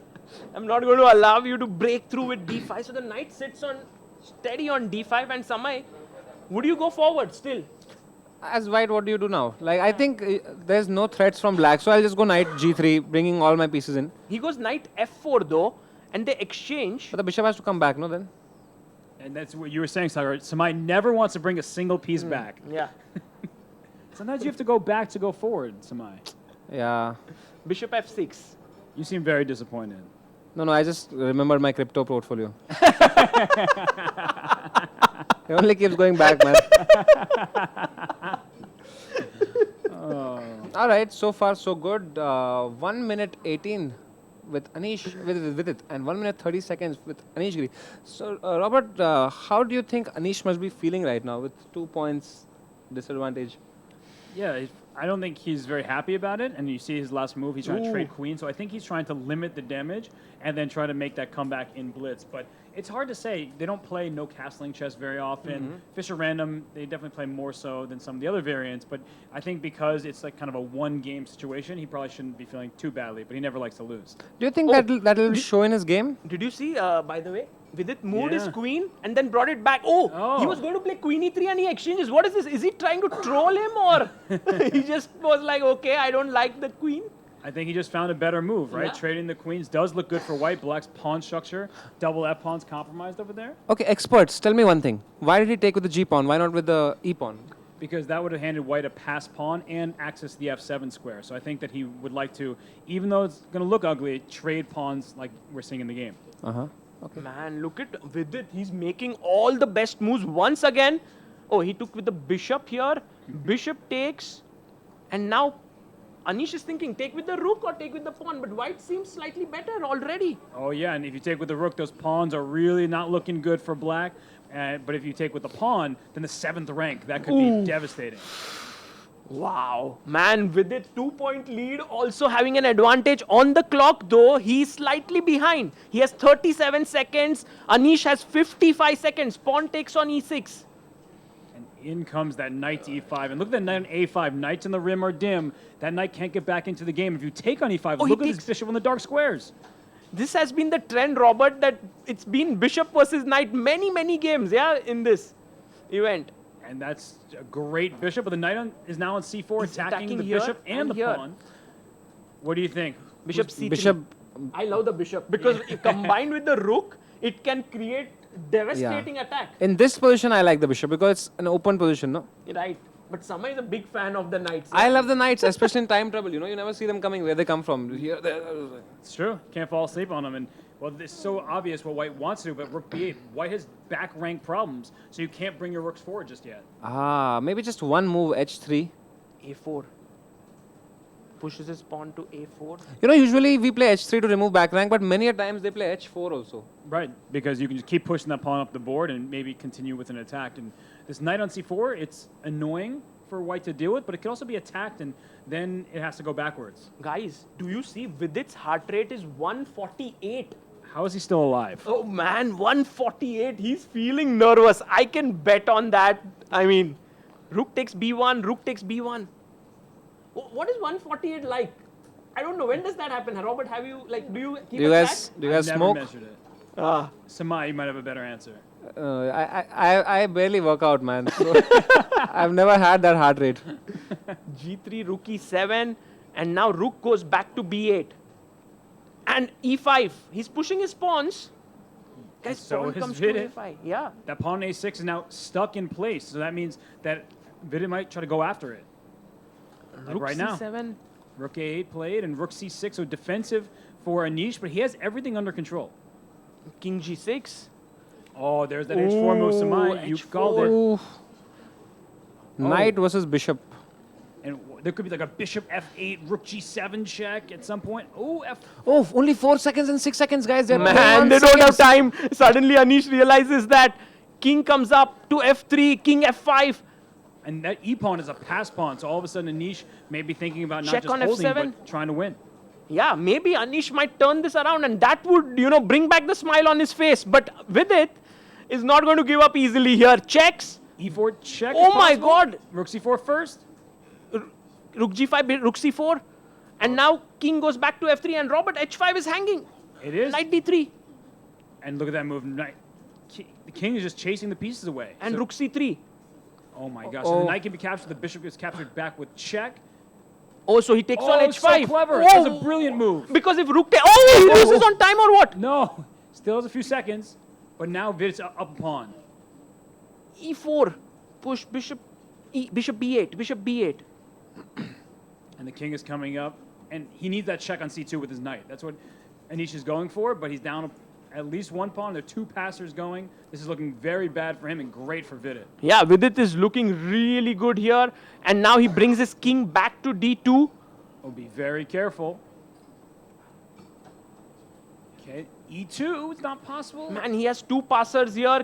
I'm not going to allow you to break through with d5. So the knight sits on steady on d5, and Samay, would you go forward still? As white, what do you do now? Like, I think there's no threats from black, so I'll just go knight g3, bringing all my pieces in. He goes knight f4 though, and they exchange. But the bishop has to come back, no then? And that's what you were saying, Sagar. Samay never wants to bring a single piece back. Yeah. Sometimes you have to go back to go forward, Samay. Yeah. Bishop f6. You seem very disappointed. No, I just remembered my crypto portfolio. It only keeps going back, man. All right, so far so good. 1 minute 18 with Anish, with it, and 1 minute 30 seconds with Anish Giri. So, Robert, how do you think Anish must be feeling right now with 2 points disadvantage? Yeah, I don't think he's very happy about it. And you see his last move, he's trying to trade queen. So I think he's trying to limit the damage and then try to make that comeback in blitz. But it's hard to say. They don't play no castling chess very often. Fisher Random, they definitely play more so than some of the other variants. But I think because it's like kind of a one-game situation, he probably shouldn't be feeling too badly. But he never likes to lose. Do you think that'll show in his game? Did you see, by the way, Vidit moved his queen and then brought it back. Oh, he was going to play queen e3 and he exchanges. What is this? Is he trying to troll him or he just was like, okay, I don't like the queen? I think he just found a better move, right? Yeah. Trading the queens does look good for white. Black's pawn structure, double F pawns compromised over there. Okay, experts, tell me one thing. Why did he take with the G pawn? Why not with the E pawn? Because that would have handed white a pass pawn and access to the F7 square. So I think that he would like to, even though it's going to look ugly, trade pawns like we're seeing in the game. Okay. Man, look at Vidit. He's making all the best moves once again. Oh, he took with the bishop here. Bishop takes. And now Anish is thinking, take with the rook or take with the pawn. But white seems slightly better already. Oh, yeah, and if you take with the rook, those pawns are really not looking good for black. But if you take with the pawn, then the 7th rank, that could be devastating. Wow. Man, Vidit 2-point lead, also having an advantage on the clock, though he's slightly behind. He has 37 seconds. Anish has 55 seconds. Pawn takes on e6. And in comes that knight to e5. And look at that knight on a5. Knights in the rim are dim. That knight can't get back into the game. If you take on e5, look at this bishop on the dark squares. This has been the trend, Robert, that it's been bishop versus knight many games, yeah, in this event. And that's a great bishop, but the knight is now on c4, He's attacking the here bishop and the here. pawn. What do you think? Bishop c3. Bishop. I love the bishop because if combined with the rook, it can create devastating attack. In this position, I like the bishop because it's an open position, no? Right. But Sama is a big fan of the knights. I love the knights, especially in time trouble. You know, you never see them coming where they come from. Here, there. It's true. Can't fall asleep on them. And well, it's so obvious what White wants to do, but Rook B8, White has back rank problems, so you can't bring your rooks forward just yet. Ah, maybe just one move, h3. A4. Pushes his pawn to A4. You know, usually we play h3 to remove back rank, but many a times they play h4 also. Right, because you can just keep pushing that pawn up the board and maybe continue with an attack. And this knight on c4, it's annoying for White to deal with, but it can also be attacked, and then it has to go backwards. Guys, do you see Vidit's heart rate is 148? How is he still alive? Oh man, 148. He's feeling nervous. I can bet on that. I mean, rook takes b1, rook takes b1. What is 148 like? I don't know. When does that happen? Robert, have you, like, do you keep Do you a guys I've smoke? never measured it. track? Samai, you might have a better answer. I barely work out, man. So I've never had that heart rate. G3, rook e7, and now rook goes back to b8. And e5. He's pushing his pawns. Guys, So pawn is comes Vidit. to a5. Yeah. That pawn a6 is now stuck in place, so that means that Vidit might try to go after it. Like Rook right now. c7. Rook a8 played, and rook c6, so defensive for Anish, but he has everything under control. King g6. Oh, there's that h4 move, Samai. You called it. Ooh. Knight versus bishop. And there could be like a bishop f8, rook g7 check at some point. Oh, f. Oh, only 4 seconds and 6 seconds, guys. They're Man, they don't have time. Suddenly Anish realizes that king comes up to f3, king f5. And that e-pawn is a pass pawn, so all of a sudden Anish may be thinking about not Check just on holding, f7. but trying to win. Yeah, maybe Anish might turn this around and that would, you know, bring back the smile on his face. But Vidit is not going to give up easily here. Checks. e4 check. Oh if my possible. God. Rook c4 first. Rook g5, rook c4. And now king goes back to f3 and Robert h5 is hanging. It is. Knight d3. And look at that move. The king is just chasing the pieces away. And So- rook c3. Oh my gosh. So the knight can be captured. The bishop gets captured back with check. Oh, so he takes on Oh, h5. so clever. Oh, That's a brilliant move. because if rook he loses on time or what? No. Still has a few seconds. But now Vidit's up a pawn. e4. Push bishop bishop b8. Bishop b8. And the king is coming up. And he needs that check on c2 with his knight. That's what Anish is going for. But he's down at least one pawn. There are two passers going. This is looking very bad for him and great for Vidit. Yeah, Vidit is looking really good here. And now he brings his king back to d2. Oh, be very careful. Okay, e2, it's not possible. Man, he has two passers here.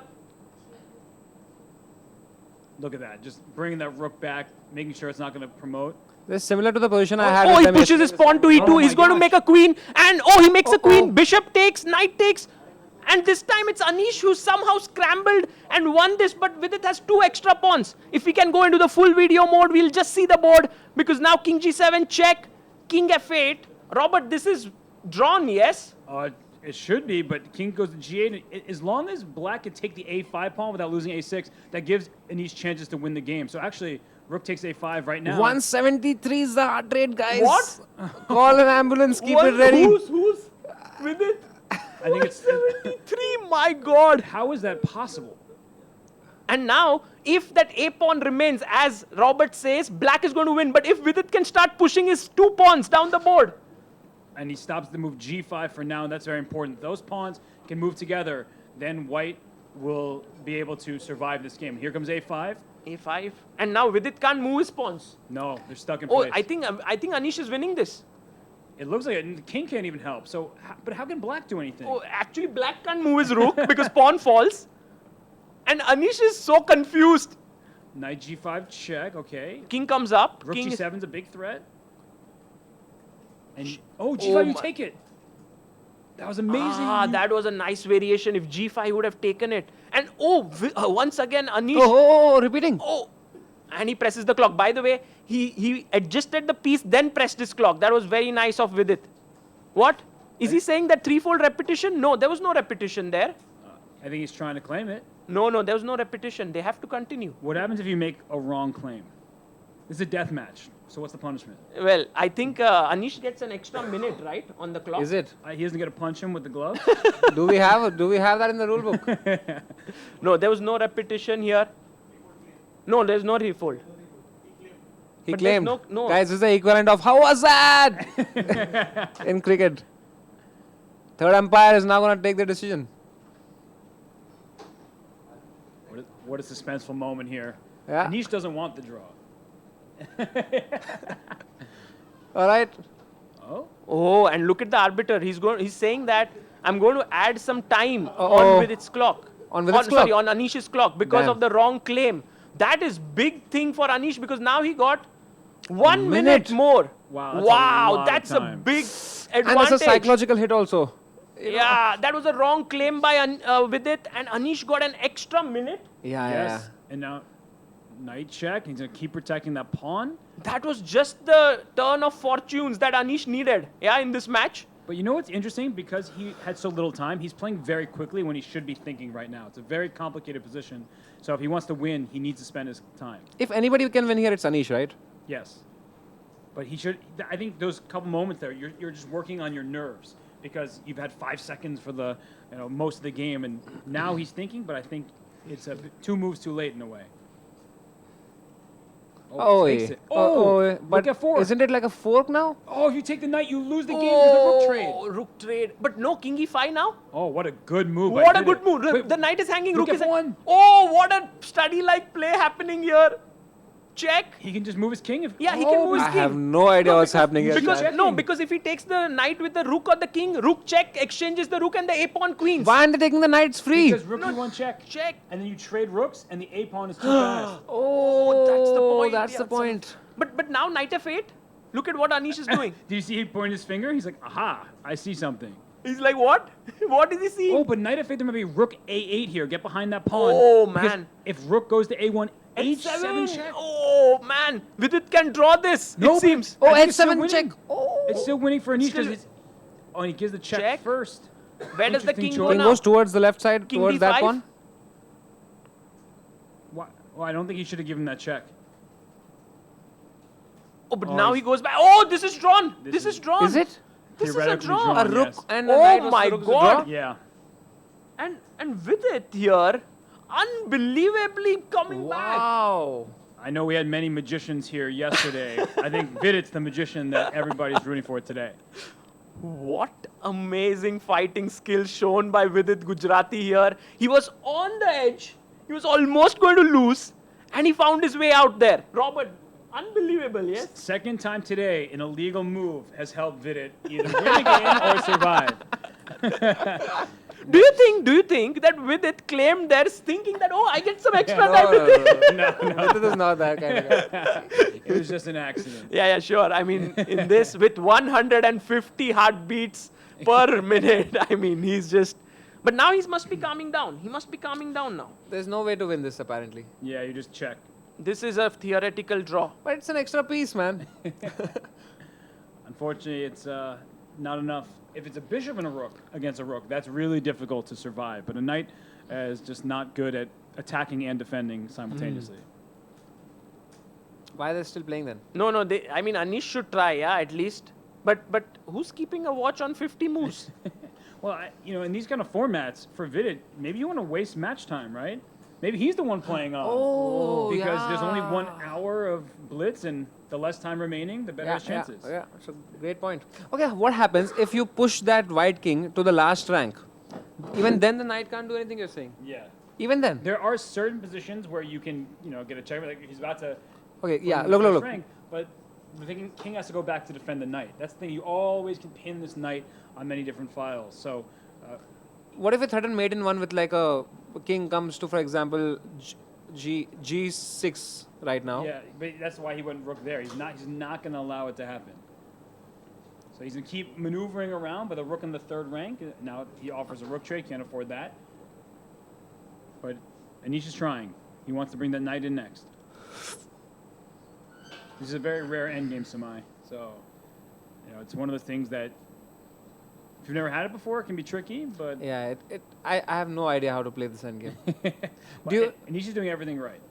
Look at that, just bringing that rook back, making sure it's not going to promote. That's similar to the position I had. Oh, with he them pushes his yesterday. pawn to e2. Oh He's my going to gosh. make a queen. And he makes a queen. Bishop takes, knight takes. And this time it's Anish who somehow scrambled and won this. But Vidit has two extra pawns. If we can go into the full video mode, we'll just see the board. Because now king g7, check, king f8. Robert, this is drawn, yes? It should be, but king goes to g8. As long as black can take the a5 pawn without losing a6, that gives Anish chances to win the game. So actually, rook takes a5 right now. 173 is the heart rate, guys. What? Call an ambulance, keep it ready. Who's Vidit? I think it's 173, my God. How is that possible? And now, if that a pawn remains, as Robert says, black is going to win. But if Vidit can start pushing his two pawns down the board. And he stops the move g5 for now, and that's very important. Those pawns can move together, then white will be able to survive this game. Here comes a5. A5. And now Vidit can't move his pawns. No, they're stuck in Oh, place. I think Anish is winning this. It looks like it, and the king can't even help. So, but how can black do anything? Oh, actually, black can't move his rook because pawn falls. And Anish is so confused. Knight g5 check, okay. King comes up. Rook King g7 is a big threat. And oh, Oh g5, you my- take it. That was amazing. Ah, that was a nice variation. If g5 would have taken it. And once again, Anish. Oh, repeating. Oh, and he presses the clock. By the way, he adjusted the piece, then pressed his clock. That was very nice of Vidit. What? Is he saying that threefold repetition? No, there was no repetition there. I think he's trying to claim it. No, there was no repetition. They have to continue. What happens if you make a wrong claim? This is a death match. So what's the punishment? Well, I think Anish gets an extra minute, right, on the clock. Is it? He doesn't get to punch him with the glove? Do we have that in the rule book? No, there was no repetition here. No, there's no refold. He But there's claimed. no- Guys, this is the equivalent of how was that in cricket. Third umpire is now going to take the decision. What a suspenseful moment here. Yeah. Anish doesn't want the draw. All right. Oh, and look at the arbiter. He's saying that I'm going to add some time Uh-oh. on Vidit's clock. On Vidit's clock? Sorry, on Anish's clock because Damn. of the wrong claim. That is big thing for Anish because now he got 1 minute more. Wow, That's a big advantage. And that's a psychological hit also. Yeah, that was a wrong claim by Vidit, and Anish got an extra minute. Yes. And now, knight check. He's going to keep protecting that pawn. That was just the turn of fortunes that Anish needed, in this match. But you know what's interesting? Because he had so little time, he's playing very quickly when he should be thinking right now. It's a very complicated position. So if he wants to win, he needs to spend his time. If anybody can win here, it's Anish, right? Yes. But he should, I think those couple moments there, you're just working on your nerves because you've had 5 seconds for the, most of the game. And now he's thinking, but I think it's 2 moves too late in a way. Takes it. But look at fork. isn't it like a fork now? Oh, if you take the knight, you lose the game because of rook trade. Rook trade. But no, king e5 now. Oh, what a good move. by What a Vidit. good move. Wait, The knight is hanging. rook Rook is F1. Oh, what a study-like play happening here. Check. He can just move his king. Yeah, he can move his I king. have no idea what's happening here. Because if he takes the knight with the rook or the king, rook check exchanges the rook and the a-pawn queens. Why aren't they taking the knights free? Because rook e1 check. Check. And then you trade rooks, and the a pawn is too fast. Oh, that's the point. That's the point. But now knight f8. Look at what Anish is doing. Do you see he pointed his finger? He's like, aha, I see something. He's like, what? What did he see? Oh, but knight f8, there might be rook a8 here. Get behind that pawn. Oh, Because man. if rook goes to a1, H7 h7 check. Oh, man. Vidit can draw this, No, it seems. Oh, I think it's still H7 winning. check. Oh. It's still winning for Anish Still- because and he gives the check, Check. first. Where does the Interesting king choice. go King now? goes towards the left side, King towards that D5? one. Why? Well, I don't think he should have given that check. Oh, but now he goes back. Oh, this is drawn. This is drawn. Is it? This is a Theoretically draw. drawn, A rook yes. and a Oh knight was my the rook's God. draw? Yeah. And Vidit here, unbelievably coming back. Wow. I know we had many magicians here yesterday. I think Vidit's the magician that everybody's rooting for today. What amazing fighting skill shown by Vidit Gujrathi here. He was on the edge. He was almost going to lose. And he found his way out there. Robert, unbelievable, yes? Second time today, an illegal move has helped Vidit either win a game or survive. Do you think that Vidit claimed there thinking that, oh, I get some extra time with it? No. This is not that kind of guy. It was just an accident. Yeah, sure. I mean, in this, with 150 heartbeats per minute, I mean, he's just... But now he must be calming down. He must be calming down now. There's no way to win this, apparently. Yeah, you just check. This is a theoretical draw. But it's an extra piece, man. Unfortunately, it's not enough. If it's a bishop and a rook against a rook, that's really difficult to survive. But a knight is just not good at attacking and defending simultaneously. Why are they still playing then? No, I mean, Anish should try, at least. But who's keeping a watch on 50 moves? Well, in these kind of formats, for Vidit, maybe you want to waste match time, right? Maybe he's the one playing on. Oh, because there's only yeah. 1 hour of blitz, and the less time remaining, the better his chances. Yeah, it's a great point. Okay, what happens if you push that white king to the last rank? Even then the knight can't do anything, you're saying? Yeah. Even then? There are certain positions where you can, get a check. Like he's about to. Okay, yeah, put him in the look. first rank, but the king has to go back to defend the knight. That's the thing. You always can pin this knight on many different files. So. What if a threatened mate in one with like a king comes to, for example, G6 right now? Yeah, but that's why he went rook there. He's not going to allow it to happen. So he's going to keep maneuvering around, but the rook in the third rank. Now he offers a rook trade. Can't afford that. But Anish is trying. He wants to bring that knight in next. This is a very rare endgame, Samai. So, it's one of the things that If you've never had it before, it can be tricky, but Yeah, I have no idea how to play this endgame. do you, Anish is doing everything right.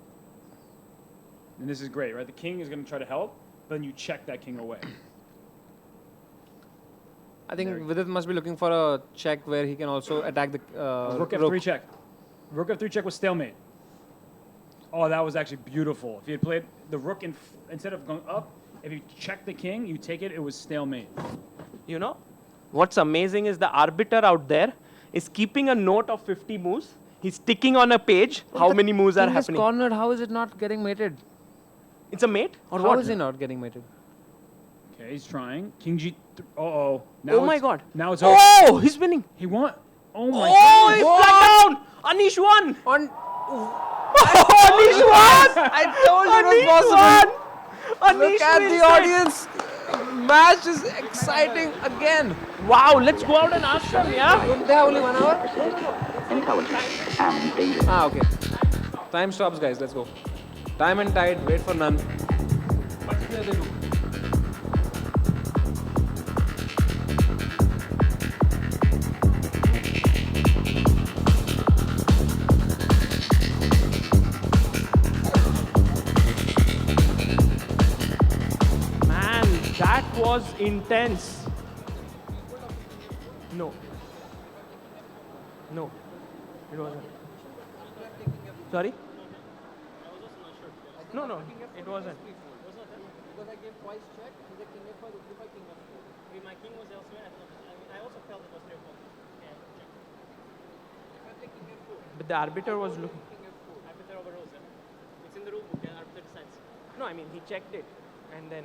And this is great, right? The king is going to try to help, but then you check that king away. I think Vidit must be looking for a check where he can also attack the Rook F3 check. Rook F3 check was stalemate. Oh, that was actually beautiful. If you had played the rook instead of going up, if you check the king, you take it, it was stalemate. You know, what's amazing is the arbiter out there is keeping a note of 50 moves. He's ticking on a page how many moves are King is happening. cornered. How is it not getting mated? It's a mate or How what? is he not getting mated? Okay, he's trying. King G. Oh. Oh my God. Now it's over. Oh, he's winning. He won. Oh my Oh, he's goodness. flat down. Anish won. Anish won. I told you it was possible. Anish Look at wins the it. audience. Match is exciting again. Wow, let's go out and ask them, yeah? Don't they have only 1 hour? Ah, okay. Time stops, guys. Let's go. Time and tide. Wait for none. Man, that was intense. No. No. It wasn't. Sorry? No, it wasn't. Because I gave twice check, the king f5, rook f5, king f3. My king was elsewhere. I also felt it was their fault. But the arbiter was looking. Arbiter overrules, it's in the rule book, arbiter decides. No, I mean, he checked it. And then.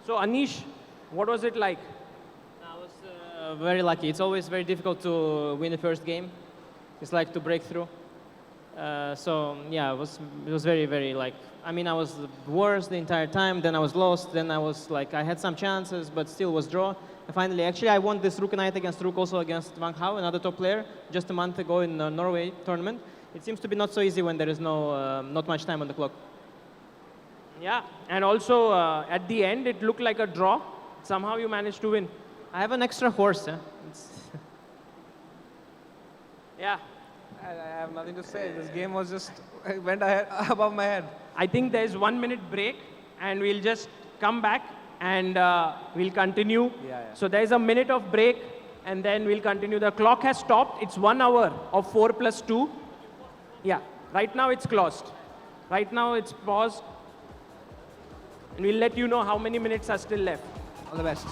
So, Anish, what was it like? I was very lucky. It's always very difficult to win the first game. It's like to break through. So yeah, it was very, very like, I mean, I was worse the entire time, then I was lost, then I was like, I had some chances, but still was draw. And finally, actually, I won this Rook Knight against Rook, also against Wang Hao, another top player, just a month ago in the Norway tournament. It seems to be not so easy when there is not much time on the clock. Yeah, and also at the end, it looked like a draw. Somehow you managed to win. I have an extra horse. Yeah. I have nothing to say. This game was just went ahead above my head. I think there's 1 minute break, and we'll just come back and we'll continue. So there's a minute of break, and then we'll continue. The clock has stopped. It's 1 hour of 4 plus 2. Yeah, right now it's closed. Right now it's paused. And we'll let you know how many minutes are still left. All the best.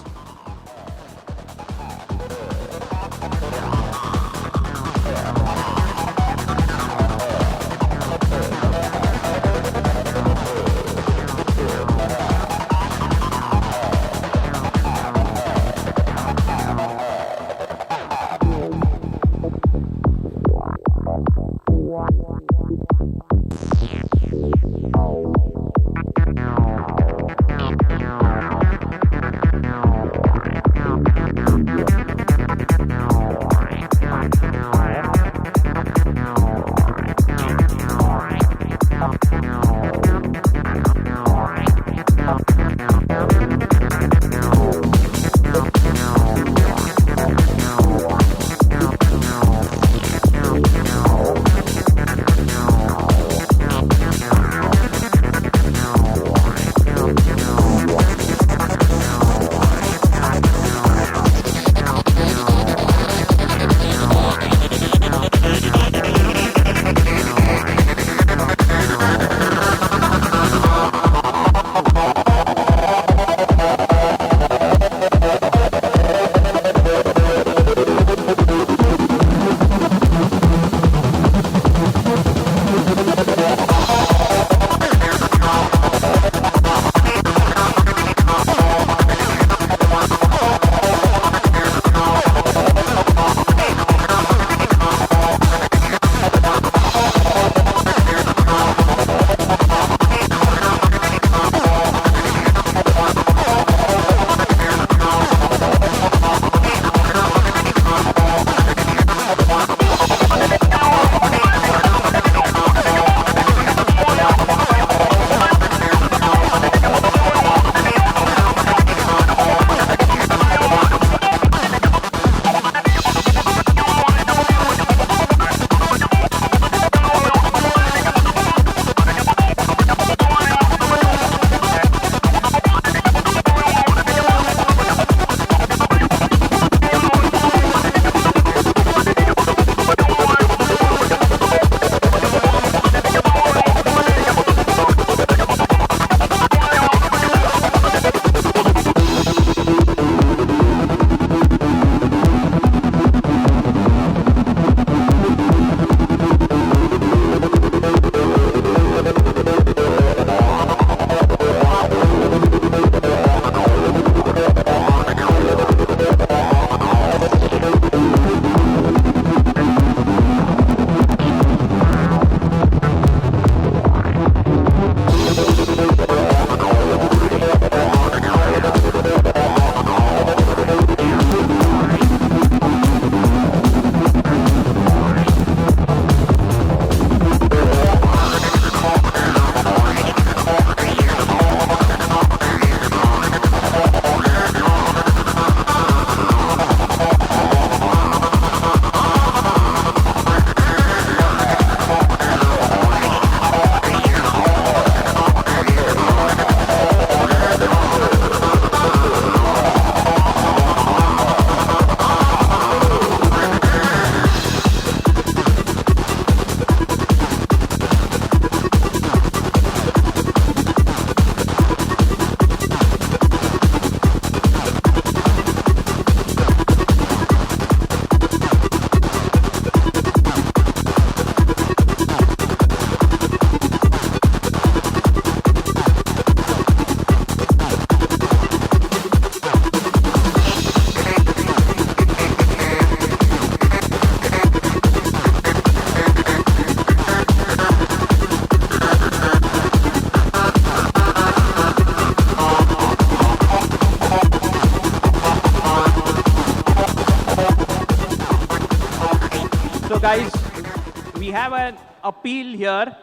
guys, we have an appeal here.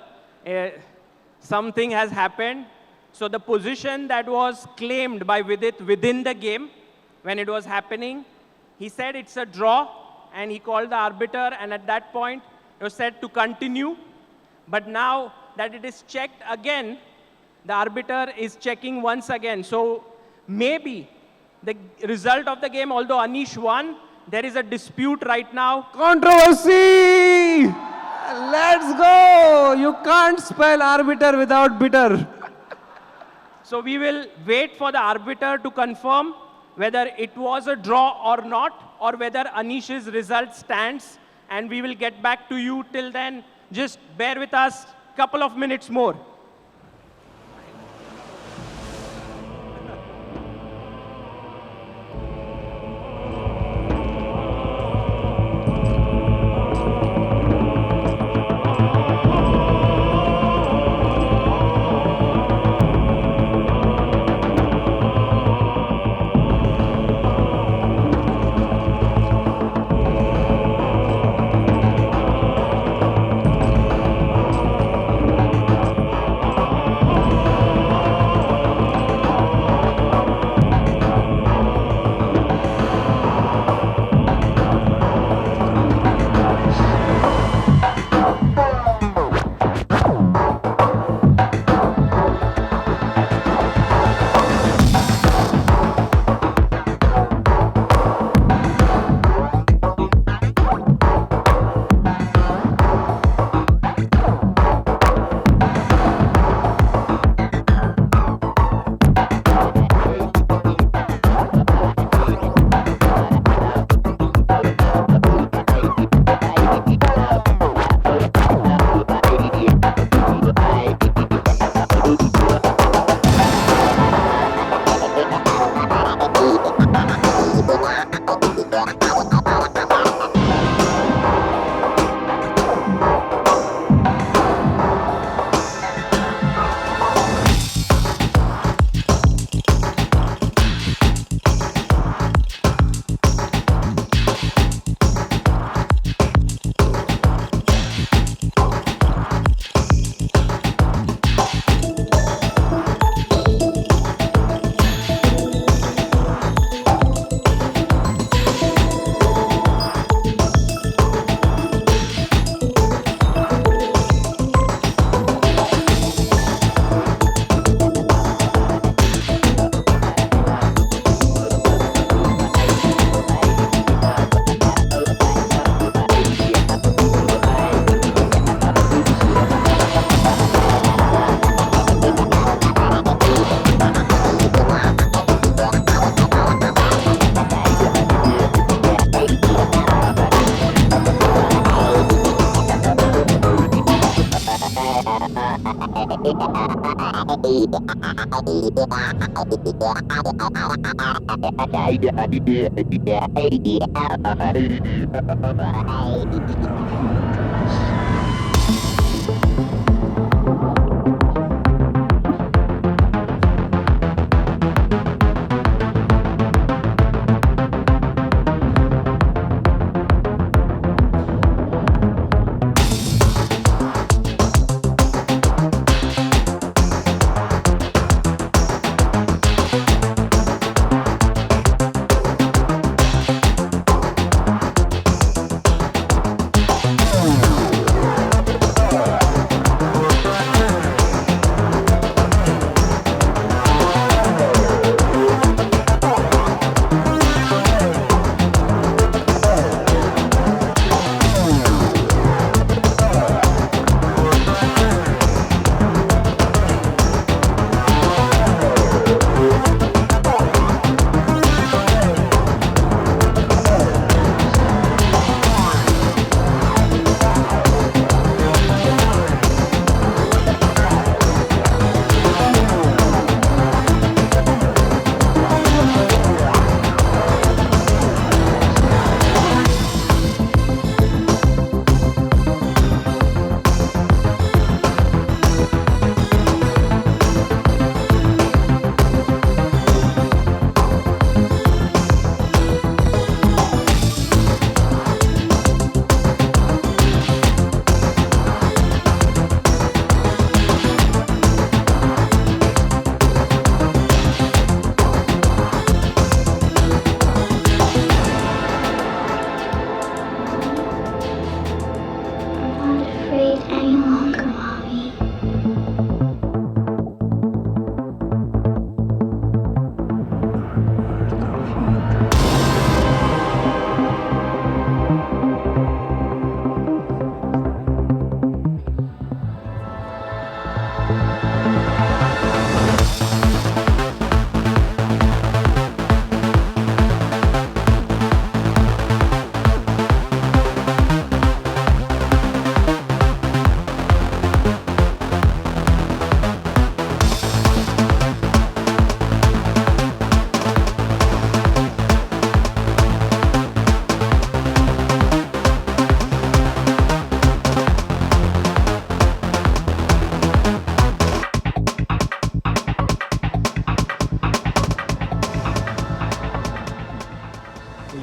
Something has happened. So the position that was claimed by Vidit within the game, when it was happening, he said it's a draw, and he called the arbiter, and at that point, it was said to continue. But now that it is checked again, the arbiter is checking once again. So maybe the result of the game, although Anish won, there is a dispute right now. Controversy! Let's go! You can't spell arbiter without bitter. So we will wait for the arbiter to confirm whether it was a draw or not, or whether Anish's result stands, and we will get back to you. Till then, just bear with us a couple of minutes more.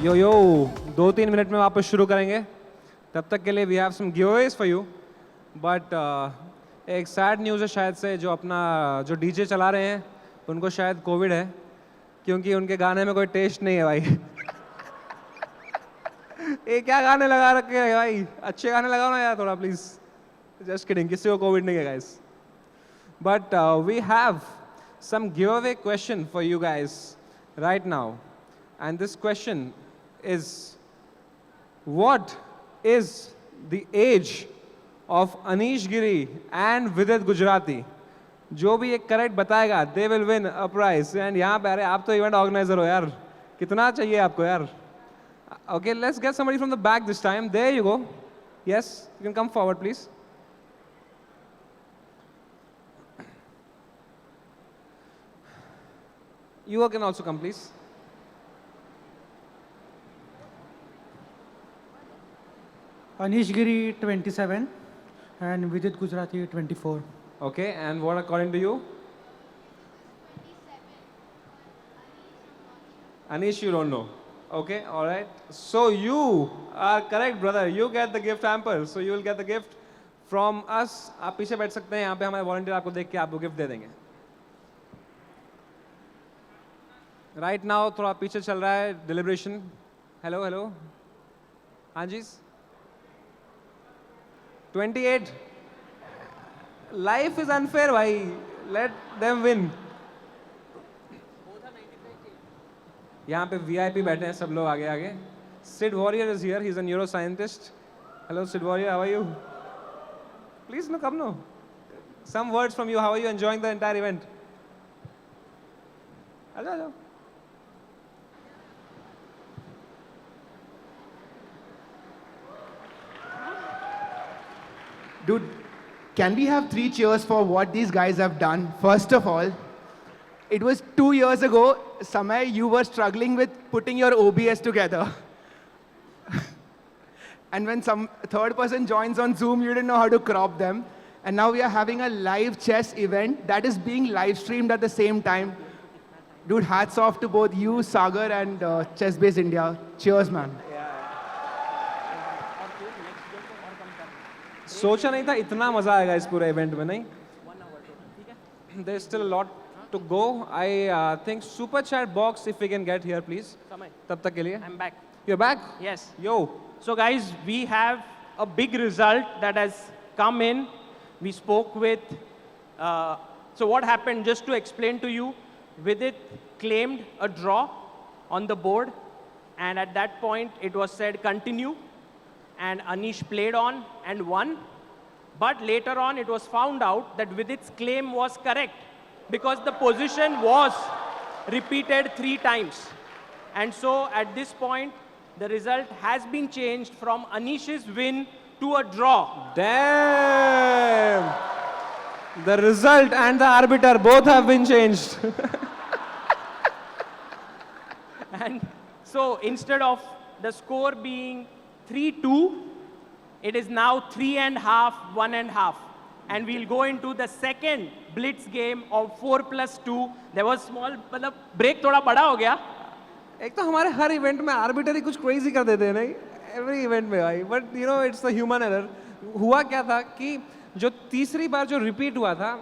Yo 2-3 minute में वापस शुरू करेंगे. तब तक के लिए we have some giveaways for you. But एक sad news है शायद से, जो अपना जो डीजे चला रहे हैं उनको शायद कोविड है, क्योंकि उनके गाने में कोई टेस्ट नहीं है भाई. ये क्या गाने लगा रखे हैं भाई, अच्छे गाने लगाओ ना यार थोड़ा प्लीज. जस्ट किडिंग, किसी को कोविड नहीं है guys. But we have some giveaway question for you guys right now, and this question is, what is the age of Anish Giri and Vidit Gujrathi? जो भी एक करेक्ट बताएगा they will win a prize. and यहाँ पे अरे आप तो event organiser हो यार, कितना चाहिए आपको यार. Okay, let's get somebody from the back this time. There you go. Yes, you can come forward please. You can also come, please. Anish Giri 27 and Vidit Gujrathi 24. Okay, and what according to you? Anish, you don't know. Okay, all right. So you are correct, brother. You get the gift hamper. So you will get the gift from us. आप पीछे बैठ सकते हैं, यहाँ पे हमारे volunteer आपको देख के आपको गिफ्ट दे देंगे. राइट नाउ थोड़ा पीछे चल रहा है डिलिब्रेशन. हेलो हेलो, हाँ जी. 28. लाइफ इज अनफेयर भाई, लेट देम विन. यहाँ पे वीआईपी बैठे हैं सब लोग आगे आगे. Sid Warrier is here, he is a neuroscientist. Hello Sid Warrier, how are you? Please no come no. Some words from you. How are you enjoying the entire event? आ जाओ आ जाओ. Dude, can we have 3 cheers for what these guys have done? First of all, it was 2 years ago, Samay, you were struggling with putting your OBS together. And when some third person joins on Zoom, you didn't know how to crop them. And now we are having a live chess event that is being live streamed at the same time. Dude, hats off to both you, Sagar, and ChessBase India. Cheers, man. सोचा नहीं था इतना मजा आएगा इस पूरे event में. नहीं, there is still a lot to go. I think super chat box if we can get here please. तब तक के लिए I'm back. You are back. Yes. Yo. So guys, we have a big result that has come in. We spoke with, so what happened, just to explain to you, Vidit claimed a draw on the board, and at that point it was said continue, and Anish played on and won. But later on it was found out that Vidit's claim was correct because the position was repeated 3 times. And so at this point, the result has been changed from Anish's win to a draw. Damn! The result and the arbiter both have been changed. And so instead of the score being 3-2, it is now 3.5, 1.5. And we'll go into the second blitz game of 4+2. There was small, मतलब break थोड़ा बड़ा हो गया. एक तो हमारे हर event में orbiter ही कुछ क्रेजी कर देते हैं नहीं, एवरी इवेंट में भाई. But you know it's the human error. हुआ क्या था कि जो तीसरी बार जो रिपीट हुआ था,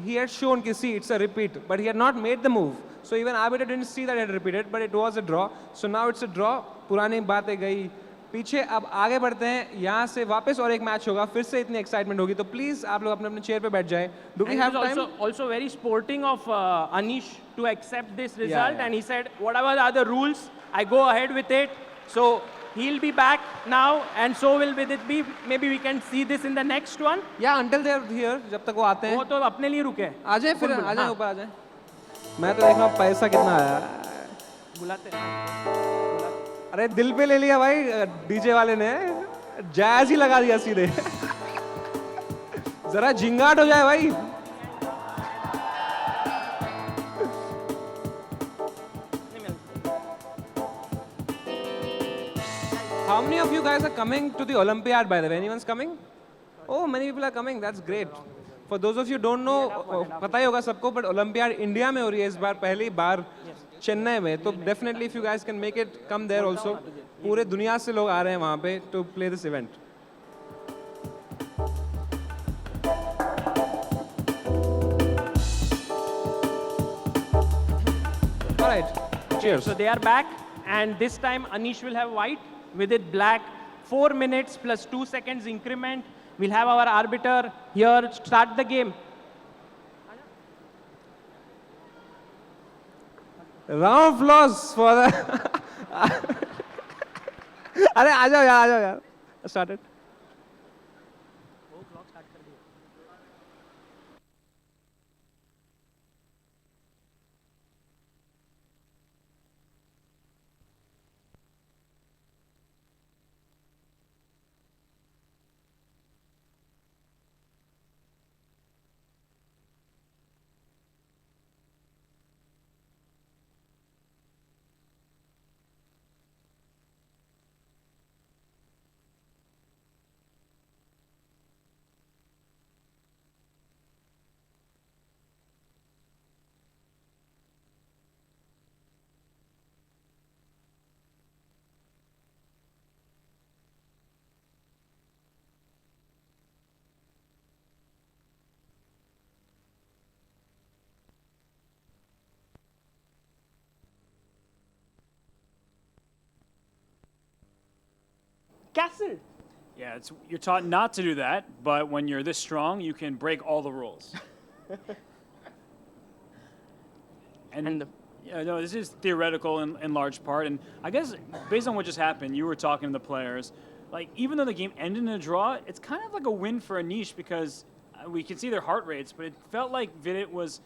he had shown कि see it's a repeat, but he had not made the move. So even arbiter didn't see that it had repeated, but it was a draw. So now it's a draw. पुरानी बातें गई पीछे, अब आगे बढ़ते हैं. यहाँ से वापस और एक मैच होगा, फिर से इतनी एक्साइटमेंट होगी. तो प्लीज आप लोग अपने अपने चेयर पे बैठ जाए. Do we have time? Also very sporting of Anish to accept this result, and he said whatever are the rules, I go ahead with it. So he'll be back now, and so will Vidit be. Maybe we can see this in the next one. Yeah, until they are here, जब तक वो आते हैं. वो तो अपने लिए रुके. आ जाए फिर, आ जाए ऊपर आ जाए. मैं तो देख रहा हूँ पैसा कितना आया. बुलाते. अरे दिल पे ले लिया भाई डीजे वाले ने, जैज ही लगा दिया सीधे. जरा झिंगाट हो जाए भाई. How many of you guys are coming to the Olympiad, by the way? Anyone's coming? Oh, many people are coming. That's great. For those of you don't know, पता ही होगा सबको, but Olympiad इंडिया में हो रही है इस बार पहली बार. चेन्नई में, तो definitely if you guys can make it come there also. पूरे दुनिया से लोग आ रहे हैं वहाँ पे to play this event. All right. Cheers. So they are back, and this time Anish will have white, with it black. 4 minutes plus 2 seconds increment. We'll have our arbiter here start the game. Round of applause for the. अरे आ जाओ यार. Start it. Castle. Yeah, you're taught not to do that, but when you're this strong, you can break all the rules. and yeah, no, this is theoretical in large part, and I guess based on what just happened, you were talking to the players. Like, even though the game ended in a draw, it's kind of like a win for Anish because we can see their heart rates, but it felt like Vidit was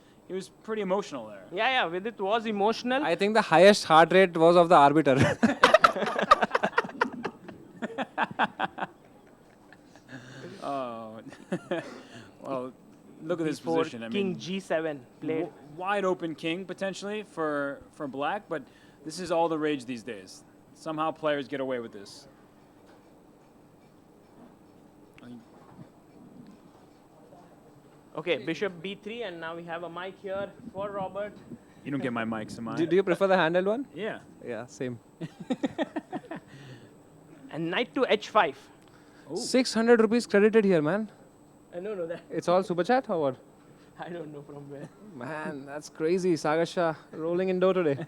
pretty emotional there. Yeah, Vidit was emotional. I think the highest heart rate was of the arbiter. Oh, well, look at this Before position. I King mean, G7 played. Wide open king potentially for black, but this is all the rage these days. Somehow players get away with this. Okay, bishop b3, and now we have a mic here for Robert. You don't get my mics, am I? Do you prefer the handled one? Yeah. Yeah, same. And knight to h5. 600 rupees credited here, man. I don't know that. It's all super chat or what? I don't know from where. Man, that's crazy. Sagar Shah rolling in dough today.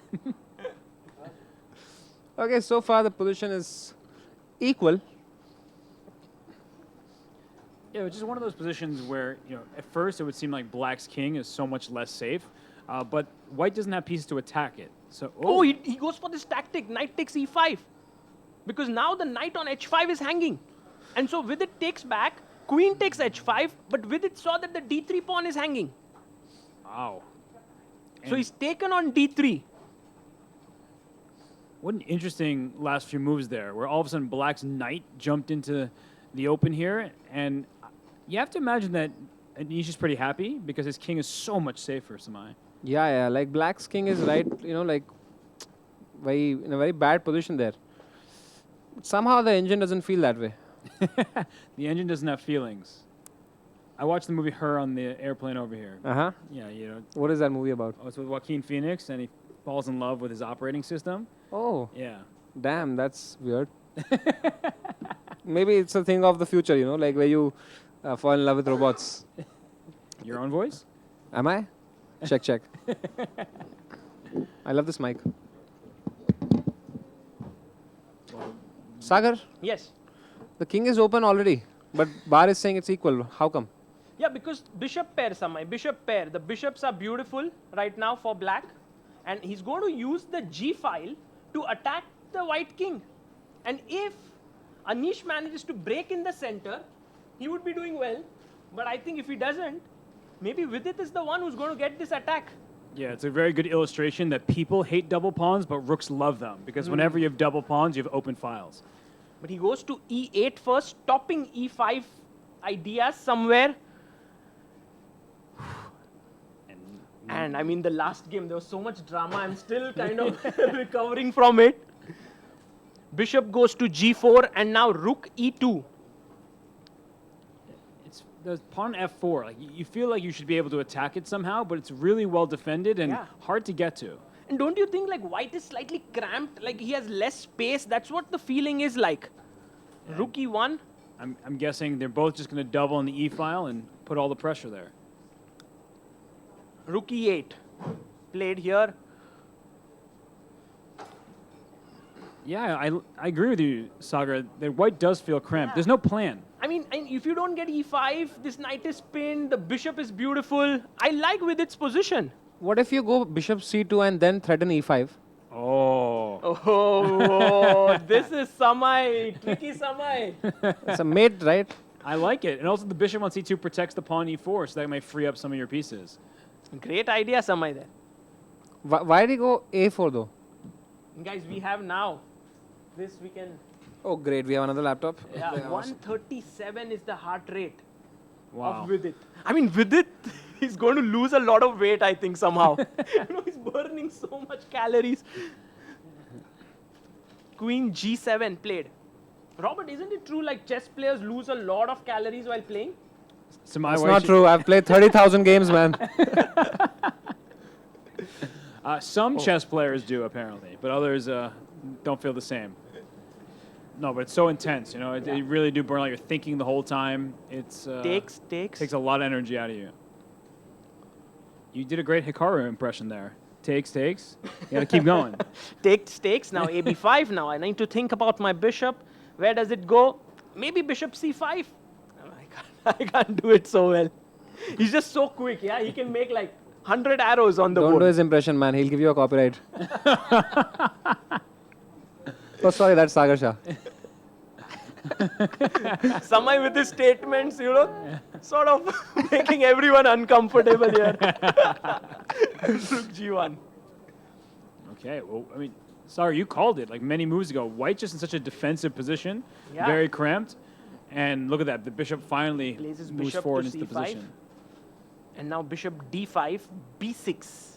Okay, so far the position is equal. Yeah, it's just one of those positions where, at first it would seem like black's king is so much less safe, but white doesn't have pieces to attack it. So he goes for this tactic, knight takes e5. Because now the knight on h5 is hanging. And so Vidit takes back, queen takes h5, but Vidit saw that the d3 pawn is hanging. Wow. So he's taken on d3. What an interesting last few moves there, where all of a sudden black's knight jumped into the open here, and you have to imagine that Anish is pretty happy because his king is so much safer, Samai. Yeah, like black's king is right, like in a very bad position there. Somehow the engine doesn't feel that way. The engine doesn't have feelings. I watched the movie Her on the airplane over here. Uh-huh. Yeah, What is that movie about? Oh, it's with Joaquin Phoenix, and he falls in love with his operating system. Oh. Yeah. Damn, that's weird. Maybe it's a thing of the future, like where you fall in love with robots. Your own voice? Am I? Check. I love this mic. Sagar? Yes. The king is open already, but Bar is saying it's equal. How come? Yeah, because bishop pair, Samay, bishop pair. The bishops are beautiful right now for black. And he's going to use the g file to attack the white king. And if Anish manages to break in the center, he would be doing well. But I think if he doesn't, maybe Vidit is the one who's going to get this attack. Yeah, it's a very good illustration that people hate double pawns, but rooks love them. Because whenever you have double pawns, you have open files. But he goes to e8 first, stopping e5 ideas somewhere. And I mean, the last game, there was so much drama. I'm still kind of recovering from it. Bishop goes to g4, and now rook e2. It's the pawn f4. Like you feel like you should be able to attack it somehow, but it's really well defended and hard to get to. And don't you think like white is slightly cramped? Like he has less space. That's what the feeling is like. Rook e1. I'm guessing they're both just going to double on the e file and put all the pressure there. Rook e8. Played here. Yeah, I agree with you, Sagar. That white does feel cramped. There's no plan. I mean, if you don't get e5, this knight is pinned, the bishop is beautiful. I like with its position. What if you go bishop c2 and then threaten e5? Oh. Oh, this is Samai, tricky Samai. It's a mate, right? I like it. And also the bishop on c2 protects the pawn e4, so that might free up some of your pieces. Great idea, Samai there. Why did he go a4 though? Guys, we have now. This we can. Oh, great. We have another laptop. Yeah, 137 is the heart rate Wow. of Vidit. I mean, Vidit is going to lose a lot of weight, I think, somehow. He's burning so much calories. Queen g7 played. Robert, isn't it true like chess players lose a lot of calories while playing? That's not true. I've played 30,000 games, man. Some chess players do, apparently, but others don't feel the same. No, but it's so intense, you know. You really do burn out. You're thinking the whole time. It's takes a lot of energy out of you. You did a great Hikaru impression there. Takes. You got to keep going. Takes. Now ab5 now. I need to think about my bishop. Where does it go? Maybe bishop c5. I can't do it so well. He's just so quick, yeah? He can make like 100 arrows on the board. Don't do his impression, man. He'll give you a copyright. Oh, sorry, that's Sagar Shah. Samai with his statements, you know, sort of making everyone uncomfortable here. Rook g1. Okay, well, I mean, sorry, you called it like many moves ago. White just in such a defensive position, Yeah. very cramped. And look at that, the bishop finally Plays his moves bishop forward to into the c5. position. And now bishop d5, b6.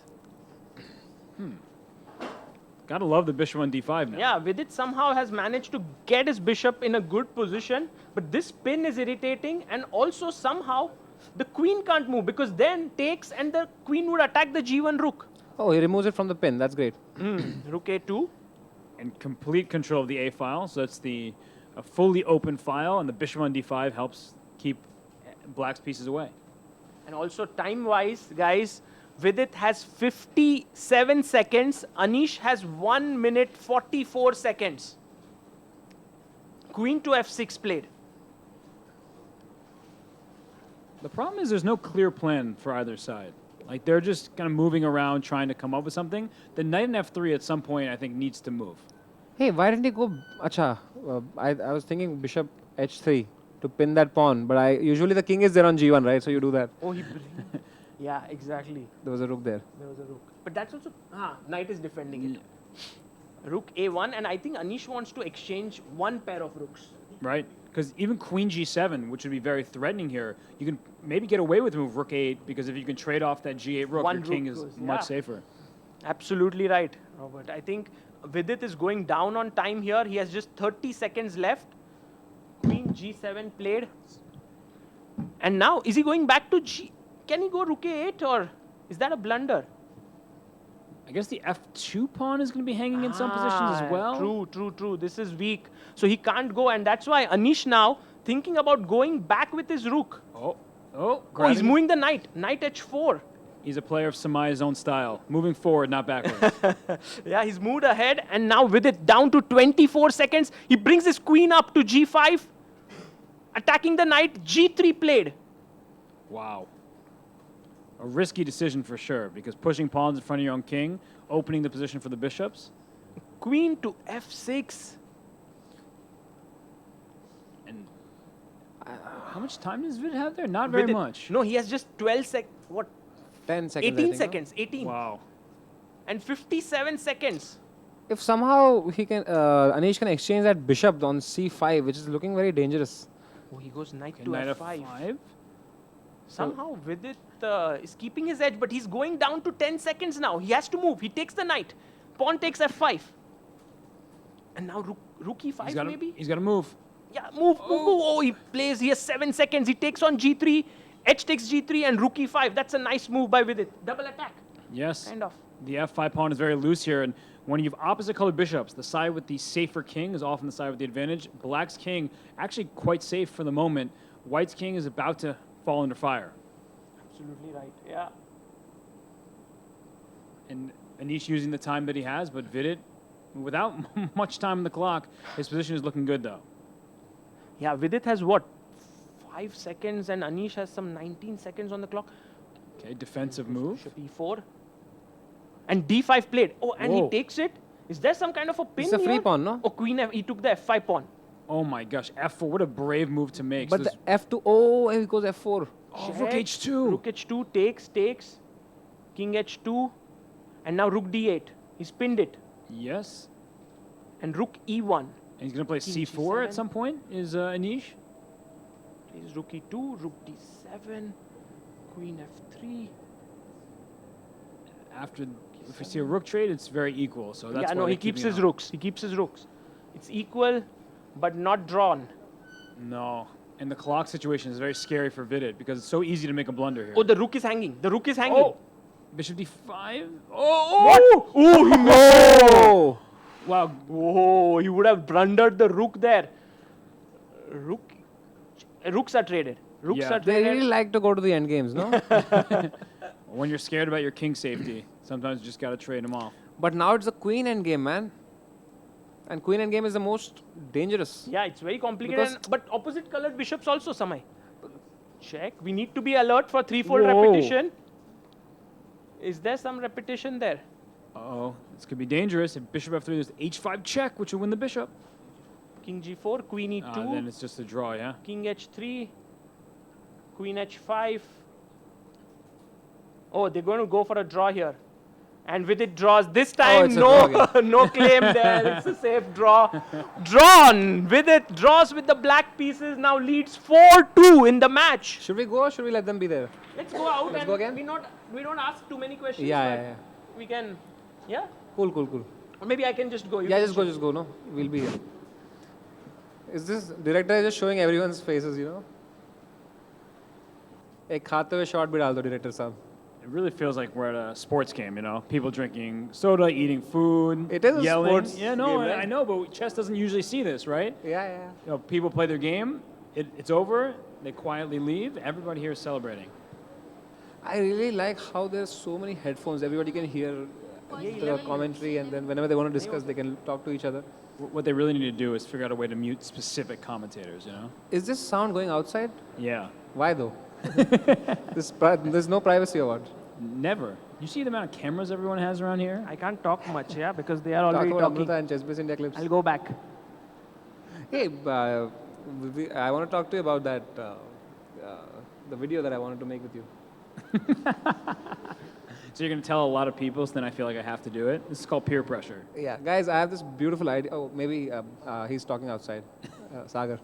Gotta love the bishop on d5 now. Yeah, Vidit somehow has managed to get his bishop in a good position, but this pin is irritating, and also somehow the queen can't move because then takes and the queen would attack the g1 rook. Oh, he removes it from the pin. That's great. Rook a2. And complete control of the a file, so it's a fully open file, and the bishop on d5 helps keep black's pieces away. And also time-wise, guys, Vidit has 57 seconds. Anish has 1 minute 44 seconds. Queen to f6 played. The problem is there's no clear plan for either side. Like they're just kind of moving around trying to come up with something. The knight in f3 at some point I think needs to move. Hey, why didn't he go? Acha, I was thinking bishop h3 to pin that pawn, but usually the king is there on g1, right? So you do that. Oh, yeah, exactly. There was a rook there. There was a rook. But that's also... knight is defending it. Rook a1, and I think Anish wants to exchange one pair of rooks. Right? Because even queen g7, which would be very threatening here, you can maybe get away with move rook a8, because if you can trade off that g8 rook, your king is much safer. Absolutely right, Robert. I think Vidit is going down on time here. He has just 30 seconds left. Queen g7 played. And now, is he going back to g... Can he go rook a8, or is that a blunder? I guess the f2 pawn is going to be hanging in some positions as well. True. This is weak. So he can't go, and that's why Anish now thinking about going back with his rook. Oh, he's moving the knight. Knight h4. He's a player of Samai's own style. Moving forward, not backwards. Yeah, he's moved ahead, and now with it down to 24 seconds, he brings his queen up to g5. Attacking the knight, g3 played. Wow. A risky decision for sure, because pushing pawns in front of your own king, opening the position for the bishops. Queen to f6. And how much time does Vidit have there? Not very much. No, he has just 12 seconds. What? 10 seconds. 18 seconds. 18. Wow. And 57 seconds. If somehow he can, Anish can exchange that bishop on c5, which is looking very dangerous. Oh, he goes knight Okay, to knight f5. f5. Somehow Vidit is keeping his edge, but he's going down to 10 seconds now. He has to move. He takes the knight. Pawn takes f5. And now rook e5 maybe? He's got to move. Yeah, move. Oh, he plays. He has 7 seconds. He takes on g3. H takes g3 and rook e5. That's a nice move by Vidit. Double attack. Yes. Kind of. The f5 pawn is very loose here, and when you have opposite colored bishops, the side with the safer king is often the side with the advantage. Black's king, actually quite safe for the moment. White's king is about to fall under fire. Absolutely right. Yeah. And Anish using the time that he has, but Vidit, without much time on the clock, his position is looking good though. Yeah, Vidit has what? 5 seconds and Anish has some 19 seconds on the clock. Okay, defensive move. Bishop e4. And d5 played. Oh, and Whoa. he takes it. Is there some kind of a pin It's a free here? pawn, no? Oh, queen f. He took the f5 pawn. Oh my gosh, f4, what a brave move to make. But So the f2, oh, he goes f4. oh, rook Check. h2. Rook h2 takes. King h2. And now rook d8. He's pinned it. Yes. And rook e1. And he's going to play King c4 at g7. some point, is Anish. Plays rook e2, rook d7, queen f3. After, if we see a rook trade, it's very equal. So that's Yeah, why no, they're he keeps keeping his on. rooks. He keeps his rooks. It's equal, but not drawn. No. And the clock situation is very scary for Vidit because it's so easy to make a blunder here. Oh, the rook is hanging. The rook is hanging. Oh! Bishop d5. Oh! What? Oh, he missed. Oh! Wow. Oh, he would have blundered the rook there. Rooks are traded. Rooks Yeah. are They traded. really like to go to the end games, no? When you're scared about your king safety, sometimes you just got to trade him off. But now it's a queen end game, man. And queen end game is the most dangerous. Yeah, it's very complicated. Because- But opposite colored bishops also, Samay. Check. We need to be alert for threefold Whoa. repetition. Is there some repetition there? Uh-oh. This could be dangerous. If bishop f3, there's h5 check, which will win the bishop. King g4, queen e2, Then it's just a draw, yeah? king h3, queen h5. Oh, they're going to go for a draw here. And with it draws. This time, it's a draw no claim there. It's a safe draw. Drawn. With it, draws with the black pieces. Now leads 4-2 in the match. Should we go or should we let them be there? Let's go out Let's and go again? we don't ask too many questions. Yeah, but yeah, yeah. We can, yeah? Cool, cool, cool. Or maybe I can just go. You Yeah, can just go, no? We'll be here. Is this director is just showing everyone's faces, you know? एक खाते हुए shot भी डाल दो director साहब. It really feels like we're at a sports game, you know? People drinking soda, eating food, It is a yelling. sports Yeah, no, game, I right? know, but chess doesn't usually see this, right? Yeah, yeah. You know, people play their game, it's over, they quietly leave, everybody here is celebrating. I really like how there's so many headphones. Everybody can hear the commentary, and then whenever they want to discuss, they can talk to each other. What they really need to do is figure out a way to mute specific commentators, you know? Is this sound going outside? Yeah. Why though? There's no privacy or what? Never. You see the amount of cameras everyone has around here? I can't talk much, yeah, because they are Talk already about talking. Amrita and ChessBase India clips. I'll go back. Hey, I want to talk to you about that, the video that I wanted to make with you. So you're going to tell a lot of people, so then I feel like I have to do it? This is called peer pressure. Yeah, guys, I have this beautiful idea. Oh, maybe he's talking outside. Sagar.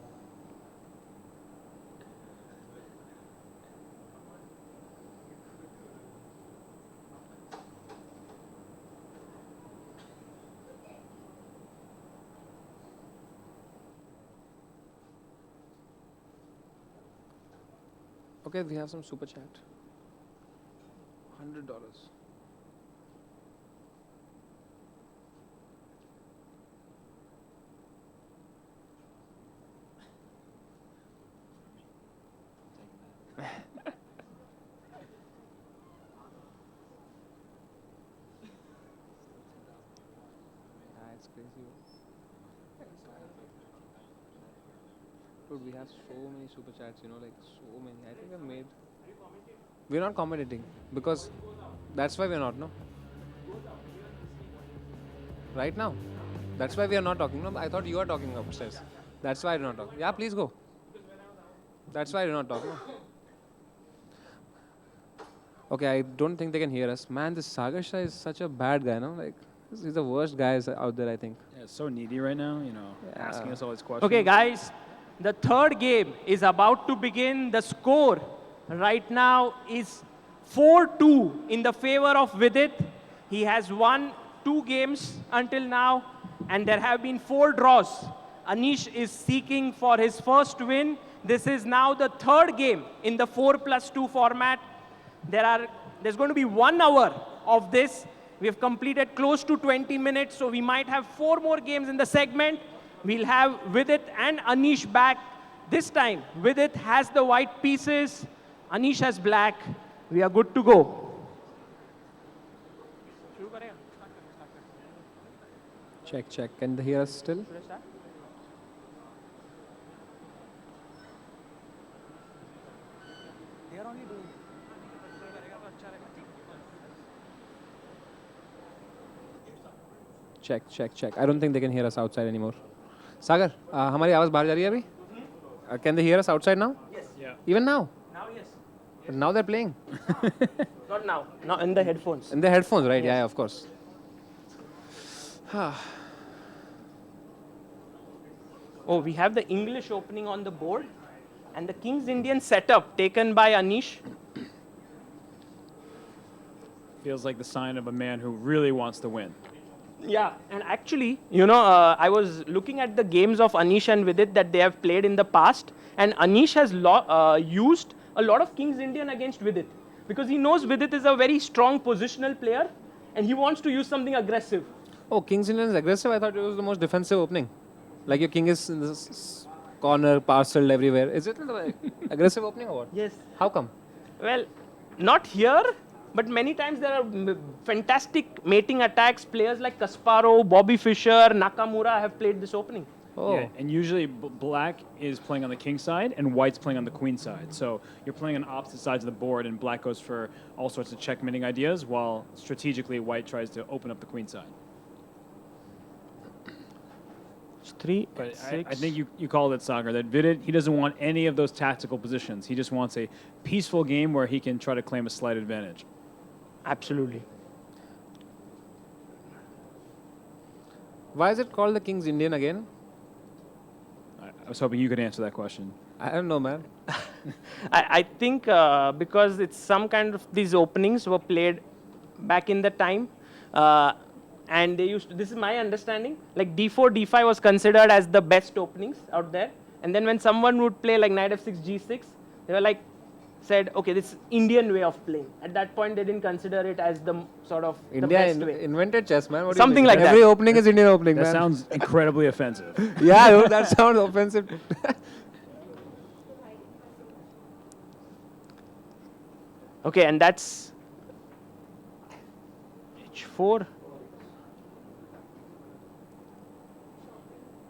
Okay, we have some super chat. $100. That's crazy. Dude, we have so many super chats, you know, like so many. I think I've made. We're not commenting because that's why we're not, no? Right now. That's why we are not talking. No, I thought you are talking upstairs. That's why I do not talk. Yeah, please go. That's why I do not talk. No? Okay, I don't think they can hear us. Man, this Sagar Shah is such a bad guy, no? Like, he's the worst guy out there, I think. Yeah, it's so needy right now, you know, asking us all these questions. Okay, guys, the third game is about to begin. The score right now is 4-2 in the favor of Vidit. He has won 2 games until now, and there have been 4 draws. Anish is seeking for his first win. This is now the third game in the 4+2 format. There's going to be 1 hour of this. We have completed close to 20 minutes, so we might have 4 more games in the segment. We'll have Vidit and Anish back. This time, Vidit has the white pieces, Anish has black. We are good to go. Check, check. Can they hear us still? Check, check, check. I don't think they can hear us outside anymore. Sagar, हमारी आवाज बाहर जा रही है अभी? Can they hear us outside now? Yes. Yeah. Even now? Now, yes. But now they're playing. Not now. Now in the headphones. In the headphones, right? Yeah, of course. Oh, we have the English opening on the board. And the King's Indian setup taken by Anish. Feels like the sign of a man who really wants to win. Yeah, and actually, you know, I was looking at the games of Anish and Vidit that they have played in the past, and Anish has used a lot of King's Indian against Vidit because he knows Vidit is a very strong positional player, and he wants to use something aggressive. Oh, King's Indian is aggressive? I thought it was the most defensive opening. Like your king is in this corner, parceled everywhere. Is it an aggressive opening or what? Yes. How come? Well, not here. But many times there are fantastic mating attacks. Players like Kasparov, Bobby Fischer, Nakamura have played this opening. Oh. Yeah, and usually black is playing on the king side and white's playing on the queen side. So you're playing on opposite sides of the board, and black goes for all sorts of checkmating ideas, while strategically white tries to open up the queen side. But I think you called it, Sagar, that Vidit, he doesn't want any of those tactical positions. He just wants a peaceful game where he can try to claim a slight advantage. Absolutely. Why is it called the King's Indian again? I was hoping you could answer that question. I don't know, man. I think because it's some kind of these openings were played back in the time. And they used to, this is my understanding, like d4, d5 was considered as the best openings out there. And then when someone would play like knight f6, g6, they were like, said, okay, this is Indian way of playing. At that point, they didn't consider it as the sort of the India best way. invented chess, man. What do you Something think? like Every that. opening is Indian opening, That man. sounds incredibly offensive. Yeah, dude, that sounds offensive. Okay, and that's h4.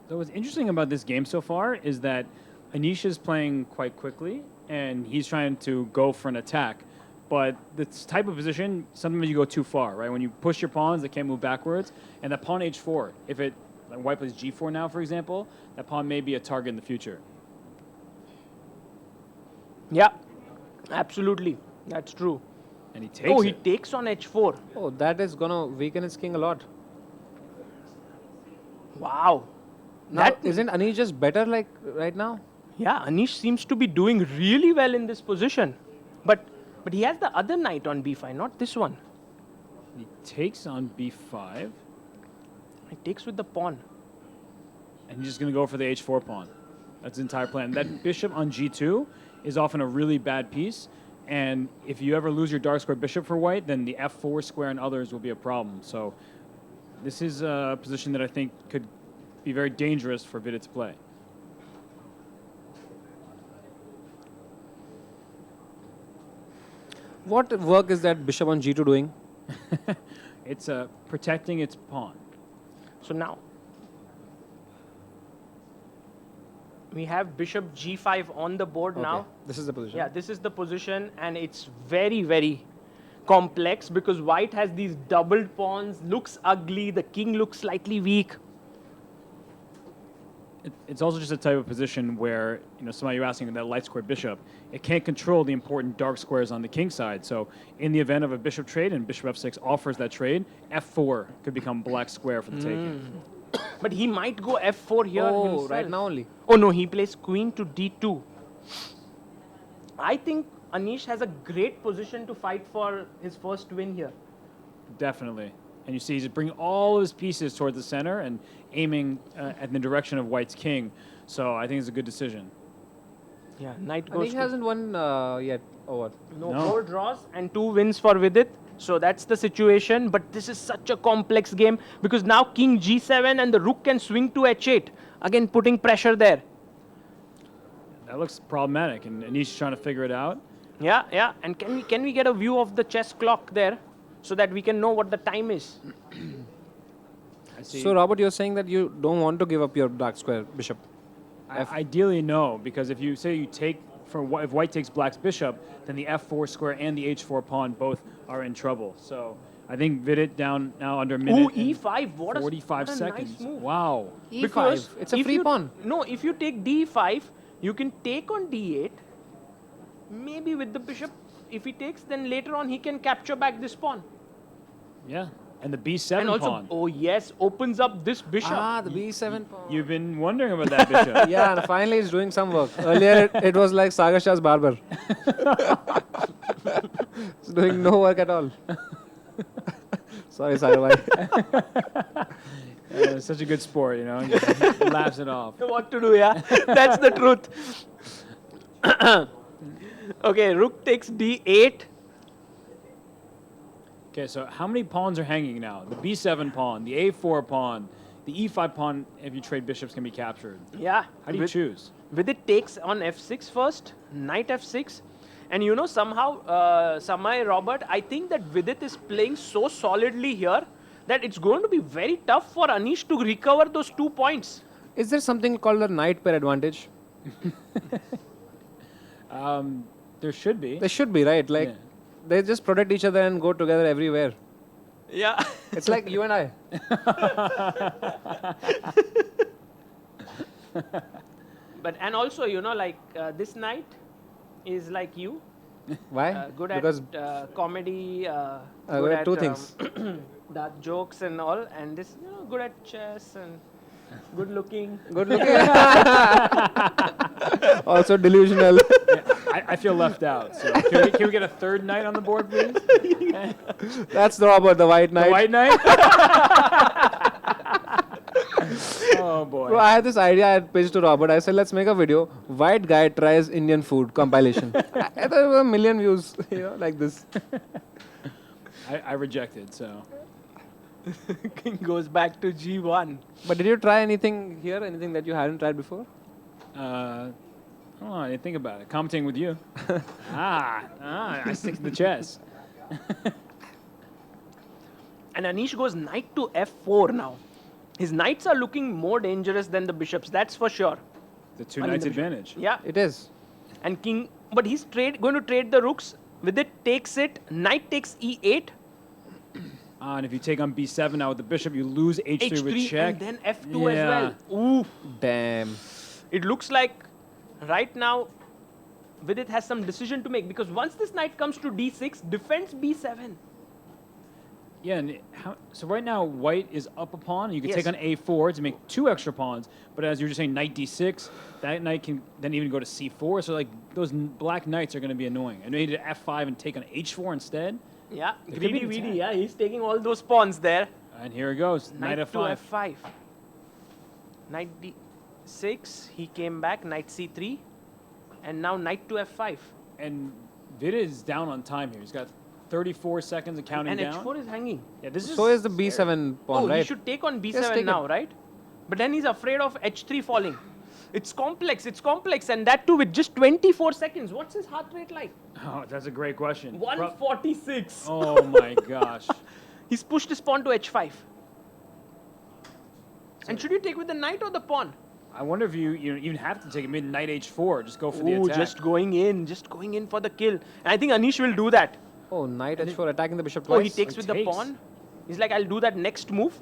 So what's interesting about this game so far is that Anish is playing quite quickly, and he's trying to go for an attack. But this type of position, sometimes you go too far, right? When you push your pawns, they can't move backwards. And that pawn h4, if it, like white plays g4 now, for example, that pawn may be a target in the future. Yeah, absolutely. That's true. And he takes Oh, he it. takes on h4. Oh, that is going to weaken his king a lot. Wow. Now, isn't Anish just better like right now? Yeah, Anish seems to be doing really well in this position. But he has the other knight on b5, not this one. He takes on b5. He takes with the pawn. And he's just going to go for the h4 pawn. That's the entire plan. That bishop on g2 is often a really bad piece. And if you ever lose your dark square bishop for white, then the f4 square and others will be a problem. So this is a position that I think could be very dangerous for Vidit to play. What work is that bishop on g2 doing? It's protecting its pawn. So now, we have bishop g5 on the board now. This is the position. Yeah, this is the position, and it's very, very complex because white has these doubled pawns, looks ugly, the king looks slightly weak. It's also just a type of position where, you know, somebody you're asking that light square bishop, it can't control the important dark squares on the king side. So in the event of a bishop trade and bishop f6 offers that trade, f4 could become black square for the taking. But he might go f4 here himself. Right now only. Oh no, he plays queen to d2. I think Anish has a great position to fight for his first win here. Definitely. And you see he's bringing all of his pieces towards the center and aiming at the direction of white's king. So I think it's a good decision. Yeah, knight goes Anish hasn't won yet, or what? No, 4 draws and 2 wins for Vidit. So that's the situation, but this is such a complex game because now king g7 and the rook can swing to h8, again putting pressure there. That looks problematic, and Anish is trying to figure it out. Yeah, yeah. And can we get a view of the chess clock there so that we can know what the time is? I see. So, Robert, you're saying that you don't want to give up your dark square bishop. Ideally, no, because if you say you take if white takes black's bishop, then the f4 square and the h4 pawn both are in trouble. So I think Vidit down now under a minute. Ooh, e5. What 45 a seconds. nice move. Wow. Because It's a if free you- pawn. No, if you take d5, you can take on d8. Maybe with the bishop, if he takes, then later on he can capture back this pawn. Yeah. And the b7 And also, pawn. oh yes, opens up this bishop. Ah, the b7 pawn. You've been wondering about that bishop. Yeah, and finally he's doing some work. Earlier it was like Sagar Shah's barber. He's doing no work at all. Sorry, Sagar bhai. Such a good sport, you know. He just laughs it off. What to do, yeah? That's the truth. Okay, rook takes d8. Okay, so how many pawns are hanging now? The b7 pawn, the a4 pawn, the e5 pawn, if you trade bishops, can be captured. Yeah. How do you choose? Vidit takes on f6 first, knight f6. And you know, somehow, Samay, Robert, I think that Vidit is playing so solidly here that it's going to be very tough for Anish to recover those 2 points. Is there something called a knight pair advantage? There should be. There should be, right? Like, they just protect each other and go together everywhere. Yeah. It's like you and I. But, and also, you know, like this knight is like you. Why? Good Because at comedy. good at two things. Dark jokes and all. And this, you know, good at chess and good looking. Good looking. Also delusional. I feel left out. So can we get a third knight on the board, please? That's Robert, the white knight. The white knight? Oh boy. Bro, I had this idea I had pitched to Robert. I said, let's make a video. White guy tries Indian food compilation. I thought it was 1 million views, you know, like this. I rejected, so. King goes back to g1. But did you try anything here? Anything that you hadn't tried before? Oh, I didn't think about it. Commenting with you. I stick to the chess. And Anish goes knight to f4 now. His knights are looking more dangerous than the bishops, that's for sure. The two I mean, knights the bishop. advantage. Yeah. It is. And king, but he's going to trade the rooks. With it, takes it. Knight takes e8. And if you take on b7 now with the bishop, you lose h3 with check. And then f2 as well. Ooh. Damn. It looks like right now Vidit has some decision to make because once this knight comes to d6, defends b7. Yeah, and so right now white is up a pawn. You can Yes. take on a4 to make 2 extra pawns. But as you were just saying, knight d6, that knight can then even go to c4. So like those black knights are going to be annoying. And maybe to f5 and take on h4 instead. Yeah, It could be greedy, an greedy. attack. Yeah, he's taking all those pawns there. And here it goes, knight to f5. f5. Knight d6. He came back. Knight c3, and now knight to f5. And Vidit is down on time here. He's got 34 seconds and counting And down. h4 is hanging. Yeah, this is So is the b7 pawn, Oh, right? he should take on b7 Yes, take now, it. right? But then he's afraid of h3 falling. It's complex, and that too with just 24 seconds. What's his heart rate like? Oh, that's a great question. 146. Oh my gosh. He's pushed his pawn to h5. And should you take with the knight or the pawn? I wonder if you even have to take it mid knight h4. Just go for the Ooh, attack. just going in for the kill. And I think Anish will do that. Oh, knight h4 attacking the bishop Oh, twice. he takes with the pawn. He's like, I'll do that next move.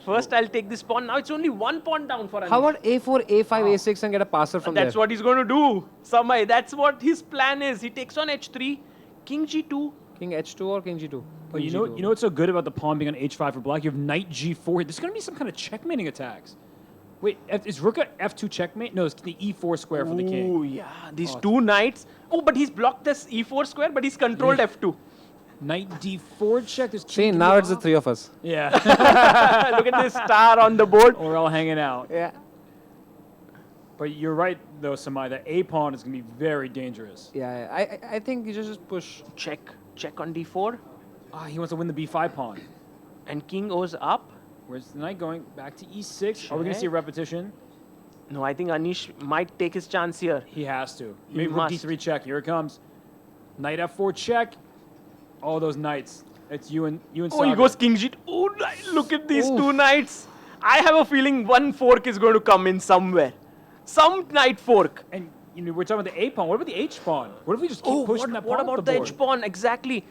First, I'll take this pawn. Now it's only 1 pawn down for Anish. How about a4, a5, a6 and get a passer from That's there? what he's going to do. Samay, that's what his plan is. He takes on h3, king g2. King h2 or king g2? But you know what's so good about the pawn being on h5 for black? You have knight g4. There's going to be some kind of checkmating attacks. Wait, is rook at f2 checkmate? No, it's the e4 square for the king. Oh, yeah. These two knights. Oh, but he's blocked this e4 square, but he's controlled f2. Knight d4 check. There's See, now it's the three of us. Yeah. Look at this star on the board. We're all hanging out. Yeah. But you're right, though, Samai. That a pawn is going to be very dangerous. Yeah, I think you just push. Check on d4. He wants to win the b5 pawn. And king goes up. Where's the knight going? Back to e6. Are we going to see a repetition? No, I think Anish might take his chance here. He has to. He Maybe must. d3 check. Here it comes. Knight f4 check. All those knights. It's you and Oh, Sagar. he goes king g2. Oh, look at these two knights. I have a feeling one fork is going to come in somewhere. Some knight fork. And you know, we're talking about the a pawn. What about the h pawn? What if we just keep pushing that pawn what up about the the board? h pawn? Exactly.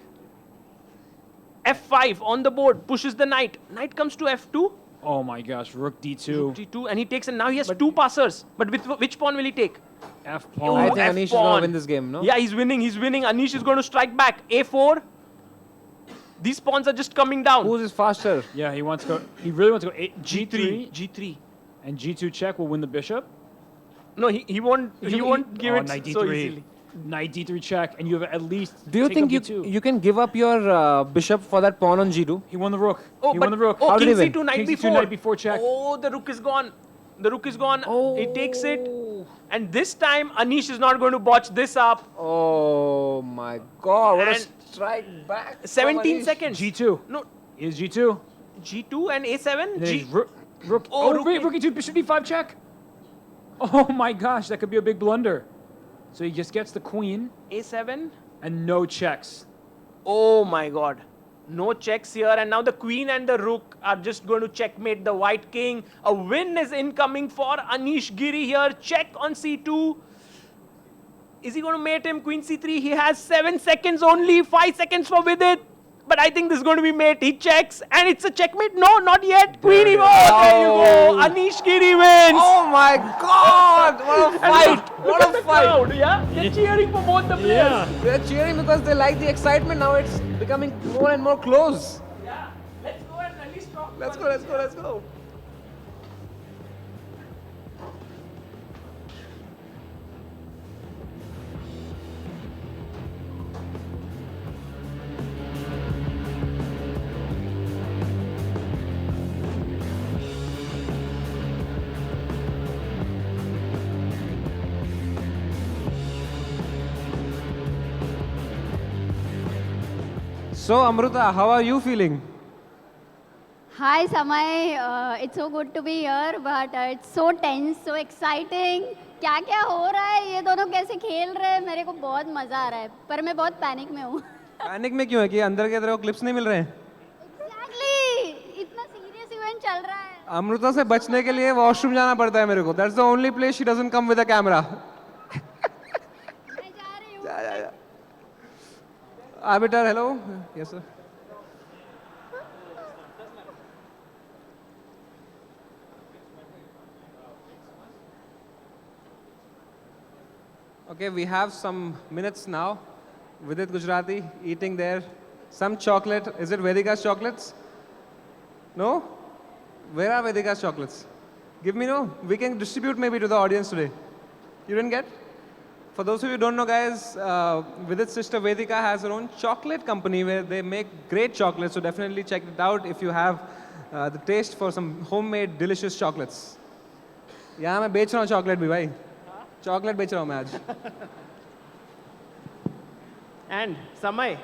f5 on the board pushes the knight. Knight comes to f2. Oh my gosh, rook d2. Rook d2, and he takes, and now he has two passers. But with which pawn will he take? F Oh, pawn. I think Anish is going F-pawn. to win this game, no? Yeah, he's winning. He's winning. Anish is going to strike back. A4. These pawns are just coming down. Who's is faster? Yeah, he wants to go. He really wants to go G3. G3. G3. And G2 check will win the bishop. No, he won't. He won't give Oh, it knight so D3. easily. Knight D3 check, and you have at least. Do you take think up B2. you can give up your bishop for that pawn on G2? He won the rook. Oh, He but, won the rook. Oh, How did king he win? c2, knight King b4. C2, knight b4 check. Oh, the rook is gone. The rook is gone. He takes it. And this time, Anish is not going to botch this up. Oh my God! What a And strike back! from 17 Anish. seconds. G2. No, Is G2. G2 and A7. And then he's rook. Oh, Oh, rook wait, in- rook e2, bishop d5 check. Oh my gosh, that could be a big blunder. So he just gets the queen A7. and no checks. Oh my god. No checks here, and now the queen and the rook are just going to checkmate the white king. A win is incoming for Anish Giri here. Check on c2. Is he going to mate him? Queen c3. He has 7 seconds only. 5 seconds for Vidit. But I think this is going to be mate. He checks, and it's a checkmate. No, not yet. Queen evo. There you go. Anish Giri wins. Oh my God! What a fight! What Look a at the fight! crowd, yeah? They're cheering for both the players. They're cheering because they like the excitement. Now it's becoming more and more close. Yeah. Let's go and at least talk. Let's go! Let's go! Let's go! So Amruta, how are you feeling? Hi, Samay. It's so good to be here, but it's so tense, so exciting. क्या क्या हो रहा है, ये दोनों कैसे खेल रहे हैं, मेरे को बहुत मजा आ रहा है, पर मैं बहुत पैनिक में हूँ. पैनिक में क्यों है कि अंदर के तरफ क्लिप्स नहीं मिल रहे हैं? Exactly, इतना सीरियस इवेंट चल रहा है. अमृता से बचने के लिए वॉशरूम जाना पड़ता है मेरे को. That's the only place she doesn't come with a camera. मैं जा रही हूँ. Arbiter, hello. Yes, sir. Okay, we have some minutes now. Vidit Gujrathi eating there. Some chocolate. Is it Vedika's chocolates? No? Where are Vedika's chocolates? Give me no. We can distribute maybe to the audience today. You didn't get? For those of you who don't know, guys, Vidit's sister Vedika has her own chocolate company where they make great chocolates. So definitely check it out if you have the taste for some homemade delicious chocolates. यहाँ मैं बेच रहा हूँ chocolate भी भाई. Chocolate बेच रहा हूँ मैं आज. And Samay.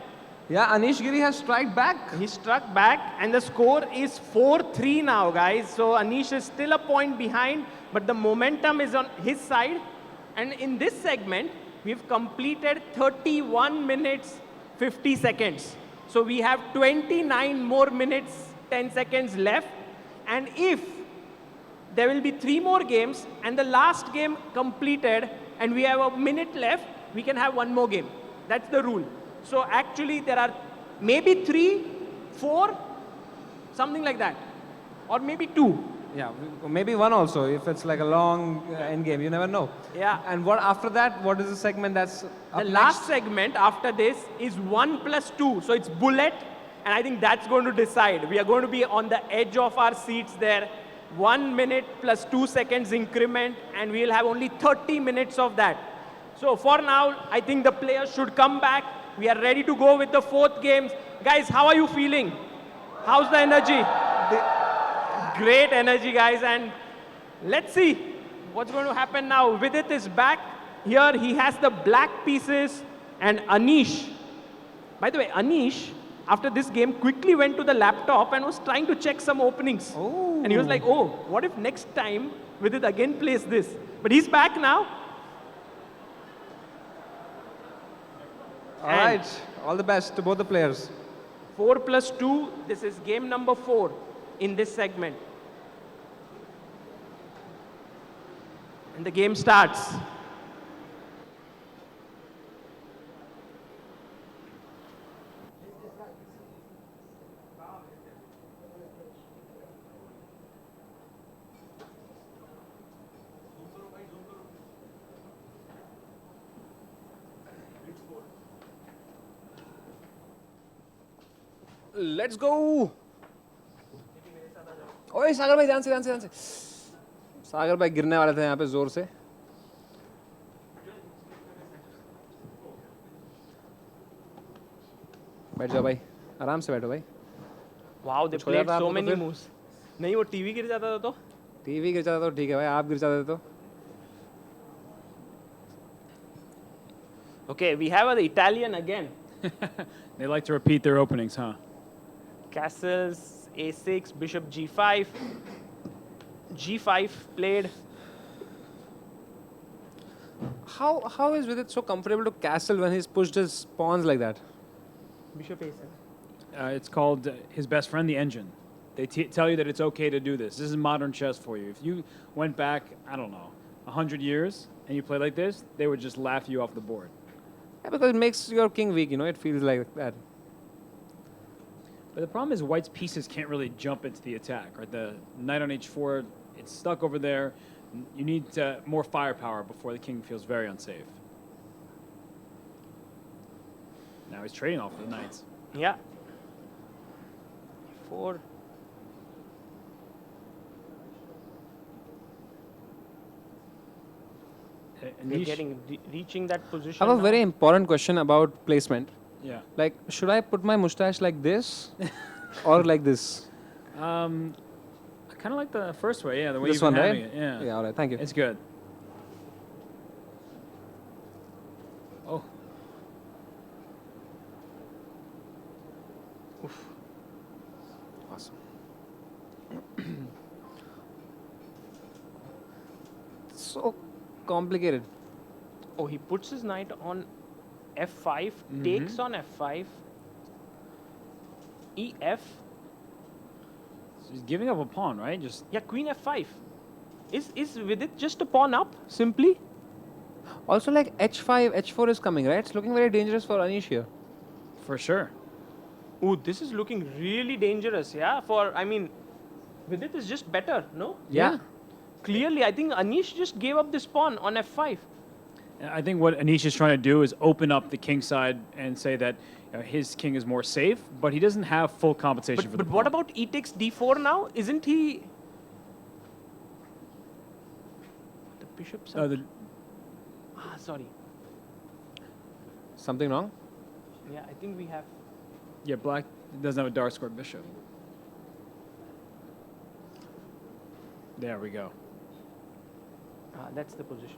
Yeah, Anish Giri has struck back. He struck back, and the score is 4-3 now, guys. So Anish is still a point behind, but the momentum is on his side. And in this segment, we've completed 31 minutes, 50 seconds. So we have 29 more minutes, 10 seconds left. And if there will be 3 more games, and the last game completed, and we have a minute left, we can have 1 more game. That's the rule. So actually, there are maybe 3, 4, something like that. Or maybe 2. Yeah, maybe 1 also if it's like a long end game. You never know. Yeah. And what after that? What is the segment that's The last segment after this is 1 plus 2. So it's bullet, and I think that's going to decide. We are going to be on the edge of our seats there. 1 minute plus 2 seconds increment, and we'll have only 30 minutes of that. So for now, I think the players should come back. We are ready to go with the 4th game. Guys, how are you feeling? How's the energy? Great energy, guys. And let's see what's going to happen now. Vidit is back. Here he has the black pieces. And Anish. By the way, Anish after this game, quickly went to the laptop and was trying to check some openings. Oh. And he was like, oh, what if next time Vidit again plays this? But he's back now. All right. All the best to both the players. 4+2. This is game number 4 in this segment. And the game starts. Let's go. ओए सागर भाई ध्यान से ध्यान से ध्यान से सागर भाई गिरने वाले थे यहाँ पे जोर से बैठ जाओ भाई आराम से बैठो भाई Wow, they played so many moves. नहीं वो टीवी गिर जाता था तो टीवी गिर जाता तो ठीक है भाई आप गिर जाते तो Okay, we have the Italian again. They like to repeat their openings, huh? Castles, a6, bishop g5, g5 played. How is Vidit so comfortable to castle when he's pushed his pawns like that? Bishop a7. It's called his best friend, the engine. They tell you that it's okay to do this. This is modern chess for you. If you went back, I don't know, 100 years and you played like this, they would just laugh you off the board. Yeah, because it makes your king weak, you know, it feels like that. But the problem is white's pieces can't really jump into the attack, right? The knight on h4, it's stuck over there. You need more firepower before the king feels very unsafe. Now he's trading off the knights. Yeah. 4. They're reaching that position. I have a now. very important question about placement. Yeah. Like, should I put my mustache like this or like this? I kind of like the first way, yeah, the way This you've been one, having right? it. Yeah. Yeah, all right, thank you. It's good. Oh. Oof. Awesome. So complicated. Oh, he puts his knight on f5, takes on f5, ef. So he's giving up a pawn, right? Just Yeah, queen f5. Is Vidit just a pawn up, simply? Also, like h5, h4 is coming, right? It's looking very dangerous for Anish here. for sure. Ooh, this is looking really dangerous, yeah? I mean, Vidit is just better, no? Yeah. Clearly, I think Anish just gave up this pawn on f5. And I think what Anish is trying to do is open up the king side and say that his king is more safe, but he doesn't have full compensation for the But what about e takes d4 now? Isn't he... The bishop's up. Sorry. Something wrong? Yeah, I think we have... Yeah, black doesn't have a dark square bishop. There we go. That's the position.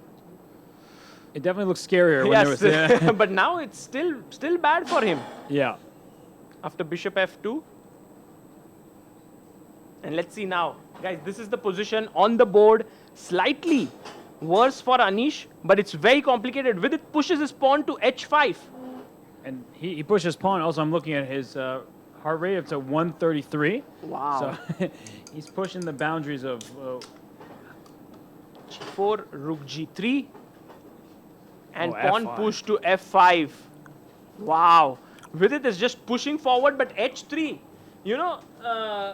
It definitely looks scarier when there was Yes, but now it's still bad for him. Yeah. After bishop f2. And let's see now. Guys, this is the position on the board. Slightly worse for Anish, but it's very complicated. Vidit pushes his pawn to h5. And he pushes pawn. Also, I'm looking at his heart rate. It's at 133. Wow. So he's pushing the boundaries of... g4, rook g3. And Oh, pawn F5. push to f5. Wow. Vidit is just pushing forward, but h3. You know,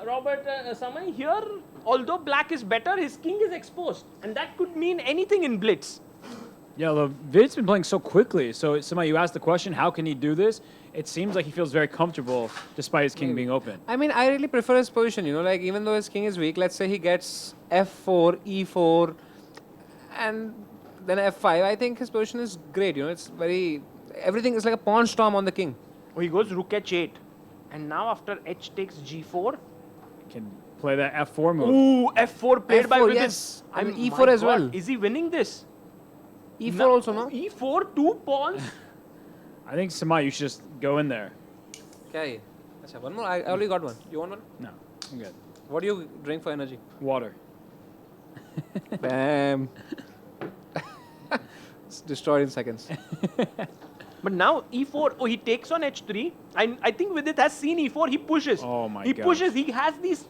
Robert, Samay, here, although black is better, his king is exposed. And that could mean anything in blitz. Yeah, Vidit's been playing so quickly. So, Samay, you asked the question, how can he do this? It seems like he feels very comfortable despite his king being open. I mean, I really prefer his position, you know, like even though his king is weak, let's say he gets f4, e4, and then f5. I think his position is great, you know, it's very, everything is like a pawn storm on the king. Oh, he goes rook h8. And now after h takes g4. Can play that f4 move. Ooh, f4 played by F4, Vidit. yes. And my E4 as God, well. Is he winning this? e4 No, also, no? e4, 2 pawns. I think, Samay, you should just go in there. Kya hai? Achha, one more. I already got one. You want one? No, I'm good. What do you drink for energy? Water. Bam. It's destroyed in seconds. But now e4, oh, he takes on h3. I think Vidit has seen e4, he pushes. Oh my He gosh. pushes, he has these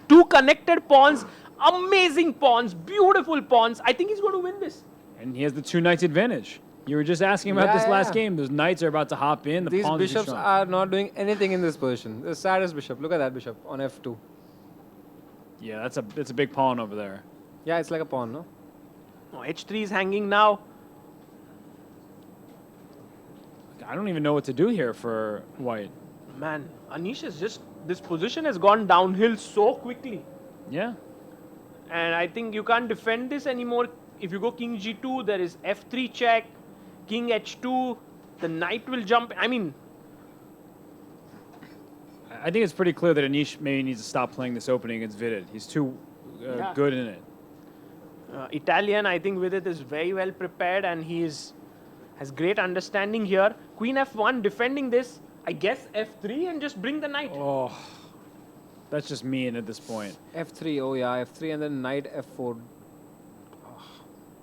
two connected pawns, amazing pawns, beautiful pawns. I think he's going to win this. And he has the 2 knights advantage. You were just asking about this last game. Those knights are about to hop in. The These pawns bishops strong. are not doing anything in this position. The saddest bishop. Look at that bishop on f2. Yeah, that's a big pawn over there. Yeah, it's like a pawn, no? Oh, h3 is hanging now. I don't even know what to do here for white. Man, Anish is just, this position has gone downhill so quickly. Yeah. And I think you can't defend this anymore. If you go king g2, there is f3 check, king h2, the knight will jump. I mean, I think it's pretty clear that Anish maybe needs to stop playing this opening against Vidit. He's too Yeah. good in it. Italian, I think Vidit is very well prepared and has great understanding here. Queen f1 defending this. I guess f3 and just bring the knight. Oh, that's just mean at this point. f3, oh yeah, f3 and then knight f4.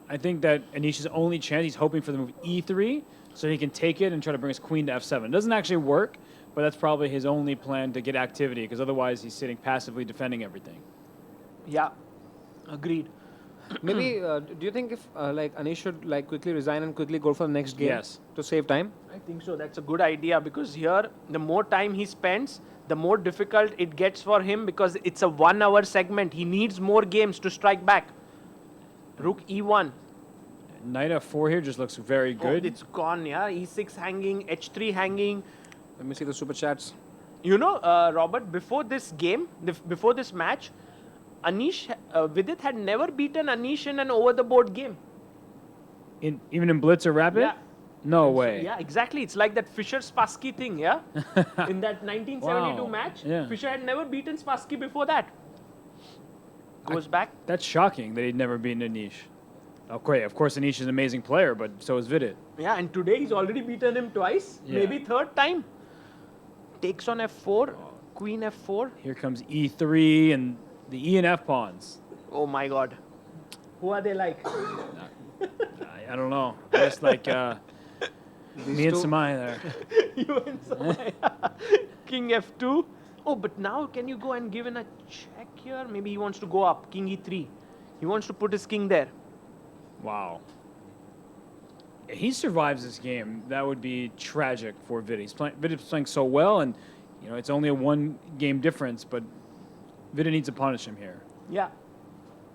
I think that Anish's only chance, he's hoping for the move e3 so he can take it and try to bring his queen to f7. It doesn't actually work, but that's probably his only plan to get activity because otherwise he's sitting passively defending everything. Yeah, agreed. Maybe, do you think if like Anish should like quickly resign and quickly go for the next game? Yes. To save time? I think so. That's a good idea because here, the more time he spends, the more difficult it gets for him because it's a 1 hour segment. He needs more games to strike back. Rook e1. Knight f4 here just looks very good. Oh, it's gone, yeah. e6 hanging, h3 hanging. Let me see the super chats. You know, Robert, before this game, before this match, Vidit had never beaten Anish in an over-the-board game. Even in Blitz or Rapid? Yeah. No way. Yeah, exactly. It's like that Fischer-Spassky thing, yeah? In that 1972 Wow. match, Yeah. Fischer had never beaten Spassky before that. Goes back. That's shocking that he'd never beaten Anish. Okay, of course Anish is an amazing player, but so is Vidit. Yeah, and today he's already beaten him twice, Yeah. maybe third time. Takes on f4, queen f4. Here comes e3 and the e and f pawns. Oh my god. Who are they like? I don't know. Just like me and Samai there. You and Samaya. King f2. Oh, but now can you go and give in a check here? Maybe he wants to go up. King e3. He wants to put his king there. Wow. If he survives this game, that would be tragic for Vidit. Vidit's playing so well, and you know it's only a 1 game difference, but Vidit needs to punish him here. Yeah.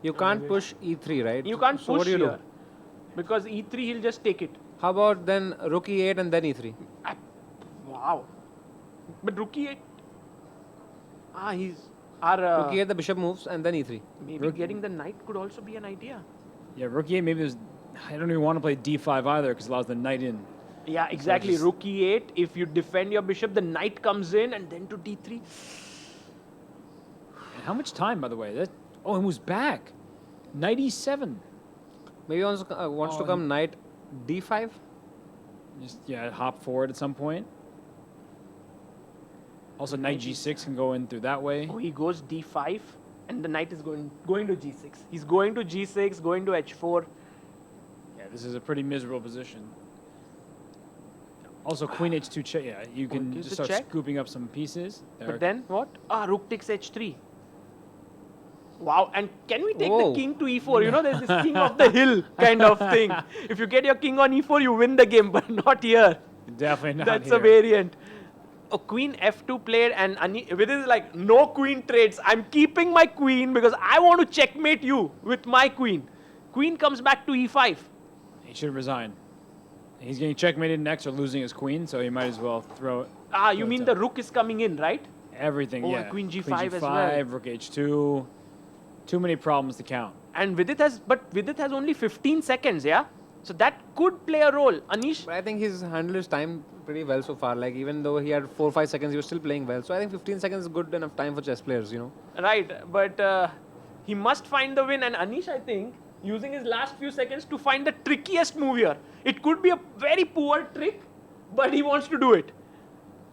You can't push e3, right? You can't so push what do you here. do? Because e3 he'll just take it. How about then rook e8 and then e3? Wow. But rook e8. Rook e8, the bishop moves and then e3. Maybe getting the knight could also be an idea. Yeah, rook e8, maybe there's... I don't even want to play d5 either because it allows the knight in. Yeah, exactly. just- Rook e8. If you defend your bishop, the knight comes in and then to d3. And how much time, by the way? Oh, he moves back. Knight e7. Maybe he wants to come knight d5? Just, yeah, hop forward at some point. Also, knight g6 can go in through that way. Oh, he goes d5 and the knight is going to g6. He's going to g6, going to h4. Yeah, this is a pretty miserable position. Also, queen h2 check. Yeah, you can gives just the start check. scooping up some pieces. There. But then what? Rook takes h3. Wow, and can we take Whoa. the king to e4? You know, there's this king of the hill kind of thing. If you get your king on e4, you win the game, but not here. Definitely not That's here. a variant. Oh, queen f2 played, and with this like no queen trades. I'm keeping my queen because I want to checkmate you with my queen. Queen comes back to e5. He should resign. He's getting checkmated next or losing his queen, so he might as well throw it. You mean the rook is coming in, right? Everything, Oh, yeah. and queen g5 queen as g5, well. rook h2. Too many problems to count. And Vidit has only 15 seconds, yeah? So that could play a role. Anish? But I think he's handled his time pretty well so far. Like even though he had 4 or 5 seconds, he was still playing well. So I think 15 seconds is good enough time for chess players, you know. Right, but he must find the win. And Anish, I think, using his last few seconds to find the trickiest move here. It could be a very poor trick, but he wants to do it.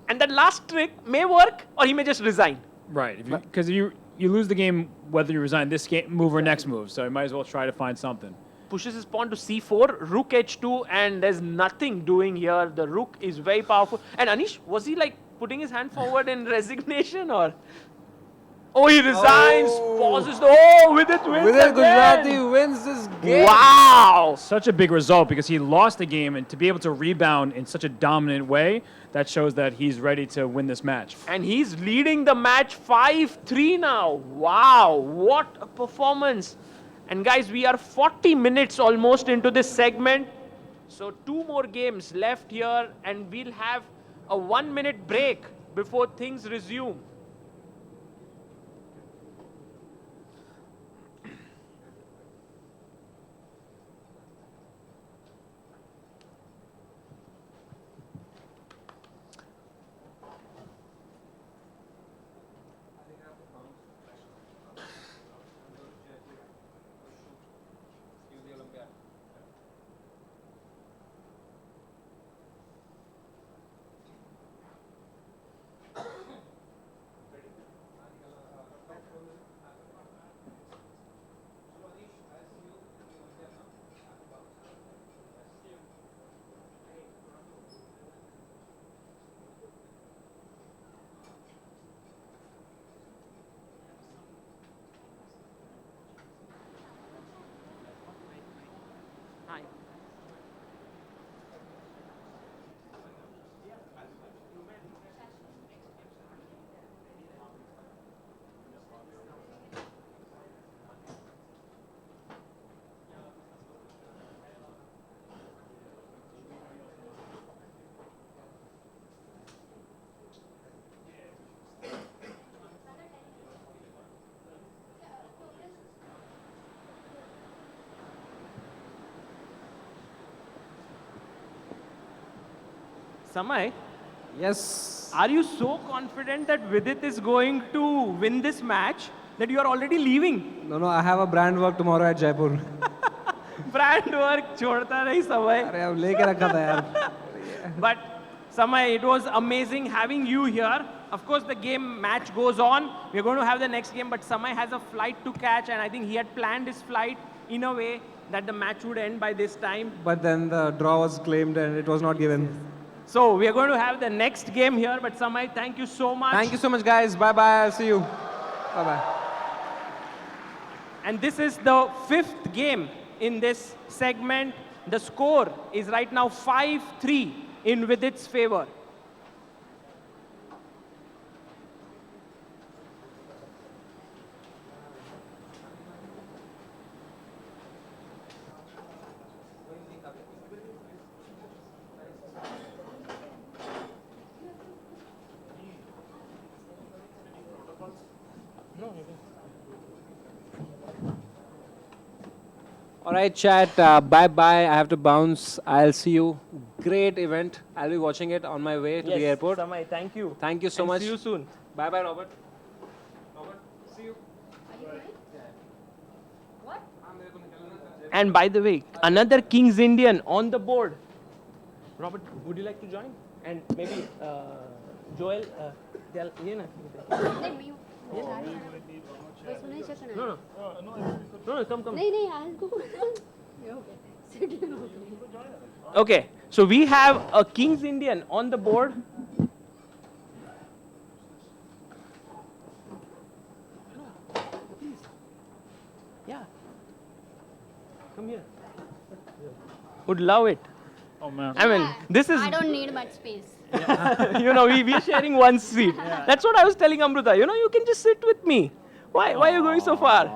And that last trick may work, or he may just resign. Right, because you lose the game whether you resign this game move or next move, so you might as well try to find something. Pushes his pawn to c4, rook h2, and there's nothing doing here. The rook is very powerful. And Anish, was he like putting his hand forward in resignation, or? Oh, he resigns, pauses. Oh, Vidit wins Vidit again. Gujrathi wins this game. Wow! Such a big result because he lost the game, and to be able to rebound in such a dominant way, that shows that he's ready to win this match. And he's leading the match 5-3 now. Wow, what a performance. And guys, we are 40 minutes almost into this segment. So 2 more games left here, and we'll have a 1-minute break before things resume. Samay? Yes. Are you so confident that Vidit is going to win this match that you are already leaving? No, I have a brand work tomorrow at Jaipur. Brand work छोड़ता नहीं Samay. अरे अब लेके रखा था यार. But Samay, it was amazing having you here. Of course, the game match goes on. We're going to have the next game, but Samay has a flight to catch, and I think he had planned his flight in a way that the match would end by this time. But then the draw was claimed and it was not given. So we are going to have the next game here, but Samay, thank you so much. Thank you so much, guys. Bye-bye. I'll see you. Bye-bye. And this is the 5th game in this segment. The score is right now 5-3 in Vidit's favor. All right, chat. Bye-bye. I have to bounce. I'll see you. Great event. I'll be watching it on my way to the airport. Samay, thank you. Thank you so And much. See you soon. Bye-bye, Robert. Robert, see you. And by the way, another King's Indian on the board. Robert, would you like to join? And maybe Joel, tell you know. No, come. Okay, so we have a King's Indian on the board. Yeah. Come here. Would love it. Oh man. I mean, this is. I don't need much space. You know, we're sharing one seat. Yeah. That's what I was telling Amruta. You know, you can just sit with me. Why are you going so far?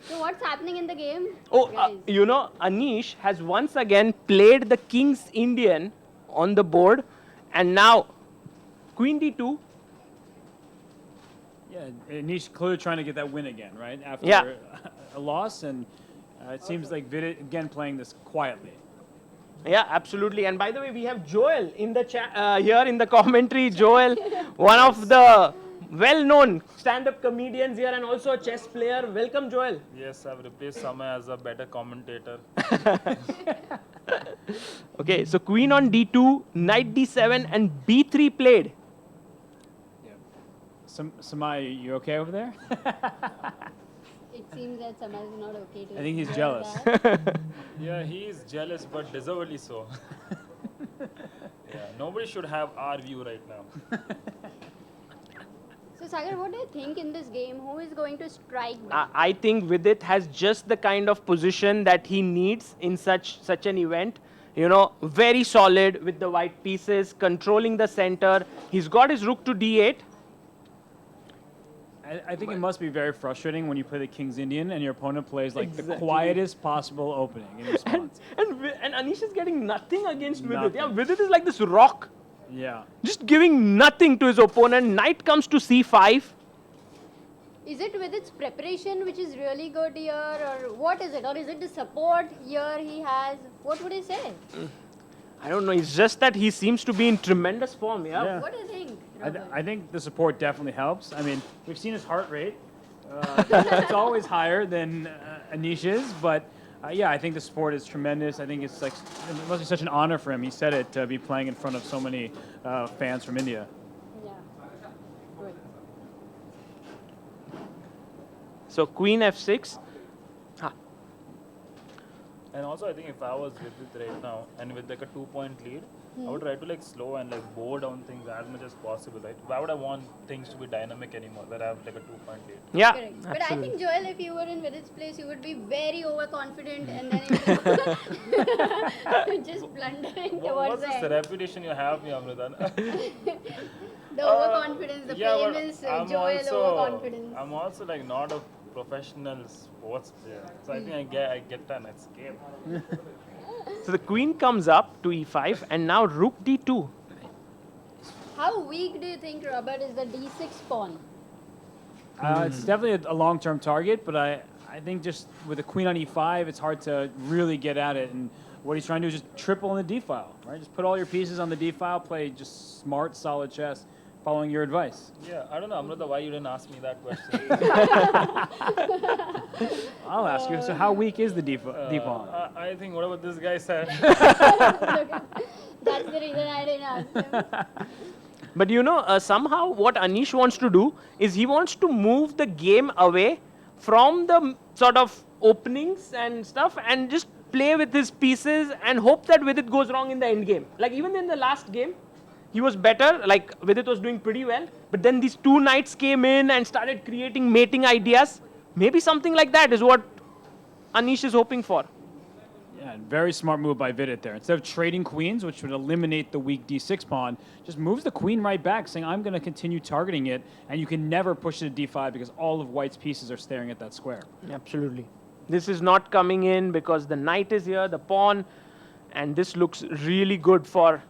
So what's happening in the game? Oh, you know, Anish has once again played the King's Indian on the board, and now Queen D2. Yeah, Anish clearly trying to get that win again, right? After a loss, and it seems like Vidit again playing this quietly. Yeah, absolutely. And by the way, we have Joel in the chat here in the commentary. Joel, one of the well-known stand-up comedians here and also a chess player. Welcome, Joel. Yes, I've replaced Samay as a better commentator. Okay, so queen on d2, knight d7, and b3 played. Samai, you okay over there? It seems that Samay is not okay to I think he's hear jealous. that. Yeah, he is jealous, but deservedly so. Yeah, nobody should have our view right now. So Sagar, what do you think in this game? Who is going to strike back? I think Vidit has just the kind of position that he needs in such an event. You know, very solid with the white pieces, controlling the center. He's got his rook to d8. I think it must be very frustrating when you play the King's Indian and your opponent plays like the Exactly. quietest possible opening in response. And Anish is getting nothing against Vidit. Nothing. Yeah, Vidit is like this rock, Yeah. just giving nothing to his opponent. Knight comes to c5. Is it with its preparation which is really good here, or what is it? Or is it the support here he has? What would you say? I don't know. It's just that he seems to be in tremendous form. Yeah. Yeah. What do you think? I think the support definitely helps. I mean, we've seen his heart rate. It's always higher than Anish's, but yeah, I think the support is tremendous. I think it's like, it must be such an honor for him. He said it, to be playing in front of so many fans from India. Yeah. Good. So queen f6. And also, I think if I was with it right now and with like a 2-point lead, I would try to like slow and like bow down things as much as possible, right? Why would I want things to be dynamic anymore where I have like a 2-point lead? Yeah, Correct. But I think, Joel, if you were in Vidit's place, you would be very overconfident and then just blundering towards What's this the end. reputation you have, Amritan? The overconfidence, the Yeah, but famous I'm Joel also- overconfidence. I'm also like not a professional sports player, so I think I get an escape. So the queen comes up to e5 and now rook d2. How weak do you think, Robert, is the d6 pawn? It's definitely a long-term target, but I think just with the queen on e5, it's hard to really get at it. And what he's trying to do is just triple on the d file, right? Just put all your pieces on the d file, play just smart, solid chess, following your advice. Yeah, I don't know, Amrita, why you didn't ask me that question. I'll ask you. So how weak is the d pawn? I think whatever this guy said. That's the reason I didn't ask him. But you know, somehow what Anish wants to do is he wants to move the game away from the sort of openings and stuff and just play with his pieces and hope that Vidit goes wrong in the end game. Like even in the last game, he was better, like Vidit was doing pretty well, but then these two knights came in and started creating mating ideas. Maybe something like that is what Anish is hoping for. Yeah, very smart move by Vidit there. Instead of trading queens, which would eliminate the weak d6 pawn, just moves the queen right back, saying, I'm going to continue targeting it, and you can never push it to d5 because all of white's pieces are staring at that square. Absolutely. This is not coming in because the knight is here, the pawn, and this looks really good for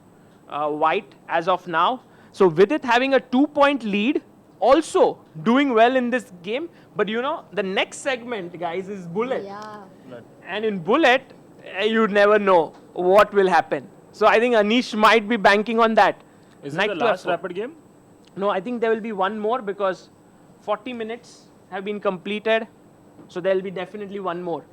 white as of now. So Vidit having a 2-point lead, also doing well in this game. But you know, the next segment, guys, is bullet. Yeah. And in bullet, you never know what will happen. So I think Anish might be banking on that. Is Knight it the to last F4. rapid game? No, I think there will be one more because 40 minutes have been completed. So there will be definitely one more.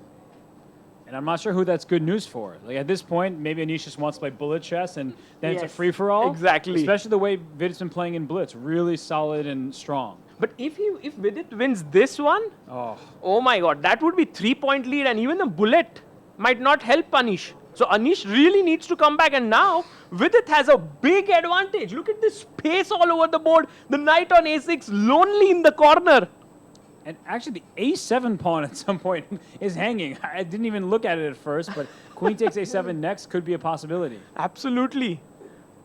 And I'm not sure who that's good news for. Like at this point, maybe Anish just wants to play bullet chess, and then it's a Yes, free-for-all. exactly. Especially the way Vidit's been playing in blitz, really solid and strong. But if Vidit wins this one, oh my God, that would be 3-point lead, and even a bullet might not help Anish. So Anish really needs to come back, and now Vidit has a big advantage. Look at this space all over the board. The knight on a6, lonely in the corner. And actually, the a7 pawn at some point is hanging. I didn't even look at it at first, but queen takes a7 next could be a possibility. Absolutely.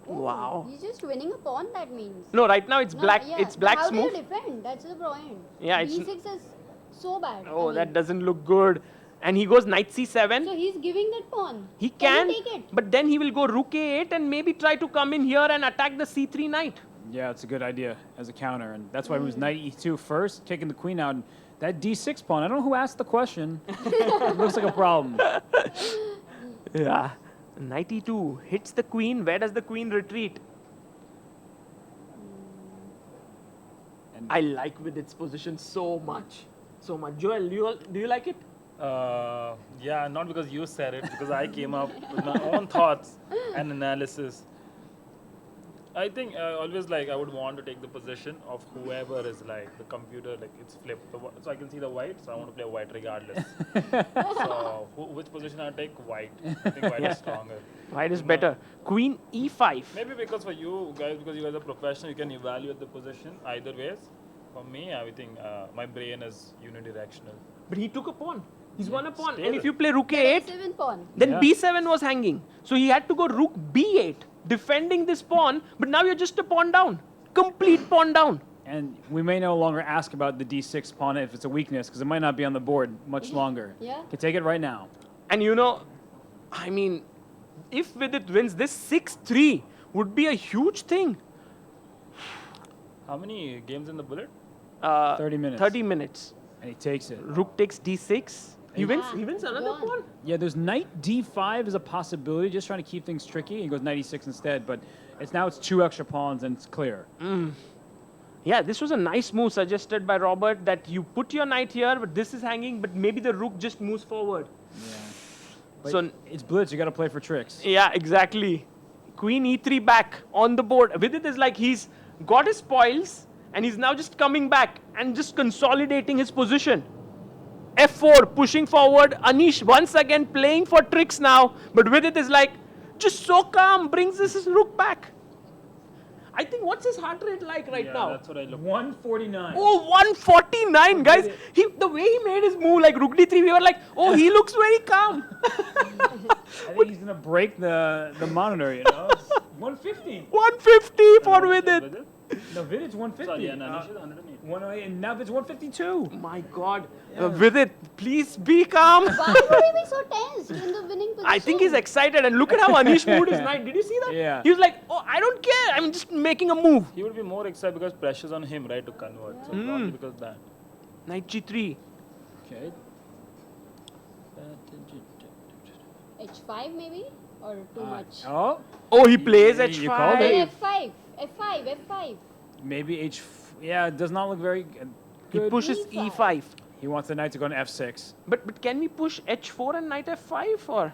Oh, Wow. He's just winning a pawn, that means. No, right now it's No, black. yeah, It's but black's how move. do you defend? That's the point. Yeah, it's- D6 is so bad. Oh, I that mean. doesn't look good. And he goes knight c7. So he's giving that pawn. He Can can, he take it? but then he will go rook a8 and maybe try to come in here and attack the c3 knight. Yeah, it's a good idea as a counter, and that's why it was knight e2 first, taking the queen out. And that d6 pawn, I don't know who asked the question. It looks like a problem. Yeah. Knight e2 hits the queen. Where does the queen retreat? I like Vidit's position so much. So much. Joel, do you like it? Yeah, not because you said it, because I came up with my own thoughts and analysis. I think always like I would want to take the position of whoever is like the computer, like it's flipped. So I can see the white, so I want to play white regardless. So which position I take? White. I think white is stronger. White is better. Queen e5. Maybe because for you guys, because you guys are professional, you can evaluate the position either ways. For me, I think my brain is unidirectional. But he took a pawn. He's won a pawn. Still. And if you play rook a8, A7 pawn. then Yeah. b7 was hanging. So he had to go rook b8, defending this pawn. But now you're just a pawn down. Complete pawn down. And we may no longer ask about the d6 pawn if it's a weakness, because it might not be on the board much longer. Yeah. Can take it right now. And you know, I mean, if Vidit wins, this 6-3 would be a huge thing. How many games in the bullet? 30 minutes. 30 minutes. And he takes it. Rook takes d6. He wins. Yeah. He wins another Go on. pawn. Yeah, there's knight d5 is a possibility, just trying to keep things tricky. He goes knight e6 instead, but it's 2 extra pawns and it's clear. Yeah, this was a nice move suggested by Robert, that you put your knight here, but this is hanging, but maybe the rook just moves forward. But So it's blitz, you got to play for tricks. yeah, exactly. Queen e3 back on the board. Vidit is like he's got his spoils and he's now just coming back and just consolidating his position. f4 pushing forward. Anish once again playing for tricks now, but Vidit is like just so calm, brings his rook back. I think what's his heart rate like right now? That's what I look. 149. Oh, 149, guys. The way he made his move, like rook d3, we were like, oh, he looks very calm. I think he's going to break the monitor, you know? It's 150. 150 for Vidit. No, Vidit's 150. Sorry, and Anish is 108. 108, and now it's 152. My God. Vidit, please be calm. Why would he be so tense in the winning position? I think he's excited, and look at how Anish moved his knight. Did you see that? Yeah. He was like, oh, I don't care. I'm just making a move. He would be more excited because pressure's on him, right, to convert. So probably because of that. Knight g3. Okay. H5 maybe? Or too much? Oh, Oh, he plays You called h5. it. F5. F5. F5. maybe yeah, it does not look very He good. pushes e5. He wants the knight to go on f6. But can we push h4 and knight f5 or?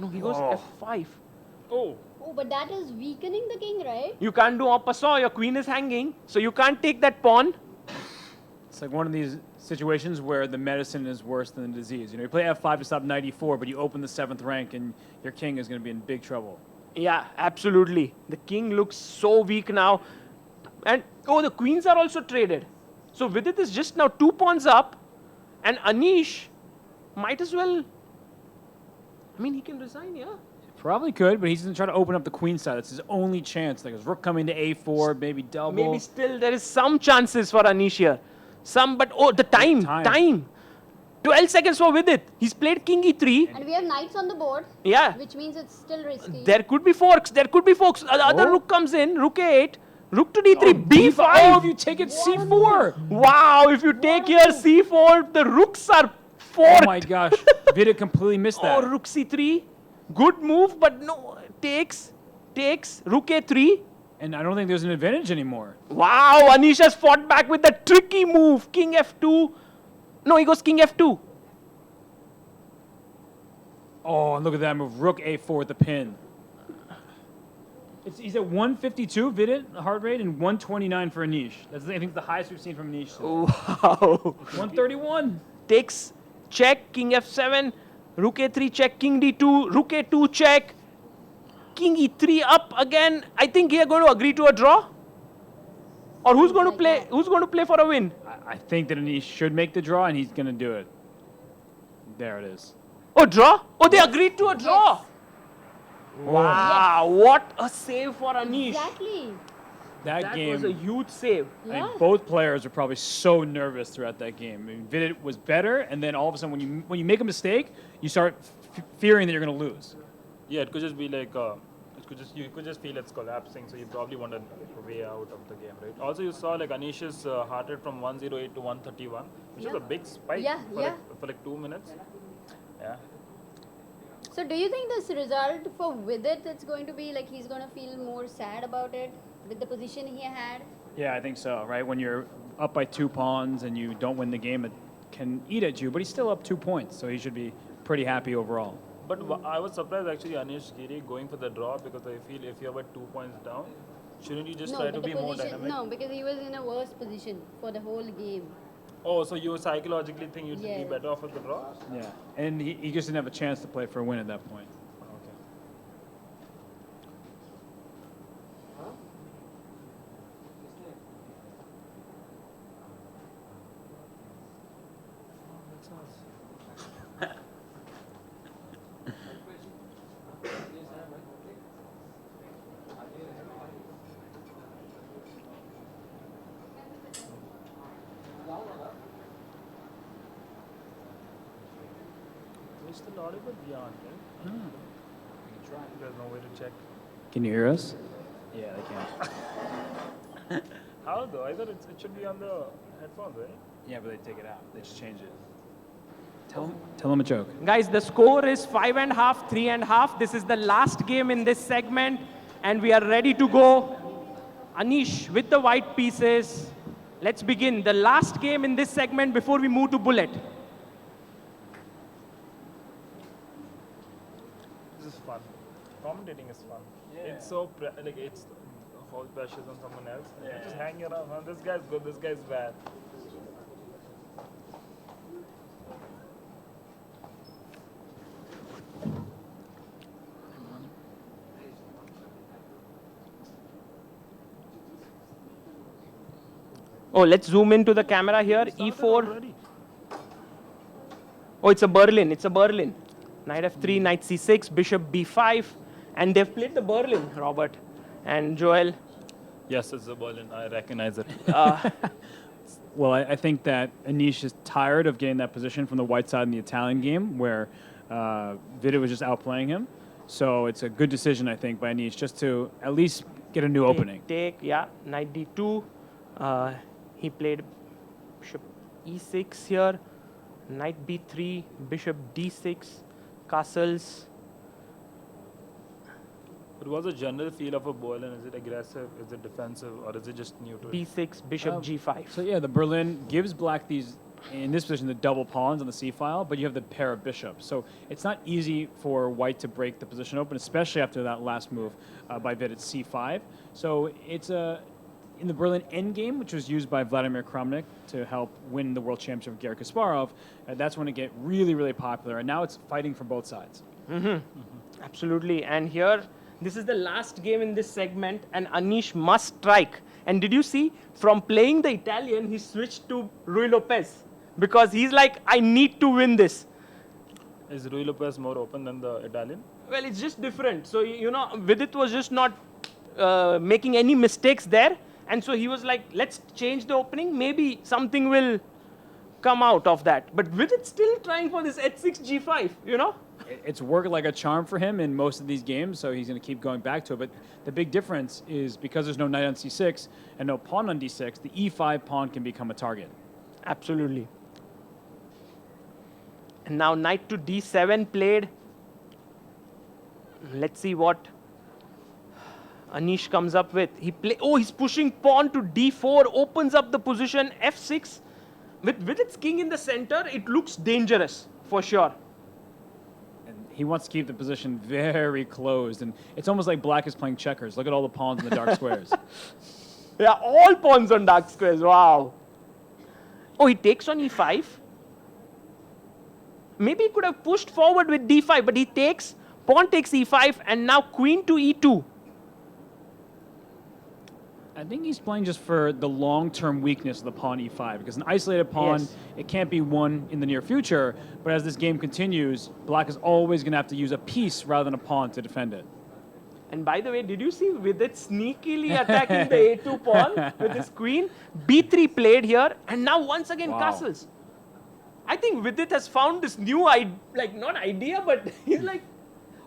No, he goes Oh. f5. Oh, Oh, but that is weakening the king, right? You can't do en passant. Your queen is hanging, so you can't take that pawn. It's like one of these situations where the medicine is worse than the disease. You know, you play f5 to stop knight e4, but you open the 7th rank and your king is going to be in big trouble. Yeah, absolutely. The king looks so weak now. And, oh, the queens are also traded. So Vidit is just now 2 pawns up. And Anish might as well... I mean, he can resign, yeah? Probably could, but he's going to try to open up the queen side. It's his only chance. Like his rook coming to a4, maybe double. Maybe still there is some chances for Anish here. Some, but oh, the time. 12 seconds for Vidit. He's played king e3. And we have knights on the board. Yeah. Which means it's still risky. There could be forks. There could be forks. The other rook comes in. Rook a8. Rook to d3. Oh, b5. Oh, if you take it c4. Wow. If you take here c4, the rooks are forked. Oh my gosh. Vidit completely missed that. Oh, rook c3. Good move, but no. Takes. Rook a3. And I don't think there's an advantage anymore. Wow. Anish has fought back with the tricky move. King f2. No, he goes king f2. Oh, and look at that move. Rook a4 with the pin. He's at 152, Vidit, heart rate, and 129 for Anish. That's, I think, the highest we've seen from Anish. Wow. 131. Takes, check, king f7, rook a3 check, king d2, rook a2 check, king e3 up again. I think they are going to agree to a draw. Or who's going to play? Who's going to play for a win? I think that Anish should make the draw, and he's going to do it. There it is. Oh, draw? Oh, they agreed to a draw. Wow, what a save for Anish. Exactly. That game was a huge save. I think both players were probably so nervous throughout that game. I mean, Vidit was better, and then all of a sudden, when you make a mistake, you start fearing that you're going to lose. yeah, it could just be like you could just feel it's collapsing. So you probably want a way out of the game, right? Also, you saw like Anish's heart rate from 108 to 131, which is a big spike for like 2 minutes. Yeah. So do you think this result for Vidit, it's going to be like he's going to feel more sad about it with the position he had? Yeah, I think so, right? When you're up by 2 pawns and you don't win the game, it can eat at you. But he's still up 2 points, so he should be pretty happy overall. But I was surprised actually Anish Giri going for the draw, because I feel if you're about 2 points down, shouldn't you just try to be more dynamic? No, because he was in a worse position for the whole game. Oh, so you psychologically think you'd be better off with the draw? Yeah, and he just didn't have a chance to play for a win at that point. It's still audible beyond, right? There's no way to check. Can you hear us? Yeah, they can. How though? I thought it should be on the headphones, right? Yeah, but they take it out. They just change it. Tell them a joke. Guys, the score is 5.5, 3.5. This is the last game in this segment, and we are ready to go. Anish, with the white pieces, let's begin. The last game in this segment before we move to bullet. This is fun. Commentating is fun. It's so like it's whole pressures on someone else. Yeah. Just hanging around. Huh? This guy's good. This guy's bad. Oh, let's zoom into the camera here. E4. Oh, it's a Berlin. It's a Berlin. Knight F3, Knight C6, Bishop B5. And they've played the Berlin, Robert and Joel. Yes, it's a Berlin. I recognize it. Well, I think that Anish is tired of getting that position from the white side in the Italian game, where Vidit was just outplaying him. So it's a good decision, I think, by Anish, just to at least get a new opening. Take, yeah. Knight D2. He played Bishop E6 here. Knight B3, Bishop D6, castles. But what's the general feel of a Berlin? Is it aggressive? Is it defensive? Or is it just neutral? B6, Bishop G5. So yeah, the Berlin gives black these, in this position, the double pawns on the c file, but you have the pair of bishops. So it's not easy for white to break the position open, especially after that last move by Vidit c5. So it's in the Berlin endgame, which was used by Vladimir Kramnik to help win the world championship with Garry Kasparov, that's when it get really, really popular. And now it's fighting for both sides. Absolutely. And here, this is the last game in this segment, and Anish must strike. And did you see, from playing the Italian, he switched to Rui Lopez, because he's like, I need to win this. Is Rui Lopez more open than the Italian? Well, it's just different. So, you know, Vidit was just not making any mistakes there. And so he was like, let's change the opening. Maybe something will come out of that. But Vidit's still trying for this H6, G5, you know? It's worked like a charm for him in most of these games, so he's going to keep going back to it. But the big difference is because there's no knight on c6 and no pawn on d6, the e5 pawn can become a target. Absolutely. And now knight to d7 played. Let's see what Anish comes up with. He's pushing pawn to d4, opens up the position, f6. With its king in the center, it looks dangerous, for sure. He wants to keep the position very closed, and it's almost like black is playing checkers. Look at all the pawns in the dark squares. Yeah, all pawns on dark squares. Wow. Oh, he takes on e5. Maybe he could have pushed forward with d5, but he takes, pawn takes e5, and now queen to e2. I think he's playing just for the long-term weakness of the pawn e5, because an isolated pawn, it can't be won in the near future, but as this game continues, black is always going to have to use a piece rather than a pawn to defend it. And by the way, did you see Vidit sneakily attacking the a2 pawn with his queen? b3 played here, and now once again castles. I think Vidit has found this new, not idea, but he's like,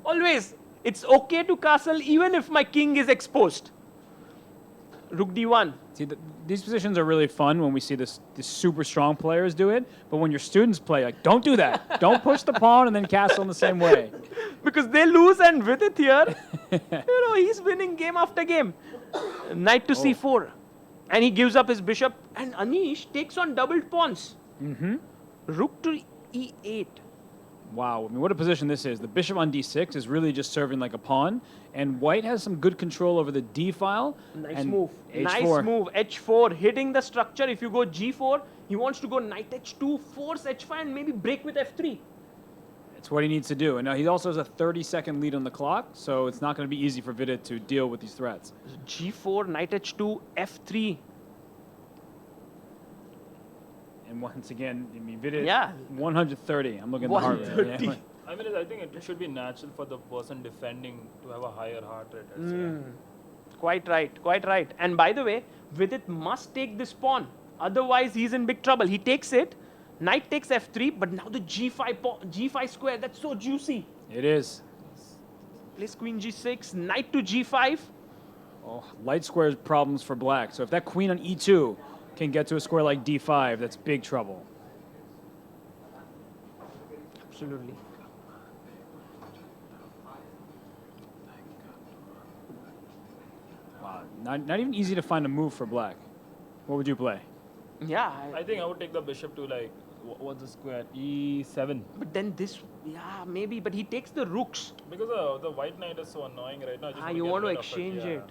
always, it's okay to castle even if my king is exposed. Rook d1. See, these positions are really fun when we see these super strong players do it, but when your students play, like, don't do that. Don't push the pawn and then castle in the same way. Because they lose, and Vidit here, he's winning game after game. Knight to c4. And he gives up his bishop. And Anish takes on doubled pawns. Mm-hmm. Rook to e8. Wow, I mean, what a position this is. The bishop on d6 is really just serving like a pawn, and white has some good control over the d file. Nice and move. h4. Nice move. h4, hitting the structure. If you go g4, he wants to go knight h2, force h5, and maybe break with f3. It's what he needs to do. And now he also has a 30-second lead on the clock, so it's not going to be easy for Vidit to deal with these threats. g4, knight h2, f3. And once again, I mean, Vidit, Yeah. 130. I'm looking at the heart rate. 130. Yeah. I mean, I think it should be natural for the person defending to have a higher heart rate. I'd say. Quite right, quite right. And by the way, Vidit must take this pawn. Otherwise, he's in big trouble. He takes it. Knight takes f3, but now the g5 square. That's so juicy. It is. Plays queen g6, knight to g5. Oh, light squares problems for black. So if that queen on e2 can get to a square like d5, that's big trouble. Absolutely. Wow, not even easy to find a move for black. What would you play? Yeah. I think I would take the bishop to like, what's the square? E7. But then this, yeah, maybe. But he takes the rooks. Because the white knight is so annoying right now. I just You get want to rid of exchange it.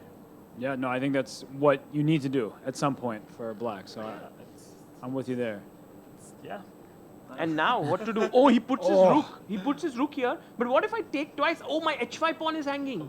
Yeah, no, I think that's what you need to do at some point for black. So I'm with you there. Yeah. And now what to do? Oh, he puts his rook. He puts his rook here. But what if I take twice? Oh, my h5 pawn is hanging.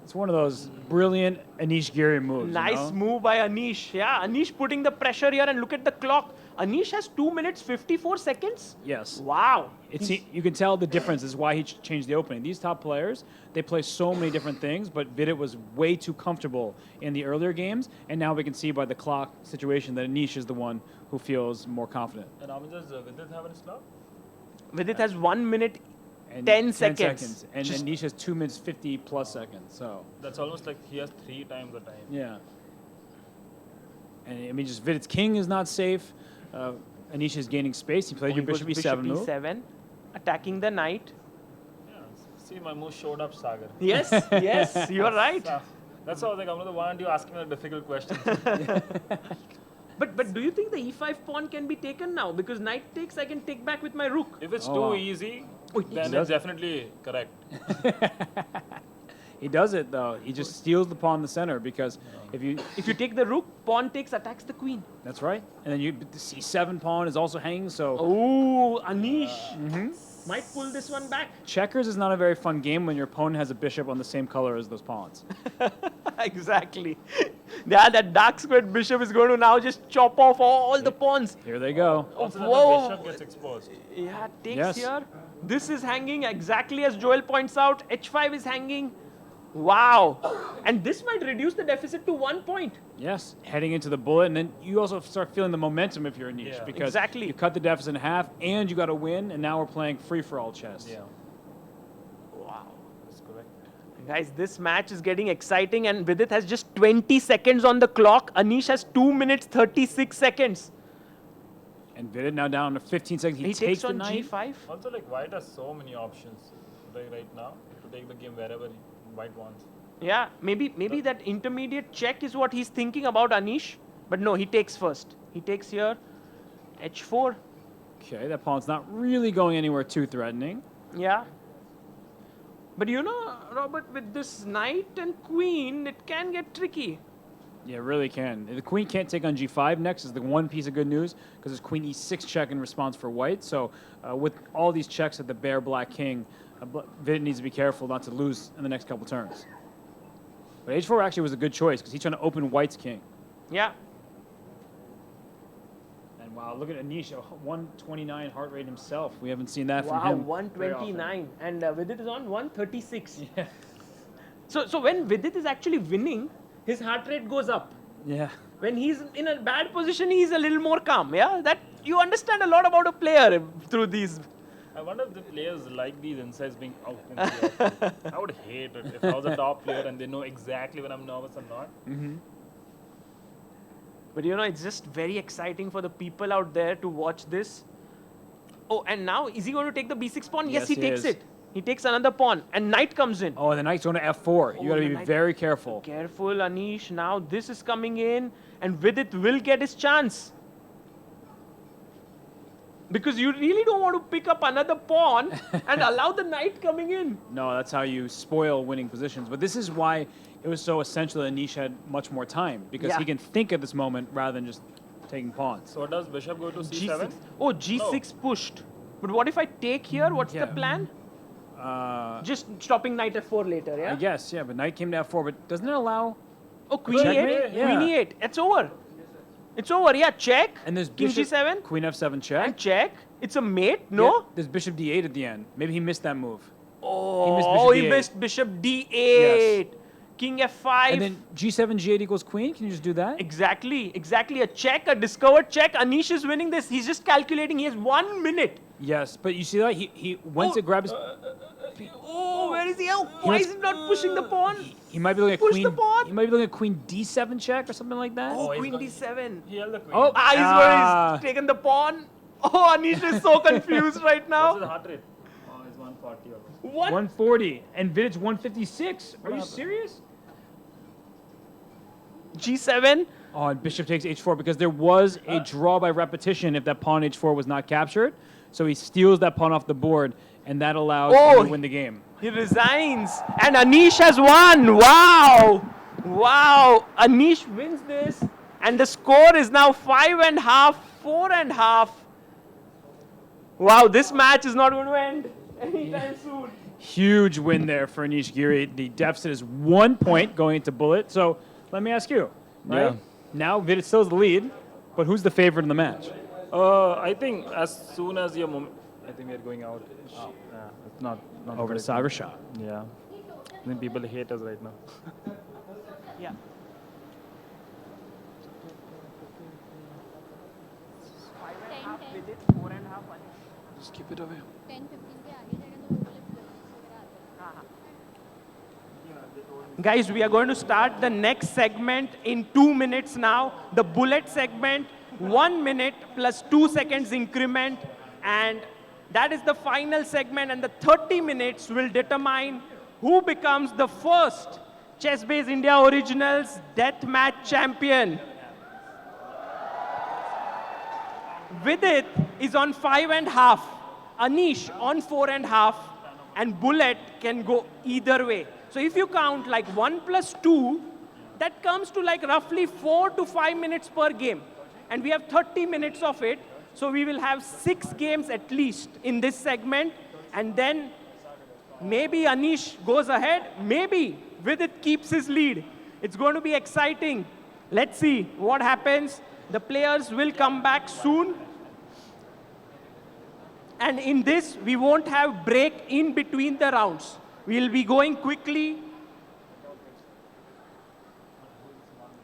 It's one of those brilliant Anish Giri moves. Nice you know? move by Anish. Yeah, Anish putting the pressure here, and look at the clock. Anish has 2 minutes 54 seconds. Yes. Wow. You can tell the difference is why he changed the opening. These top players, they play so many different things, but Vidit was way too comfortable in the earlier games, and now we can see by the clock situation that Anish is the one who feels more confident. And how much does Vidit have in his clock? Vidit has 1 minute And 10 seconds. And Anish has 2 minutes 50 plus seconds. So That's almost like he has 3 times the time. yeah. And I mean, just Vidit's king is not safe. Anish is gaining space. He played your bishop e7 move. e7, attacking the knight. Yeah. See, my move showed up, Sagar. Yes, yes, you're right. That's how I was like, why aren't you asking me a difficult question? But do you think the e5 pawn can be taken now? Because knight takes, I can take back with my rook. If it's too easy, then it's definitely correct. He does it though. He just steals the pawn in the center because if you take the rook, pawn takes, attacks the queen. That's right. And then the c7 pawn is also hanging. So oh, Anish might pull this one back. Checkers is not a very fun game when your opponent has a bishop on the same color as those pawns. Exactly. Yeah, that dark squared bishop is going to now just chop off all the pawns. Here they go. Also, then Whoa. the bishop gets exposed. Yeah, takes Yes. here. This is hanging exactly as Joel points out. h5 is hanging. Wow. And this might reduce the deficit to 1 point. Yes, heading into the bullet, and then you also start feeling the momentum if you're Anish because Exactly. you cut the deficit in half, and you got to win, and now we're playing free-for-all chess. Yeah. Wow. That's correct. Guys, this match is getting exciting, and Vidit has just 20 seconds on the clock. Anish has 2 minutes 36 seconds. And Vidit now down to 15 seconds. He takes the on knight. g5. Also, like, white has so many options right now to take the game wherever white wants. Yeah, maybe that intermediate check is what he's thinking about, Anish. But no, he takes first. He takes here, h4. Okay, that pawn's not really going anywhere too threatening. Yeah. But you know, Robert, with this knight and queen, it can get tricky. Yeah, it really can. The queen can't take on g5 next is the one piece of good news because it's queen e6 check in response for white. So with all these checks at the bare black king, Vidit needs to be careful not to lose in the next couple turns. But h4 actually was a good choice because he's trying to open white's king. Yeah. And wow, look at Anish, 129 heart rate himself. We haven't seen that from Wow, him. 129. And Vidit is on 136. Yeah. So when Vidit is actually winning, his heart rate goes up. Yeah. When he's in a bad position, he's a little more calm. Yeah, that you understand a lot about a player through these. I wonder if the players like these insights being out in the open. I would hate it if I was a top player and they know exactly when I'm nervous or not. But you know, it's just very exciting for the people out there to watch this. Oh, and now is he going to take the b6 pawn? Yes, he takes is. it. He takes another pawn, and knight comes in. Oh, the knight's going to f4. You got to the be knight- very careful. Careful, Anish. Now this is coming in, and Vidit will get his chance. Because you really don't want to pick up another pawn and allow the knight coming in. No, that's how you spoil winning positions. But this is why it was so essential that Anish had much more time, because he can think at this moment rather than just taking pawns. So does bishop go to c7? G6. Oh, G6 pushed. But what if I take here? What's the plan? Just stopping knight f4 later, yeah? I guess, yeah, but knight came to f4, but doesn't it allow... Oh, queen e8? Yeah. Queen e8. It's over. It's over, yeah. Check. And there's King bishop, g7. queen f7 check. And check. It's a mate, no? Yeah, there's bishop d8 at the end. Maybe he missed that move. He missed bishop d8. Yes. King f5. And then g7, g8 equals queen. Can you just do that? Exactly. A check, a discovered check. Anish is winning this. He's just calculating. He has 1 minute. Yes, but you see that? He went to grab his... Where is he? Why is he not pushing the pawn? He might be looking at Push queen... the pawn. He might be looking at queen d7 check or something like that. Queen d7. He held the queen. Oh, He's taken the pawn. Oh, Anish is so confused right now. What's the heart rate? Oh, it's 140 almost. What? 140. And Vidit's 156. Are you serious? G7. Oh, and bishop takes h4 because there was a draw by repetition if that pawn h4 was not captured. So he steals that pawn off the board, and that allows him to win the game. He resigns. And Anish has won. Wow. Wow. Anish wins this. And the score is now 5.5, 4.5. Wow, this match is not going to end anytime soon. Huge win there for Anish Giri. The deficit is 1 point going into bullet. So let me ask you, right? Yeah. Now Vidit still has the lead, but who's the favorite in the match? I think as soon as your moment, I think we are going out. Yeah, it's not Over to great. Sagar Shah. Yeah, I think people hate us right now. Yeah. Just keep it away. 10-15 के आगे जाएगा तो वो वगैरह आता है। Guys, we are going to start the next segment in 2 minutes now. The bullet segment, 1 minute plus 2 seconds increment. And that is the final segment. And the 30 minutes will determine who becomes the first ChessBase India Originals Deathmatch Champion. Vidit is on 5.5. Anish on 4.5. And bullet can go either way. So if you count like 1 plus 2, that comes to like roughly 4 to 5 minutes per game. And we have 30 minutes of it. So we will have 6 games at least in this segment. And then maybe Anish goes ahead. Maybe Vidit keeps his lead. It's going to be exciting. Let's see what happens. The players will come back soon. And in this, we won't have break in between the rounds. We'll be going quickly.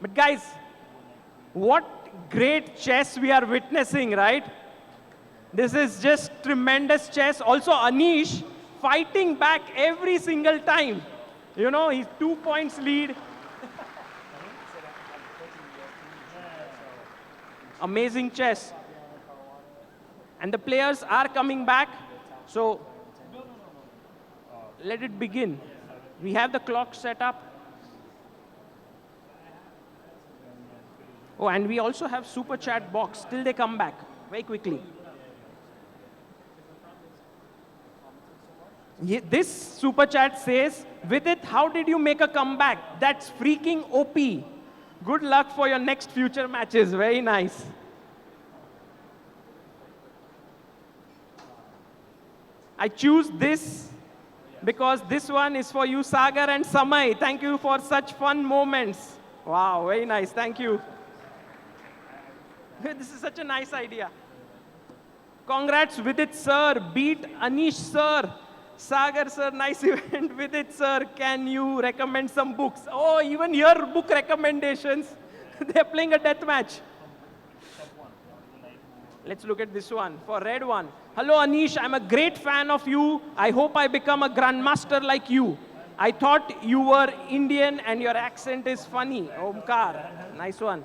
But guys, what great chess we are witnessing, right? This is just tremendous chess. Also, Anish fighting back every single time. You know, he's 2 points lead. Amazing chess. And the players are coming back. So let it begin. We have the clock set up. Oh, and we also have super chat box till they come back very quickly. This super chat says, Vidit, how did you make a comeback? That's freaking OP. Good luck for your next future matches. Very nice. I choose this because this one is for you, Sagar and Samay. Thank you for such fun moments. Wow, very nice. Thank you. This is such a nice idea. Congrats, Vidit sir. Beat Anish sir. Sagar sir, nice event. Vidit sir, can you recommend some books? Oh, even here, book recommendations. They're playing a death match. Let's look at this one. For red one. Hello, Anish. I'm a great fan of you. I hope I become a grandmaster like you. I thought you were Indian and your accent is funny. Omkar. Nice one.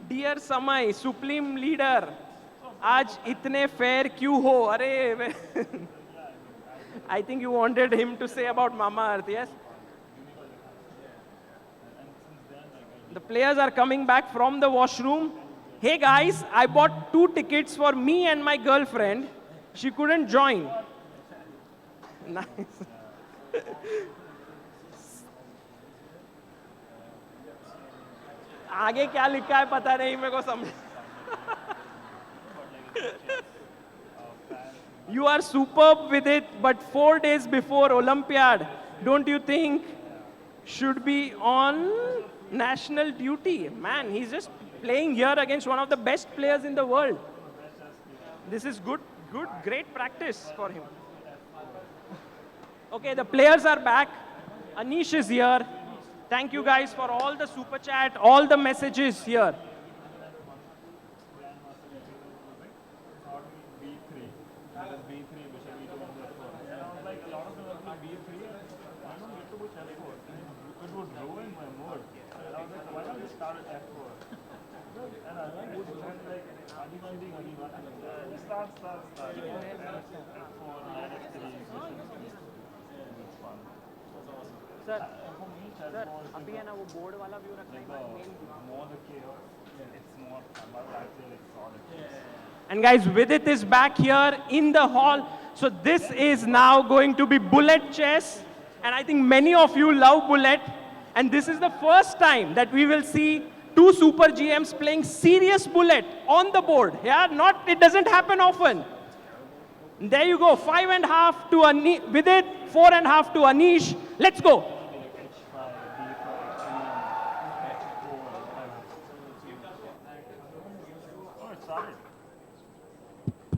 Dear Samay, Supreme Leader. आज इतने fair क्यों हो? अरे I think you wanted him to say about Mama Earth, yes? The players are coming back from the washroom. Hey guys, I bought 2 tickets for me and my girlfriend. She couldn't join. Nice. आगे क्या लिखा है पता नहीं मेरे को समझ. You are superb with it, but 4 days before Olympiad, don't you think should be on national duty? Man, he's just playing here against one of the best players in the world. This is good, great practice for him. Okay, the players are back. Anish is here. Thank you guys for all the super chat, all the messages here. Sir, अभी है ना वो board वाला view रखना है. And guys, Vidit is back here in the hall. So this is now going to be bullet chess. And I think many of you love bullet. And this is the first time that we will see 2 super GMs playing serious bullet on the board. Yeah, it doesn't happen often. There you go, 5.5 to Vidit, 4.5 to Anish. Let's go.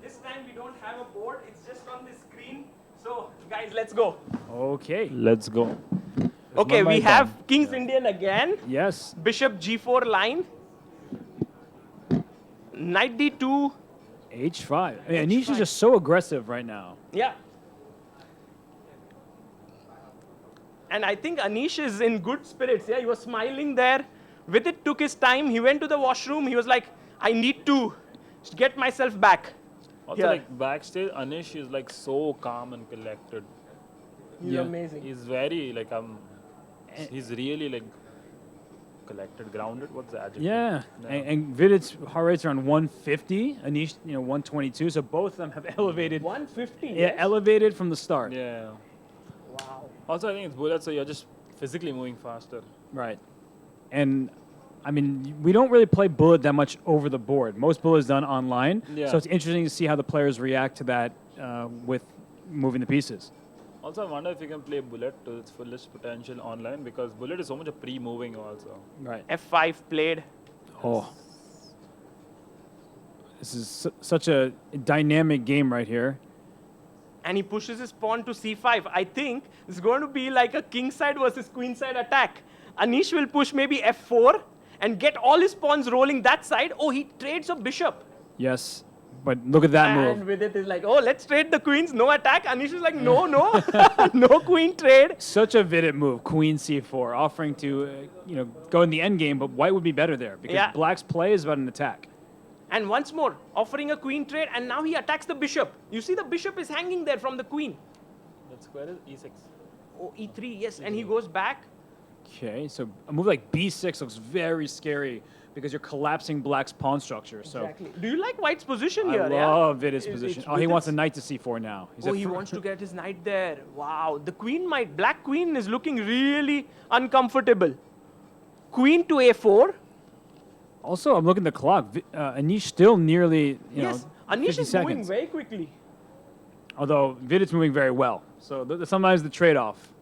This time we don't have a board, it's just on the screen. So guys, let's go. Okay. Let's go. Okay, we have King's Indian again. Yes. Bishop G4 line. Knight D2. H5. Anish is just so aggressive right now. Yeah. And I think Anish is in good spirits. Yeah, he was smiling there. Vidit took his time. He went to the washroom. He was like, I need to get myself back. Also, like backstage, Anish is like so calm and collected. He's amazing. He's very like he's really like collected, grounded. What's the adjective? Yeah. And Vidit's heart rate's around 150. Anish, 122. So both of them have elevated. 150. Yeah, yes? elevated from the start. Yeah. Wow. Also, I think it's bullet, so you're just physically moving faster. Right. And I mean, we don't really play bullet that much over the board. Most bullet is done online. Yeah. So it's interesting to see how the players react to that with moving the pieces. Also, I wonder if you can play bullet to its fullest potential online, because bullet is so much a pre-moving also. Right. F5 played. Oh. This is such a dynamic game right here. And he pushes his pawn to c5. I think it's going to be like a kingside versus queenside attack. Anish will push maybe f4 and get all his pawns rolling that side. Oh, he trades a bishop. Yes. But look at that And move. Vidit is like, oh, let's trade the queens, no attack. Anish is like, no, no queen trade. Such a Vidit move, queen c4, offering to go in the end game, but white would be better there because black's play is about an attack. And once more, offering a queen trade, and now he attacks the bishop. You see the bishop is hanging there from the queen. That square is e6. Oh, e3, yes, and he goes back. Okay, so a move like b6 looks very scary because you're collapsing black's pawn structure. So Exactly. Do you like white's position I here? love Vidit's It's position. Oh, he wants a Vidit's- knight to c4 now. He's Oh, at he fr- wants to get his knight there. Wow, the black queen is looking really uncomfortable. Queen to a4. Also, I'm looking at the clock. Anish still nearly, Yes, Anish 50 is seconds. moving very quickly. Although Vidit's moving very well. So sometimes the trade-off.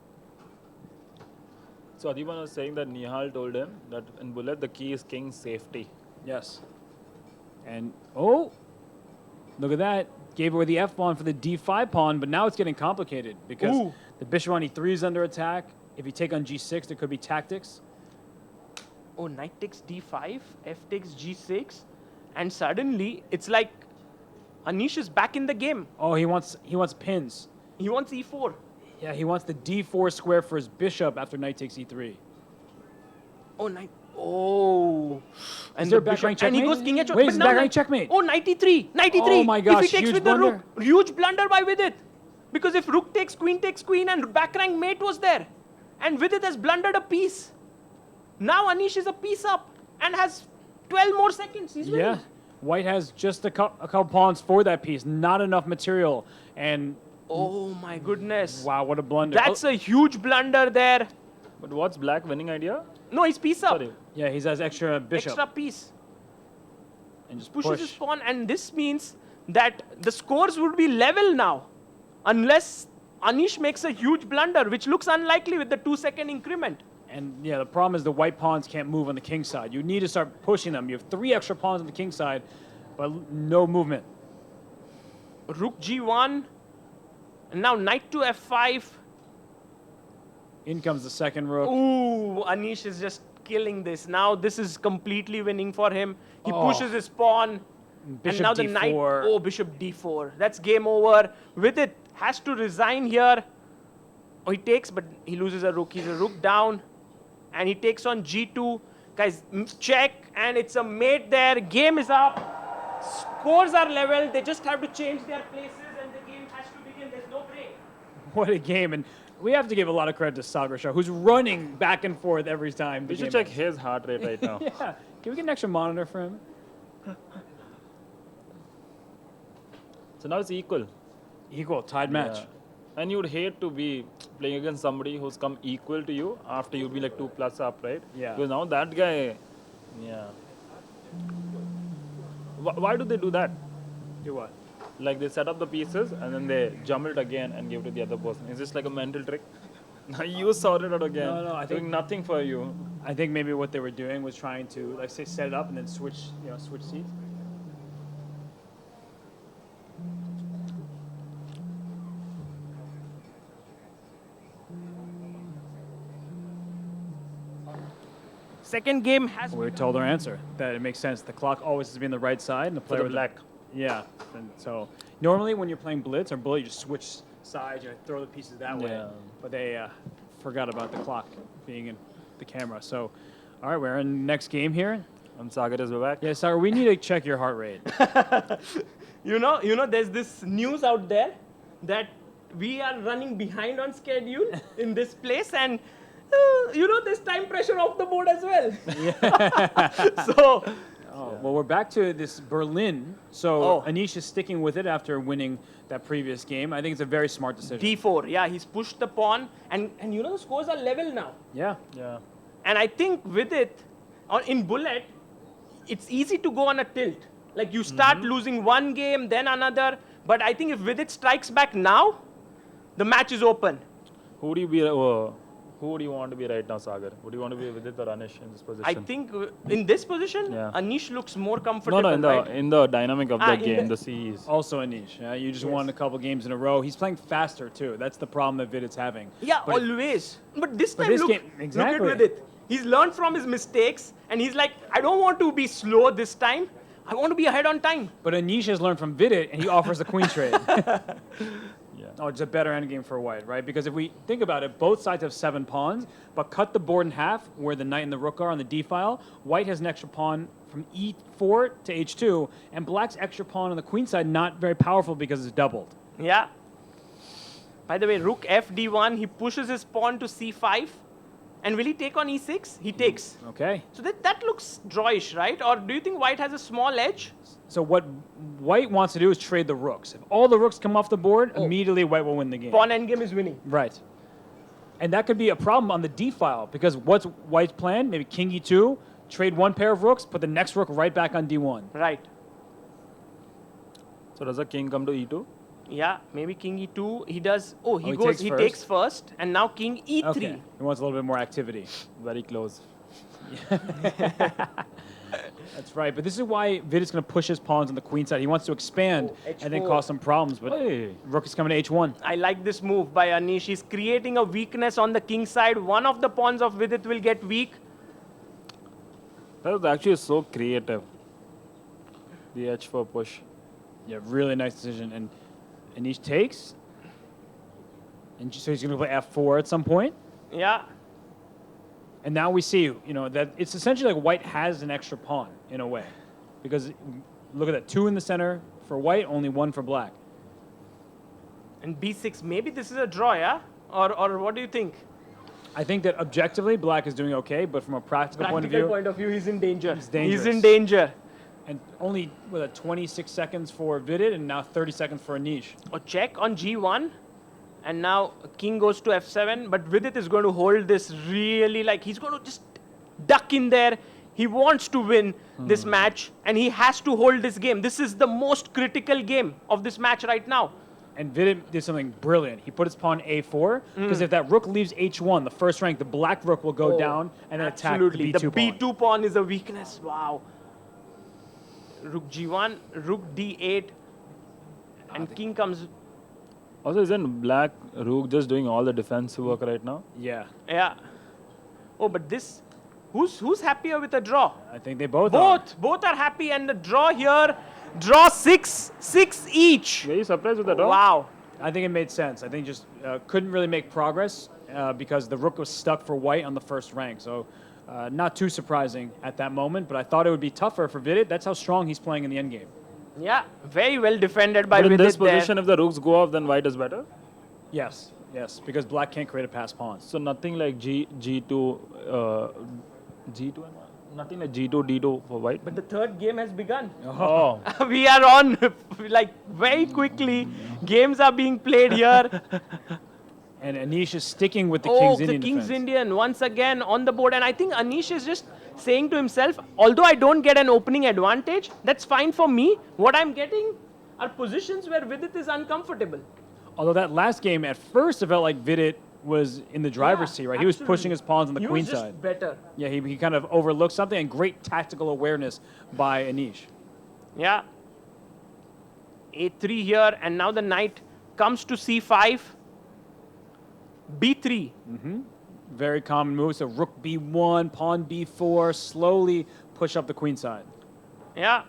So Adiban was saying that Nihal told him that in bullet the key is king's safety. Yes. And, oh, look at that. Gave away the F pawn for the D5 pawn, but now it's getting complicated because Ooh. the bishop on E3 is under attack. If you take on G6, there could be tactics. Oh, knight takes d5, f takes g6, and suddenly it's like Anish is back in the game. Oh, he wants pins. He wants e4. Yeah, he wants the D4 square for his bishop after knight takes E3. Oh, knight. Oh. Is there back rank And he checkmate? goes king h1. Wait, but is now back rank knight- checkmate? Oh, 93. 93. Oh my gosh, If he takes huge with the blunder. rook. Huge blunder by Vidit. Because if rook takes queen and back rank mate was there. And Vidit has blundered a piece. Now Anish is a piece up and has 12 more seconds. He's winning. Yeah. White has just a couple pawns for that piece, not enough material. And oh my goodness. Wow, what a blunder. That's a huge blunder there. But what's black winning idea? No, he's piece up. Sorry. Yeah, he has extra bishop. Extra piece. And just Pushes push. his pawn, and this means that the scores would be level now. Unless Anish makes a huge blunder, which looks unlikely with the 2-second increment. And yeah, the problem is the white pawns can't move on the king side. You need to start pushing them. You have 3 extra pawns on the king side, but no movement. Rook g1, and now knight to f5. In comes the second rook. Ooh, Anish is just killing this. Now this is completely winning for him. He Oh. pushes his pawn. Bishop and now the d4. knight, oh, bishop d4. That's game over. Vidit has to resign here. Oh, he takes, but he loses a rook. He's a rook down. And he takes on g2. Guys, check, and it's a mate there. Game is up. Scores are level. They just have to change their places, and the game has to begin. There's no break. What a game. And we have to give a lot of credit to Sagar Shah, who's running back and forth every time. the We should game check his heart rate right now. Yeah. Can we get an extra monitor for him? So now it's equal. Equal, tied match. Yeah. And you'd hate to be playing against somebody who's come equal to you after you've been like 2+ up, right? Yeah. Because now that guy, yeah. Why do they do that? Do what? Like they set up the pieces and then they jumble it again and give it to the other person. Is this like a mental trick? Now you sort it out again. No, I think doing nothing for you. I think maybe what they were doing was trying to, like, say, set it up and then switch, switch seats. Second game has. We were told our answer that it makes sense. The clock always has to be on the right side, and the player the with black. Yeah, and so normally when you're playing blitz or bullet, you just switch sides, you throw the pieces that way. Yeah. But they forgot about the clock being in the camera. So, all right, we're in next game here. And Sagar is back. Yeah, Sagar, we need to check your heart rate. You know, there's this news out there that we are running behind on schedule in this place, and there's time pressure off the board as well. So, Well, we're back to this Berlin. So Anish is sticking with it after winning that previous game. I think it's a very smart decision. d4, yeah, he's pushed the pawn, and the scores are level now. Yeah. Yeah. And I think with it, in bullet, it's easy to go on a tilt. Like you start losing one game, then another. But I think if Vidit strikes back now, the match is open. Who do you want to be right now, Sagar? Would you want to be Vidit or Anish in this position? I think in this position, Yeah. Anish looks more comfortable. No, right? in the dynamic of the in game, the- the C's. Also Anish. Yeah, you just won a couple games in a row. He's playing faster too. That's the problem that Vidit's having. Yeah, But- always. But this but time, this look, game- exactly. look at Vidit. He's learned from his mistakes, and he's like, I don't want to be slow this time. I want to be ahead on time. But Anish has learned from Vidit, and he offers the queen trade. Oh, it's a better endgame for white, right? Because if we think about it, both sides have 7 pawns, but cut the board in half where the knight and the rook are on the d file. White has an extra pawn from e4 to h2, and black's extra pawn on the queen side not very powerful because it's doubled. Yeah. By the way, rook f d1, he pushes his pawn to c5. And will he take on e6? He takes. Okay. So that looks drawish, right? Or do you think white has a small edge? So what white wants to do is trade the rooks. If all the rooks come off the board, immediately white will win the game. Pawn endgame is winning. Right. And that could be a problem on the d file, because what's white's plan? Maybe king e2, trade one pair of rooks, put the next rook right back on d1. Right. So does the king come to e2? Yeah, maybe king e2. He does. Oh, he takes takes first, and now king e3. Okay. He wants a little bit more activity. Very close. That's right. But this is why Vidit's going to push his pawns on the queen side. He wants to expand and then H4. cause some problems. But rook is coming to h1. I like this move by Anish. He's creating a weakness on the king side. One of the pawns of Vidit will get weak. That was actually so creative. The h4 push. Yeah, really nice decision. And Anish takes. And so he's going to play f4 at some point. Yeah. And now we see, that it's essentially like white has an extra pawn in a way. Because look at that, 2 in the center for white, only 1 for black. And b6, maybe this is a draw, yeah? Or what do you think? I think that objectively, black is doing okay, but from a practical point of view, he's in danger. He's dangerous. He's in danger. And only 26 seconds for Vidit, and now 30 seconds for Anish. A check on g1, and now king goes to f7, but Vidit is going to hold this really, like, he's going to just duck in there. He wants to win this match, and he has to hold this game. This is the most critical game of this match right now. And Vidit did something brilliant. He put his pawn a4, because if that rook leaves h1, the first rank, the black rook will go down and then attack the b2 pawn. The b2 pawn is a weakness. Wow. Rook g1, rook d8, and king comes. Also, isn't black rook just doing all the defensive work right now? Yeah. Yeah. Oh, but this, who's happier with a draw? I think they both are. Both are happy, and the draw here, draw 6 each. Very surprised with the draw. Wow. I think it made sense. I think just couldn't really make progress because the rook was stuck for white on the first rank. So not too surprising at that moment, but I thought it would be tougher for Vidit. That's how strong he's playing in the endgame. Yeah, very well defended by But in Vidit this position, there. if the rooks go off, then white is better? Yes, because black can't create a pass pawn. So nothing like G2 and nothing like G2, D2 for white? But the third game has begun. Oh. We are on, like, very quickly. Games are being played here. And Anish is sticking with the King's Indian the King's defense. Indian once again on the board. And I think Anish is just saying to himself, although I don't get an opening advantage, that's fine for me. What I'm getting are positions where Vidit is uncomfortable. Although that last game, at first, it felt like Vidit was in the driver's seat, right? He was pushing his pawns on the queen He was side. just better. Yeah, he kind of overlooked something, and great tactical awareness by Anish. Yeah. A3 here, and now the knight comes to c5. B3. Very common move. So rook b1, pawn b4, slowly push up the queen side. Yeah.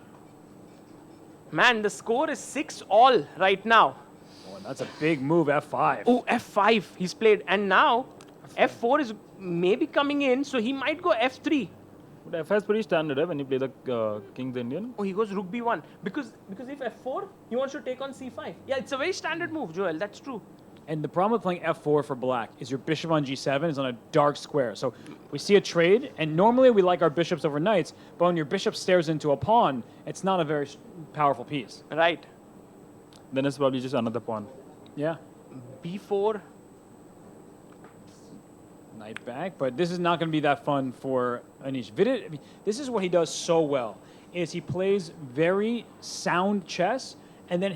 Man, the score is 6-all right now. Oh, and that's a big move, f5. Oh, f5 he's played. And now f4 is maybe coming in, so he might go f3. But f5 is pretty standard when you play the King's Indian. Oh, he goes rook b1. Because if f4, he wants to take on c5. Yeah, it's a very standard move, Joel. That's true. And the problem with playing f4 for black is your bishop on g7 is on a dark square. So we see a trade, and normally we like our bishops over knights, but when your bishop stares into a pawn, it's not a very powerful piece. Right. Then it's probably just another pawn. Yeah. b4. Knight back, but this is not going to be that fun for Anish. Vidit, I mean, this is what he does so well, is he plays very sound chess, and then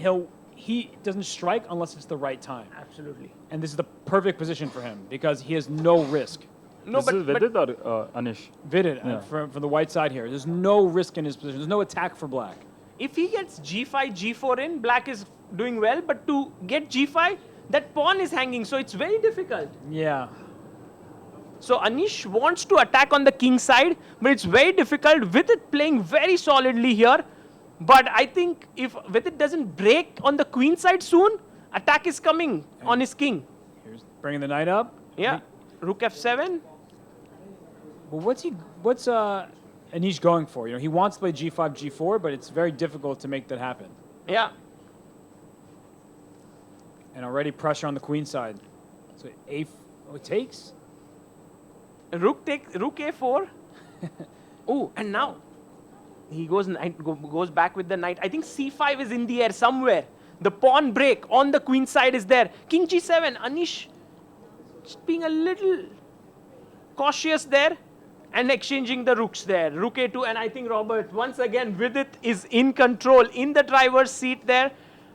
he doesn't strike unless it's the right time. Absolutely. And this is the perfect position for him because he has no risk. No, this is Vidit or Anish? Vidit, Yeah. from the white side here. There's no risk in his position. There's no attack for black. If he gets g5, g4 in, black is doing well, but to get g5, that pawn is hanging, so it's very difficult. Yeah. So Anish wants to attack on the king side, but it's very difficult. Vidit playing very solidly here. But I think if Vidit doesn't break on the queen side soon, attack is coming on his king. Here's bringing the knight up. Yeah. Rook f7. But what's Anish going for? You know, he wants to play g5, g4, but it's very difficult to make that happen. Yeah. And already pressure on the queen side. So it takes. Rook a4. Oh, and now he goes back with the knight. I think c5 is in the air somewhere. The pawn break on the queen side is there. King g7. Anish just being a little cautious there and exchanging the rooks there. Rook a2, and I think Robert, once again, Vidit is in control, in the driver's seat there,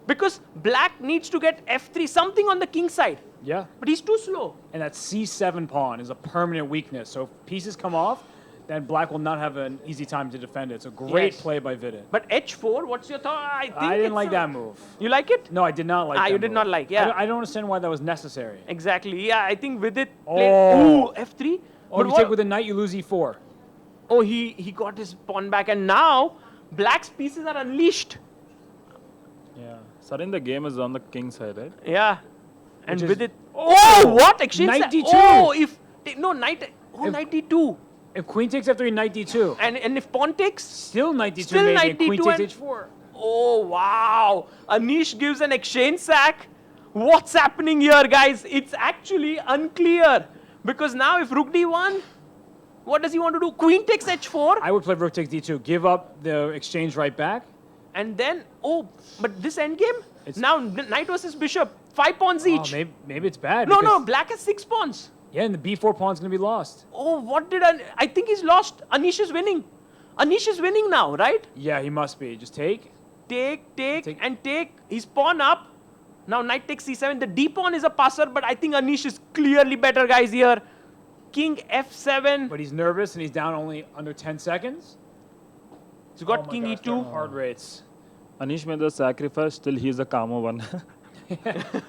because black needs to get f3, something on the king side. Yeah. But he's too slow. And that c7 pawn is a permanent weakness. So if pieces come off, then black will not have an easy time to defend it. So great play by Vidit. But h4, what's your thought? I didn't like that move. You like it? No, I did not like that you did move. not like, yeah. I don't understand why that was necessary. Exactly. Yeah, I think Vidit Oh. played. Ooh, f3. Oh, you take with a knight, you lose e4. Oh, he got his pawn back, and now black's pieces are unleashed. Yeah. Suddenly the game is on the king side, right? Yeah. And Which is- Vidit. Oh, what? Exchange. Knight d2. Oh, if no knight. Oh, 92. If queen takes f3, knight d2. And if pawn takes? Still knight d2 Still maybe, knight and queen d2 takes and- h4. Oh, wow. Anish gives an exchange sack. What's happening here, guys? It's actually unclear. Because now if rook d1, what does he want to do? Queen takes h4. I would play rook takes d2. Give up the exchange right back. And then, oh, but this endgame? Now knight versus bishop. 5 pawns each. Oh, maybe it's bad. No, because- black has 6 pawns. Yeah, and the b4 pawn's going to be lost. Oh, what did I think he's lost. Anish is winning. Anish is winning now, right? Yeah, he must be. Just take. Take. He's pawn up. Now knight takes c7. The d pawn is a passer, but I think Anish is clearly better, guys, here. King f7. But he's nervous and he's down only under 10 seconds. He's got king e2. Hard rates. Anish made the sacrifice, still he's a calmer one. I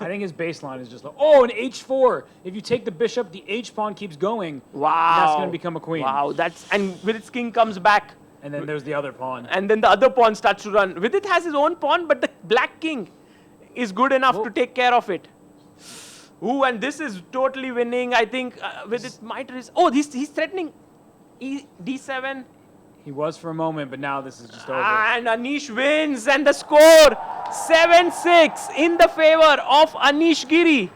think his baseline is just like, oh, an h4. If you take the bishop, the h pawn keeps going. Wow. That's going to become a queen. Wow, and Vidit's king comes back. And then there's the other pawn. And then the other pawn starts to run. Vidit has his own pawn, but the black king is good enough to take care of it. Ooh, and this is totally winning. I think Vidit might risk. Oh, he's threatening d7. He was for a moment, but now this is just over. And Anish wins, and the score 7-6 in the favor of Anish Giri.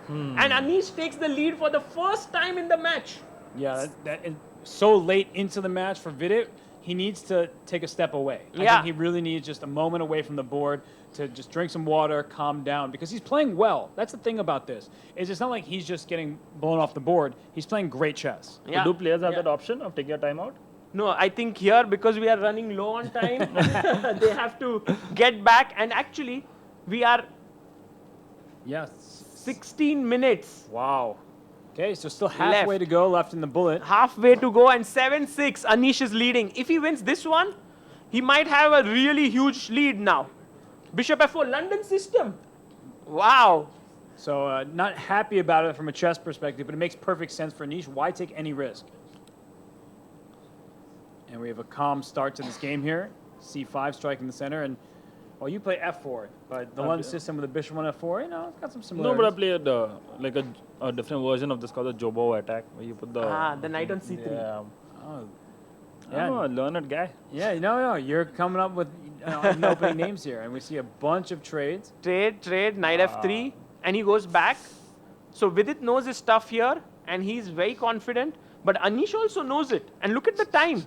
And Anish takes the lead for the first time in the match. Yeah, that is so late into the match for Vidit, he needs to take a step away. I Yeah. think he really needs just a moment away from the board to just drink some water, calm down, because he's playing well. That's the thing about this. Is it's not like he's just getting blown off the board. He's playing great chess. Yeah. Do players have that option of taking a timeout? No, I think here, because we are running low on time, they have to get back. And actually, we are 16 minutes. Wow. Okay, so still halfway to go left in the bullet. Halfway to go, and 7-6, Anish is leading. If he wins this one, he might have a really huge lead now. Bishop f4, London system. Wow. So not happy about it from a chess perspective, but it makes perfect sense for Anish. Why take any risk? And we have a calm start to this game here. c5 strike in the center, and well, you play f4, but the London system with the bishop on f4, you know, it's got some similarities. No, but I played like a different version of this called the Jobo attack, where you put the knight on c3. Yeah. Oh. I'm a learned guy. Yeah, no, you're coming up with opening names here, and we see a bunch of trades. Trade, knight f3, and he goes back. So Vidit knows his stuff here, and he's very confident. But Anish also knows it. And look at the time.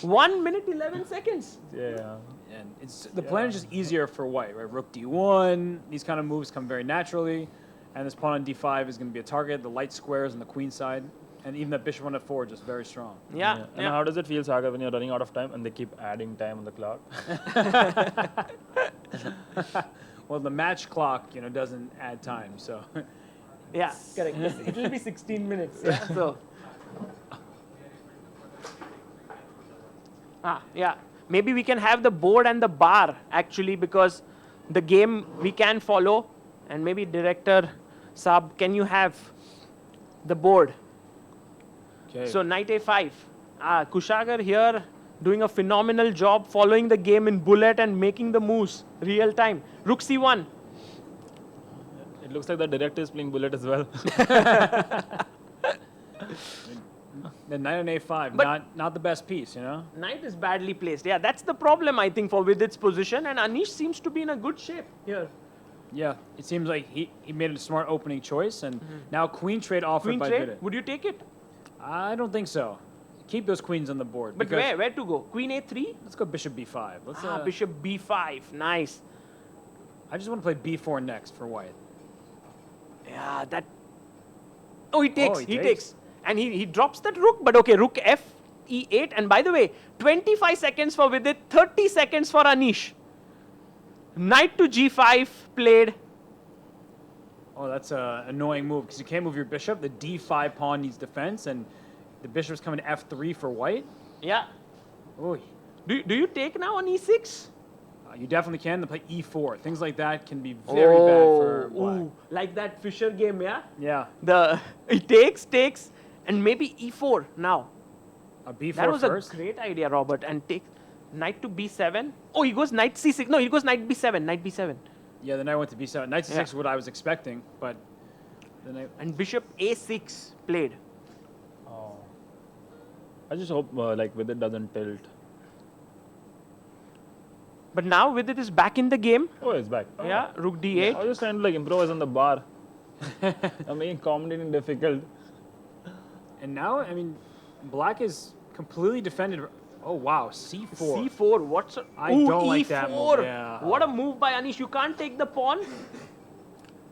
1 minute, 11 seconds. Yeah. And the plan is just easier for white, right? Rook d1, these kind of moves come very naturally. And this pawn on d5 is going to be a target. The light squares on the queen side. And even that bishop on f4 just very strong. Yeah. And how does it feel, Sagar, when you're running out of time and they keep adding time on the clock? Well, the match clock, doesn't add time, so. Yeah, correct. It will be 16 minutes. Yeah, so. Yeah. Maybe we can have the board and the bar, actually, because the game we can follow. And maybe director Saab, can you have the board? Okay. So knight a5. Kushagar here doing a phenomenal job following the game in bullet and making the moves real time. Rook c1. It looks like the director is playing bullet as well. The knight on a5, but not the best piece, Knight is badly placed. Yeah, that's the problem, I think, for Vidit's position. And Anish seems to be in a good shape here. Yeah, it seems like he made a smart opening choice, and now queen trade offered by Vidit. Would you take it? I don't think so. Keep those queens on the board. But where to go? Queen a3? Let's go bishop b5. Let's, bishop b5. Nice. I just want to play b4 next for white. Yeah, that... Oh, he takes. He takes. And he drops that rook. But okay, rook f, e8. And by the way, 25 seconds for Vidit, 30 seconds for Anish. Knight to g5 played. Oh, that's an annoying move because you can't move your bishop. The d5 pawn needs defense, and the bishop's coming to f3 for white. Yeah. Oy. Do you take now on e6? You definitely can. They play e4. Things like that can be very bad for black. Like that Fischer game, yeah? Yeah. He takes, and maybe e4 now. A b4 That was first. a great idea, Robert. And take knight to b7. Oh, he goes knight c6. No, he goes knight b7. Knight b7. Yeah, the knight went to b7. Knight c6 is what I was expecting, but the knight... And bishop a6 played. Oh. I just hope like Vidit doesn't tilt. But now Vidit is back in the game. Oh, it's back. Oh. Yeah, rook d8. I was just trying to like improvise on the bar. I'm making commentating difficult. And now, I mean, black is completely defended. Oh wow, c4. c4. What's I Ooh, don't like e4. that move. Yeah. What a move by Anish. You can't take the pawn.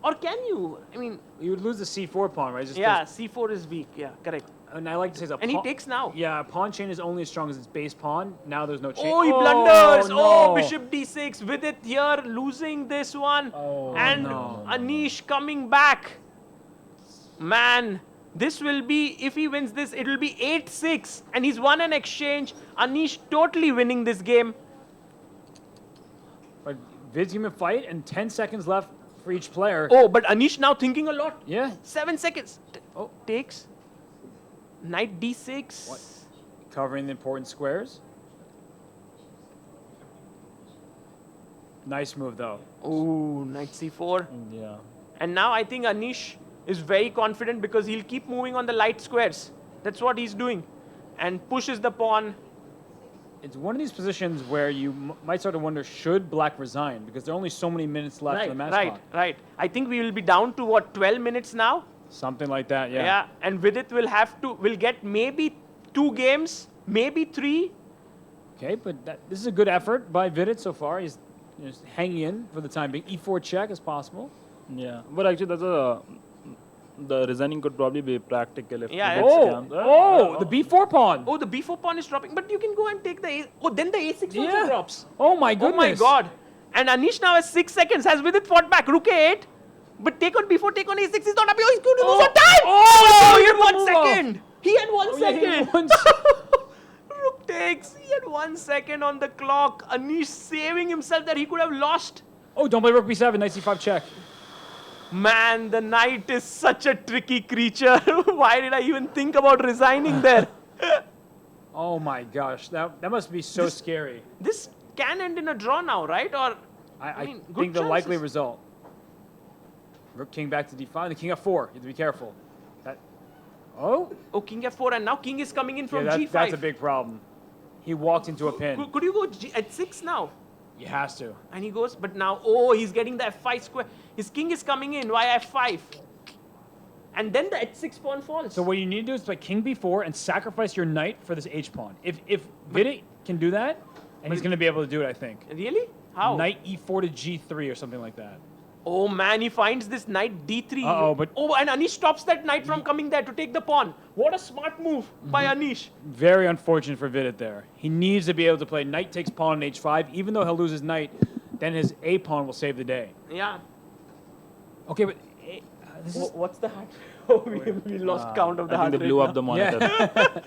Or can you? I mean, you would lose the c4 pawn, right? Just yeah, c4 is weak. Yeah, correct. And I like to say And he takes now. Yeah, pawn chain is only as strong as its base pawn. Now there's no chain. Oh, he blunders. No. Oh, bishop d6. Vidit here losing this one. Oh, and no. Anish coming back. Man, this will be, if he wins this, it will be 8-6. And he's won an exchange. Anish totally winning this game. But Vid's gonna fight and 10 seconds left for each player. Oh, but Anish now thinking a lot. Yeah. 7 seconds. Oh, takes. Knight d6. What? Covering the important squares. Nice move though. Oh, knight c4. Yeah. And now I think Anish is very confident because he'll keep moving on the light squares. That's what he's doing. And pushes the pawn. It's one of these positions where you might start to wonder, should black resign? Because there are only so many minutes left in the match clock. Right. I think we will be down to what, 12 minutes now? Something like that, yeah. Yeah, and Vidit will get maybe 2 games, maybe 3. Okay, but this is a good effort by Vidit so far. He's just hanging in for the time being. E4 check is possible. Yeah, but actually the resigning could probably be practical if Yeah, Vidit scams. The b4 pawn. Oh, the b4 pawn is dropping, but you can go and take the a. Oh, then the a6 also drops. Oh my goodness. Oh my god. And Anish now has 6 seconds. Has Vidit fought back? Rook a8. But take on b4, take on a6. He's not happy. Oh, he's going to lose on time. Oh, he had 1 second. He had 1 second. Rook takes. He had 1 second on the clock. Anish saving himself that he could have lost. Oh, don't play rook b7. Knight c5 check. Man, the knight is such a tricky creature. Why did I even think about resigning there? Oh my gosh, that must be so scary. This can end in a draw now, right? Or I mean, good think the likely chances. result. Rook king back to d5, the king f4. You have to be careful. Oh, king f4, and now king is coming in from yeah, g5. that's a big problem. He walked into a pin. Could you go at 6 now? He has to. And he goes, but now, he's getting the f5 square. His king is coming in via f5. And then the h6 pawn falls. So what you need to do is play king b4 and sacrifice your knight for this h pawn. If Vidit can do that, and he's going to be able to do it, I think. Really? How? Knight e4 to g3 or something like that. Oh man, he finds this knight d3. And Anish stops that knight from coming there to take the pawn. What a smart move by Anish. Very unfortunate for Vidit there. He needs to be able to play knight takes pawn on h5. Even though he'll lose his knight, then his a pawn will save the day. Yeah. Okay, but what's the heart? Oh, we lost count of the I heart think they rate blew now. up the monitor. Yeah.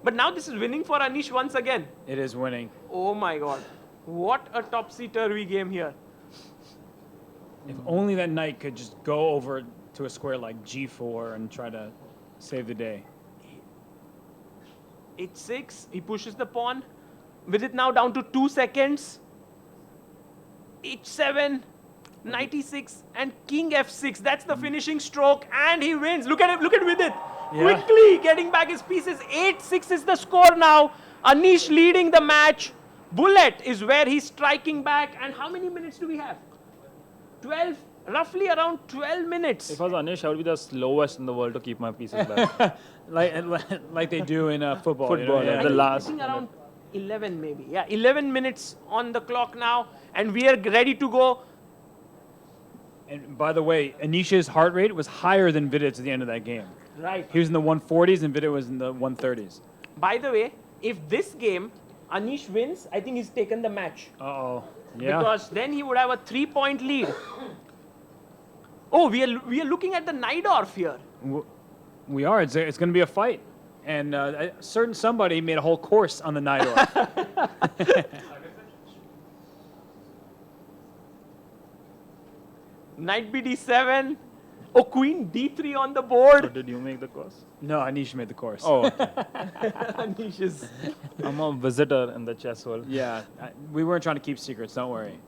But now this is winning for Anish once again. It is winning. Oh my god. What a topsy-turvy game here. If only that knight could just go over to a square like g4 and try to save the day. h6, he pushes the pawn. Vidit now down to 2 seconds. h7, knight e6, and king f6. That's the finishing stroke, and he wins. Look at him, look at Vidit. Yeah. Quickly getting back his pieces. 8-6 is the score now. Anish leading the match. Bullet is where he's striking back. And how many minutes do we have? 12, roughly around 12 minutes. If I was Anish, I would be the slowest in the world to keep my pieces back. like they do in football. Football, yeah. the last. I think around 11 maybe. Yeah, 11 minutes on the clock now. And we are ready to go. And by the way, Anish's heart rate was higher than Vidit's at the end of that game. Right. He was in the 140s and Vidit was in the 130s. By the way, if this game Anish wins, I think he's taken the match. Uh-oh. Yeah. Because then he would have a 3-point lead. Oh, we are looking at the Najdorf here. We are. It's going to be a fight. And a certain somebody made a whole course on the Najdorf. Knight bd7. Oh, queen d3 on the board. Or did you make the course? No, Anish made the course. Oh, okay. Anish is... I'm a visitor in the chess world. Yeah, we weren't trying to keep secrets, don't worry.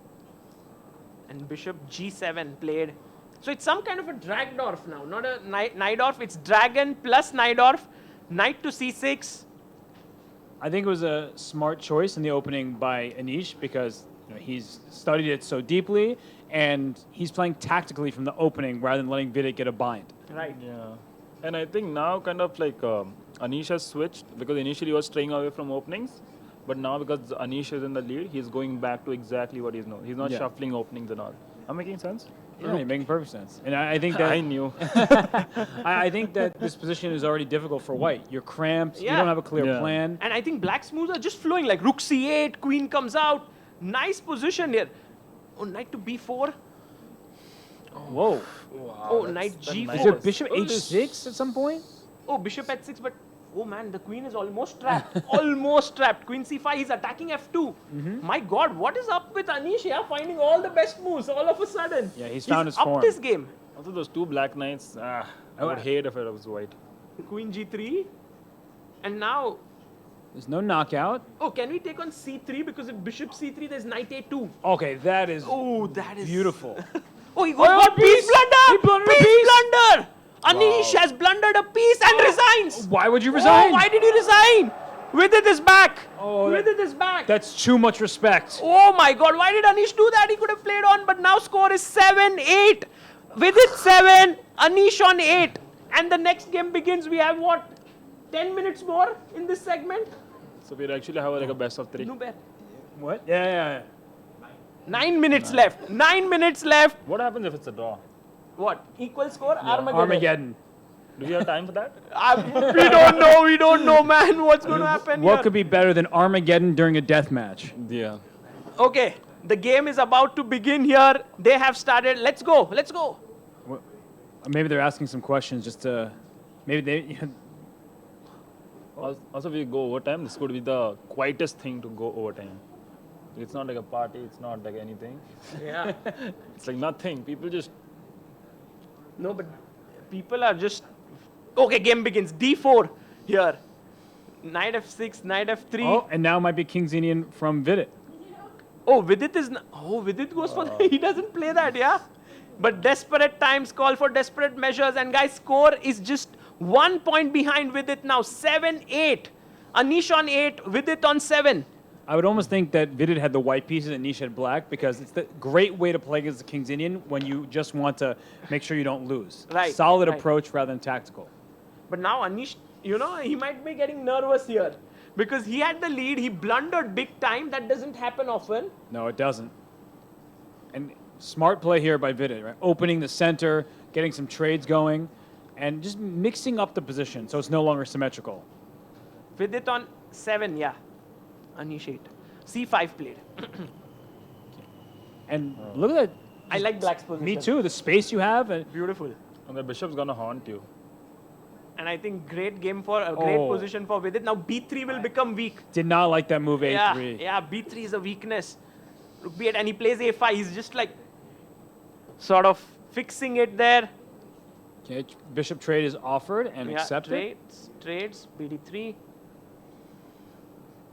And bishop g7 played. So it's some kind of a Dragdorf now, not a Najdorf. It's dragon plus Najdorf. Knight to c6. I think it was a smart choice in the opening by Anish because he's studied it so deeply, and he's playing tactically from the opening rather than letting Vidit get a bind. Right. Yeah. And I think now kind of like Anish has switched because initially he was straying away from openings. But now because Anish is in the lead, he's going back to exactly what he's known. He's not shuffling openings and all. Am I making sense? Yeah, you're making perfect sense. And I think that I knew. I think that this position is already difficult for white. You're cramped. You Yeah. don't have a clear plan. And I think black's moves are just flowing, like rook c8, queen comes out. Nice position here. Oh, knight to b4. Whoa. Oh, knight g4. Is there bishop h6 at some point? Oh, bishop h6, but oh man, the queen is almost trapped. Almost trapped. Queen c5, he's attacking f2. My god, what is up with Anish here? Finding all the best moves all of a sudden. Yeah, he's found his upped form. his game. Also, those two black knights, I would hate if it was white. Queen g3. And now, There's no knockout. oh, can we take on c3? Because if bishop c3, there's knight a2. Okay, that is that is beautiful. Oh, he goes for piece blunder! Piece blunder! Anish has blundered a piece and resigns. Why would you resign? Oh, why did you resign? Vidit is back. Vidit is back. That's too much respect. Oh my god, why did Anish do that? He could have played on, but now score is 7-8. Vidit 7, Anish on 8. And the next game begins. We have what? 10 minutes more in this segment? So we actually have like a best of 3. No bet. What? Yeah. 9 minutes left. 9 minutes left. What happens if it's a draw? What? Equal score? Armageddon. Do we have time for that? We don't know, man. What's going to happen What here? could be better than Armageddon during a death match? Yeah. Okay, the game is about to begin here. They have started. Let's go. Let's go. Maybe they're asking some questions just to. Maybe they. Also, if we go overtime, this could be the quietest thing to go overtime. It's not like a party, it's not like anything. Yeah. It's like nothing. People just. No, but people are just. Okay, game begins. D4 here. Knight f6, knight f3. Oh, and now might be King's Indian from Vidit. Oh, Vidit is. Oh, Vidit goes for. He doesn't play that, yeah? But desperate times call for desperate measures. And guys, score is just 1 point behind Vidit now. 7-8. Anish on 8, Vidit on 7. I would almost think that Vidit had the white pieces and Anish had black because it's the great way to play against the King's Indian when you just want to make sure you don't lose. Right, Solid right. approach rather than tactical. But now Anish, he might be getting nervous here. Because he had the lead, he blundered big time. That doesn't happen often. No, it doesn't. And smart play here by Vidit, right? Opening the center, getting some trades going, and just mixing up the position so it's no longer symmetrical. Vidit on 7, yeah. Anish 8. C5 played. And look at that. I like black's position. Me too. The space you have. And Beautiful. And the bishop's gonna haunt you. And I think great game for a great position for Vidit. Now B3 will become weak. did not like that move A3. Yeah, B3 is a weakness. Rook B8, and he plays A5. He's just like sort of fixing it there. Okay, bishop trade is offered and accepted. Trades, BD3.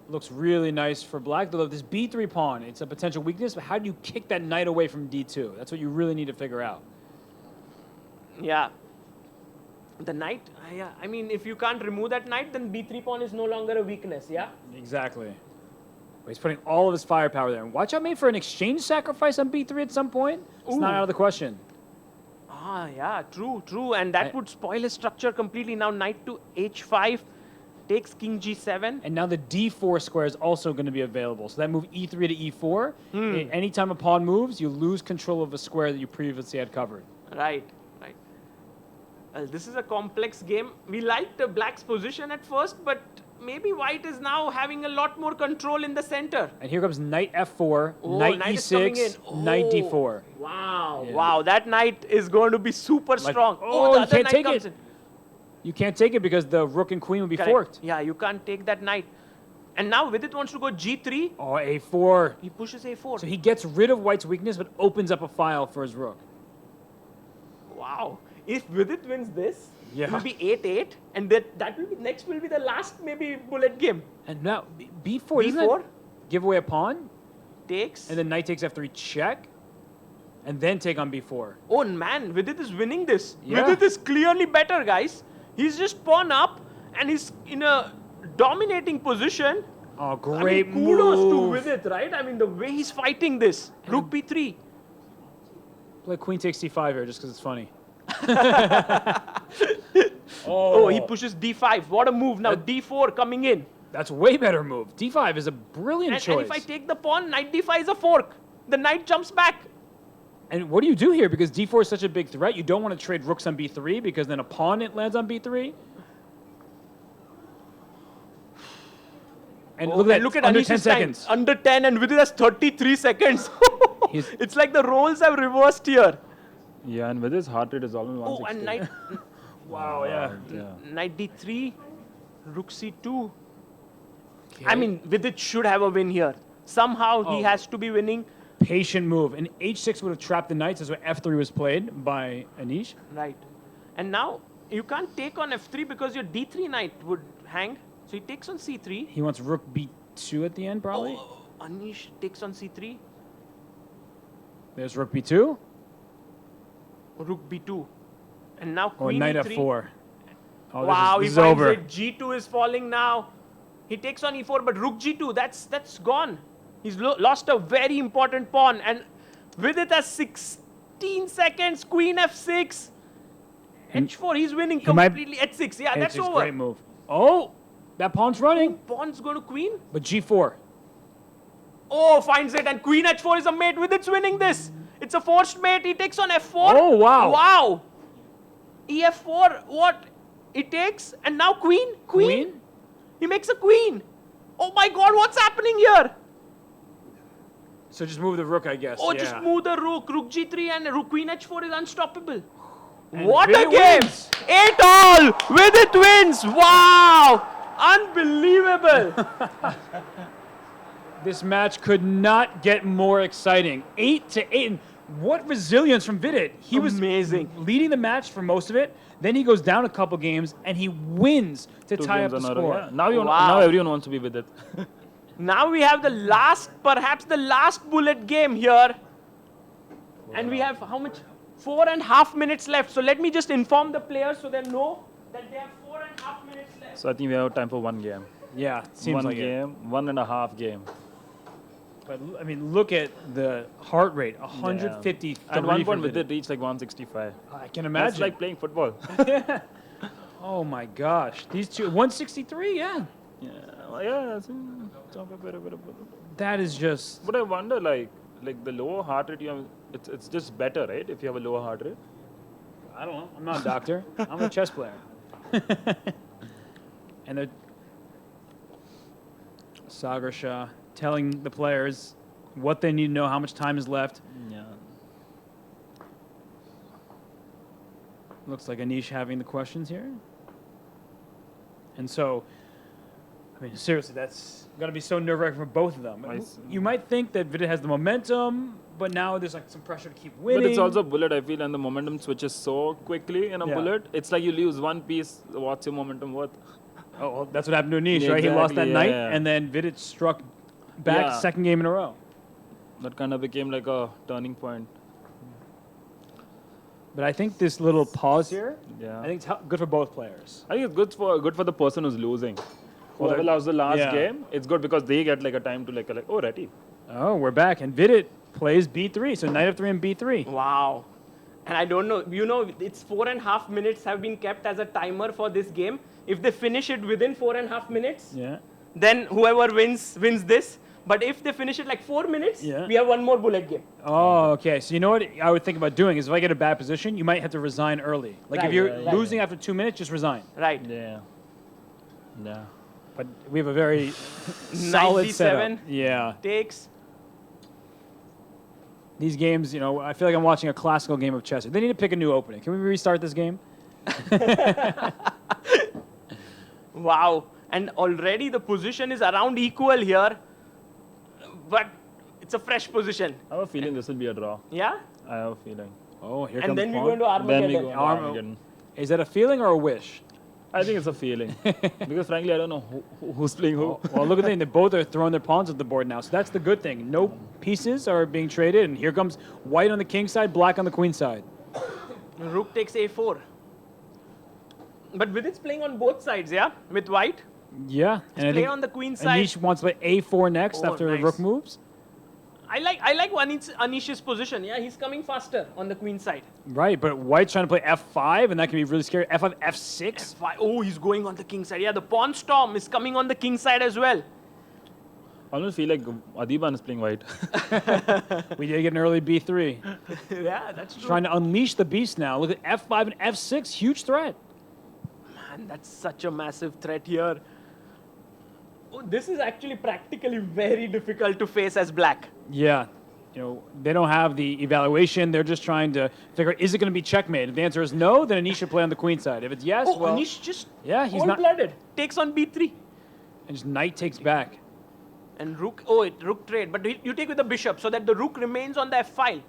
Looks really nice for black. Though this B3 pawn, it's a potential weakness, but how do you kick that knight away from D2? That's what you really need to figure out. Yeah. The knight, I mean, if you can't remove that knight, then B3 pawn is no longer a weakness, yeah? Exactly. But he's putting all of his firepower there. And watch out, maybe for an exchange sacrifice on B3 at some point. It's not out of the question. Ah, yeah, true. And that would spoil his structure completely. Now knight to H5 takes king G7. And now the D4 square is also going to be available. So that move E3 to E4, anytime a pawn moves, you lose control of a square that you previously had covered. Right. This is a complex game. We liked black's position at first, but maybe white is now having a lot more control in the center. And here comes knight F4, knight knight is coming in. E6, knight D4. Wow, that knight is going to be super strong. The the you other can't knight take comes it. in. You can't take it because the rook and queen will be Correct. forked. Yeah, you can't take that knight. And now Vidit wants to go G3. Oh, A4. He pushes A4. So he gets rid of white's weakness, but opens up a file for his rook. Wow. If Vidit wins this, Yeah. it will be 8-8, and that will be next will be the last maybe bullet game. And now B4. Doesn't that give away a pawn? Takes. And then knight takes F3 check. And then take on B4. Oh man, Vidit is winning this. Yeah. Vidit is clearly better, guys. He's just pawn up, and he's in a dominating position. Oh, great kudos move. to Vidit, right? I mean, the way he's fighting this. Rook b3. Play queen takes c5 here just because it's funny. Oh, he pushes d5. What a move. Now d4 coming in. That's a way better move. d5 is a brilliant choice. And if I take the pawn, knight d5 is a fork. The knight jumps back. And what do you do here? Because d4 is such a big threat. You don't want to trade rooks on b3 because then a pawn it lands on b3. And look at under Anish's 10 seconds. Under 10 and Vidit has 33 seconds. It's like the roles have reversed here. Yeah, and with his heart rate is almost 160. Oh, and knight. Wow, yeah. Knight d3, rook c2. Okay. I mean, Vidit should have a win here. Somehow he has to be winning. Patient move. And h6 would have trapped the knights. That's why f3 was played by Anish. Right. And now you can't take on f3 because your d3 knight would hang. So he takes on c3. He wants rook b2 at the end, probably. Oh, Anish takes on c3. There's rook b2. Rook b2. And now Or queen knight e3. f4. Oh, Wow, this is he finds over. it. G2 is falling now. He takes on e4, but rook g2, that's gone. He's lost a very important pawn. And Vidit has 16 seconds. Queen f6. h4, he's winning completely. H6, yeah, that's over. Great move. Oh, that pawn's running. Pawn's going to queen. But g4. Oh, finds it. And queen h4 is a mate. Vidit's winning this. It's a forced mate. He takes on f4. Oh, wow. Wow. ef4, what? He takes, and now queen. Queen? He makes a queen. Oh my god, what's happening here? So just move the rook, I guess. Oh, just move the rook. Rook g3 and rook queen h4 is unstoppable. And What a Vidit game! wins. 8-all! Vidit wins! Wow! Unbelievable! This match could not get more exciting. 8-8. And what resilience from Vidit. He was amazing. Leading the match for most of it. Then he goes down a couple games and he wins to tie up the score. Yeah. Now everyone wants to be with it. Now we have the last, perhaps the last bullet game here. And we have how much? 4.5 minutes left. So let me just inform the players so they know that they have 4.5 minutes left. So I think we have time for one game. Yeah, seems one like game, 1.5 game. But I mean, look at the heart rate, 153. Yeah. At one point, Vidit Vidit reached like 165. I can imagine. That's like playing football. Oh my gosh, these two, 163, yeah. Yeah. That is just. But I wonder, like the lower heart rate you have, it's just better, right? If you have a lower heart rate. I don't know. I'm not a doctor. I'm a chess player. And they're Sagar Shah telling the players what they need to know, how much time is left. Yeah. Looks like Anish having the questions here. And so, I mean, seriously, that's going to be so nerve-wracking for both of them. You might think that Vidit has the momentum, but now there's like some pressure to keep winning. But it's also a bullet, I feel, and the momentum switches so quickly in a bullet. It's like you lose one piece, what's your momentum worth? Oh, well, that's what happened to Anish, Yeah, right? He lost that exactly, night, yeah. and then Vidit struck back second game in a row. That kind of became like a turning point. But I think this little pause here, Yeah. I think it's good for both players. I think it's good for the person who's losing. Whoever they're- lost the last yeah. game, it's good because they get like a time to like oh, ready. Oh, we're back. And Vidit plays b3, so knight f3 and b3. Wow. And I don't know, you know, it's 4.5 minutes have been kept as a timer for this game. If they finish it within 4.5 minutes, then whoever wins this. But if they finish it like 4 minutes, we have one more bullet game. Oh, okay. So you know what I would think about doing is if I get a bad position, you might have to resign early. Like if Right. you're Right. losing after 2 minutes, just resign. Right. Yeah. Yeah. But we have a very Knight solid setup. d7 Yeah. takes. These games, you know, I feel like I'm watching a classical game of chess. They need to pick a new opening. Can we restart this game? Wow. And already the position is around equal here. But it's a fresh position. I have a feeling this will be a draw. Yeah? I have a feeling. Oh, here And comes then we pawn. go into Then we Armageddon. go into Armageddon. Is that a feeling or a wish? I think it's a feeling. Because frankly, I don't know who's playing who. Well, look at that. They both are throwing their pawns at the board now. So that's the good thing. No pieces are being traded. And here comes white on the king side, black on the queen side. Rook takes a4. But Vidit's playing on both sides, yeah? With white? Yeah. He's playing on the queen side. Anish wants to play a4 next after nice. rook moves. I like Anish's position. Yeah, he's coming faster on the queen side. Right, but white's trying to play f5, and that can be really scary. f5, f6. F5. Oh, he's going on the king side. Yeah, the pawn storm is coming on the king side as well. I almost feel like Adiban is playing white. We did get an early b3. Yeah, that's true. Trying to unleash the beast now. Look at f5 and f6, huge threat. Man, that's such a massive threat here. Oh, this is actually practically very difficult to face as black. Yeah. You know, they don't have the evaluation. They're just trying to figure out, is it going to be checkmate? If the answer is no, then Anish should play on the queen side. If it's yes, Oh, well... Anish just he's not... cold-blooded. Takes on b3. And just knight takes back. And rook, rook trade. But you take with the bishop so that the rook remains on the f file.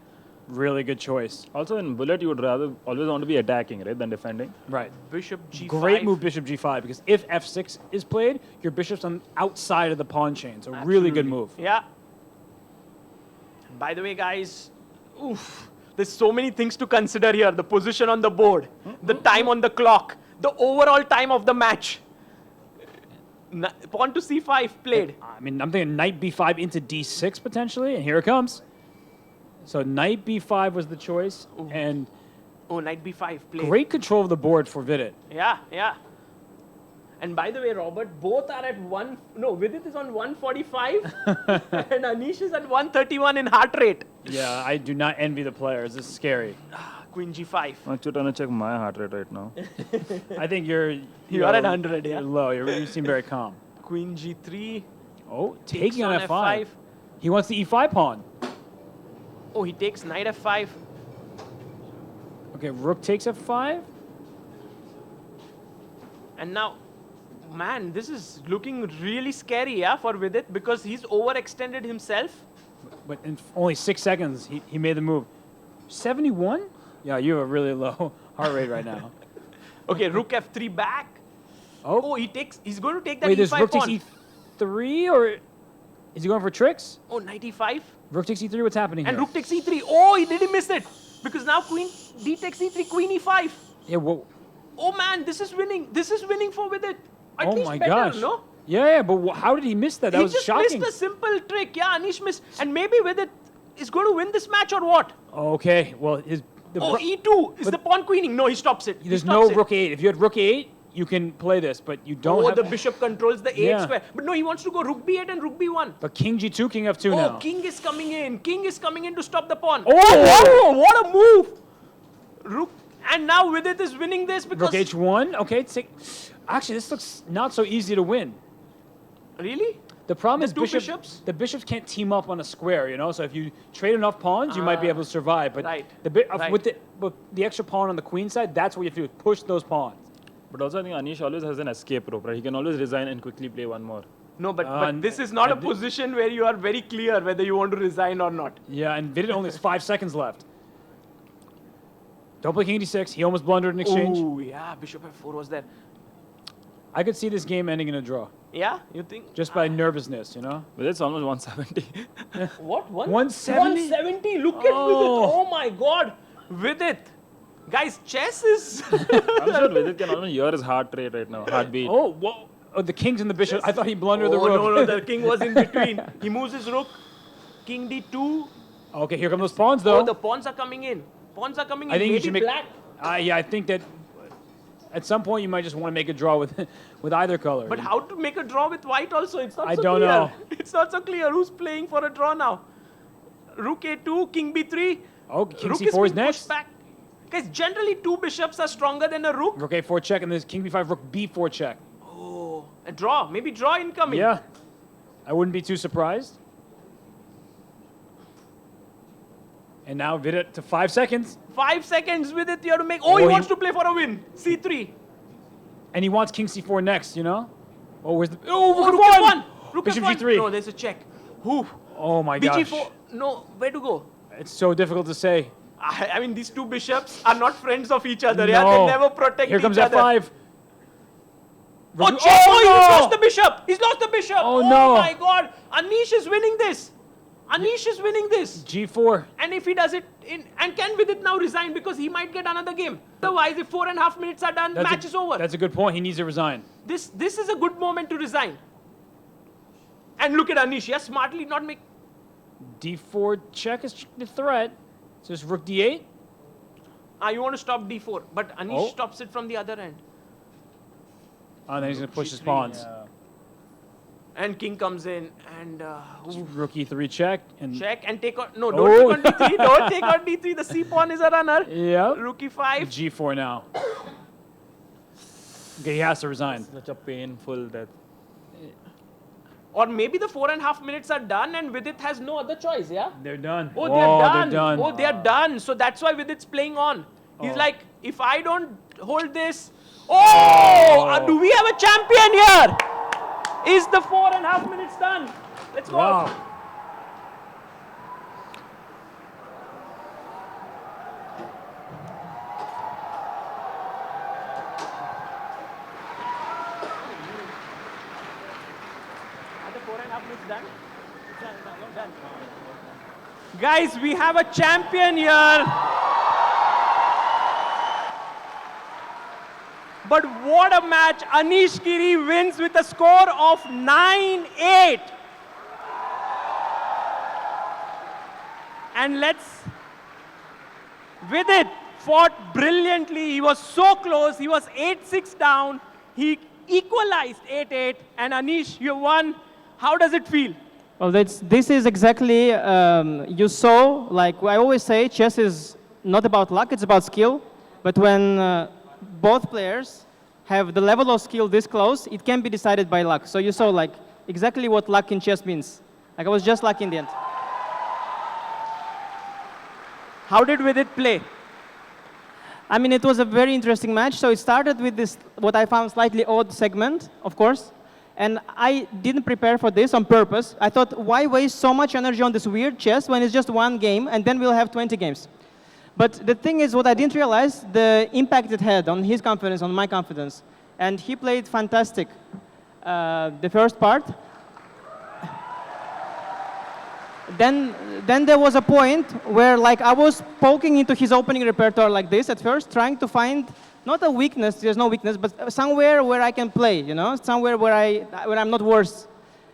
Really good choice. Also in bullet, you would rather always want to be attacking, right, than defending. Right. Bishop g5. Great move, bishop g5, because if f6 is played, your bishop's on outside of the pawn chain. So really good move. Yeah. By the way, guys, there's so many things to consider here. The position on the board, the time on the clock, the overall time of the match. Pawn to c5 played. I mean, I'm thinking knight b5 into d6 potentially, and here it comes. So knight b5 was the choice, and knight b5 played. Great control of the board for Vidit. Yeah, yeah. And by the way, Robert, both are at Vidit is on 145 and Anish is at 131 in heart rate. Yeah, I do not envy the players. This is scary. Queen g5. I'm actually trying to check my heart rate right now. I think you're You are at 100, yeah. You're low. You seem very calm. Queen g3. Oh, taking on f5. He wants the e5 pawn. Oh, he takes knight f5. Okay, rook takes f5. And now, man, this is looking really scary, yeah, for Vidit because he's overextended himself. But in only 6 seconds, he made the move. 71? Yeah, you have a really low heart rate right now. Okay, rook f3 back. Oh, he's going to take that wait, e5 this rook pawn. takes e3, or is he going for tricks? Oh, knight e5. Rook takes e3, what's happening And here? rook takes e3. Oh, he didn't miss it. Because now queen d takes e3, queen e5. Yeah, whoa. Oh man, this is winning. This is winning for Vidit. At Oh least my better, gosh. no? Yeah, but how did he miss that? That was shocking. He just missed a simple trick. Yeah, Anish missed. And maybe Vidit is going to win this match or what? Okay, well, e2 is the pawn queening. No, he stops it. There's no rook a8. If you had rook a8, you can play this, but you don't have... the bishop controls the a8 Yeah. square. But no, he wants to go rook b8 and rook b1. But king g2, king f2 now. Oh, king is coming in. King is coming in to stop the pawn. Oh! What a move! Rook. And now Vidit is winning this because... Rook h1. Okay, actually, this looks not so easy to win. Really? The problem is bishops? the bishops can't team up on a square, you know? So if you trade enough pawns, you might be able to survive. But right. with the extra pawn on the queen side, that's what you have to do, push those pawns. But also, I think Anish always has an escape rope, right? He can always resign and quickly play one more. No, but this is not a position where you are very clear whether you want to resign or not. Yeah, and Vidit only has 5 seconds left. Don't play king d6. He almost blundered in exchange. Oh, yeah, bishop f4 was there. I could see this game ending in a draw. Yeah, you think? Just by nervousness, you know? But it's almost 170. What? 170? 170? Look at Vidit. Oh my god. Vidit. Guys, chess is... I'm sure Vidit can almost hear his heart rate right now, heartbeat. Oh, whoa. Oh, the king's in the bishop. I thought he blundered the rook. No, the king was in between. He moves his rook. King d2. Okay, here come those pawns, though. Oh, the pawns are coming in. Pawns are coming in. I think you Maybe should make... black. Yeah, I think that at some point you might just want to make a draw with either color. But how to make a draw with white also? It's not I so don't clear. know. It's not so clear. Who's playing for a draw now? Rook a2, king b3. Oh, king rook c4 is being next. pushed back. Guys, generally 2 bishops are stronger than a rook. Rook a4 check, and there's king b5, rook b4 check. Oh, a draw. Maybe draw incoming. Yeah. I wouldn't be too surprised. And now Vidit to 5 seconds. 5 seconds with it. You have to make... Oh, he wants to play for a win. c3. And he wants king c4 next, you know? Oh, where's the... Oh, rook f1. Rook Bishop f1. g3. No, there's a check. Who? Oh, my gosh. bg4. No, where to go? It's so difficult to say. I mean, these 2 bishops are not friends of each other. No. Yeah, they never protect Here each comes other. f5. Oh, no! he's lost the bishop. He's lost the bishop. Oh, no. my God. Anish is winning this. Anish is winning this. G4. And if he does it and can Vidit now resign because he might get another game. Otherwise, if 4.5 minutes are done, match is over. That's a good point. He needs to resign. This is a good moment to resign. And look at Anish. Yes, smartly not make. D4 check is the threat. So it's rook D8. You want to stop D4, but Anish stops it from the other end. Oh, then he's going to push his pawns. Yeah. And king comes in and Rook E3 check. And check and take on. No, don't take on D3. Don't take on D3. The C pawn is a runner. Yeah. Rook E5. G4 now. Okay, he has to resign. Such a painful death. Or maybe the 4.5 minutes are done and Vidit has no other choice, yeah? They're done. Oh, they're done. They're done. Oh, they're done. So that's why Vidit's playing on. He's like, if I don't hold this. Oh! Do we have a champion here? Is the 4.5 minutes done? Let's go. Wow. Are the 4.5 minutes done? Done. Guys, we have a champion here. But what a match. Anish Giri wins with a score of 9-8. And Vidit fought brilliantly. He was so close. He was 8-6 down. He equalized 8-8. And Anish, you won. How does it feel? Well, this is exactly, you saw, like I always say, chess is not about luck, it's about skill. But when both players have the level of skill this close, it can be decided by luck. So you saw like exactly what luck in chess means. Like I was just lucky in the end. How did Vidit play? I mean, it was a very interesting match. So it started with this, what I found slightly odd segment, of course. And I didn't prepare for this on purpose. I thought, why waste so much energy on this weird chess when it's just one game and then we'll have 20 games? But the thing is, what I didn't realize, the impact it had on his confidence, on my confidence. And he played fantastic the first part. Then there was a point where like I was poking into his opening repertoire like this at first, trying to find not a weakness, there's no weakness, but somewhere where I can play, you know, somewhere where I'm not worse.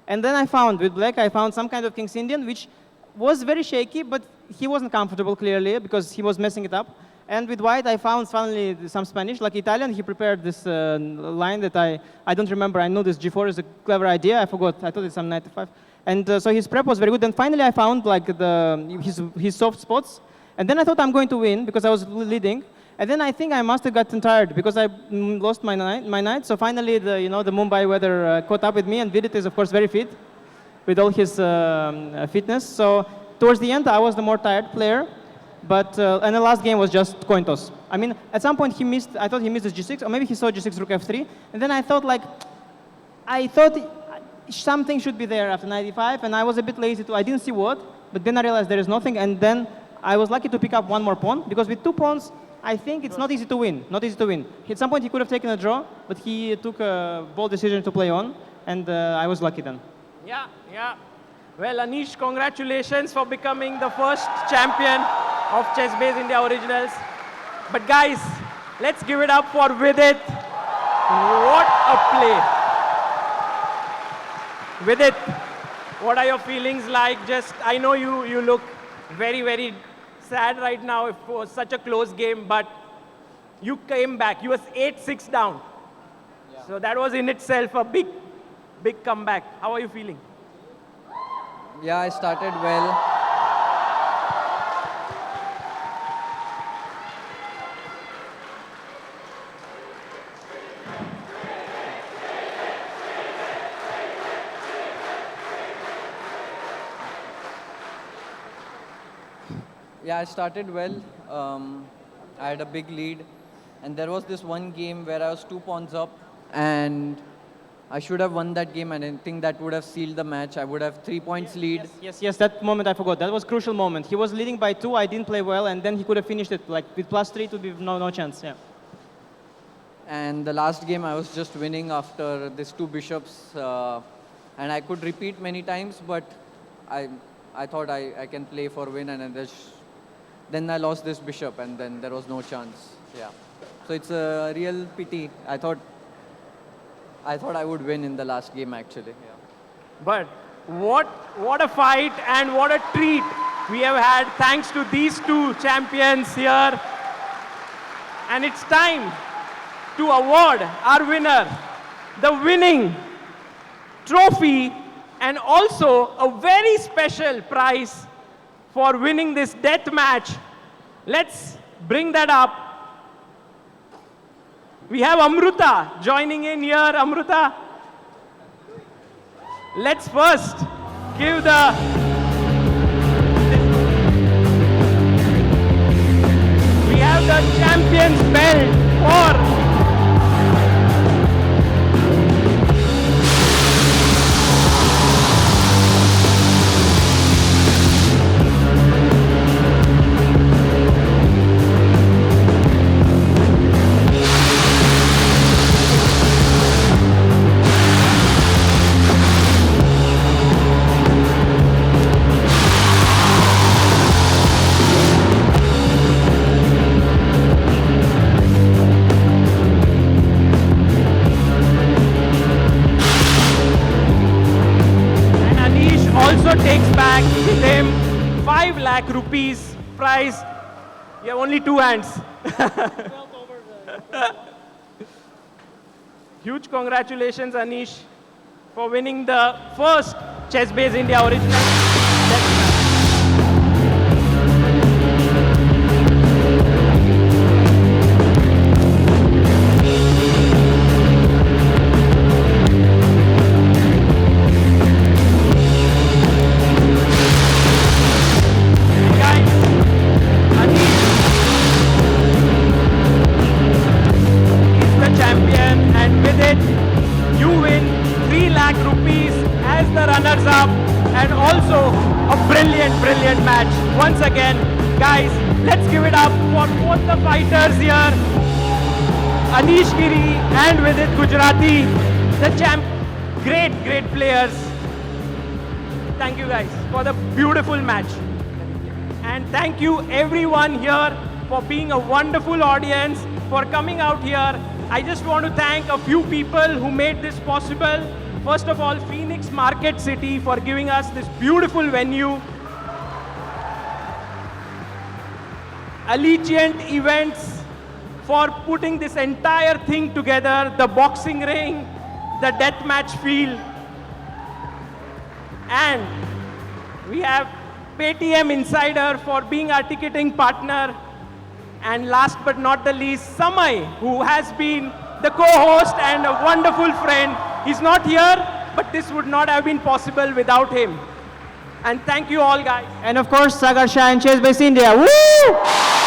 And then I found, with black, I found some kind of King's Indian, which was very shaky, but he wasn't comfortable, clearly, because he was messing it up. And with white, I found finally some Spanish, like Italian. He prepared this line that I don't remember. I know this G4 is a clever idea. I forgot. I thought it's some 95. And so his prep was very good. And finally, I found like his soft spots. And then I thought I'm going to win because I was leading. And then I think I must have gotten tired because I lost my knight. So finally, the Mumbai weather caught up with me. And Vidit is, of course, very fit with all his fitness. So towards the end, I was the more tired player. But and the last game was just coin toss. I mean, at some point I thought he missed his G6, or maybe he saw G6 rook F3. And then I thought something should be there after 95, and I was a bit lazy I didn't see what, but then I realized there is nothing, and then I was lucky to pick up one more pawn, because with 2 pawns, I think it's not easy to win, At some point he could have taken a draw, but he took a bold decision to play on, and I was lucky then. Yeah. Well, Anish, congratulations for becoming the first champion of ChessBase India Originals. But guys, let's give it up for Vidit. What a play. Vidit, what are your feelings like? I know you look very, very sad right now. It was such a close game, but you came back. You was 8-6 down. Yeah. So that was in itself a big, big comeback. How are you feeling? Yeah, I started well. Yeah, I started well. I had a big lead. And there was this one game where I was 2 pawns up. And I should have won that game, and I think that would have sealed the match. I would have 3 points lead. Yes, that moment I forgot. That was a crucial moment. He was leading by 2, I didn't play well, and then he could have finished it. Like with +3, it would be no chance, yeah. And the last game, I was just winning after these 2 bishops. And I could repeat many times, but I thought I can play for win, and then I lost this bishop, and then there was no chance. Yeah. So it's a real pity. I thought I would win in the last game actually. Yeah. But what a fight and what a treat we have had thanks to these two champions here. And it's time to award our winner the winning trophy and also a very special prize for winning this death match. Let's bring that up. We have Amruta joining in here. Amruta, let's first give we have the champion's belt for takes back with him 5 lakh rupees prize. You have only 2 hands. Huge congratulations, Anish, for winning the first ChessBase India original. And also a brilliant match. Once again, guys, let's give it up for both the fighters here. Anish Giri and Vidit Gujrathi, the great players. Thank you guys for the beautiful match. And thank you everyone here for being a wonderful audience, for coming out here. I just want to thank a few people who made this possible. First of all, Phoenix Market City for giving us this beautiful venue. Allegiant Events for putting this entire thing together, the boxing ring, the deathmatch field. And we have Paytm Insider for being our ticketing partner. And last but not the least, Samay, who has been the co-host and a wonderful friend. He's not here, but this would not have been possible without him. And thank you all, guys. And of course, Sagar Shah and ChessBase India. Woo!